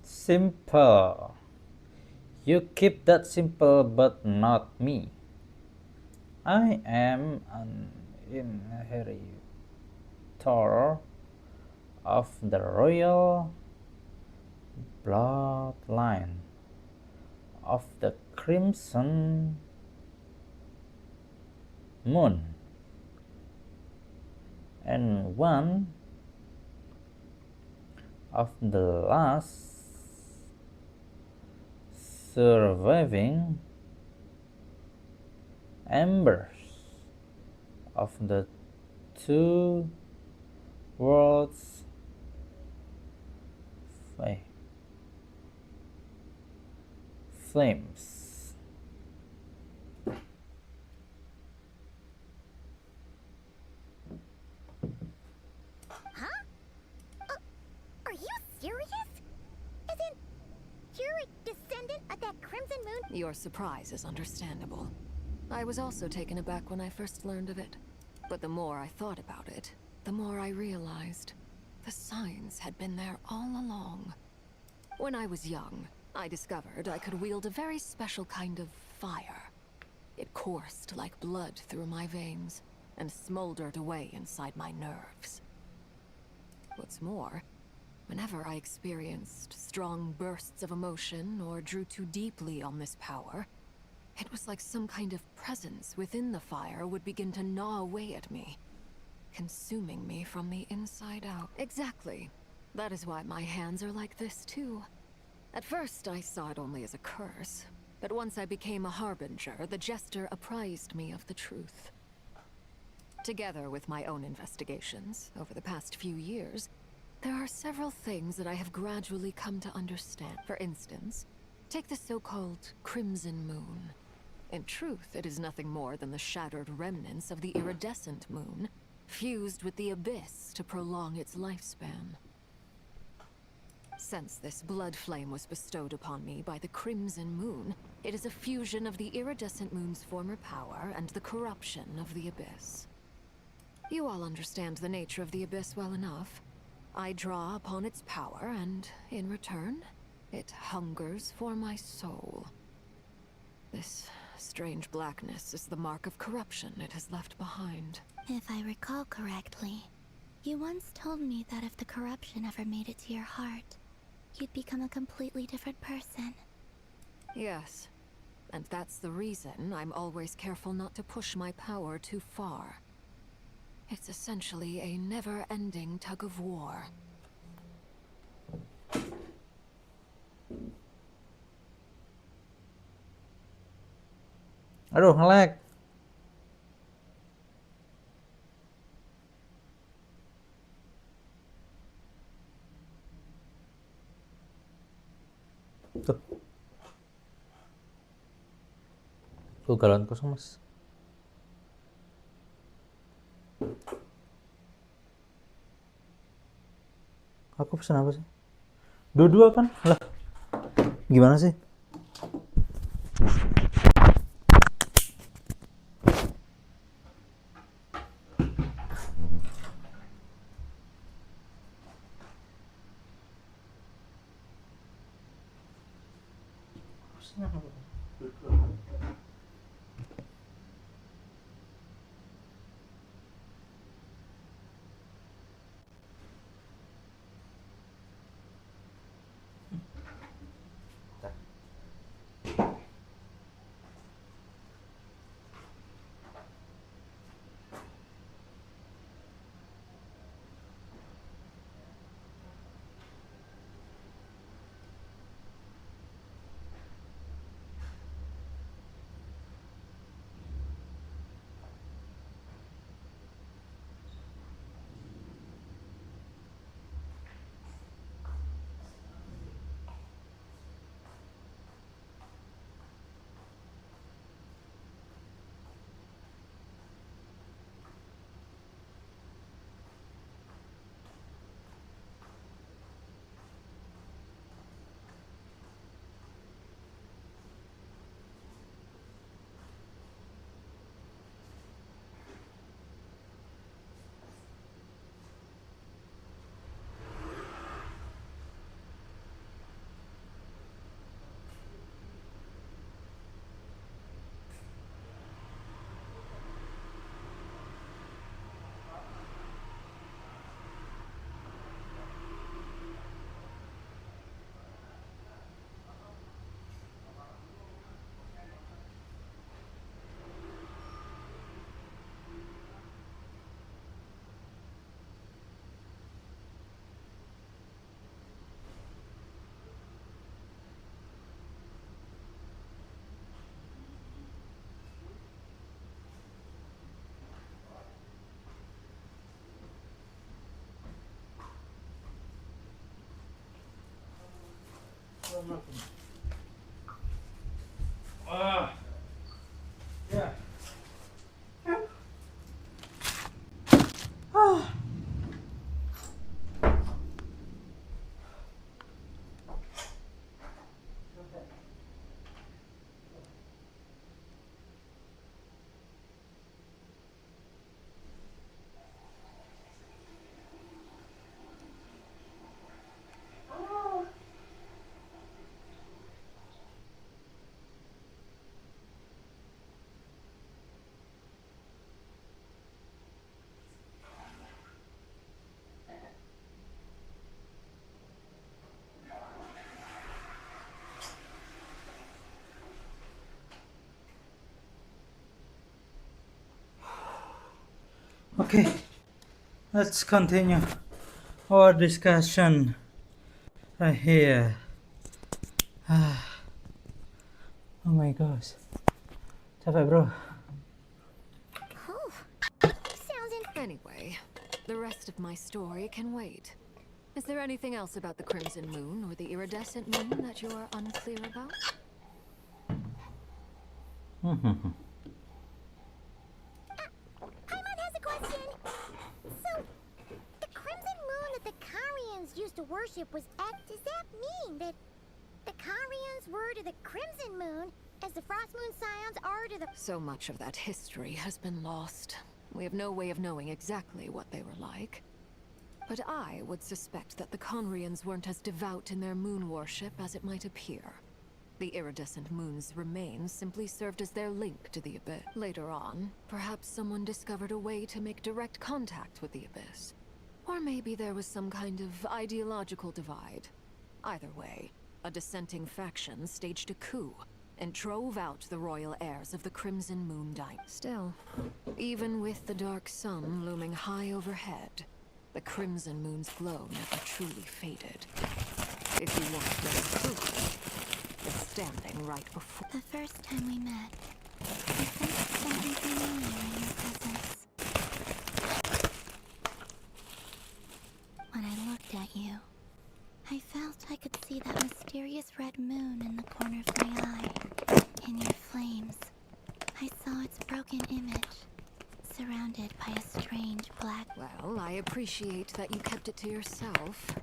Simple. You keep that simple, but not me. I am an inheritor of the royal bloodline of the Crimson Moon, and one of the last surviving embers of the Two Worlds flames. Huh? Are you serious? Isn't you're a descendant of that Crimson Moon? Your surprise is understandable. I was also taken aback when I first learned of it. But the more I thought about it, the more I realized the signs had been there all along. When I was young, I discovered I could wield a very special kind of fire. It coursed like blood through my veins and smoldered away inside my nerves. What's more, whenever I experienced strong bursts of emotion or drew too deeply on this power, it was like some kind of presence within the fire would begin to gnaw away at me, consuming me from the inside out. Exactly. That is why my hands are like this too. At first, I saw it only as a curse, but once I became a harbinger, the jester apprised me of the truth. Together with my own investigations, over the past few years, there are several things that I have gradually come to understand. For instance, take the so-called Crimson Moon. In truth, it is nothing more than the shattered remnants of the iridescent moon, fused with the abyss to prolong its lifespan. Since this blood flame was bestowed upon me by the Crimson Moon, it is a fusion of the iridescent moon's former power and the corruption of the abyss. You all understand the nature of the abyss well enough. I draw upon its power, and in return, it hungers for my soul. This strange blackness is the mark of corruption it has left behind. If I recall correctly, you once told me that if the corruption ever made it to your heart, you'd become a completely different person. Yes, and that's the reason I'm always careful not to push my power too far. It's essentially a never-ending tug of war. Aduh, nge-lag. Tuh. Tuh galon kosong, Mas. Aku pesen apa sih? Dua-dua kan? Lah. Gimana sih? Okay, let's continue our discussion right here. Oh my gosh, capek bro. Anyway, the rest of my story can wait. Is there anything else about the Crimson Moon or the Iridescent Moon that you're unclear about? Paimon has a question. So, the Crimson Moon that the Karians used to worship was does that mean that the Karians were to the Crimson Moon as the Frost Moon Scions are to the... So much of that history has been lost. We have no way of knowing exactly what they were like. But I would suspect that the Conrians weren't as devout in their moon worship as it might appear. The iridescent moon's remains simply served as their link to the Abyss. Later on, perhaps someone discovered a way to make direct contact with the Abyss. Or maybe there was some kind of ideological divide. Either way, a dissenting faction staged a coup and drove out the royal heirs of the Crimson Moon dynasty. Still, even with the dark sun looming high overhead, the Crimson Moon's glow never truly faded. If you want better proof, it's standing right before. The first time we met, I sensed something familiar in your presence. When I looked at you, I felt I could see that mysterious red moon in the corner of my eye. In your flames, I saw its broken image, surrounded by a strange black... Well, I appreciate that you kept it to yourself.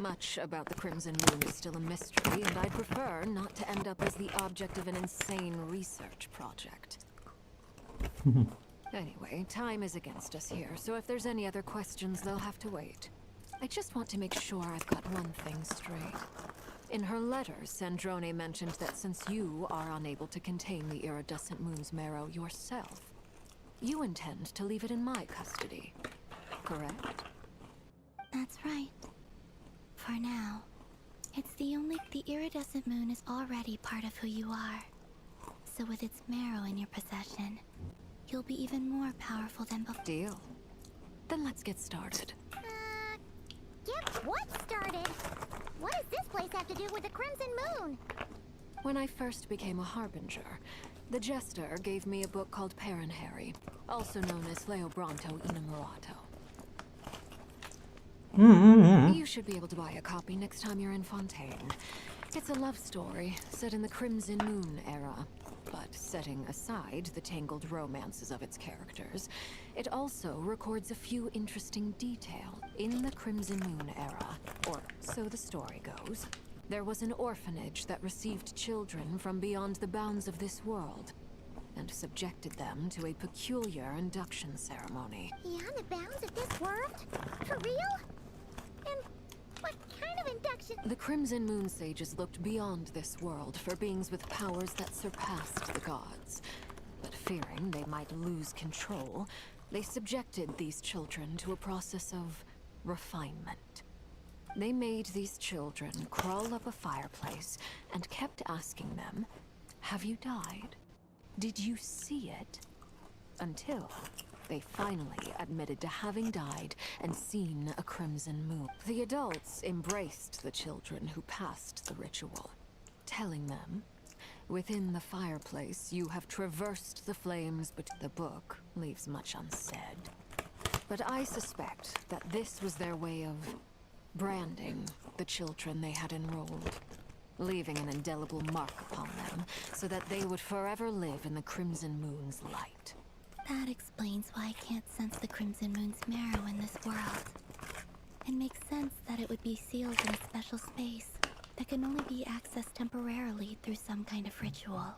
Much about the Crimson Moon is still a mystery, and I'd prefer not to end up as the object of an insane research project. Anyway, time is against us here, so if there's any other questions, they'll have to wait. I just want to make sure I've got one thing straight. In her letter, Sandrone mentioned that since you are unable to contain the iridescent moon's marrow yourself, you intend to leave it in my custody, correct? That's right. For now, it's the iridescent moon is already part of who you are. So with its marrow in your possession, you'll be even more powerful than before. Deal. Then let's get started. Get what started? What does this place have to do with the Crimson Moon? When I first became a Harbinger, the Jester gave me a book called Paranhari, also known as Leobranto Innamorato. You should be able to buy a copy next time you're in Fontaine. It's a love story set in the Crimson Moon era, but setting aside the tangled romances of its characters, it also records a few interesting details. In the Crimson Moon era, or so the story goes, there was an orphanage that received children from beyond the bounds of this world, and subjected them to a peculiar induction ceremony. Beyond the bounds of this world? For real? And what kind of induction? The Crimson Moon sages looked beyond this world for beings with powers that surpassed the gods. But fearing they might lose control, they subjected these children to a process of refinement. They made these children crawl up a fireplace and kept asking them, "Have you died? Did you see it?" Until they finally admitted to having died and seen a crimson moon. The adults embraced the children who passed the ritual, telling them, "Within the fireplace, you have traversed the flames, but the book leaves much unsaid." But I suspect that this was their way of branding the children they had enrolled, leaving an indelible mark upon them so that they would forever live in the Crimson Moon's light. That explains why I can't sense the Crimson Moon's marrow in this world. It makes sense that it would be sealed in a special space that can only be accessed temporarily through some kind of ritual.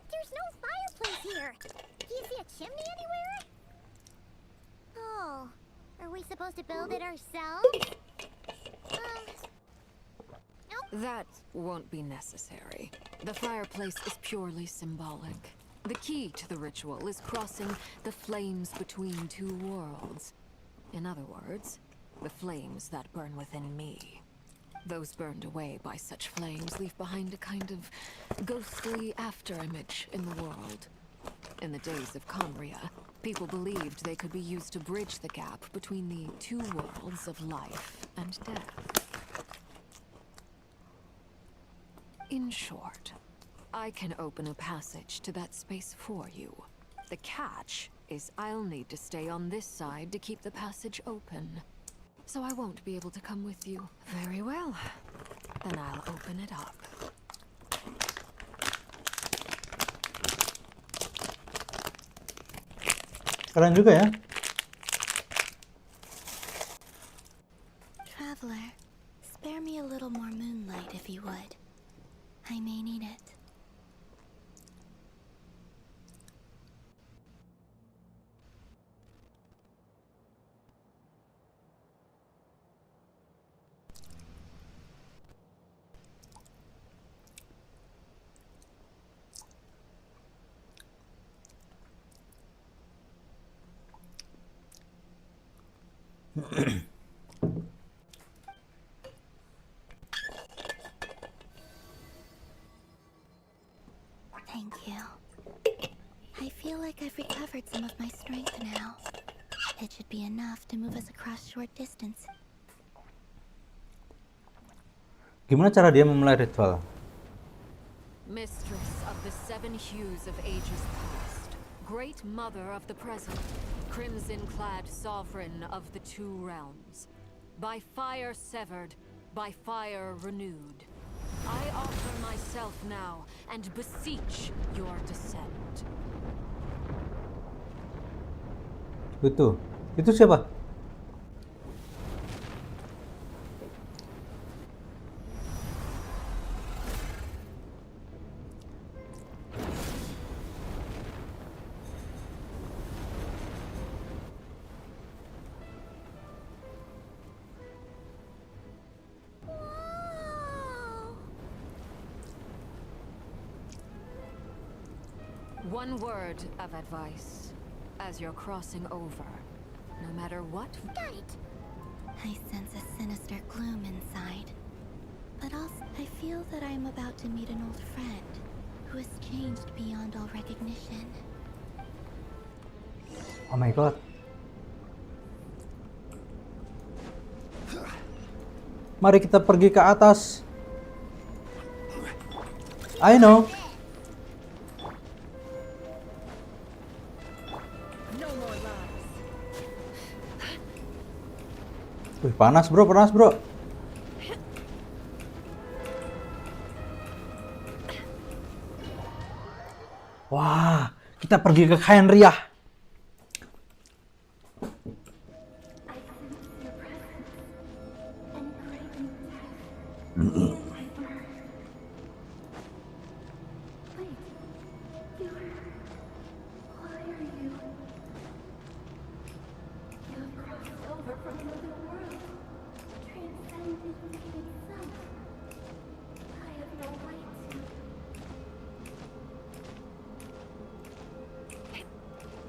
There's no fireplace here. Do you see a chimney anywhere? Oh, are we supposed to build it ourselves? That won't be necessary. The fireplace is purely symbolic. The key to the ritual is crossing the flames between two worlds. In other words, the flames that burn within me. Those burned away by such flames leave behind a kind of ghostly afterimage in the world. In the days of Conria, People believed they could be used to bridge the gap between the two worlds of life and death. In short, I can open a passage to that space for you. The catch is I'll need to stay on this side to keep the passage open. So I won't be able to come with you. Very well. Then I'll open it up. Keren juga ya. Traveler, spare me a little more moonlight if you would. I may need it. Thank you. I feel like I've recovered some of my strength now. It should be enough to move us across short distance. Gimana cara dia memulai ritual? Mistress of the seven hues of ages past, great mother of the present, crimson-clad sovereign of the two realms, by fire severed, by fire renewed, I offer myself now and beseech your descent. Itu siapa? One word of advice as you're crossing over, no matter what. Got it. I sense a sinister gloom inside. But also, I feel that I am about to meet an old friend who has changed beyond all recognition. Oh my god. Mari kita pergi ke atas. I know. Wih, panas bro, panas bro. Wah, kita pergi ke Khaenri'ah.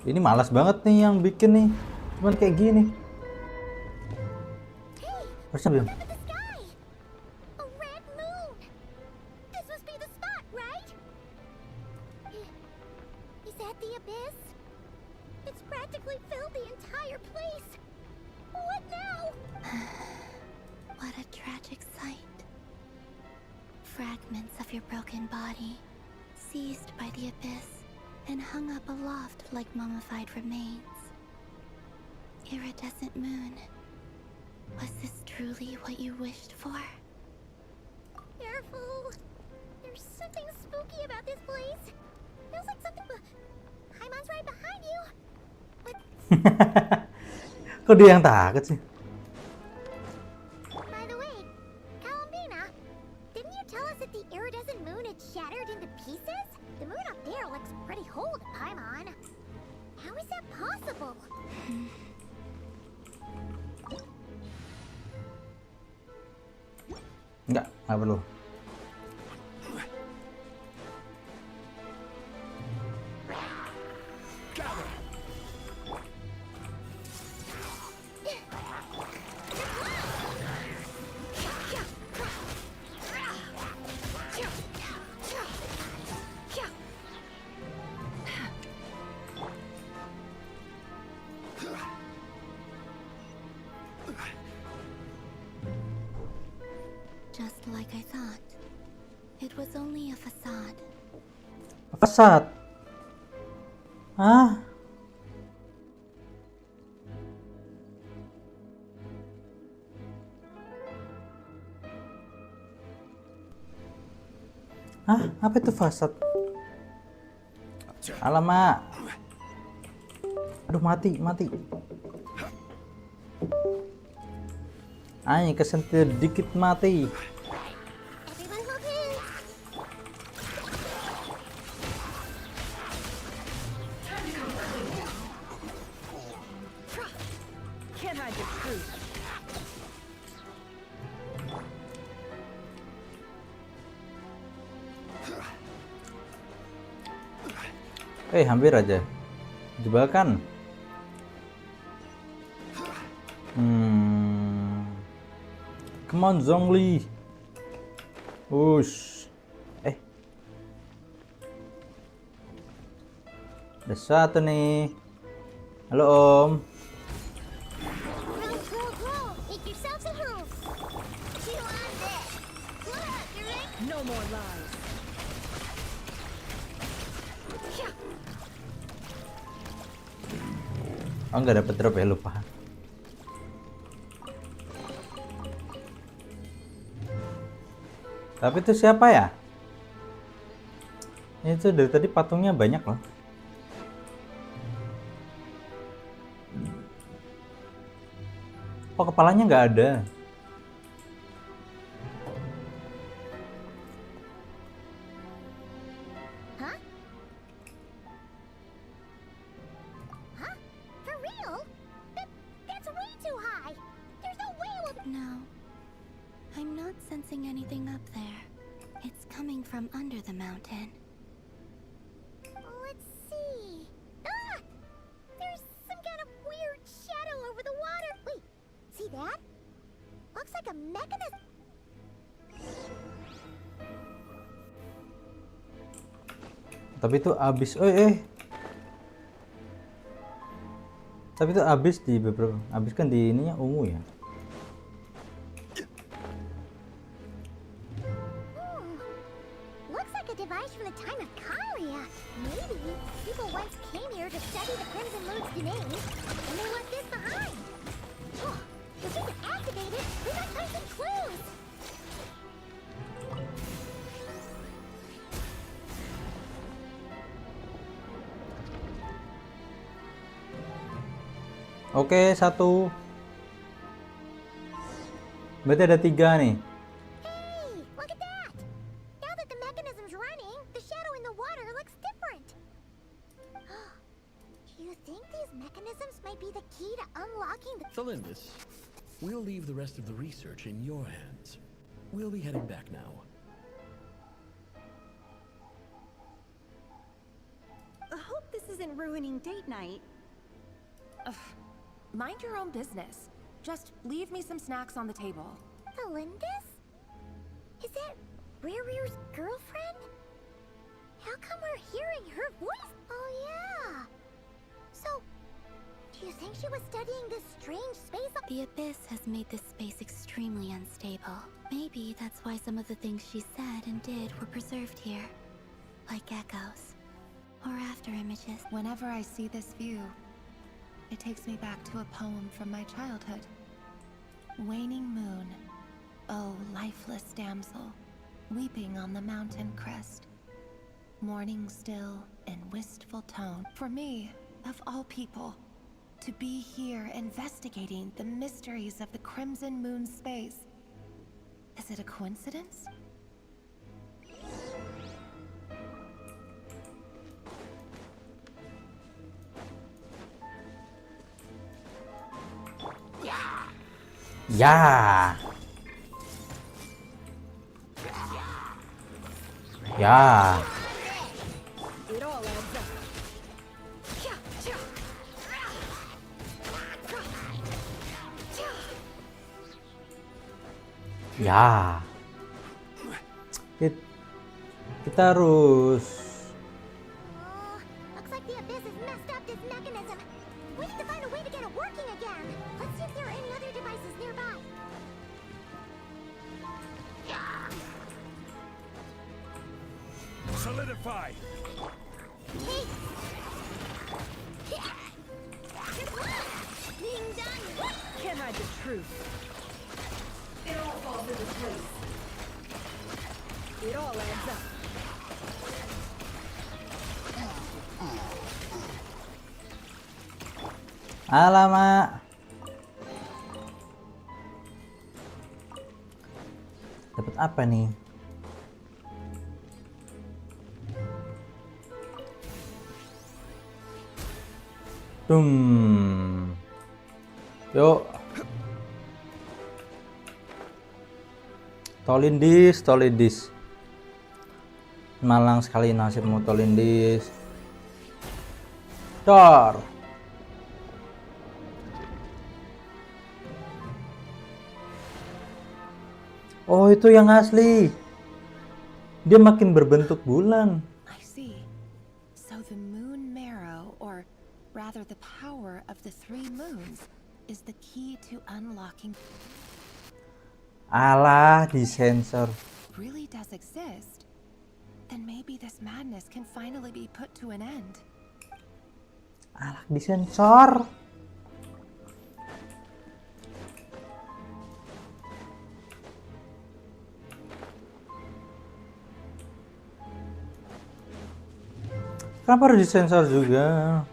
Ini malas banget nih yang bikin nih, cuman kayak gini. Harusnya bilang. A red moon. This must be the spot, right? Is that the abyss? It's practically filled the entire place. What now? What a tragic sight. Fragments of your broken body, seized by the abyss and hung up aloft like mummified remains. Iridescent moon. Was this truly what you wished for? Careful. There's something spooky about this place. Feels like something. Paimon's right behind you. What? Kok dia yang takut sih? By the way, Columbina, didn't you tell us that the iridescent moon had shattered into pieces? The moon up there looks pretty whole to Paimon. How is that possible? Enggak perlu. Just like I thought. It was only a facade. Facade? Hah? Hah? Apa itu fasad? Alamak. Aduh, mati. Ay, kesentil dikit mati. Can't hide the truth. Hampir aja jebakan. Come on Zhongli. Ush. Ada satu nih. Halo Om. No more lies. Oh, nggak dapet drop ya, lupa. Tapi itu siapa ya? Itu dari tadi patungnya banyak loh. Oh, kepalanya nggak ada. No. I'm not sensing anything up there. It's coming from under the mountain. Let's see. Ah! There's some kind of weird shadow over the water. Wait, see that? Looks like a mechanism. Tapi itu habis. Tapi itu habis di beberapa. Habis kan di ininya ungu ya. Looks like a device from the time of Kalia. Maybe people once came here to study the Crimson Moon's domains, and they left this behind. Oh, if we can activate it, we might find some clues. Oke, satu. Berarti ada 3 nih. Hey, look at that! Now that the mechanism's running, the shadow in the water looks different. Do you think these mechanisms might be the key to unlocking the... Thalindis, we'll leave the rest of the research in your hands. We'll be heading back now. I hope this isn't ruining date night. Ugh. Mind your own business. Just leave me some snacks on the table. Thalindis? Is that Rear's girlfriend? How come we're hearing her voice? Oh yeah. So, do you think she was studying this strange space? The abyss has made this space extremely unstable. Maybe that's why some of the things she said and did were preserved here. Like echoes. Or after images. Whenever I see this view, it takes me back to a poem from my childhood. Waning moon, oh lifeless damsel, weeping on the mountain crest. Mourning still in wistful tone. For me, of all people, to be here investigating the mysteries of the Crimson Moon space. Is it a coincidence? Ya. Ya. It all adds up. Ya. Kita harus. Looks like the abyss has messed up this mechanism. We need to find a way to get it working again. Let's see if there are any other devices nearby. Solidify. Being done. Can't hide the truth. It all falls into place. It all adds up. Alamak. Dapat apa nih? Yuk. Tolindis. Malang sekali nasibmu, Tolindis. Dor. Oh, itu yang asli. Dia makin berbentuk bulan. I see. So the moon marrow, or rather the power of the 3 moons, is the key to unlocking. Alah, disensor. Really does exist. Then maybe this madness can finally be put to an end. Alah, disensor. Kenapa harus disensor juga?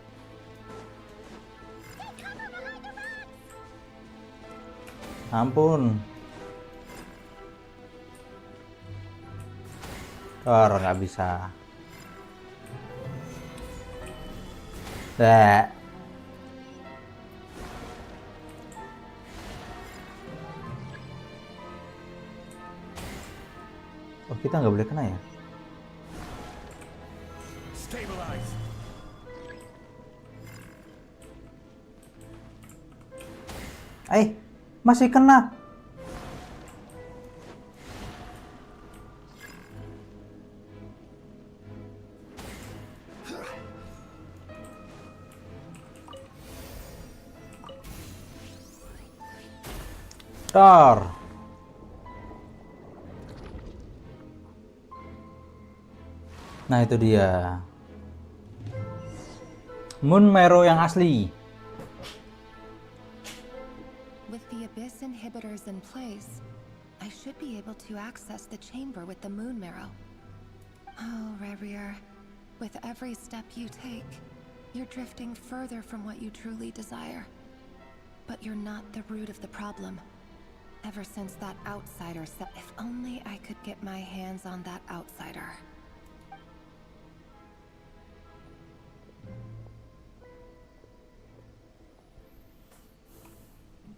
Ampun. Nggak bisa. Oh, kita nggak boleh kena ya? Stabilize. Masih kena. Tar. Nah, itu dia. Moon Marrow yang asli. With the abyss inhibitors in place, I should be able to access the chamber with the moon marrow. Oh, Rerir, with every step you take, you're drifting further from what you truly desire. But you're not the root of the problem. Ever since that outsider said, if only I could get my hands on that outsider.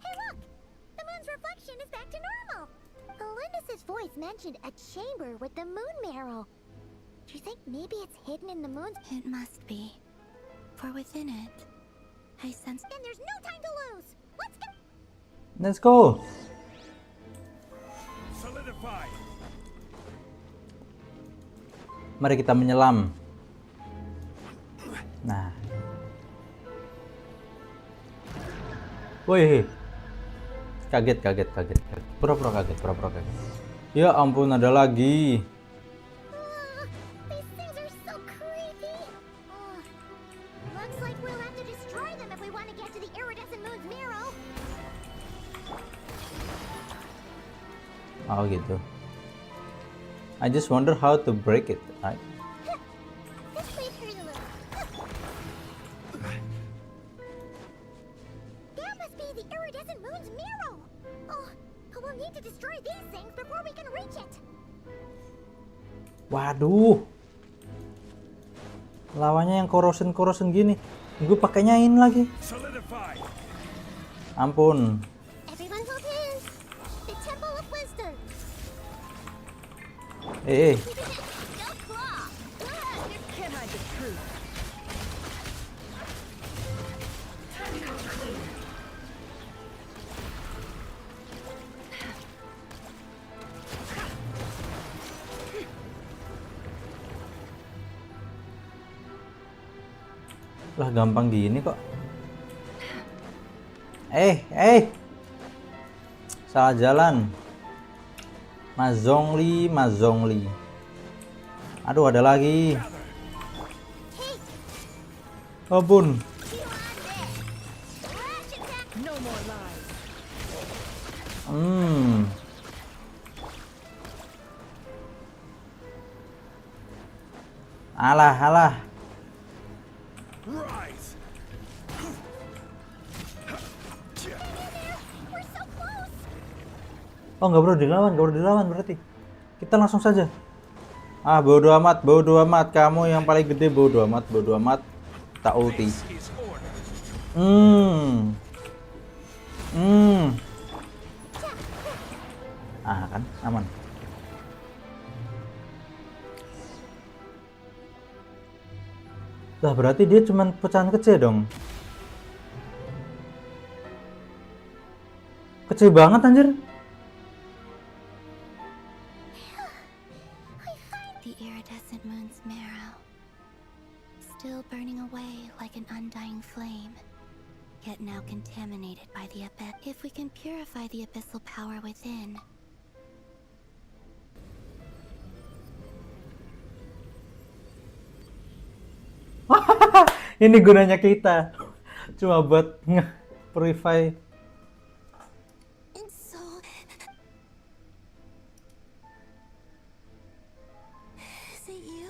Hey, look! The moon's reflection is back to normal. Elendis' voice mentioned a chamber with the moon marrow. Do you think maybe it's hidden in the moon's? It must be. For within it, I sense. Then there's no time to lose. Let's go. Let's go. Solidify. Mari kita menyelam. Nah. Woi. Kaget. Pura-pura kaget. Ya ampun, ada lagi. These things are so creepy. Looks like we'll have to destroy them if we want to get to the iridescent moon's marrow. Oh gitu. I just wonder how to break it, right? This place hurt a little. That must be the iridescent moon's marrow. Oh, we'll need to destroy these things before we can reach it. Waduh. Lawannya yang corrosion gini. Gue pakainya ini lagi. Solidify. Ampun. Everyone hold hands. The Temple of Wisdom. No claw. Can't hide the truth. Time to go clean. Lah gampang gini kok. Salah jalan. Mazongli. Aduh, ada lagi. Ampun. Alah, alah. Oh, nggak perlu dilawan berarti. Kita langsung saja. Ah, bodo amat, kamu yang paling gede, bodo amat. Tak ulti. Ah, kan aman. Lah, berarti dia cuman pecahan kecil dong. Kecil banget anjir. The iridescent moon's marrow, still burning away like an undying flame, yet now contaminated by the abyss. If we can purify the abyssal power within, Ini gunanya kita cuma buat nge-purify. is it you?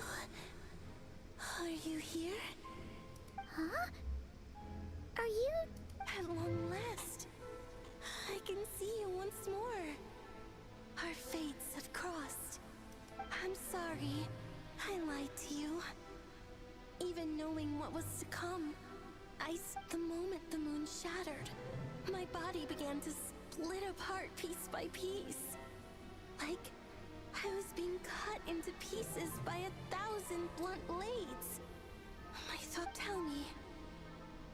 Are you here? Huh? Are you? At long last, I can see you once more. Our fates have crossed. I'm sorry, I lied to you. Even knowing what was to come, the moment the moon shattered, my body began to split apart piece by piece. Like I was being cut into pieces by 1,000 blunt blades. My thought, tell me,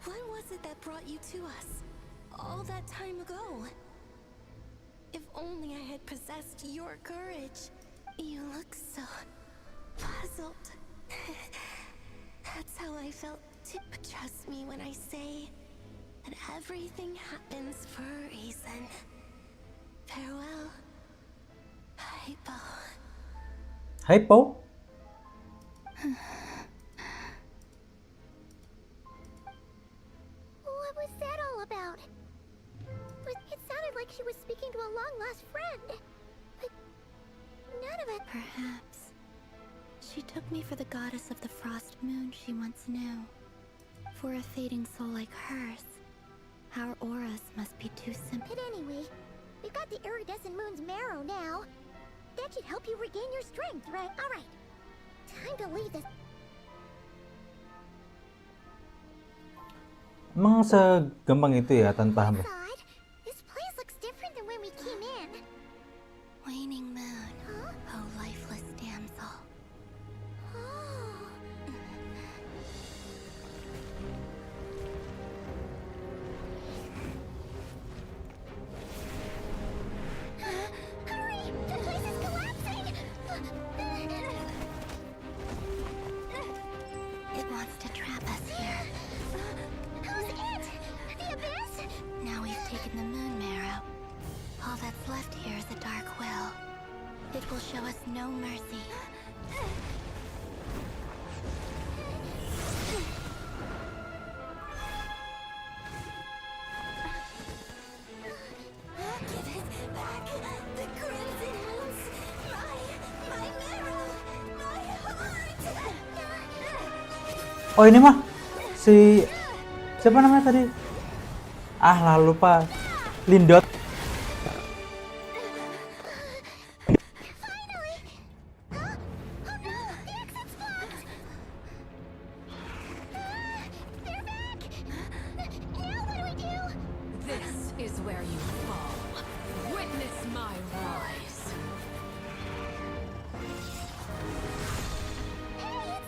what was it that brought you to us all that time ago? If only I had possessed your courage. You look so puzzled. That's how I felt too. But trust me when I say that everything happens for a reason. Farewell, Hypo. Hypo? What was that all about? It sounded like she was speaking to a long-lost friend. But none of it... Perhaps she took me for the goddess of the frost moon she once knew. For a fading soul like hers, our auras must be too simple. But anyway, we've got the iridescent moon's marrow now. That should help you regain your strength, right? Alright. Time to leave this. Emang segampang itu ya tanpa hamba? This place looks different than when we came in. Waning moon, oh lifeless damsel. Hurry! The place is collapsing! It wants to trap us here. Who's it? The abyss? Now we've taken the moon marrow. All that's left here is a dark will. It will show us no mercy. Give it back! The crimson moons! My marrow! My heart! Oh, ini mah si siapa namanya tadi? Ah, lah lupa. Lindot. This is where you fall. Witness my rise.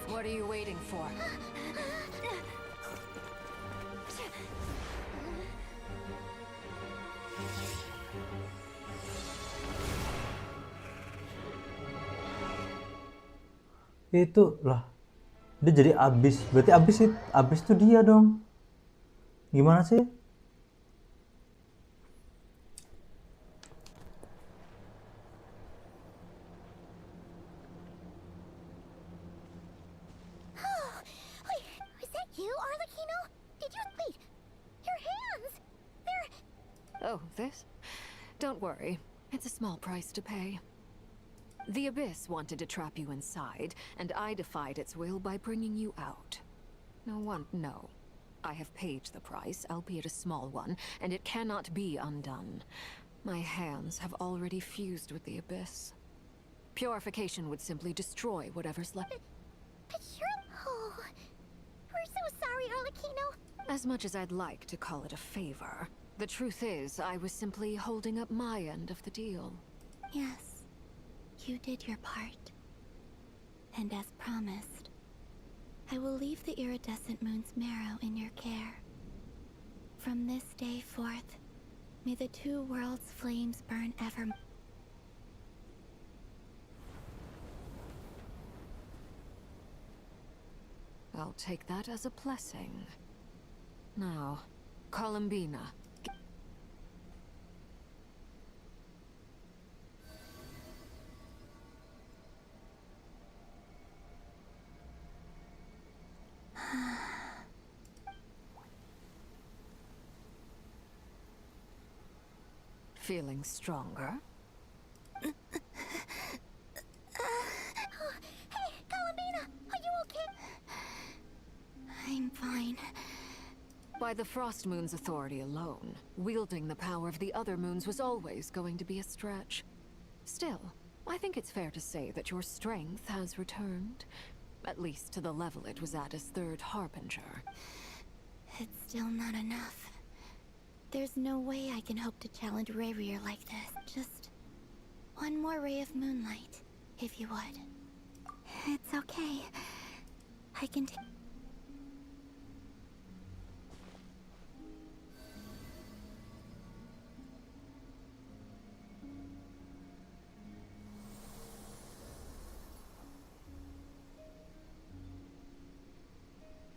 What are you waiting for? Itu lah. Dia jadi abis. Berarti abis itu dia dong. Gimana sih? Oh, this? Don't worry. It's a small price to pay. The Abyss wanted to trap you inside, and I defied its will by bringing you out. No. I have paid the price, albeit a small one, and it cannot be undone. My hands have already fused with the Abyss. Purification would simply destroy whatever's left. But you're... Oh... We're so sorry, Arlecchino. As much as I'd like to call it a favor, the truth is I was simply holding up my end of the deal. Yes, you did your part. And as promised, I will leave the iridescent moon's marrow in your care. From this day forth, may the two worlds' flames burn ever. I'll take that as a blessing. Now, Columbina. Feeling stronger? Hey, Columbina, are you okay? I'm fine. By the Frost Moon's authority alone, wielding the power of the other moons was always going to be a stretch. Still, I think it's fair to say that your strength has returned. At least to the level it was at as Third Harbinger. It's still not enough. There's no way I can hope to challenge Rayrear like this. Just one more ray of moonlight, if you would. It's okay. I can take...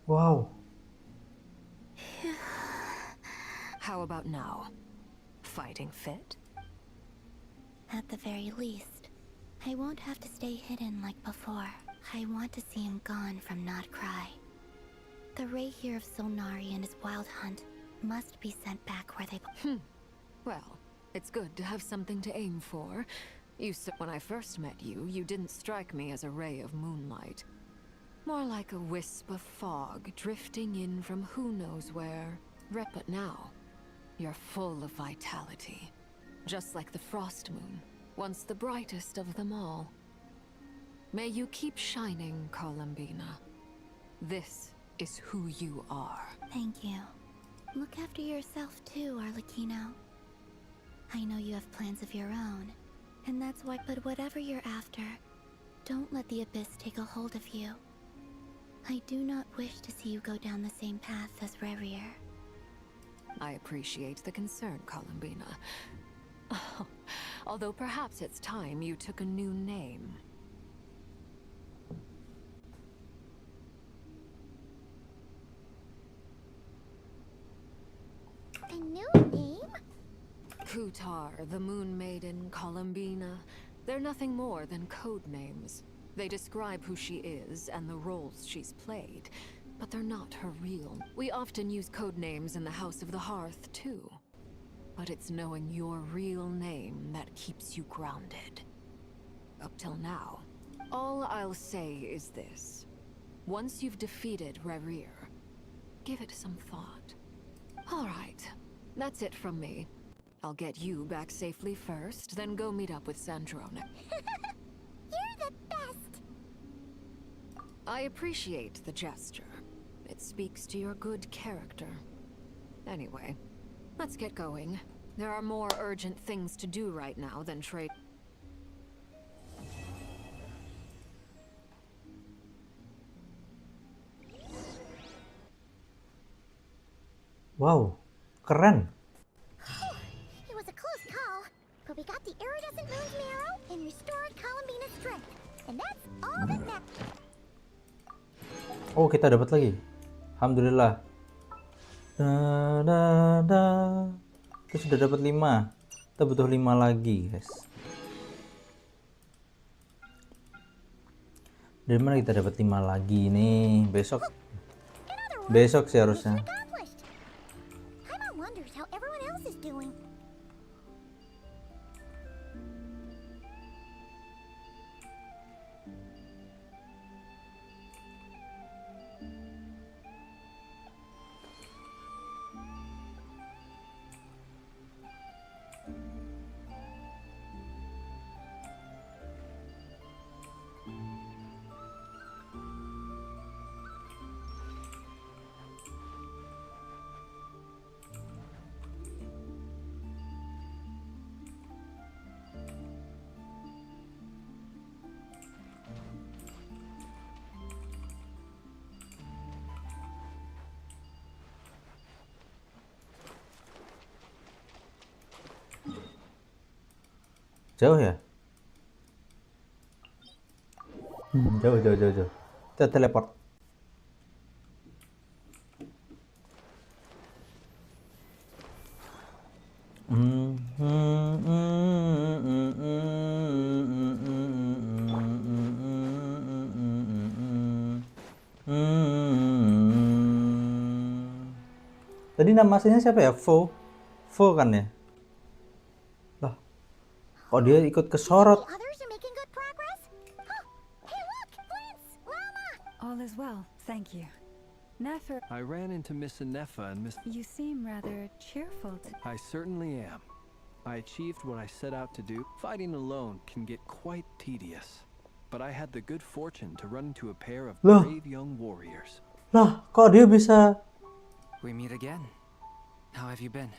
Wow. How about now? Fighting fit? At the very least, I won't have to stay hidden like before. I want to see him gone from Not Cry. The Ray here of Solnari and his wild hunt must be sent back where they... Well, it's good to have something to aim for. You said when I first met you, you didn't strike me as a ray of moonlight. More like a wisp of fog drifting in from who knows where. But now, you're full of vitality. Just like the Frost Moon, once the brightest of them all. May you keep shining, Columbina. This is who you are. Thank you. Look after yourself too, Arlecchino. I know you have plans of your own, and that's why. But whatever you're after, don't let the Abyss take a hold of you. I do not wish to see you go down the same path as Rayrear. I appreciate the concern, Columbina. Although perhaps it's time you took a new name. A new name? Kutar, the Moon Maiden, Columbina. They're nothing more than code names. They describe who she is and the roles she's played, but they're not her real. We often use code names in the House of the Hearth, too. But it's knowing your real name that keeps you grounded. Up till now, all I'll say is this. Once you've defeated Rayrear, give it some thought. All right, that's it from me. I'll get you back safely first, then go meet up with Sandrone. You're the best! I appreciate the gesture. It speaks to your good character. Anyway, let's get going. There are more urgent things to do right now than trade. Wow, keren. It was a close call, but we got the iridescent moon's marrow and restored Columbina's strength. And that's all that matters. Oh, kita dapat lagi. Alhamdulillah. Kita sudah dapat 5. Kita butuh 5 lagi, guys. Dari mana kita dapat 5 lagi nih? Besok sih harusnya. Paimon wonders how everyone else is doing. Jauh ya? Jauh. Kita teleport. Tadi nama aslinya siapa ya? Vo kan ya? Lah, kok dia ikut kesorot? All is well, thank you. Nefer, I ran into Miss Anefa and Miss... you seem rather cheerful I certainly am. I achieved what I set out to do. Fighting alone can get quite tedious. But I had the good fortune to run into a pair of Loh. brave young warriors. Lah, kok dia bisa? We meet again. How have you been?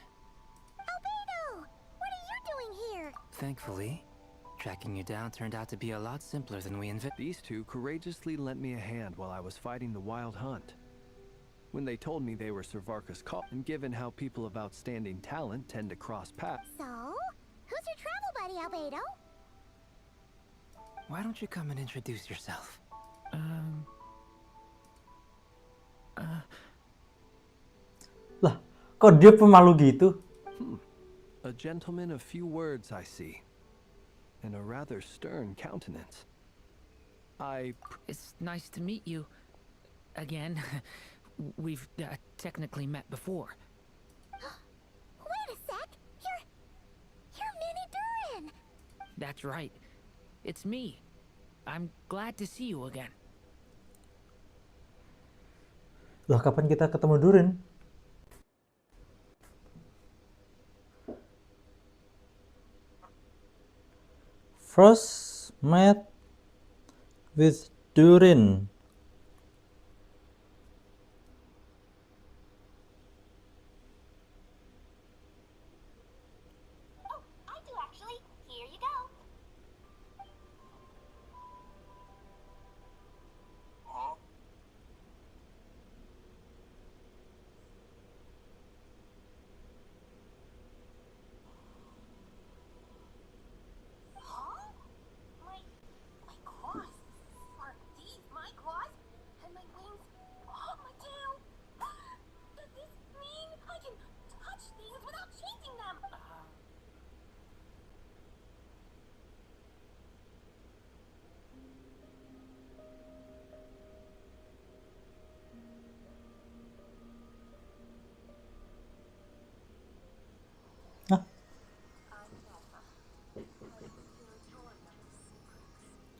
Albedo! What are you doing here? Thankfully, tracking you down turned out to be a lot simpler than we envisioned. These two courageously lent me a hand while I was fighting the wild hunt. When they told me they were Servarka's call, and given how people of outstanding talent tend to cross paths. So, who's your travel buddy, Albedo? Why don't you come and introduce yourself? Lah, kok dia pemalu gitu? A gentleman of few words, I see. And a rather stern countenance. It's nice to meet you. Again. We've technically met before. Wait a sec! You're Mini Durin! That's right. It's me. I'm glad to see you again. Loh, kapan kita ketemu Durin? First met with Durin.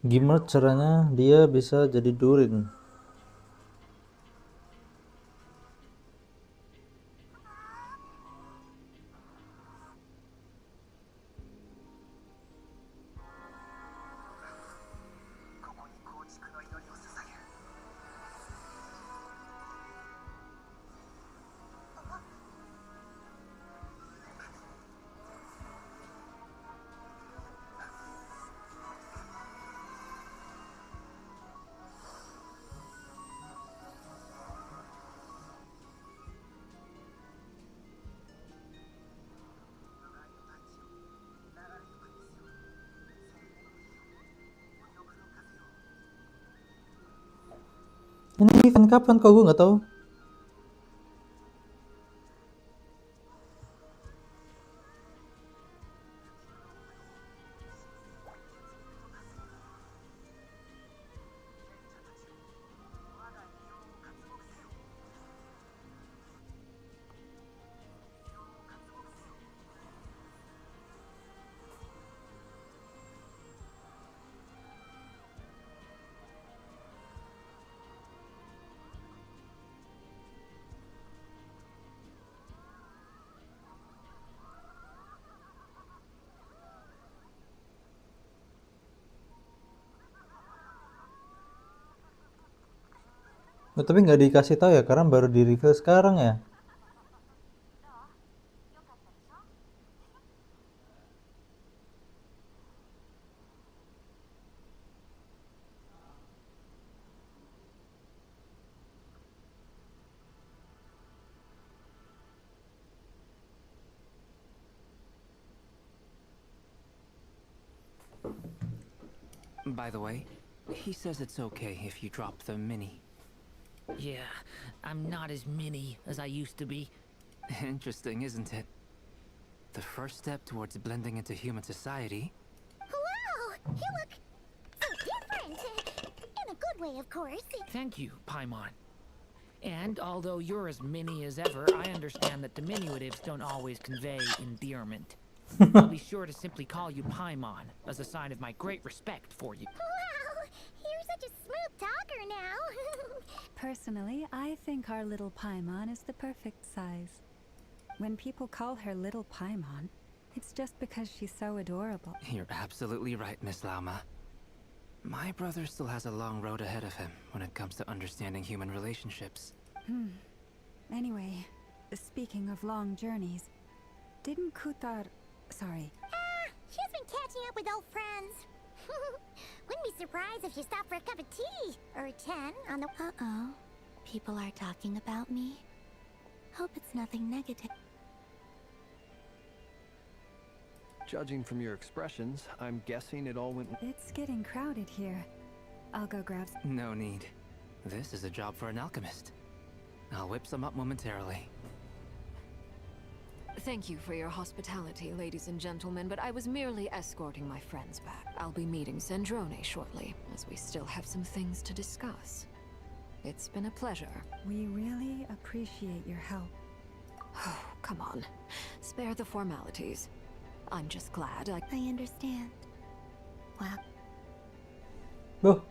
Gimana caranya dia bisa jadi Durin? Ini event kapan kok gue nggak tahu? Oh, tapi nggak dikasih tahu ya karena baru di reveal sekarang ya. By the way, he says it's okay if you drop the mini. Yeah, I'm not as mini as I used to be. Interesting, isn't it? The first step towards blending into human society. Wow! You look so different! In a good way, of course. Thank you, Paimon. And although you're as mini as ever, I understand that diminutives don't always convey endearment. I'll be sure to simply call you Paimon, as a sign of my great respect for you. Wow! You're such a smooth talker now! Personally, I think our little Paimon is the perfect size. When people call her little Paimon, it's just because she's so adorable. You're absolutely right, Miss Lauma. My brother still has a long road ahead of him when it comes to understanding human relationships. Anyway, speaking of long journeys, didn't Kutar... Sorry. She's been catching up with old friends. Wouldn't be surprised if she stopped for a cup of tea. Or 10 on the... Uh-oh. People are talking about me. Hope it's nothing negative. Judging from your expressions, I'm guessing it all went... It's getting crowded here. I'll go grab some. No need. This is a job for an alchemist. I'll whip some up momentarily. Thank you for your hospitality, ladies and gentlemen, but I was merely escorting my friends back. I'll be meeting Sandrone shortly, as we still have some things to discuss. It's been a pleasure. We really appreciate your help. Oh, come on. Spare the formalities. I'm just glad I understand. Wow. Loh,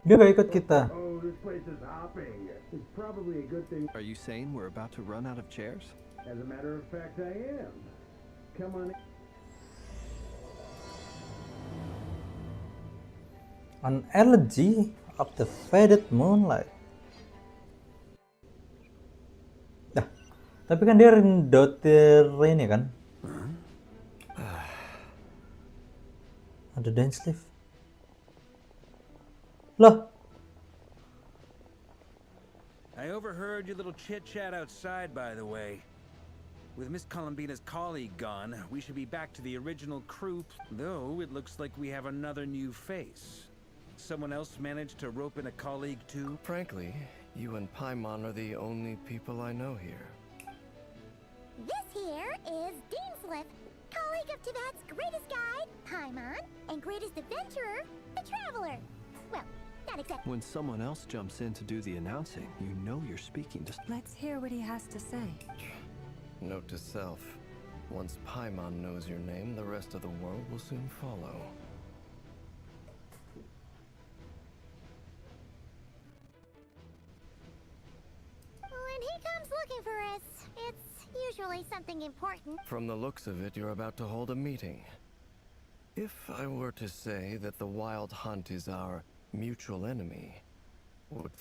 dia gak ikut kita. Oh, this place is hopping. It's probably a good thing. Are you saying we're about to run out of chairs? As a matter of fact, I am. Come on. An elegy of the faded moonlight. Nah, tapi kan dia rendotir ini kan? Ada dance lift. Loh. I overheard your little chit-chat outside, by the way. With Miss Columbina's colleague gone, we should be back to the original crew, though it looks like we have another new face. Someone else managed to rope in a colleague too? Frankly, you and Paimon are the only people I know here. This here is Deansliff, colleague of Tibet's greatest guide, Paimon, and greatest adventurer, the Traveler. Well, not exactly. When someone else jumps in to do the announcing, you know you're speaking to... Let's hear what he has to say. Note to self. Once Paimon knows your name, the rest of the world will soon follow. When he comes looking for us, it's usually something important. From the looks of it, you're about to hold a meeting. If I were to say that the Wild Hunt is our mutual enemy,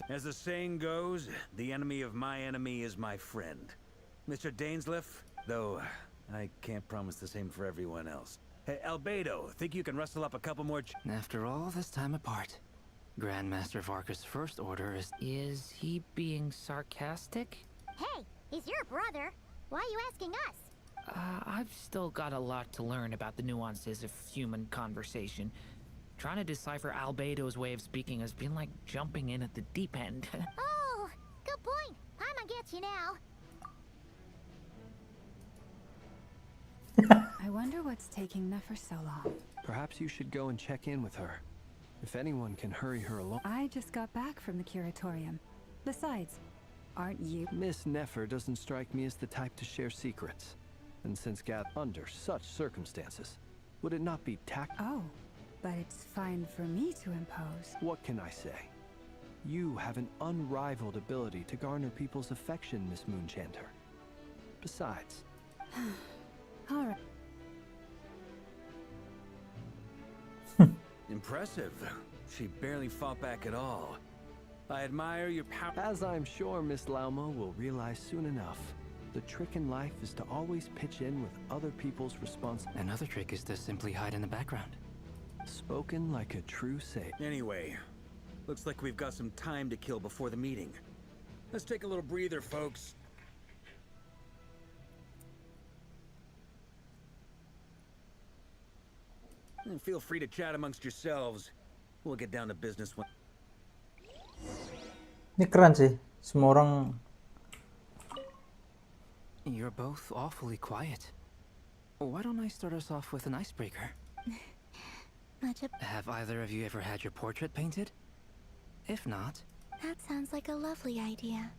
as the saying goes, the enemy of my enemy is my friend. Mr. Dainsliff, though I can't promise the same for everyone else. Hey, Albedo, think you can rustle up a couple more After all this time apart, Grandmaster Varka's first order is... Is he being sarcastic? Hey, he's your brother. Why are you asking us? I've still got a lot to learn about the nuances of human conversation. Trying to decipher Albedo's way of speaking has been like jumping in at the deep end. Oh, good point. Paimon gets you now. I wonder what's taking Nefer so long. Perhaps you should go and check in with her. If anyone can hurry her along... I just got back from the curatorium. Besides, aren't you... Miss Nefer doesn't strike me as the type to share secrets. And since under such circumstances, would it not be Oh, but it's fine for me to impose. What can I say? You have an unrivaled ability to garner people's affection, Miss Moonchanter. Besides... All right. Impressive. She barely fought back at all. I admire your power. As I'm sure Miss Lauma will realize soon enough, the trick in life is to always pitch in with other people's response. Another trick is to simply hide in the background. Spoken like a true sage. Anyway, looks like we've got some time to kill before the meeting. Let's take a little breather, folks. And feel free to chat amongst yourselves. We'll get down to business when... Ini keren sih, semua orang. You're both awfully quiet. Why don't I start us off with an icebreaker? Have either of you ever had your portrait painted? If not... That sounds like a lovely idea.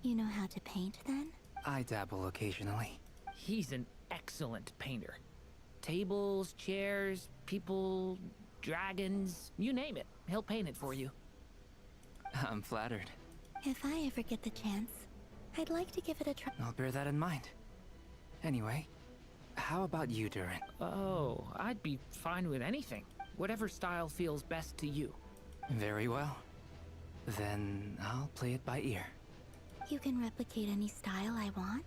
You know how to paint, then? I dabble occasionally. He's an excellent painter. Tables, chairs, people, dragons, you name it. He'll paint it for you. I'm flattered. If I ever get the chance, I'd like to give it a try. I'll bear that in mind. Anyway, how about you, Durin? Oh, I'd be fine with anything. Whatever style feels best to you. Very well. Then I'll play it by ear. You can replicate any style I want?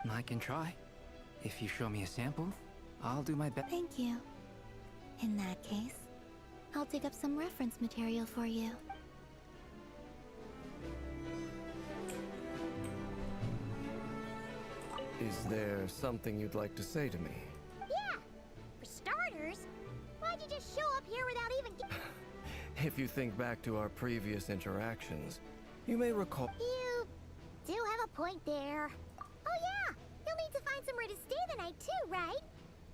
I can try. If you show me a sample, I'll do my best. Thank you. In that case, I'll dig up some reference material for you. Is there something you'd like to say to me? Yeah! For starters, why'd you just show up here without even If you think back to our previous interactions, you may recall... You do have a point there. Oh yeah! You'll need to find somewhere to stay the night too, right?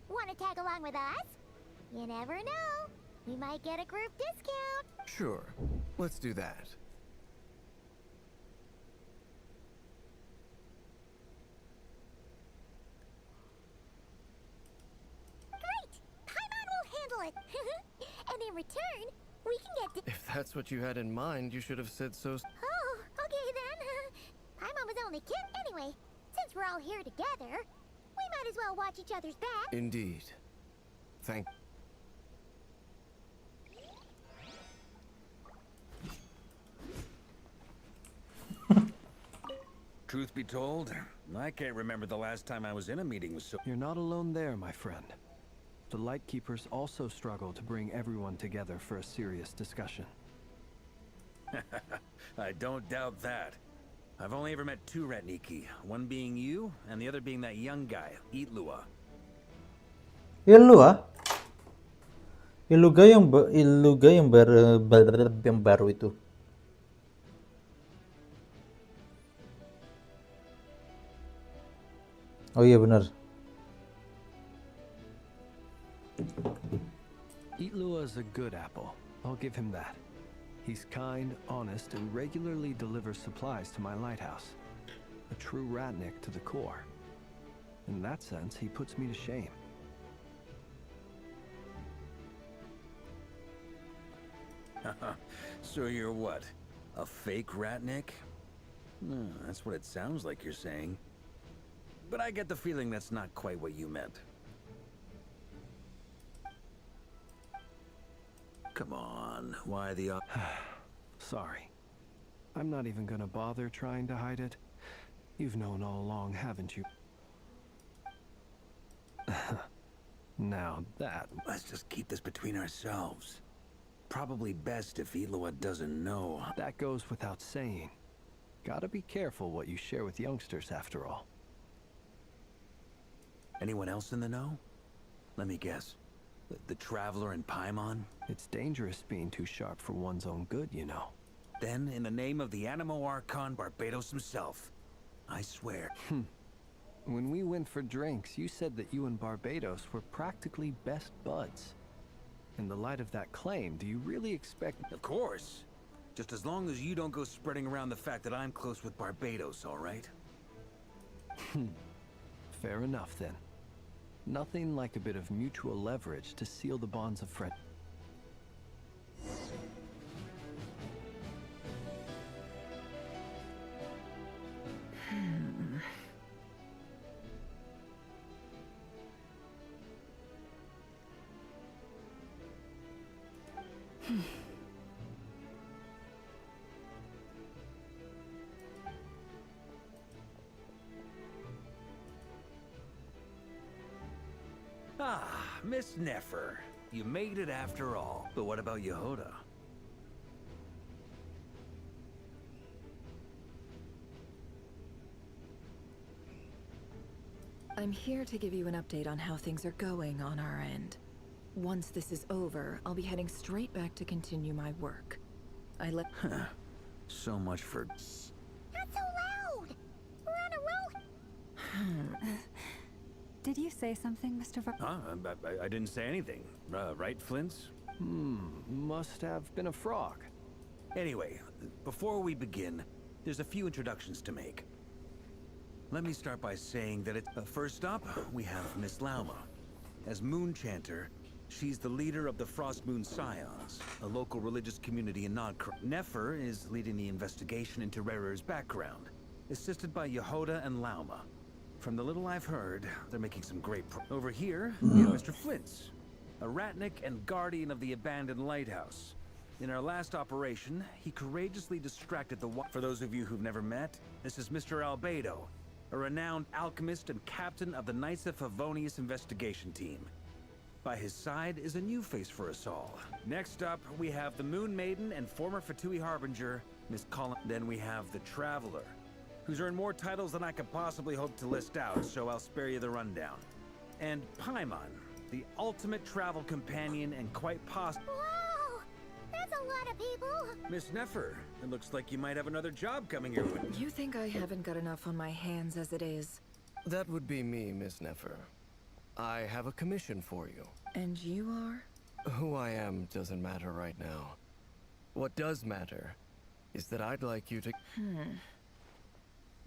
Wanna tag along with us? You never know. We might get a group discount. Sure, let's do that. Great! Paimon will handle it. And in return, we can get... If that's what you had in mind, you should have said so. Oh, okay then. Paimon was only kidding. Anyway, since we're all here together, we might as well watch each other's back. Indeed. Thank... Truth be told, I can't remember the last time I was in a meeting with so... You're not alone there, my friend. The Lightkeepers also struggle to bring everyone together for a serious discussion. I don't doubt that. I've only ever met two Ratniki, one being you, and the other being that young guy, Itlua. Itlua? Iluga yang baru itu. Oh iya benar. Itlua is a good apple. I'll give him that. He's kind, honest, and regularly delivers supplies to my lighthouse. A true Ratnik to the core. In that sense, he puts me to shame. So you're what? A fake Ratnik? That's what it sounds like you're saying. But I get the feeling that's not quite what you meant. Come on, why the... Sorry. I'm not even gonna bother trying to hide it. You've known all along, haven't you? Now that... Let's just keep this between ourselves. Probably best if Itlua doesn't know. That goes without saying. Gotta be careful what you share with youngsters, after all. Anyone else in the know? Let me guess. The Traveler and Paimon? It's dangerous being too sharp for one's own good, you know. Then, in the name of the Animo Archon Barbados himself, I swear. When we went for drinks, you said that you and Barbados were practically best buds. In the light of that claim, do you really expect... Of course. Just as long as you don't go spreading around the fact that I'm close with Barbados, all right? Fair enough, then. Nothing like a bit of mutual leverage to seal the bonds of friendship. Ah, Miss Nefer. You made it after all. But what about Yehoda? I'm here to give you an update on how things are going on our end. Once this is over, I'll be heading straight back to continue my work. So much for... Not so loud! We're on a road! Did you say something, Mr. I didn't say anything. Right, Flints? Must have been a frog. Anyway, before we begin, there's a few introductions to make. Let me start by saying that it's... first up, we have Miss Lauma. As Moon Chanter, she's the leader of the Frost Moon Scions, a local religious community in Nodcrow. Nefer is leading the investigation into Rerer's background, assisted by Yehoda and Lauma. From the little I've heard, they're making some great Over here, we have Mr. Flints, a ratnik and guardian of the abandoned lighthouse. In our last operation, he courageously distracted the... For those of you who've never met, this is Mr. Albedo, a renowned alchemist and captain of the Knights of Favonius investigation team. By his side is a new face for us all. Next up, we have the Moon Maiden and former Fatui Harbinger, Miss Colin. Then we have the Traveler, who's earned more titles than I could possibly hope to list out, so I'll spare you the rundown. And Paimon, the ultimate travel companion and quite possibly... Whoa! That's a lot of people! Miss Nefer, it looks like you might have another job coming your way. You think I haven't got enough on my hands as it is? That would be me, Miss Nefer. I have a commission for you. And you are? Who I am doesn't matter right now. What does matter is that I'd like you to...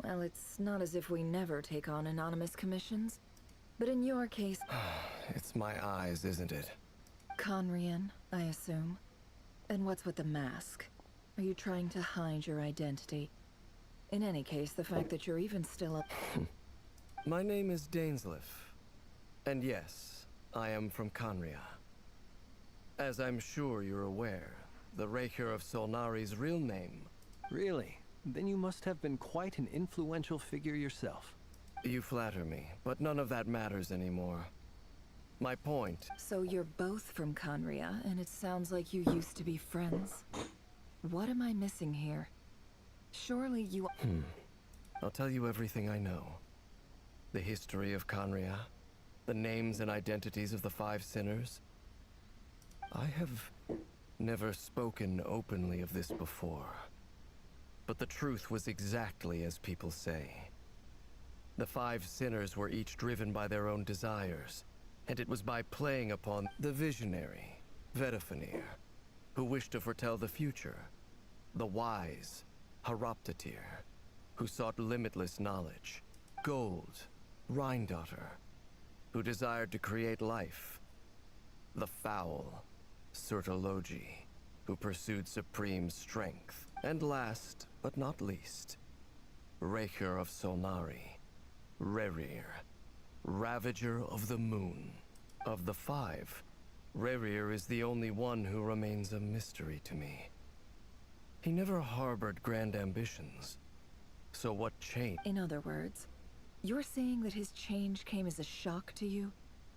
Well, it's not as if we never take on anonymous commissions. But in your case... It's my eyes, isn't it? Conrian, I assume. And what's with the mask? Are you trying to hide your identity? In any case, the fact that you're even still up... My name is Dainsleif. And yes, I am from Conria. As I'm sure you're aware, the Raker of Solnari's real name... Really? Then you must have been quite an influential figure yourself. You flatter me, but none of that matters anymore. My point... So you're both from Conria, and it sounds like you used to be friends. What am I missing here? Surely you... I'll tell you everything I know. The history of Conria, the names and identities of the 5 sinners. I have never spoken openly of this before. But the truth was exactly as people say. The 5 sinners were each driven by their own desires, and it was by playing upon the visionary, Vedafenir, who wished to foretell the future, the wise, Haroptatir, who sought limitless knowledge, Gold, Rhindaughter, who desired to create life, the foul, Surtologi, who pursued supreme strength, and last but not least, Raker of Solnari, Rerir, Ravager of the Moon. Of the 5, Rerir is the only one who remains a mystery to me. He never harbored grand ambitions. So what changed? In other words, you're saying that his change came as a shock to you,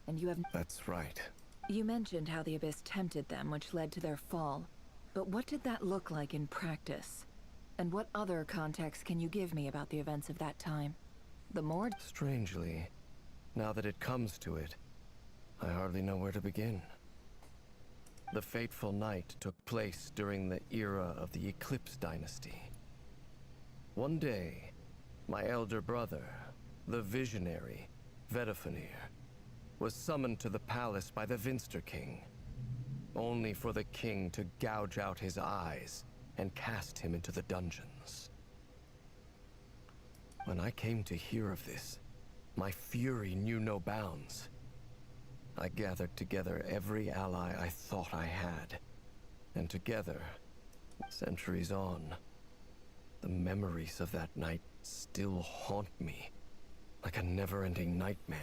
and you have... That's right. You mentioned how the Abyss tempted them, which led to their fall. But what did that look like in practice? And what other context can you give me about the events of that time? The more... Strangely, now that it comes to it, I hardly know where to begin. The fateful night took place during the era of the Eclipse Dynasty. One day, my elder brother, the visionary, Vedafenir, was summoned to the palace by the Vinster King, only for the king to gouge out his eyes and cast him into the dungeons. When I came to hear of this, my fury knew no bounds. I gathered together every ally I thought I had, and together, centuries on, the memories of that night still haunt me like a never-ending nightmare.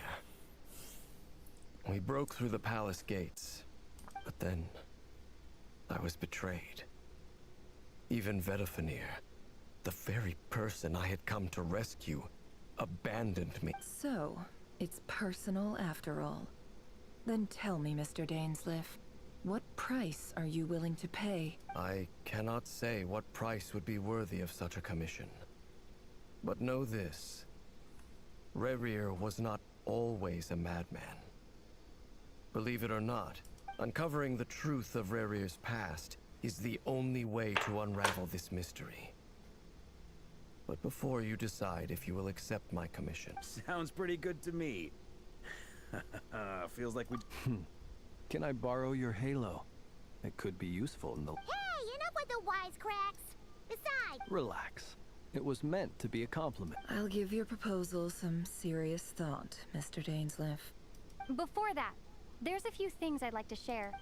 We broke through the palace gates, but then I was betrayed. Even Vedafenir, the very person I had come to rescue, abandoned me. So, it's personal after all. Then tell me, Mr. Dainsleif, what price are you willing to pay? I cannot say what price would be worthy of such a commission. But know this. Rerir was not always a madman. Believe it or not, uncovering the truth of Rerir's past is the only way to unravel this mystery. But before you decide if you will accept my commission... Sounds pretty good to me. Feels like we... Can I borrow your halo? It could be useful in the... Hey, enough with the wisecracks! Besides... Relax. It was meant to be a compliment. I'll give your proposal some serious thought, Mr. Dainsleif. Before that, there's a few things I'd like to share.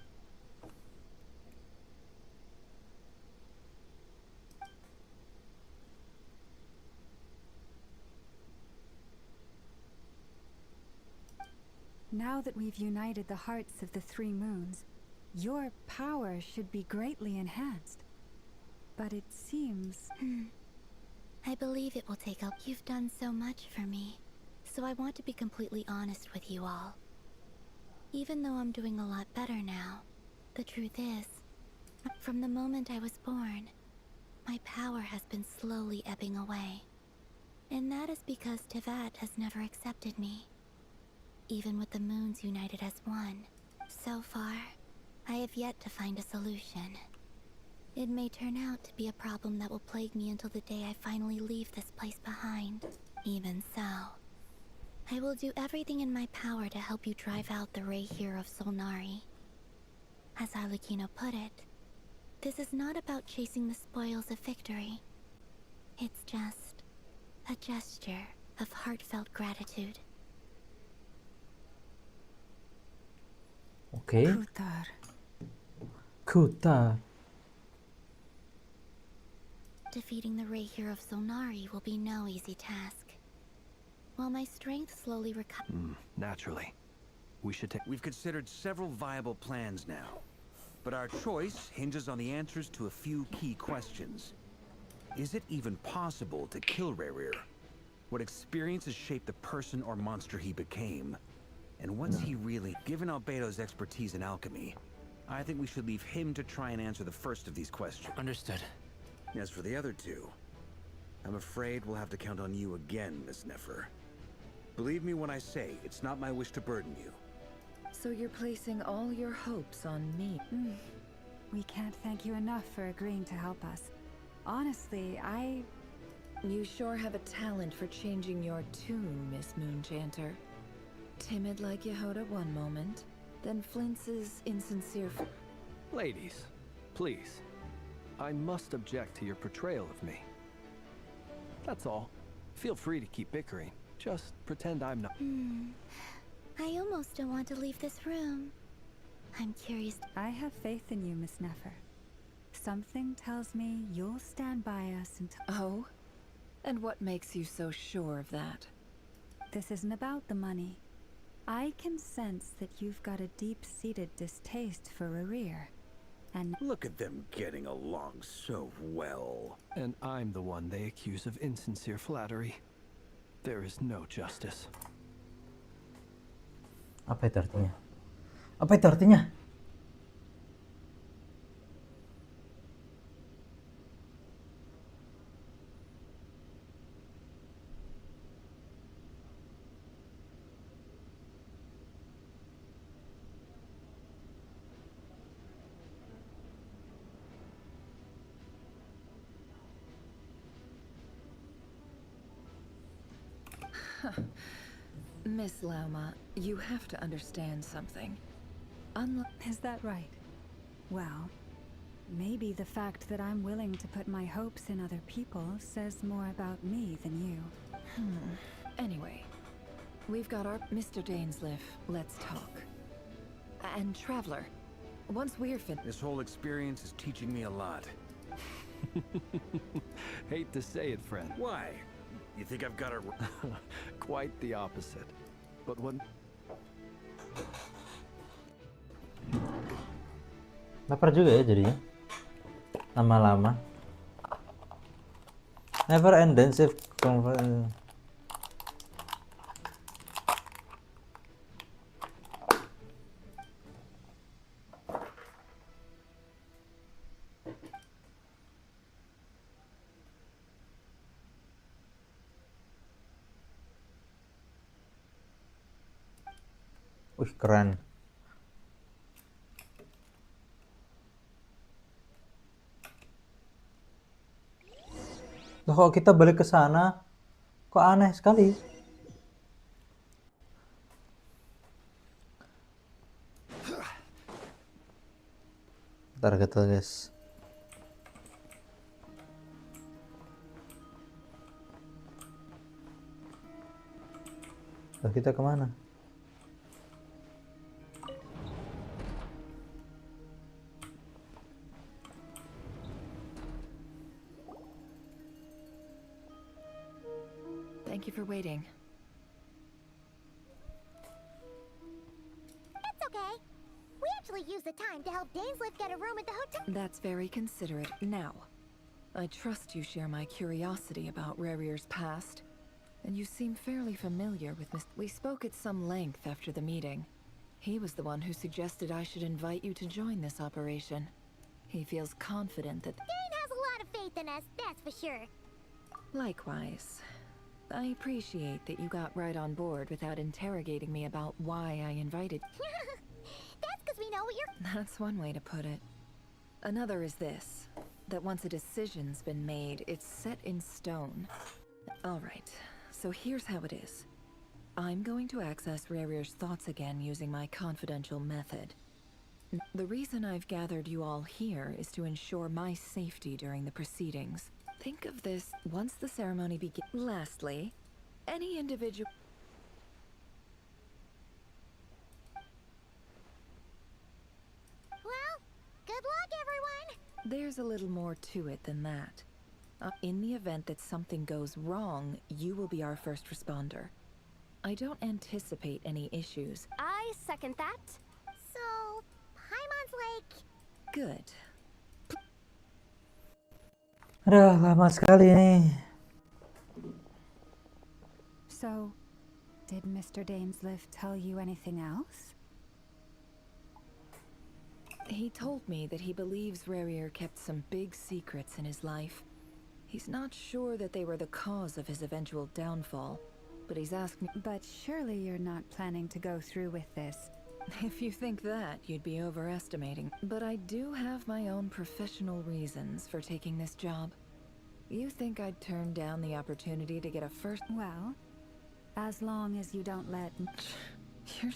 Now that we've united the hearts of the three moons, your power should be greatly enhanced. But it seems... I believe it will take up. You've done so much for me, so I want to be completely honest with you all. Even though I'm doing a lot better now, the truth is, from the moment I was born, my power has been slowly ebbing away. And that is because Tevat has never accepted me. Even with the moons united as one, so far, I have yet to find a solution. It may turn out to be a problem that will plague me until the day I finally leave this place behind. Even so, I will do everything in my power to help you drive out the Ray here of Solnari. As Arlecchino put it, this is not about chasing the spoils of victory. It's just a gesture of heartfelt gratitude. Okay. Kutar. Defeating the Ray here of Solnari will be no easy task. While my strength slowly recovers... Naturally. We should take... We've considered several viable plans now, but our choice hinges on the answers to a few key questions. Is it even possible to kill Rerir? What experiences shaped the person or monster he became? And what's he really... Given Albedo's expertise in alchemy, I think we should leave him to try and answer the first of these questions. Understood. As for the other two, I'm afraid we'll have to count on you again, Miss Nefer. Believe me when I say, it's not my wish to burden you. So you're placing all your hopes on me? We can't thank you enough for agreeing to help us. Honestly, You sure have a talent for changing your tune, Miss Moonchanter. Timid like Yehoda one moment, then flinches insincere... Ladies, please. I must object to your portrayal of me. That's all. Feel free to keep bickering. Just pretend I'm not... I almost don't want to leave this room. I'm curious... I have faith in you, Miss Nefer. Something tells me you'll stand by us until... Oh? And what makes you so sure of that? This isn't about the money. I can sense that you've got a deep-seated distaste for Rerir. And look at them getting along so well. And I'm the one they accuse of insincere flattery. There is no justice. Apa itu artinya? Apa itu artinya? Miss Lauma, you have to understand something. Is that right? Well, maybe the fact that I'm willing to put my hopes in other people says more about me than you. Anyway, we've got our... Mr. Dainsleif, let's talk. And Traveler, once we're finished... This whole experience is teaching me a lot. Hate to say it, friend. Why? You think I've got it... Quite the opposite. But when... Lapar juga ya jadinya. Lama-lama. Never ending save conversation. Wih, keren. Loh, kok kita balik ke sana? Kok aneh sekali? Ntar gitu guys. Loh, kita kemana? Thank you for waiting. It's okay. We actually used the time to help Dainsliff get a room at the hotel. That's very considerate. Now, I trust you share my curiosity about Rarier's past, and you seem fairly familiar with We spoke at some length after the meeting. He was the one who suggested I should invite you to join this operation. He feels confident that... Dane has a lot of faith in us, that's for sure. Likewise. I appreciate that you got right on board without interrogating me about why I invited... That's because we know what you're... That's one way to put it. Another is this, that once a decision's been made, it's set in stone. Alright, so here's how it is. I'm going to access Rarier's thoughts again using my confidential method. The reason I've gathered you all here is to ensure my safety during the proceedings. Think of this once the ceremony begins. Lastly, any individual... Well, good luck, everyone! There's a little more to it than that. In the event that something goes wrong, you will be our first responder. I don't anticipate any issues. I second that. So, Paimon's like... Good. Aduh, lama sekali nih. So, did Mr. Dainsliff tell you anything else? He told me that he believes Rarier kept some big secrets in his life. He's not sure that they were the cause of his eventual downfall, but he's asked me... But surely you're not planning to go through with this. If you think that, you'd be overestimating. But I do have my own professional reasons for taking this job. You think I'd turn down the opportunity to get a first... Well, as long as you don't let... You're...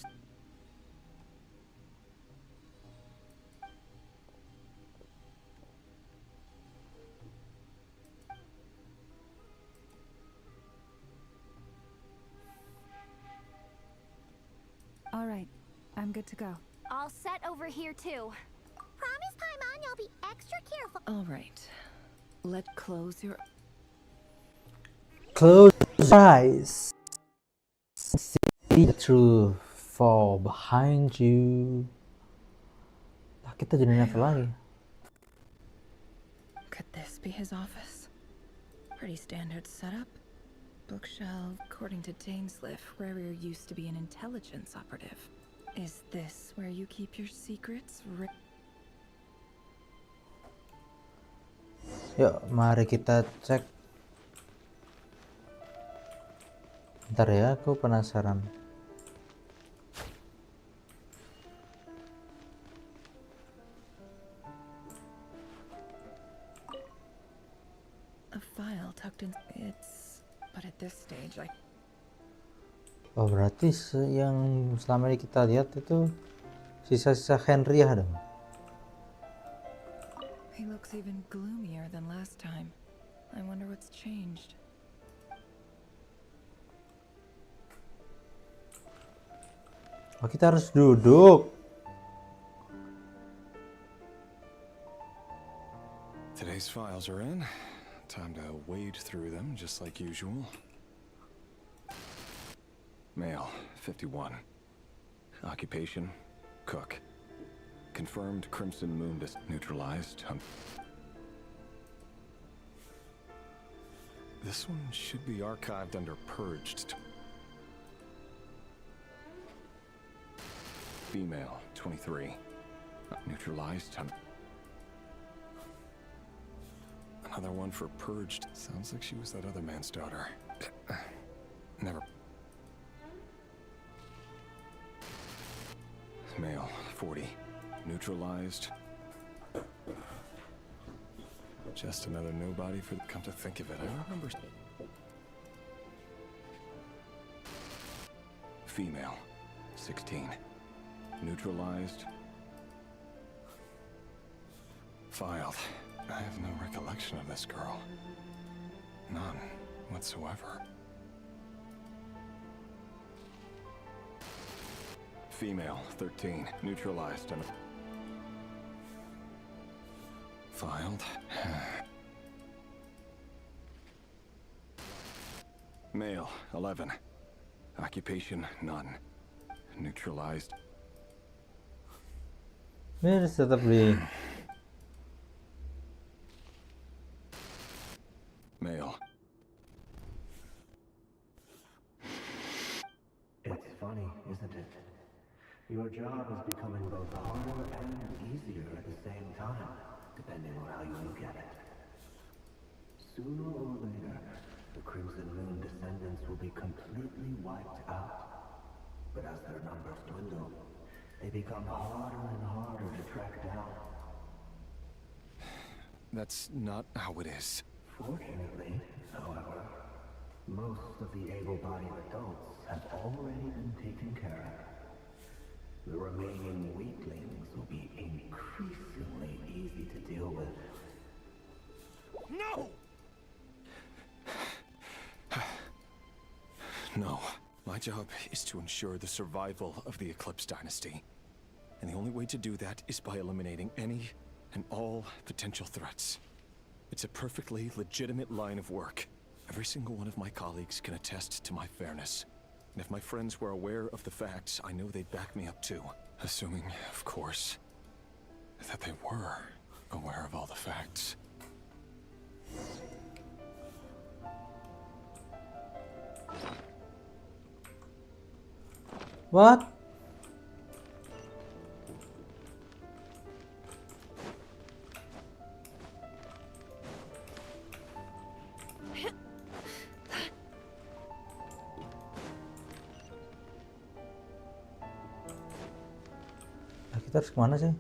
All right, I'm good to go. All set over here too. Promise, Paimon, you'll be extra careful. All right. Let's close your... Close your eyes. See the truth fall behind you. Nah, kita jadi level lagi. Could this be his office? Pretty standard setup. Bookshelf. According to Dainsliff, Rarier used to be an intelligence operative. Is this where you keep your secrets? Yuk, mari kita cek. Bentar ya, aku penasaran. A file tucked in... It's... But at this stage, Oh, berarti yang selama ini kita lihat itu sisa-sisa Henry ya dong. He looks even gloomier than last time. I wonder what's changed. Oh, kita harus duduk. Today's files are in. Time to wade through them just like usual. Male, 51. Occupation, cook. Confirmed Crimson Moon neutralized. This one should be archived under Purged. Female, 23. Neutralized. Another one for Purged. Sounds like she was that other man's daughter. Never. Male, 40. Neutralized. Just another nobody for the... Come to think of it, I remember... Female, 16. Neutralized. Filed. I have no recollection of this girl. None whatsoever. Female, 13. Neutralized and... Filed. Male, 11. Occupation, none. Neutralized. Miris tetap di... Male. It's funny, isn't it? Your job is becoming both harder and easier at the same time, depending on how you look at it. Sooner or later, the Crimson Moon descendants will be completely wiped out. But as their numbers dwindle, they become harder and harder to track down. That's not how it is. Fortunately, however, most of the able-bodied adults have already been taken care of. The remaining weaklings will be increasingly easy to deal with. No! No. My job is to ensure the survival of the Eclipse Dynasty. And the only way to do that is by eliminating any and all potential threats. It's a perfectly legitimate line of work. Every single one of my colleagues can attest to my fairness. And if my friends were aware of the facts, I know they'd back me up too. Assuming, of course, that they were aware of all the facts. What? Nah, kita harus kemana sih?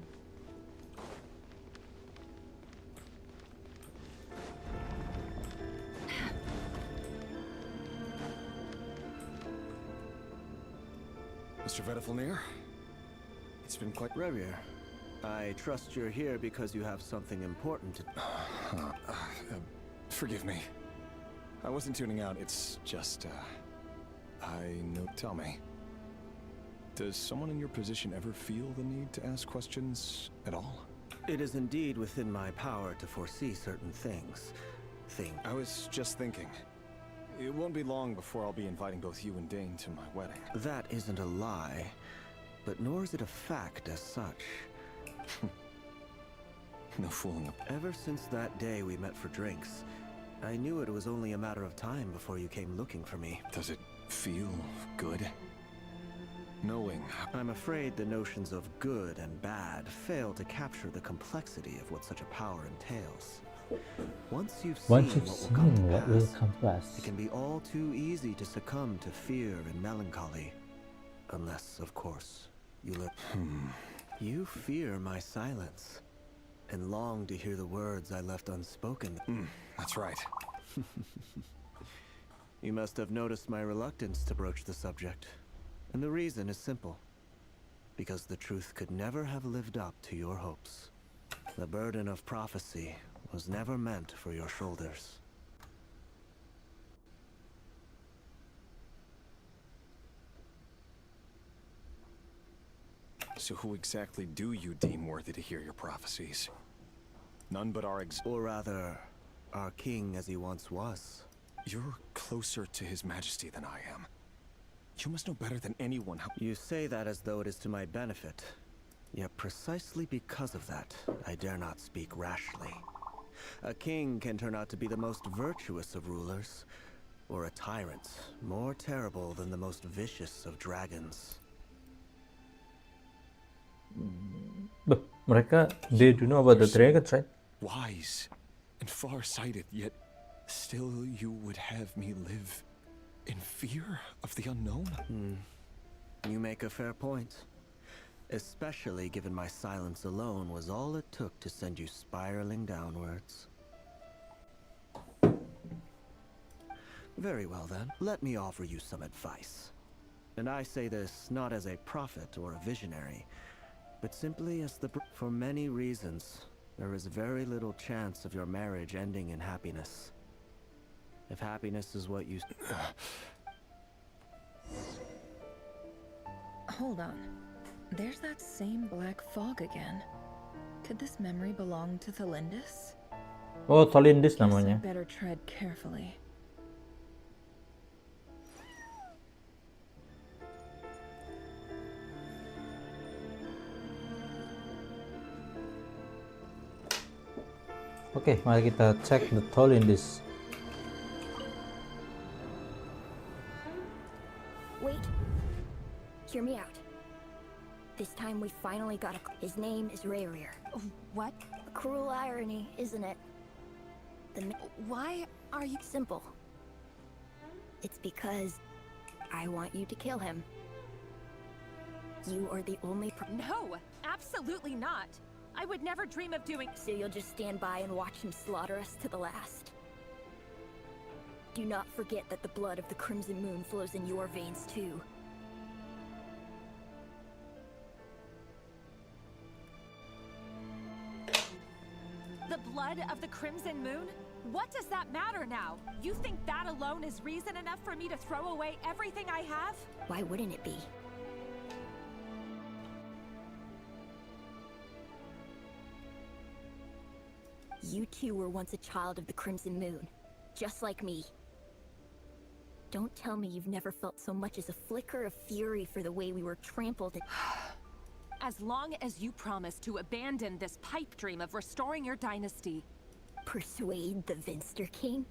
Mr. Vedifalnir? It's been quite... Revier, I trust you're here because you have something important to... Forgive me. I wasn't tuning out, it's just, I know... Tell me. Does someone in your position ever feel the need to ask questions at all? It is indeed within my power to foresee certain things. I was just thinking. It won't be long before I'll be inviting both you and Dane to my wedding. That isn't a lie, but nor is it a fact as such. No fooling. Ever since that day we met for drinks, I knew it was only a matter of time before you came looking for me. Does it feel good? Knowing... I'm afraid the notions of good and bad fail to capture the complexity of what such a power entails. Once you've seen what will come to pass, it can be all too easy to succumb to fear and melancholy. Unless, of course, you You fear my silence, and long to hear the words I left unspoken. That's right. You must have noticed my reluctance to broach the subject. And the reason is simple. Because the truth could never have lived up to your hopes. The burden of prophecy was never meant for your shoulders. So who exactly do you deem worthy to hear your prophecies? None but our Or rather, our king as he once was. You're closer to his majesty than I am. You must know better than anyone how... You say that as though it is to my benefit. Yet precisely because of that, I dare not speak rashly. A king can turn out to be the most virtuous of rulers, or a tyrant more terrible than the most vicious of dragons. But they do know about the dragons, right? Wise and far-sighted, yet still you would have me live in fear of the unknown? You make a fair point. Especially given my silence alone was all it took to send you spiraling downwards. Very well then, let me offer you some advice. And I say this not as a prophet or a visionary, but simply as for many reasons, there is very little chance of your marriage ending in happiness. If happiness is what you... Hold on. There's that same black fog again. Could this memory belong to Thalindis? Oh, Thalindis Guess I namanya. better tread carefully. Oke, mari kita cek the Thalindis. Wait. Hear me out. This time we finally got a... His name is Rayrir. What? A cruel irony, isn't it? Why are you... Simple. It's because I want you to kill him. You are the only No, absolutely not. I would never dream of doing... So you'll just stand by and watch him slaughter us to the last. Do not forget that the blood of the Crimson Moon flows in your veins too. The blood of the Crimson Moon? What does that matter now? You think that alone is reason enough for me to throw away everything I have? Why wouldn't it be? You two were once a child of the Crimson Moon, just like me. Don't tell me you've never felt so much as a flicker of fury for the way we were trampled and... As long as you promise to abandon this pipe dream of restoring your dynasty. Persuade the Vinster King?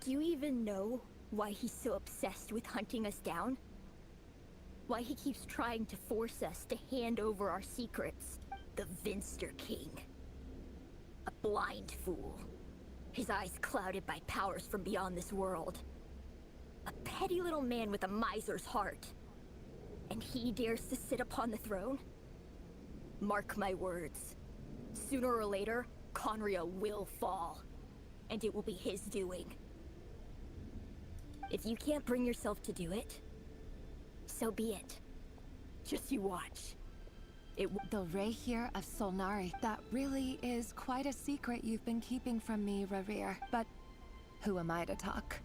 Do you even know why he's so obsessed with hunting us down? Why he keeps trying to force us to hand over our secrets? The Vinster King. A blind fool. His eyes clouded by powers from beyond this world. A petty little man with a miser's heart. And he dares to sit upon the throne? Mark my words. Sooner or later, Conria will fall. And it will be his doing. If you can't bring yourself to do it, so be it. Just you watch. The Rayhir of Solnari. That really is quite a secret you've been keeping from me, Rayhir. But who am I to talk?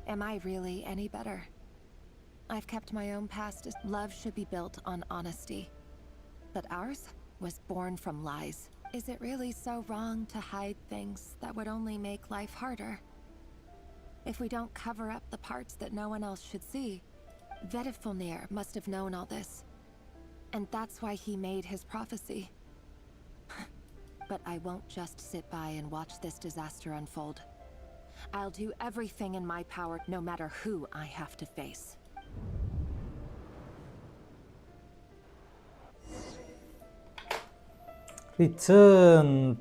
Am I really any better? I've kept my own past. Love should be built on honesty. But ours was born from lies. Is it really so wrong to hide things that would only make life harder? If we don't cover up the parts that no one else should see, Vedifulnir must have known all this. And that's why he made his prophecy. But I won't just sit by and watch this disaster unfold. I'll do everything in my power, no matter who I have to face. Return.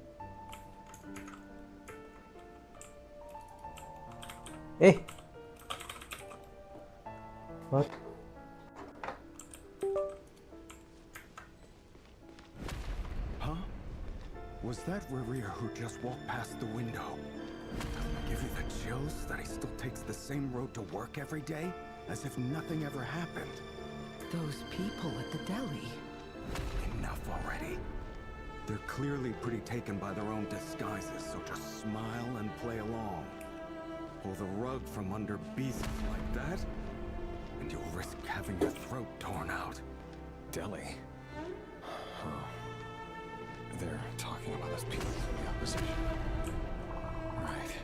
What? Huh? Was that Rayhir who just walked past the window? Doesn't it give you the chills that he still takes the same road to work every day? As if nothing ever happened. Those people at the deli. Enough already. They're clearly pretty taken by their own disguises, so just smile and play along. Pull the rug from under beasts like that, and you'll risk having your throat torn out. Deli? Huh. They're talking about us people from the opposition. Right.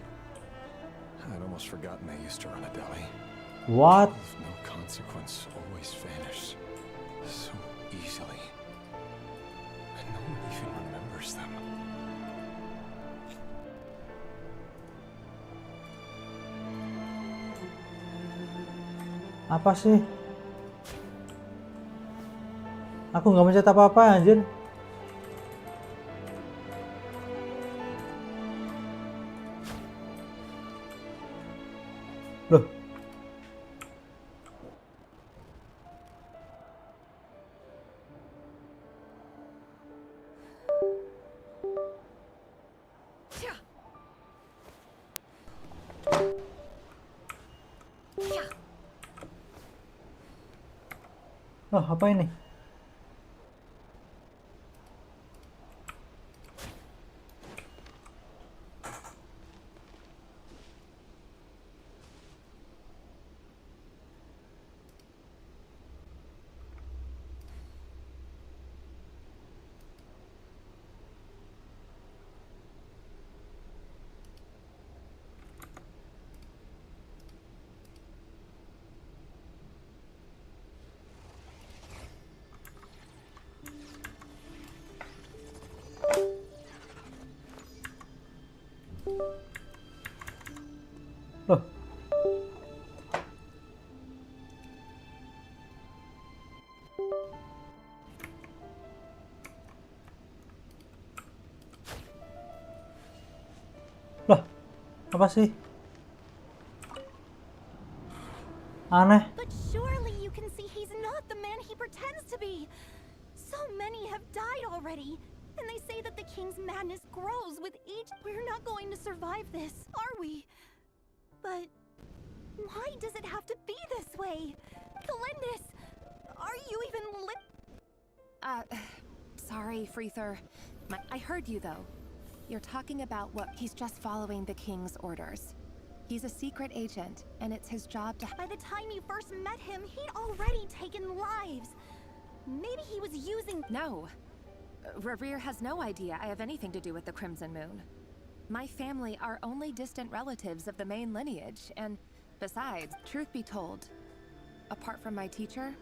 I'd almost forgotten they used to run a deli. What? Of no consequence, always vanish. So easily. And no one even remembers them. Apa sih? Aku nggak mencet apa-apa anjir. Loh. Oh, apa ini? Loh. Loh, apa sih? Aneh. But surely you can see he's not the man he pretends to be. So many have died already, and they say that the king's madness grows with each. We're not going to survive this, are we? But why does it have to be this way? Galindis, are you even Sorry, Freether. I heard you, though. You're talking about what he's just following the king's orders. He's a secret agent, and it's his job to— By the time you first met him, he'd already taken lives. Maybe he was using— No. Rerir has no idea I have anything to do with the Crimson Moon. My family are only distant relatives of the main lineage, and besides, truth be told, apart from my teacher,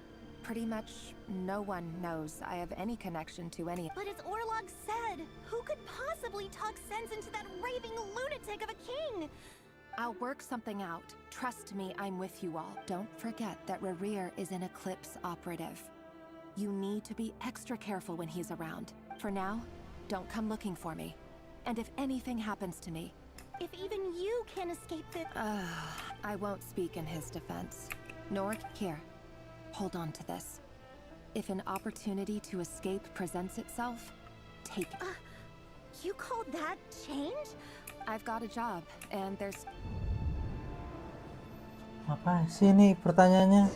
pretty much no one knows I have any connection to any— But as Orlog said, who could possibly talk sense into that raving lunatic of a king? I'll work something out. Trust me, I'm with you all. Don't forget that Rerir is an Eclipse operative. You need to be extra careful when he's around. For now, don't come looking for me. And if anything happens to me— If even you can't escape this— I won't speak in his defense. Nor— Here, hold on to this. If an opportunity to escape presents itself, take it. You call that change? I've got a job, and there's— Apa sih ini pertanyaannya?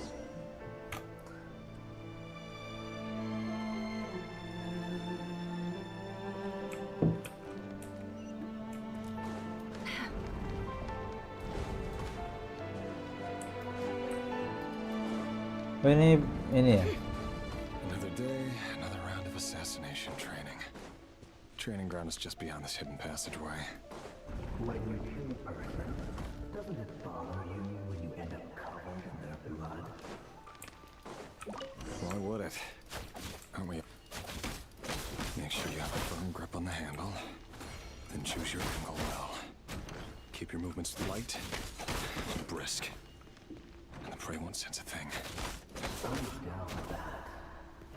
Oh, ini ya. Another day, another round of assassination training. Training ground is just beyond this hidden passageway. When you kill a person, doesn't it bother you when you end up covered in their blood? Why would it? Aren't we? Make sure you have a firm grip on the handle. Then choose your angle well. Keep your movements light and brisk. And the prey won't sense a thing. I'm down with that.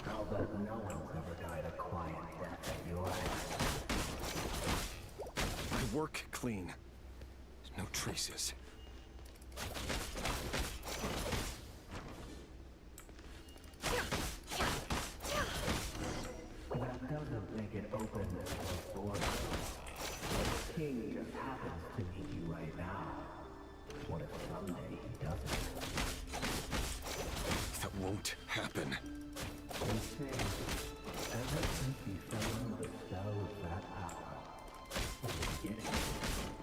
I'll bet no one's ever died a quiet death at your hands. I work clean. No traces. That doesn't make it open or border. The king just happens to meet you right now. What if someday he doesn't? That won't happen. They say, ever since you fell under the spell of that power, in the beginning,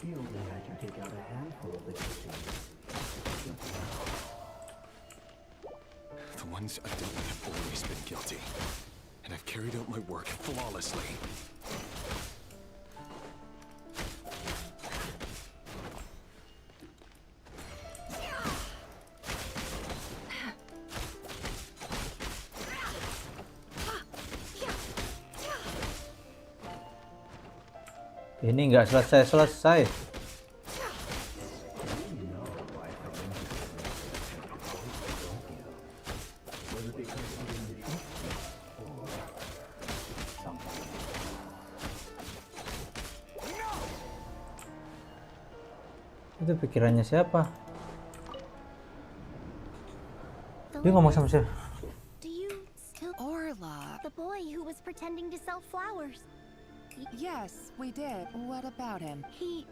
he only had you take out a handful of the guilty. Just now. The ones I've dealt with have always been guilty. And I've carried out my work flawlessly. Ini nggak selesai-selesai. Itu pikirannya siapa? Dia ngomong sama siapa? Do you still— Orlog. The boy who was pretending to sell flowers. Yes, we did. What about him? He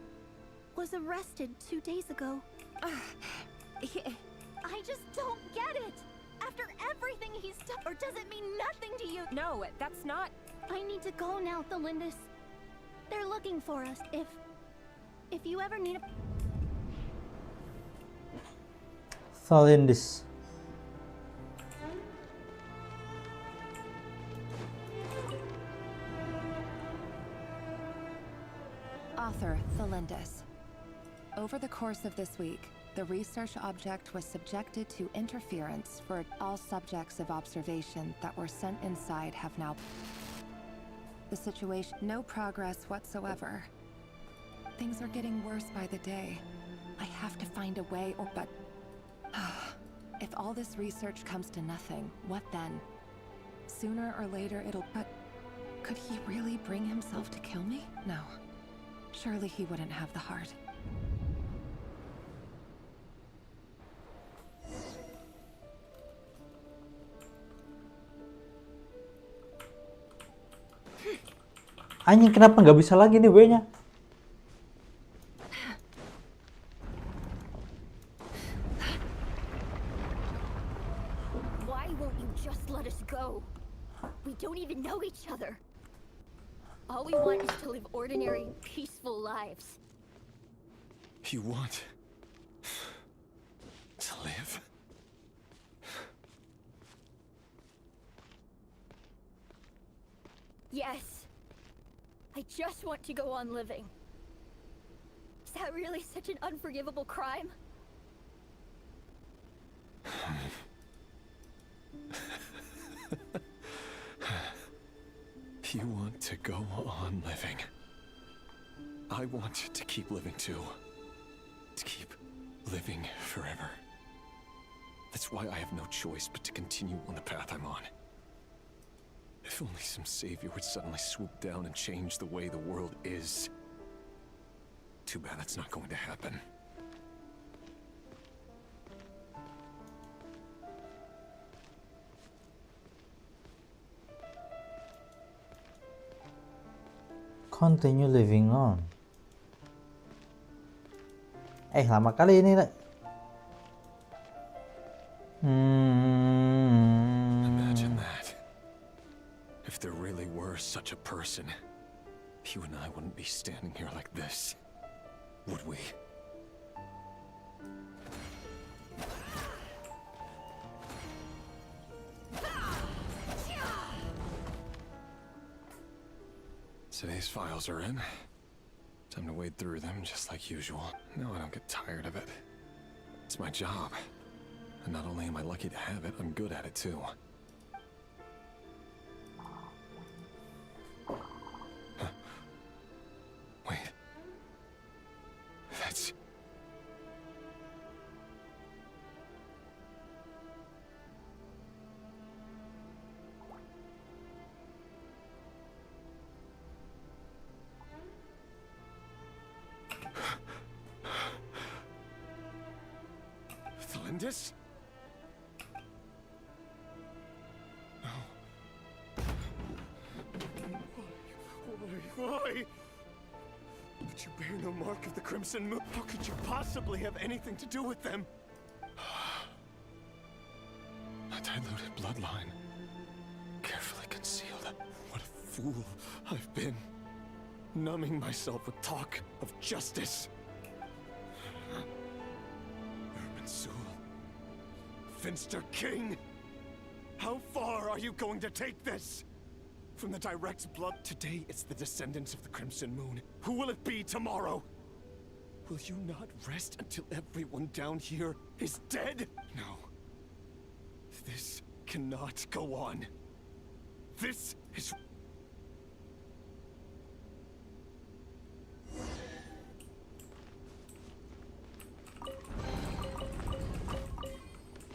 was arrested 2 days ago. I just don't get it. After everything he's done, or does it mean nothing to you? No, that's not... I need to go now, Thelindis. They're looking for us. If you ever need a... Thelindis. Author Thelindis. Over the course of this week, the research object was subjected to interference for all subjects of observation that were sent inside have now... The situation, no progress whatsoever. Things are getting worse by the day. I have to find a way but... If all this research comes to nothing, what then? Sooner or later but... Could he really bring himself to kill me? No. Surely he wouldn't have the heart. Anjing, kenapa nggak bisa lagi nih W-nya? Why won't you just let us go? We don't even know each other. All we want is to live ordinary, peaceful lives. You want to live? Yes. I just want to go on living. Is that really such an unforgivable crime? You want to go on living. I want to keep living too. To keep living forever. That's why I have no choice but to continue on the path I'm on. If only some savior would suddenly swoop down and change the way the world is. Too bad that's not going to happen. Continue living on. Lama kali ini. Imagine that. If there really were such a person, you and I wouldn't be standing here like this, would we? So these files are in. Time to wade through them just like usual. No, I don't get tired of it. It's my job. And not only am I lucky to have it, I'm good at it too. Huh. Wait. That's... Thelindis? Why? But you bear no mark of the Crimson Moon. How could you possibly have anything to do with them? A diluted bloodline. Carefully concealed. What a fool I've been. Numbing myself with talk of justice. Irminsul. Finster King. How far are you going to take this? From the direct blood, today it's the descendants of the Crimson Moon. Who will it be tomorrow? Will you not rest until everyone down here is dead? No. This cannot go on. This is...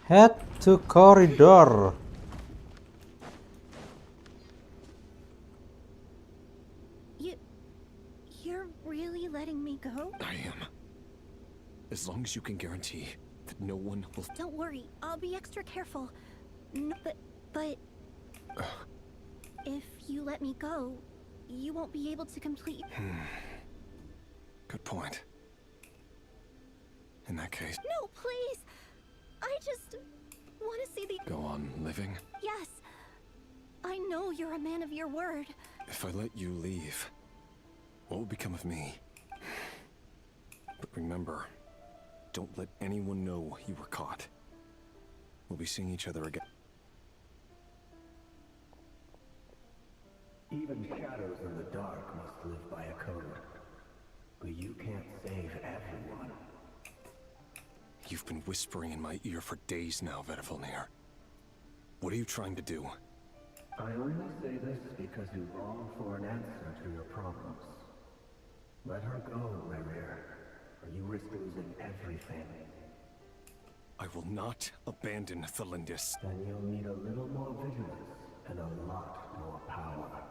Head to corridor. You're really letting me go? I am. As long as you can guarantee that no one will... Don't worry, I'll be extra careful. No, but... If you let me go, you won't be able to complete... Good point. In that case... No, please! I just... Go on living? Yes. I know you're a man of your word. If I let you leave, what will become of me? But remember, don't let anyone know you were caught. We'll be seeing each other again. Even shadows in the dark must live by a code. But you can't save everyone. You've been whispering in my ear for days now, Vedifalnir. What are you trying to do? I only say this because you long for an answer to your problems. Let her go, Rerir, or you risk losing everything. I will not abandon Thalindis. Then you'll need a little more vigilance and a lot more power.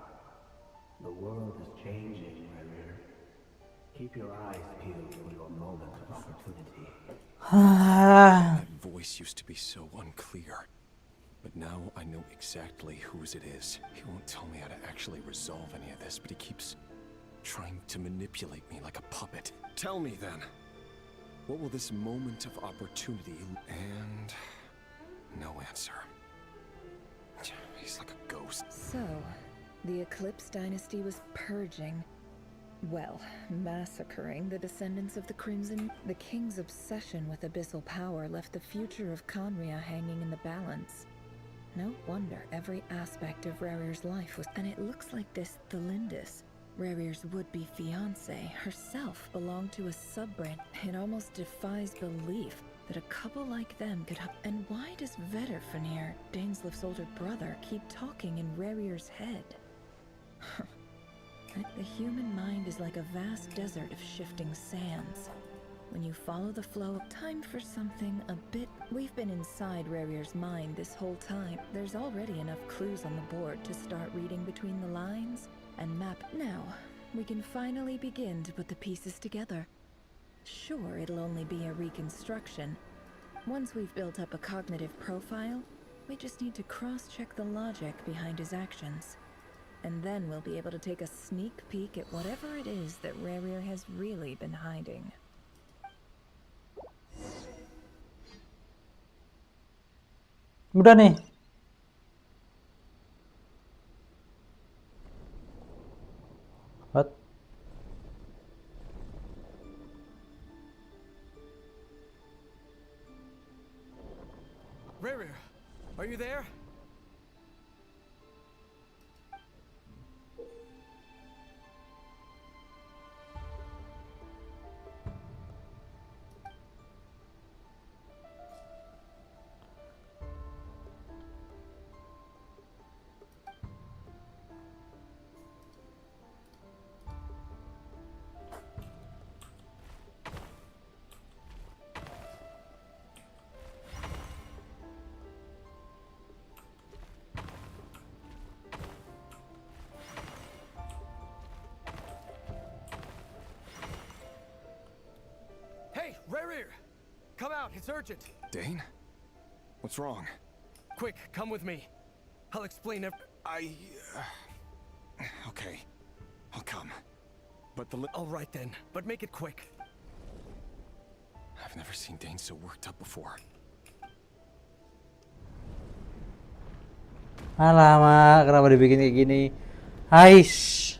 The world is changing, Rerir. Keep your eyes peeled for your moment of opportunity. That voice used to be so unclear. But now I know exactly whose it is. He won't tell me how to actually resolve any of this, but he keeps trying to manipulate me like a puppet. Tell me then, what will this moment of opportunity... And... no answer. He's like a ghost. So, the Eclipse dynasty was purging, well, massacring the descendants of the Crimson. The king's obsession with abyssal power left the future of Conria hanging in the balance. No wonder every aspect of Rerir's life was... And it looks like this Thalindis, Rerir's would-be fiancée, herself belonged to a sub-branch. It almost defies belief that a couple like them could have... And why does Vedifalnir, Daneslif's older brother, keep talking in Rerir's head? The human mind is like a vast desert of shifting sands. When you follow the flow, time for something a bit... We've been inside Rerir's mind this whole time. There's already enough clues on the board to start reading between the lines and map. Now, we can finally begin to put the pieces together. Sure, it'll only be a reconstruction. Once we've built up a cognitive profile, we just need to cross-check the logic behind his actions. And then we'll be able to take a sneak peek at whatever it is that Rerir has really been hiding. Udah nih. What? Rerir, are you there? Hey, Rerir! Come out, it's urgent. Dane? What's wrong? Quick, come with me. I'll explain Okay. I'll come. But All right then, but make it quick. I've never seen Dane so worked up before. Alamak, kenapa dibikin kayak gini? Aish.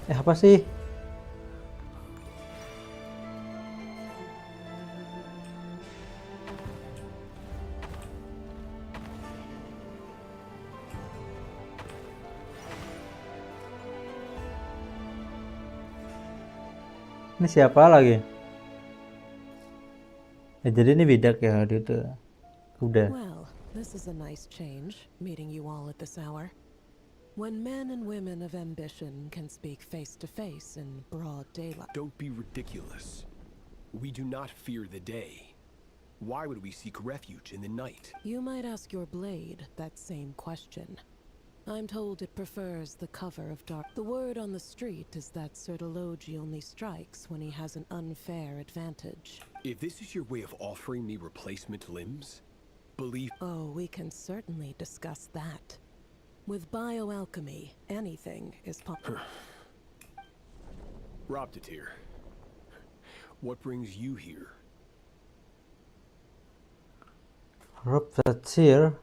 Apa sih? Ini siapa lagi? Jadi ini bidak ya, dia tuh kuda. Well, This is a nice change, meeting you all at this hour. When men and women of ambition can speak face to face in broad daylight. Don't be ridiculous. We do not fear the day. Why would we seek refuge in the night? You might ask your blade that same question. I'm told it prefers the cover of dark. The word on the street is that Sertologi only strikes when he has an unfair advantage. If this is your way of offering me replacement limbs, believe— Oh, we can certainly discuss that. With bioalchemy, anything is possible. Robtatir, what brings you here? Robtatir.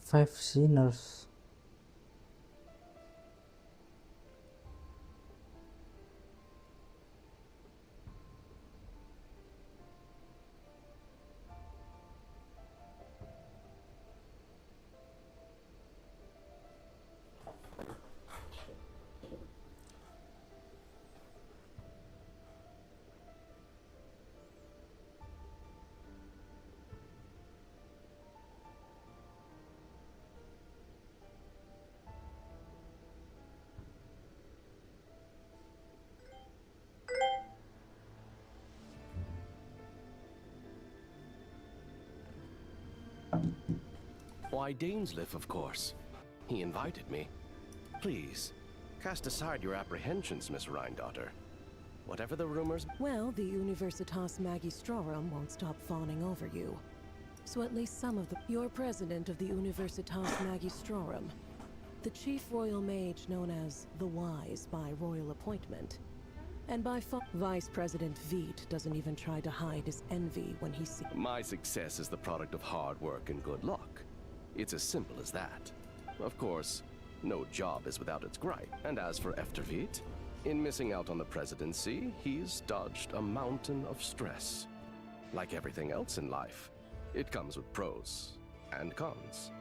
Five sinners. Why, Dainsleif, of course. He invited me. Please, cast aside your apprehensions, Miss Rhindaughter. Whatever the rumors— Well, the Universitas Magistrorum won't stop fawning over you. So at least some of the— You're president of the Universitas Magistrorum, the chief royal mage known as the Wise by royal appointment. And by Vice President Veit doesn't even try to hide his envy when he sees— My success is the product of hard work and good luck. It's as simple as that. Of course, no job is without its gripe. And as for Veit, in missing out on the presidency, he's dodged a mountain of stress. Like everything else in life, it comes with pros and cons.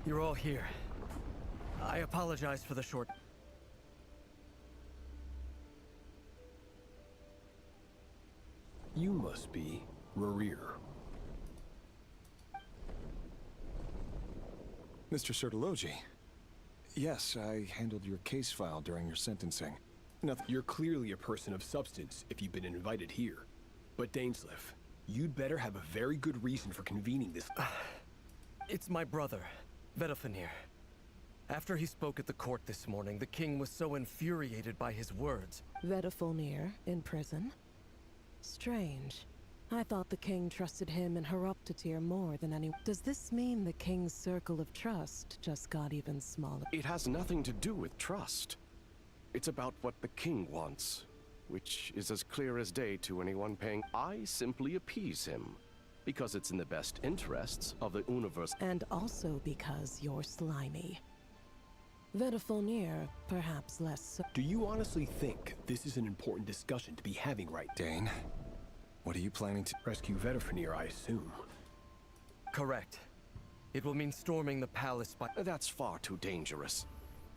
You're all here. I apologize for the short— You must be Rerir. Mr. Sertologi. Yes, I handled your case file during your sentencing. Nothing. You're clearly a person of substance if you've been invited here. But Dainsleif, you'd better have a very good reason for convening this— It's my brother, Vedalfenir. After he spoke at the court this morning, the king was so infuriated by his words. Vedalfenir in prison? Strange. I thought the king trusted him and Horoptatir more than anyone. Does this mean the king's circle of trust just got even smaller? It has nothing to do with trust. It's about what the king wants, which is as clear as day to anyone paying— I simply appease him, because it's in the best interests of the universe. And also because you're slimy. Vedalfenir, perhaps less so. Do you honestly think this is an important discussion to be having right— Dane, what are you planning to— Rescue Vedalfenir, I assume. Correct. It will mean storming the palace by— That's far too dangerous.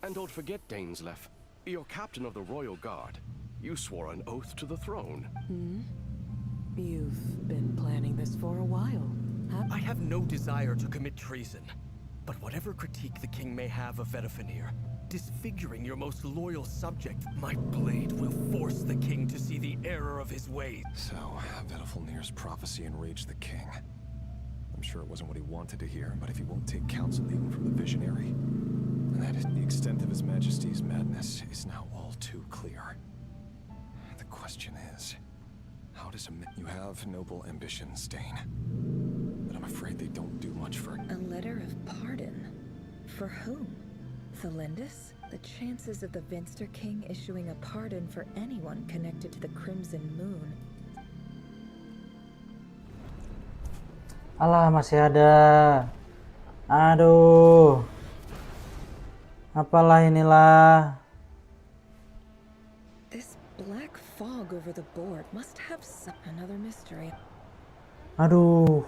And don't forget, Dainsleif, you're captain of the Royal Guard. You swore an oath to the throne. You've been planning this for a while, haven't you? I have no desire to commit treason. But whatever critique the king may have of Vedalfenir, disfiguring your most loyal subject, my blade will force the king to see the error of his ways. So, Vedalfenir's prophecy enraged the king. I'm sure it wasn't what he wanted to hear, but if he won't take counsel even from the visionary, then the extent of his majesty's madness is now all too clear. The question is, how does you have noble ambitions, Dane? For whom? Thelindis? The chances of the Vinster King issuing a pardon for anyone connected to the Crimson Moon. Alah, masih ada. Aduh. Apalah inilah. This black fog over the board must have another mystery. Aduh.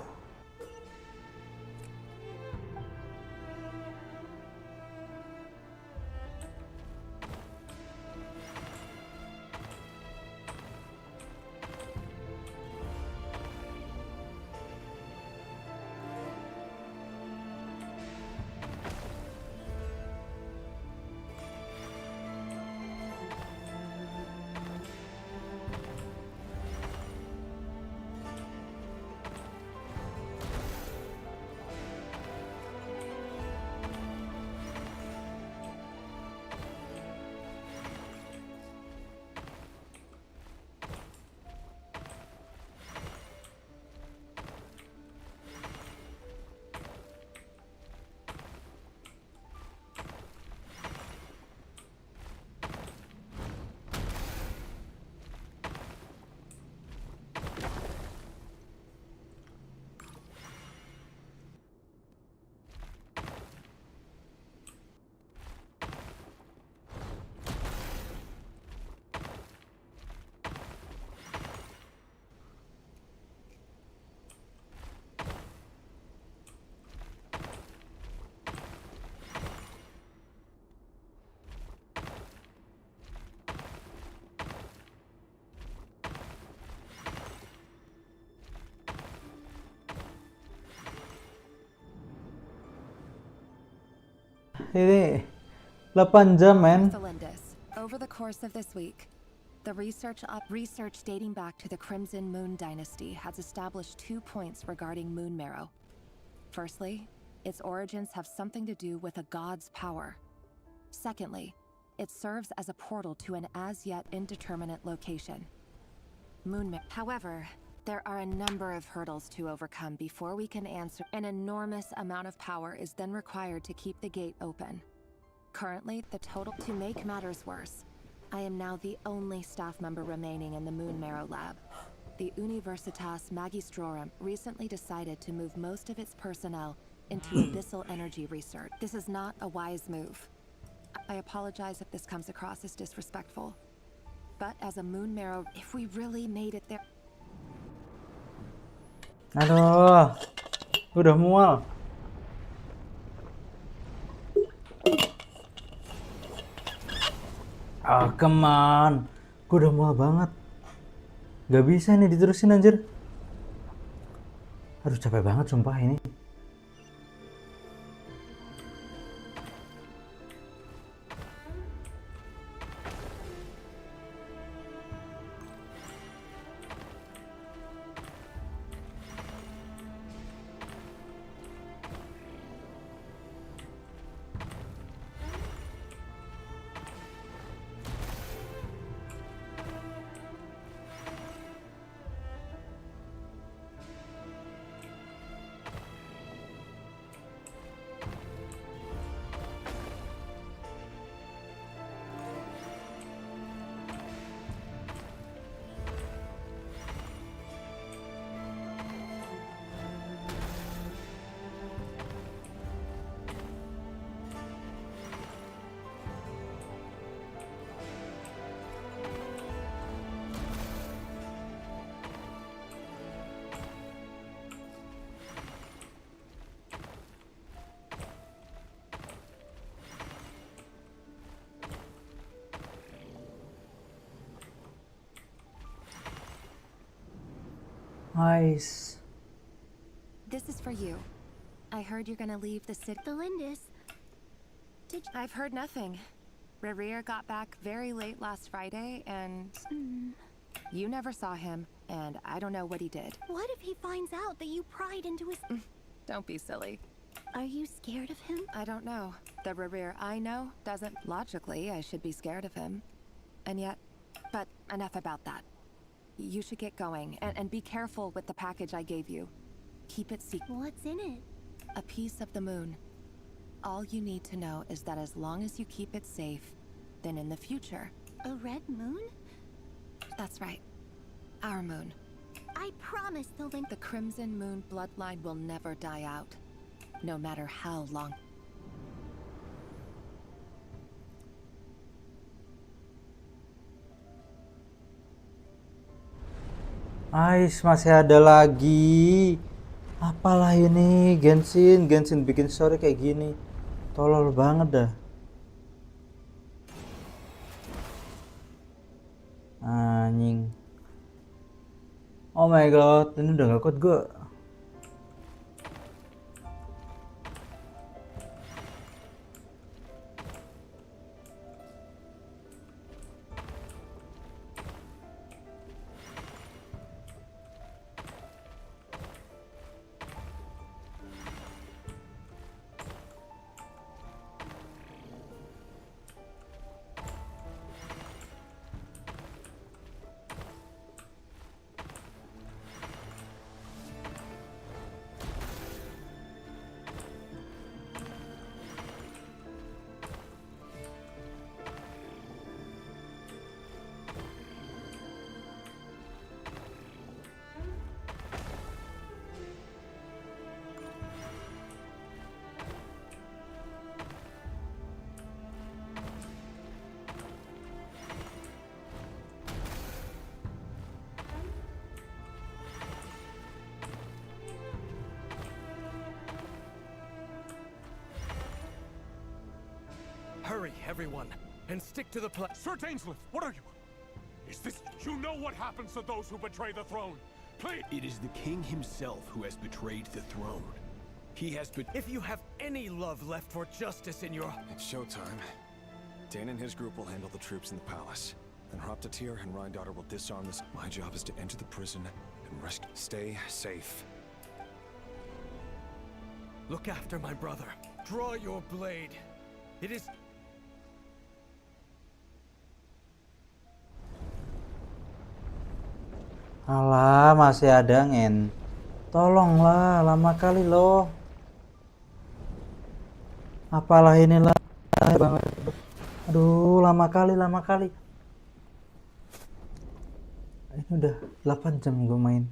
Ini 8 jam, men. Over the course of this week, the research dating back to the Crimson Moon Dynasty has established 2 points regarding moon marrow. Firstly, its origins have something to do with a god's power. Secondly, it serves as a portal to an as-yet indeterminate location. However, there are a number of hurdles to overcome before we can answer. An enormous amount of power is then required to keep the gate open. Currently, the total. To make matters worse, I am now the only staff member remaining in the Moon Marrow Lab. The Universitas Magistrorum recently decided to move most of its personnel into abyssal energy research. This is not a wise move. I apologize if this comes across as disrespectful. But as a Moon Marrow, if we really made it there... Aduh. Udah mual. Ah, come on. Gue udah mual banget. Gak bisa nih diterusin anjir. Aduh, capek banget sumpah ini. Nice. This is for you. I heard you're gonna leave the city. Thelindis. I've heard nothing. Rerir got back very late last Friday, and you never saw him, and I don't know what he did. What if he finds out that you pried into his... Don't be silly. Are you scared of him? I don't know. The Rerir I know doesn't... Logically, I should be scared of him. And yet... But enough about that. You should get going, and be careful with the package I gave you. Keep it secret. What's in it? A piece of the moon. All you need to know is that as long as you keep it safe, then in the future... A red moon? That's right. Our moon. I promise the The Crimson Moon bloodline will never die out. No matter how long. Ais, masih ada lagi. Apalah ini, Genshin bikin story kayak gini. Tolol banget dah. Anjing. Oh my god, ini udah gak kuat gue. Hurry, everyone, and stick to the plan. Sir Dainsleif, what are you? Is this... You know what happens to those who betray the throne. Please... It is the king himself who has betrayed the throne. He has If you have any love left for justice in your... It's showtime. Dane and his group will handle the troops in the palace. Then Hraptatyr and Rhindaughter will disarm this. My job is to enter the prison and rescue. Stay safe. Look after my brother. Draw your blade. It is... Alah, masih ada ngen. Tolonglah, lama kali loh. Apalah inilah banget. Aduh, lama kali. Ini udah 8 jam gue main.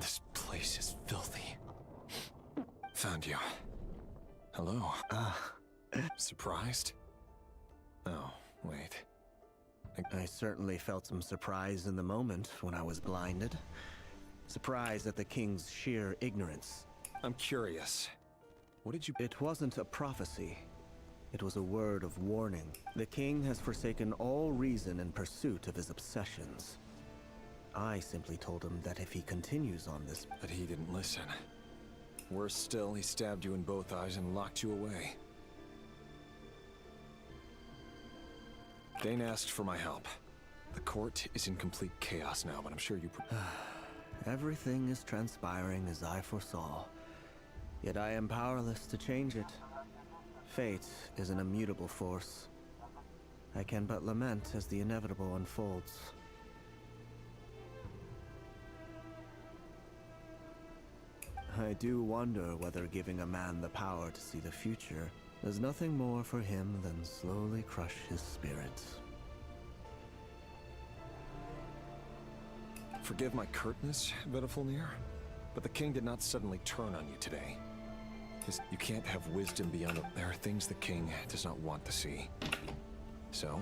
This place is filthy. Found you. Hello. Surprised? Oh, wait. I certainly felt some surprise in the moment when I was blinded. Surprise at the king's sheer ignorance. I'm curious. What did you... It wasn't a prophecy. It was a word of warning. The king has forsaken all reason in pursuit of his obsessions. I simply told him that if he continues on this... But he didn't listen. Worse still, he stabbed you in both eyes and locked you away. Dane asked for my help. The court is in complete chaos now, but I'm sure you... Everything is transpiring as I foresaw. Yet I am powerless to change it. Fate is an immutable force. I can but lament as the inevitable unfolds. I do wonder whether giving a man the power to see the future does nothing more for him than slowly crush his spirit. Forgive my curtness, Vedafulnir, but the king did not suddenly turn on you today. You can't have wisdom beyond it. There are things the king does not want to see. So,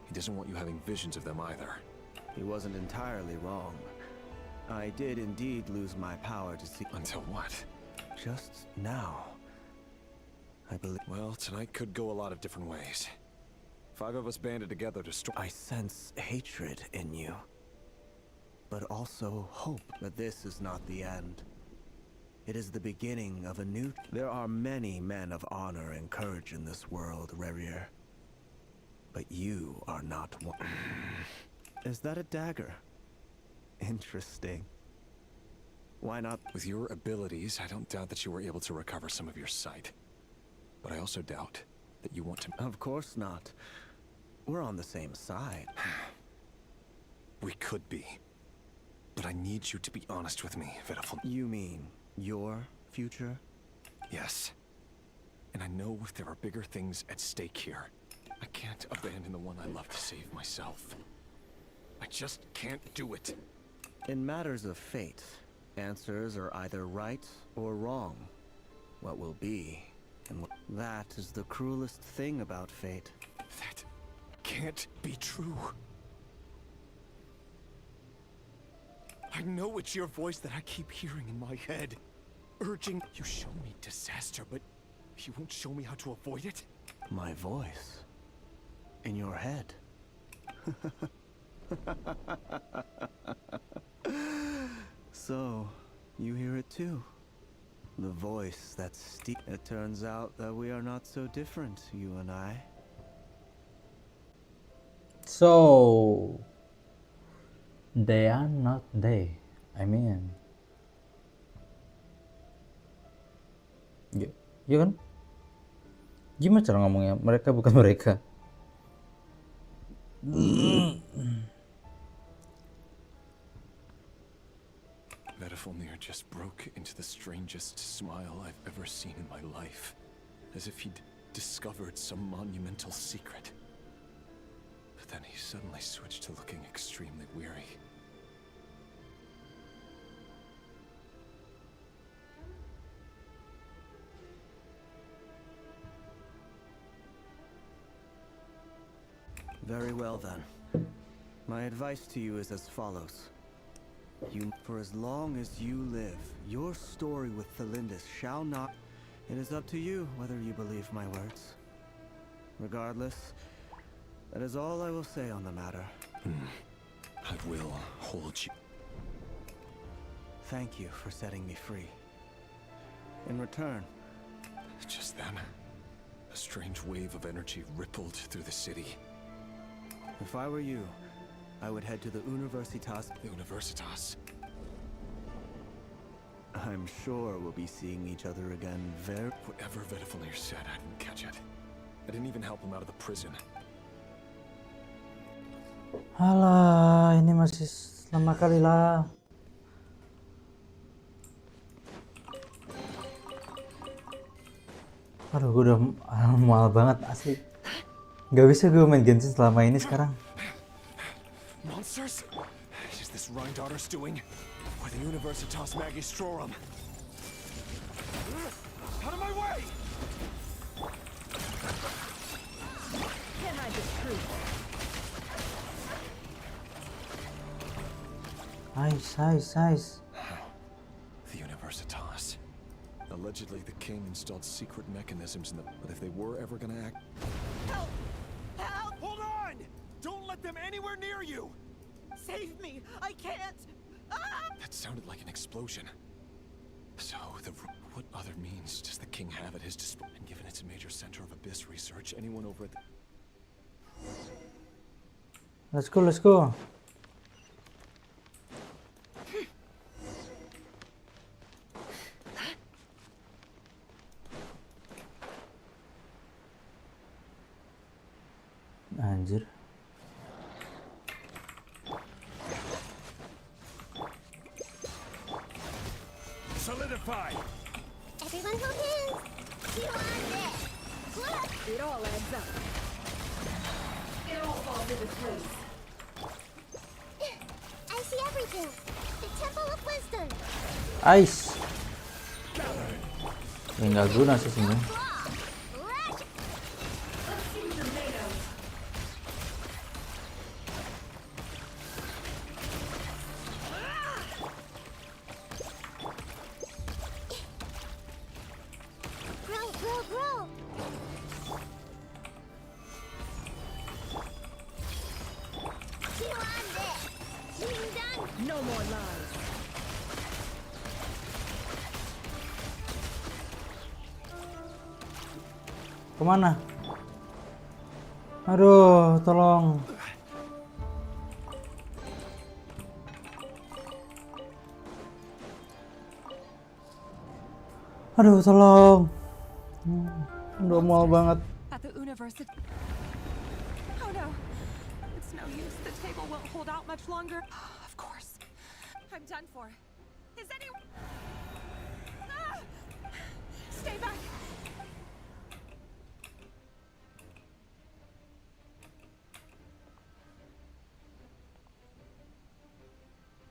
he doesn't want you having visions of them either. He wasn't entirely wrong. I did indeed lose my power to see. Until what? Just now. I believe. Well, tonight could go a lot of different ways. 5 of us banded together to I sense hatred in you. But also hope. But this is not the end. It is the beginning of a new... There are many men of honor and courage in this world, Rerir. But you are not one. Is that a dagger? Interesting. Why not? With your abilities, I don't doubt that you were able to recover some of your sight. But I also doubt that you want to... Of course not. We're on the same side. We could be. But I need you to be honest with me, Vedaful. You mean your future? Yes. And I know if there are bigger things at stake here. I can't abandon the one I love to save myself. I just can't do it. In matters of fate, answers are either right or wrong. What will be, and that is the cruelest thing about fate. That can't be true. I know it's your voice that I keep hearing in my head, urging you show me disaster, but you won't show me how to avoid it? My voice? In your head? So, you hear it too? The voice that's steep. It turns out that we are not so different, you and I. So they are not they. I mean, ya kan? Gimana cara ngomongnya? Mereka bukan mereka. Vedafulnir just broke into the strangest smile I've ever seen in my life, as if he'd discovered some monumental secret. But then he suddenly switched to looking extremely weary. Very well then. My advice to you is as follows. For as long as you live, your story with Thelindis shall not... It is up to you whether you believe my words. Regardless, that is all I will say on the matter. I will hold you. Thank you for setting me free. In return... Just then, a strange wave of energy rippled through the city. If I were you, I would head to the Universitas. The Universitas? I'm sure we'll be seeing each other again very... Whatever Vedafulnir said, I didn't catch it. I didn't even help him out of the prison. Alah, ini masih lama kali lah. Aduh, gue udah mual banget asli. Gak bisa gue main Genshin selama ini sekarang. Monsters? Is this Rheindarter's doing? Or the Universitas Magistrorum? Out of my way! Can't hide the truth. Nice. The Universitas. Allegedly, the king installed secret mechanisms in the... But if they were ever gonna act... Help! Help! Hold on! Don't let them anywhere near you! Save me! I can't! Ah! That sounded like an explosion. So, what other means does the king have at his disposal? And given it's a major center of abyss research, anyone over at the... Let's go. Anjir. Solidify! Everyone hold hands! You want this! Look! It all adds up. It all falls into place. I see everything! Ice. Ya nggak guna sih sebenarnya. No more lies. Kemana? Aduh, tolong. Aduh, tolong. Udah mual banget. At the university. Oh no. It's no use. The table won't hold out much longer. Of course. I'm done for. Is anyone... Ah! Stay back.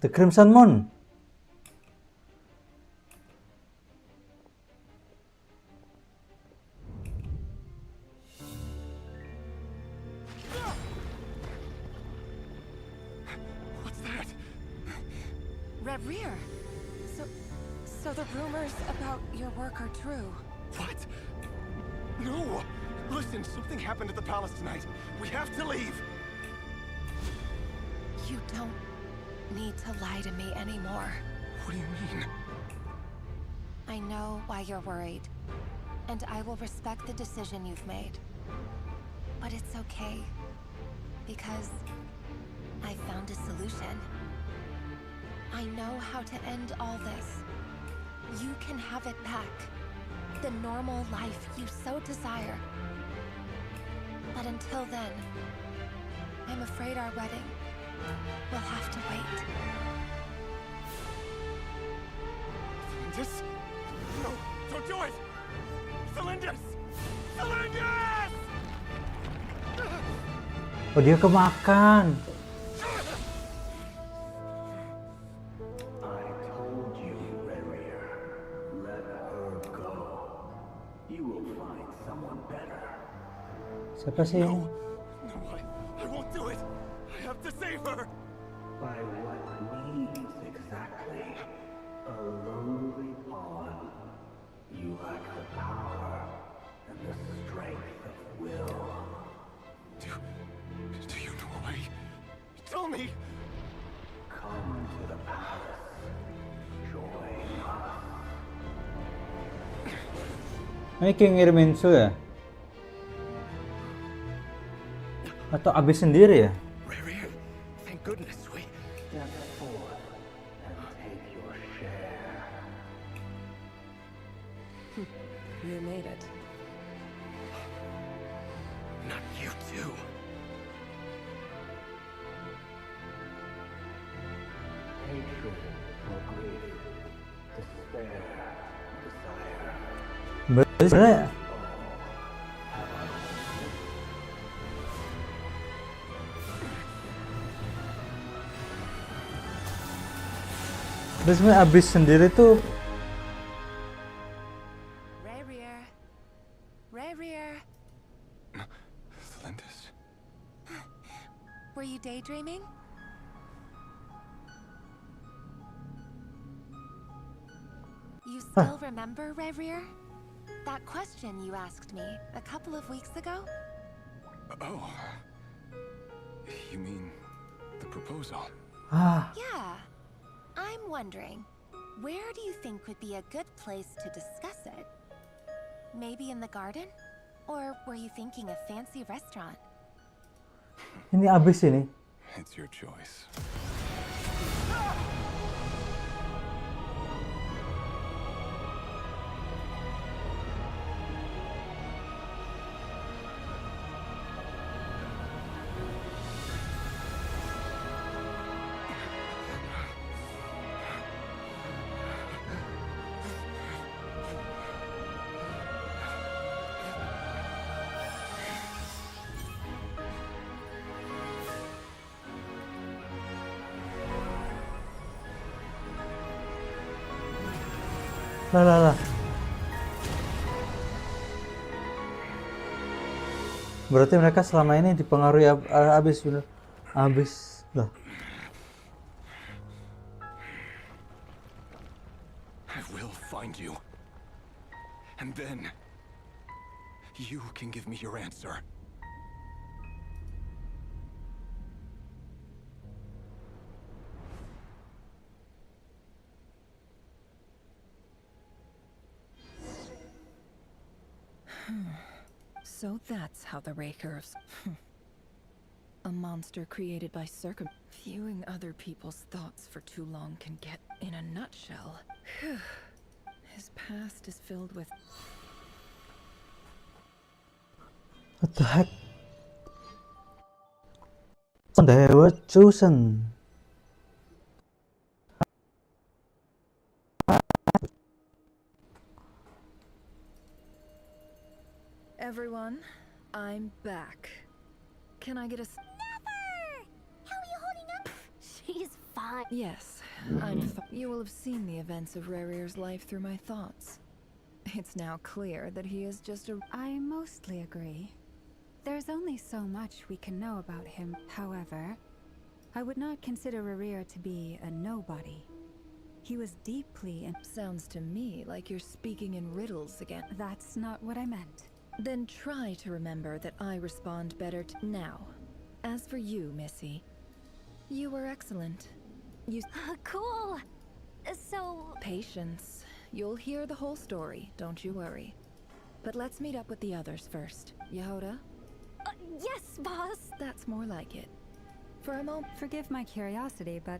The Crimson Moon. What's that? Red Rear. So the rumors about your work are true. What? No! Listen, something happened at the palace tonight. We have to leave! You don't need to lie to me anymore. What do you mean? I know why you're worried, and I will respect the decision you've made. But it's okay, because I found a solution. I know how to end all this. You can have it back. The normal life you so desire. But until then, I'm afraid our wedding will have to wait. Cylindus? No, don't do it! Cylindus! Cylindus! Oh, dia kemakan. I told you, Rarier. Let her go. You will find someone better. Siapa sih ini? No, I won't do it! I have to save her! By what means exactly? A lowly pawn. You lack the power and the strength of will. Do you know a way? Tell me! Come to the palace. Join us. Ini kayak ngirimin Su ya? Atau abis sendiri ya? Thank goodness we... Step forth and take your share. You made it. Not you too. Hatred or grief, despair, desire. Sebenarnya sebenarnya abis sendiri tuh Rarier. Cylindus? Were you daydreaming? You still remember, Rarier? That question you asked me a couple of weeks ago? Oh. You mean the proposal? Yeah. I'm wondering, where do you think would be a good place to discuss it? Maybe in the garden? Or were you thinking a fancy restaurant? ini abis ini. It's your choice. Lah lah lah. Berarti mereka selama ini dipengaruhi abis bener. Abis lah. I will find you. And then you can give me your answer. So that's how the Raker of... A monster created by viewing other people's thoughts for too long can get... In a nutshell, his past is filled with... What the heck? They were chosen. Everyone, I'm back. Can I get a... Never! How are you holding up? She's fine. Yes, you will have seen the events of Rarir's life through my thoughts. It's now clear that he is just a... I mostly agree. There's only so much we can know about him. However, I would not consider Rarir to be a nobody. He was deeply in... Sounds to me like you're speaking in riddles again. That's not what I meant. Then try to remember that I respond better to... Now, as for you, Missy, you were excellent. You... Cool! So... Patience. You'll hear the whole story, don't you worry. But let's meet up with the others first. Yehoda? Yes, boss! That's more like it. For a moment... Forgive my curiosity, but...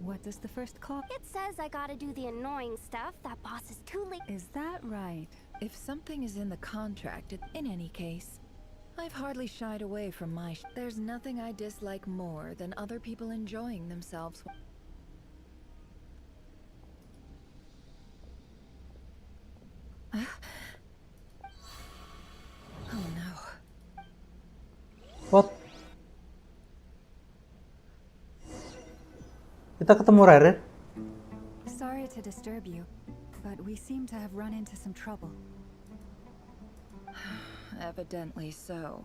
What does the first clause... It says I gotta do the annoying stuff that boss is too late. Is that right? If something is in the contract, in any case, I've hardly shied away from my... There's nothing I dislike more than other people enjoying themselves. Oh no. What? Kita ketemu Rere. Sorry to disturb you, but we seem to have run into some trouble. Evidently so.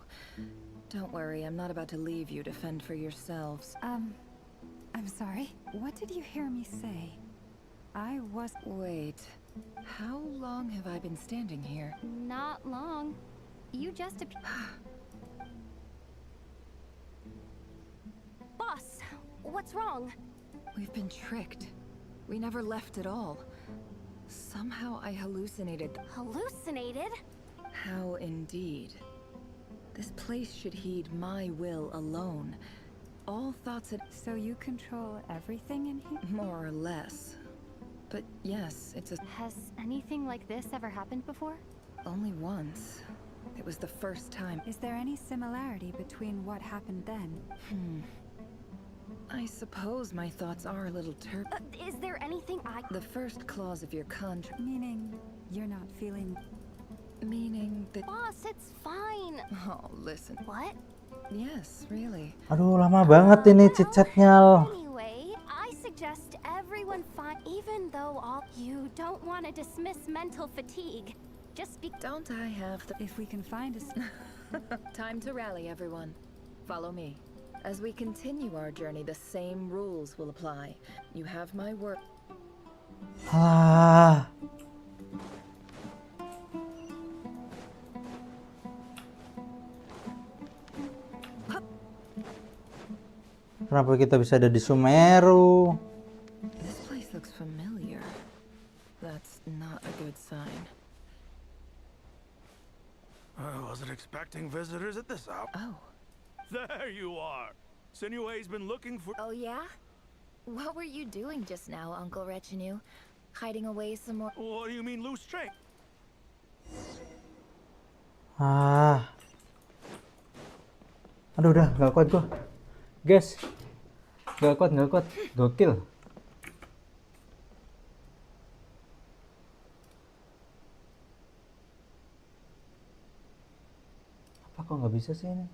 Don't worry, I'm not about to leave you to fend for yourselves. I'm sorry. What did you hear me say? I was... Wait. How long have I been standing here? Not long. You just Boss, what's wrong? We've been tricked. We never left at all. Somehow I hallucinated. Hallucinated? How indeed. This place should heed my will alone. All thoughts had... So you control everything in here? More or less. But yes, it's a... Has anything like this ever happened before? Only once. It was the first time. Is there any similarity between what happened then? I suppose my thoughts are a little Is there anything The first clause of your contract... Meaning, you're not feeling... Meaning that... Boss, it's fine. Oh, listen. What? Yes, really. Aduh, lama banget ini chit-chatnya. Anyway, I suggest everyone find... Even though all... You don't want to dismiss mental fatigue. Just be... Don't I have the... If we can find us... Time to rally, everyone. Follow me. As we continue our journey, the same rules will apply. You have my word. Kenapa kita bisa ada di Sumeru? This place looks familiar. That's not a good sign. I wasn't expecting visitors at this hour. Oh. There you are. Sinue's been looking for... Oh yeah? What were you doing just now, Uncle Retinue? Hiding away some more... What do you mean, loose strength? Aduh, udah gak kuat gua. Guys. Gak kuat. Gokil. Apa kok nggak bisa sih ini?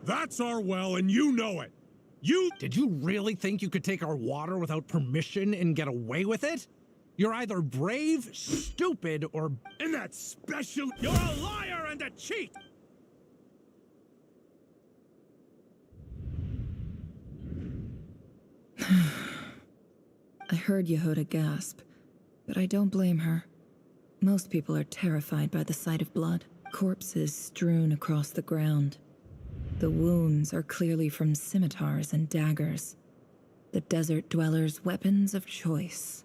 That's our well, and you know it. Did you really think you could take our water without permission and get away with it? You're either brave, stupid, or... And that special... You're a liar and a cheat! I heard Yehuda gasp, but I don't blame her. Most people are terrified by the sight of blood. Corpses strewn across the ground. The wounds are clearly from scimitars and daggers. The desert dwellers' weapons of choice.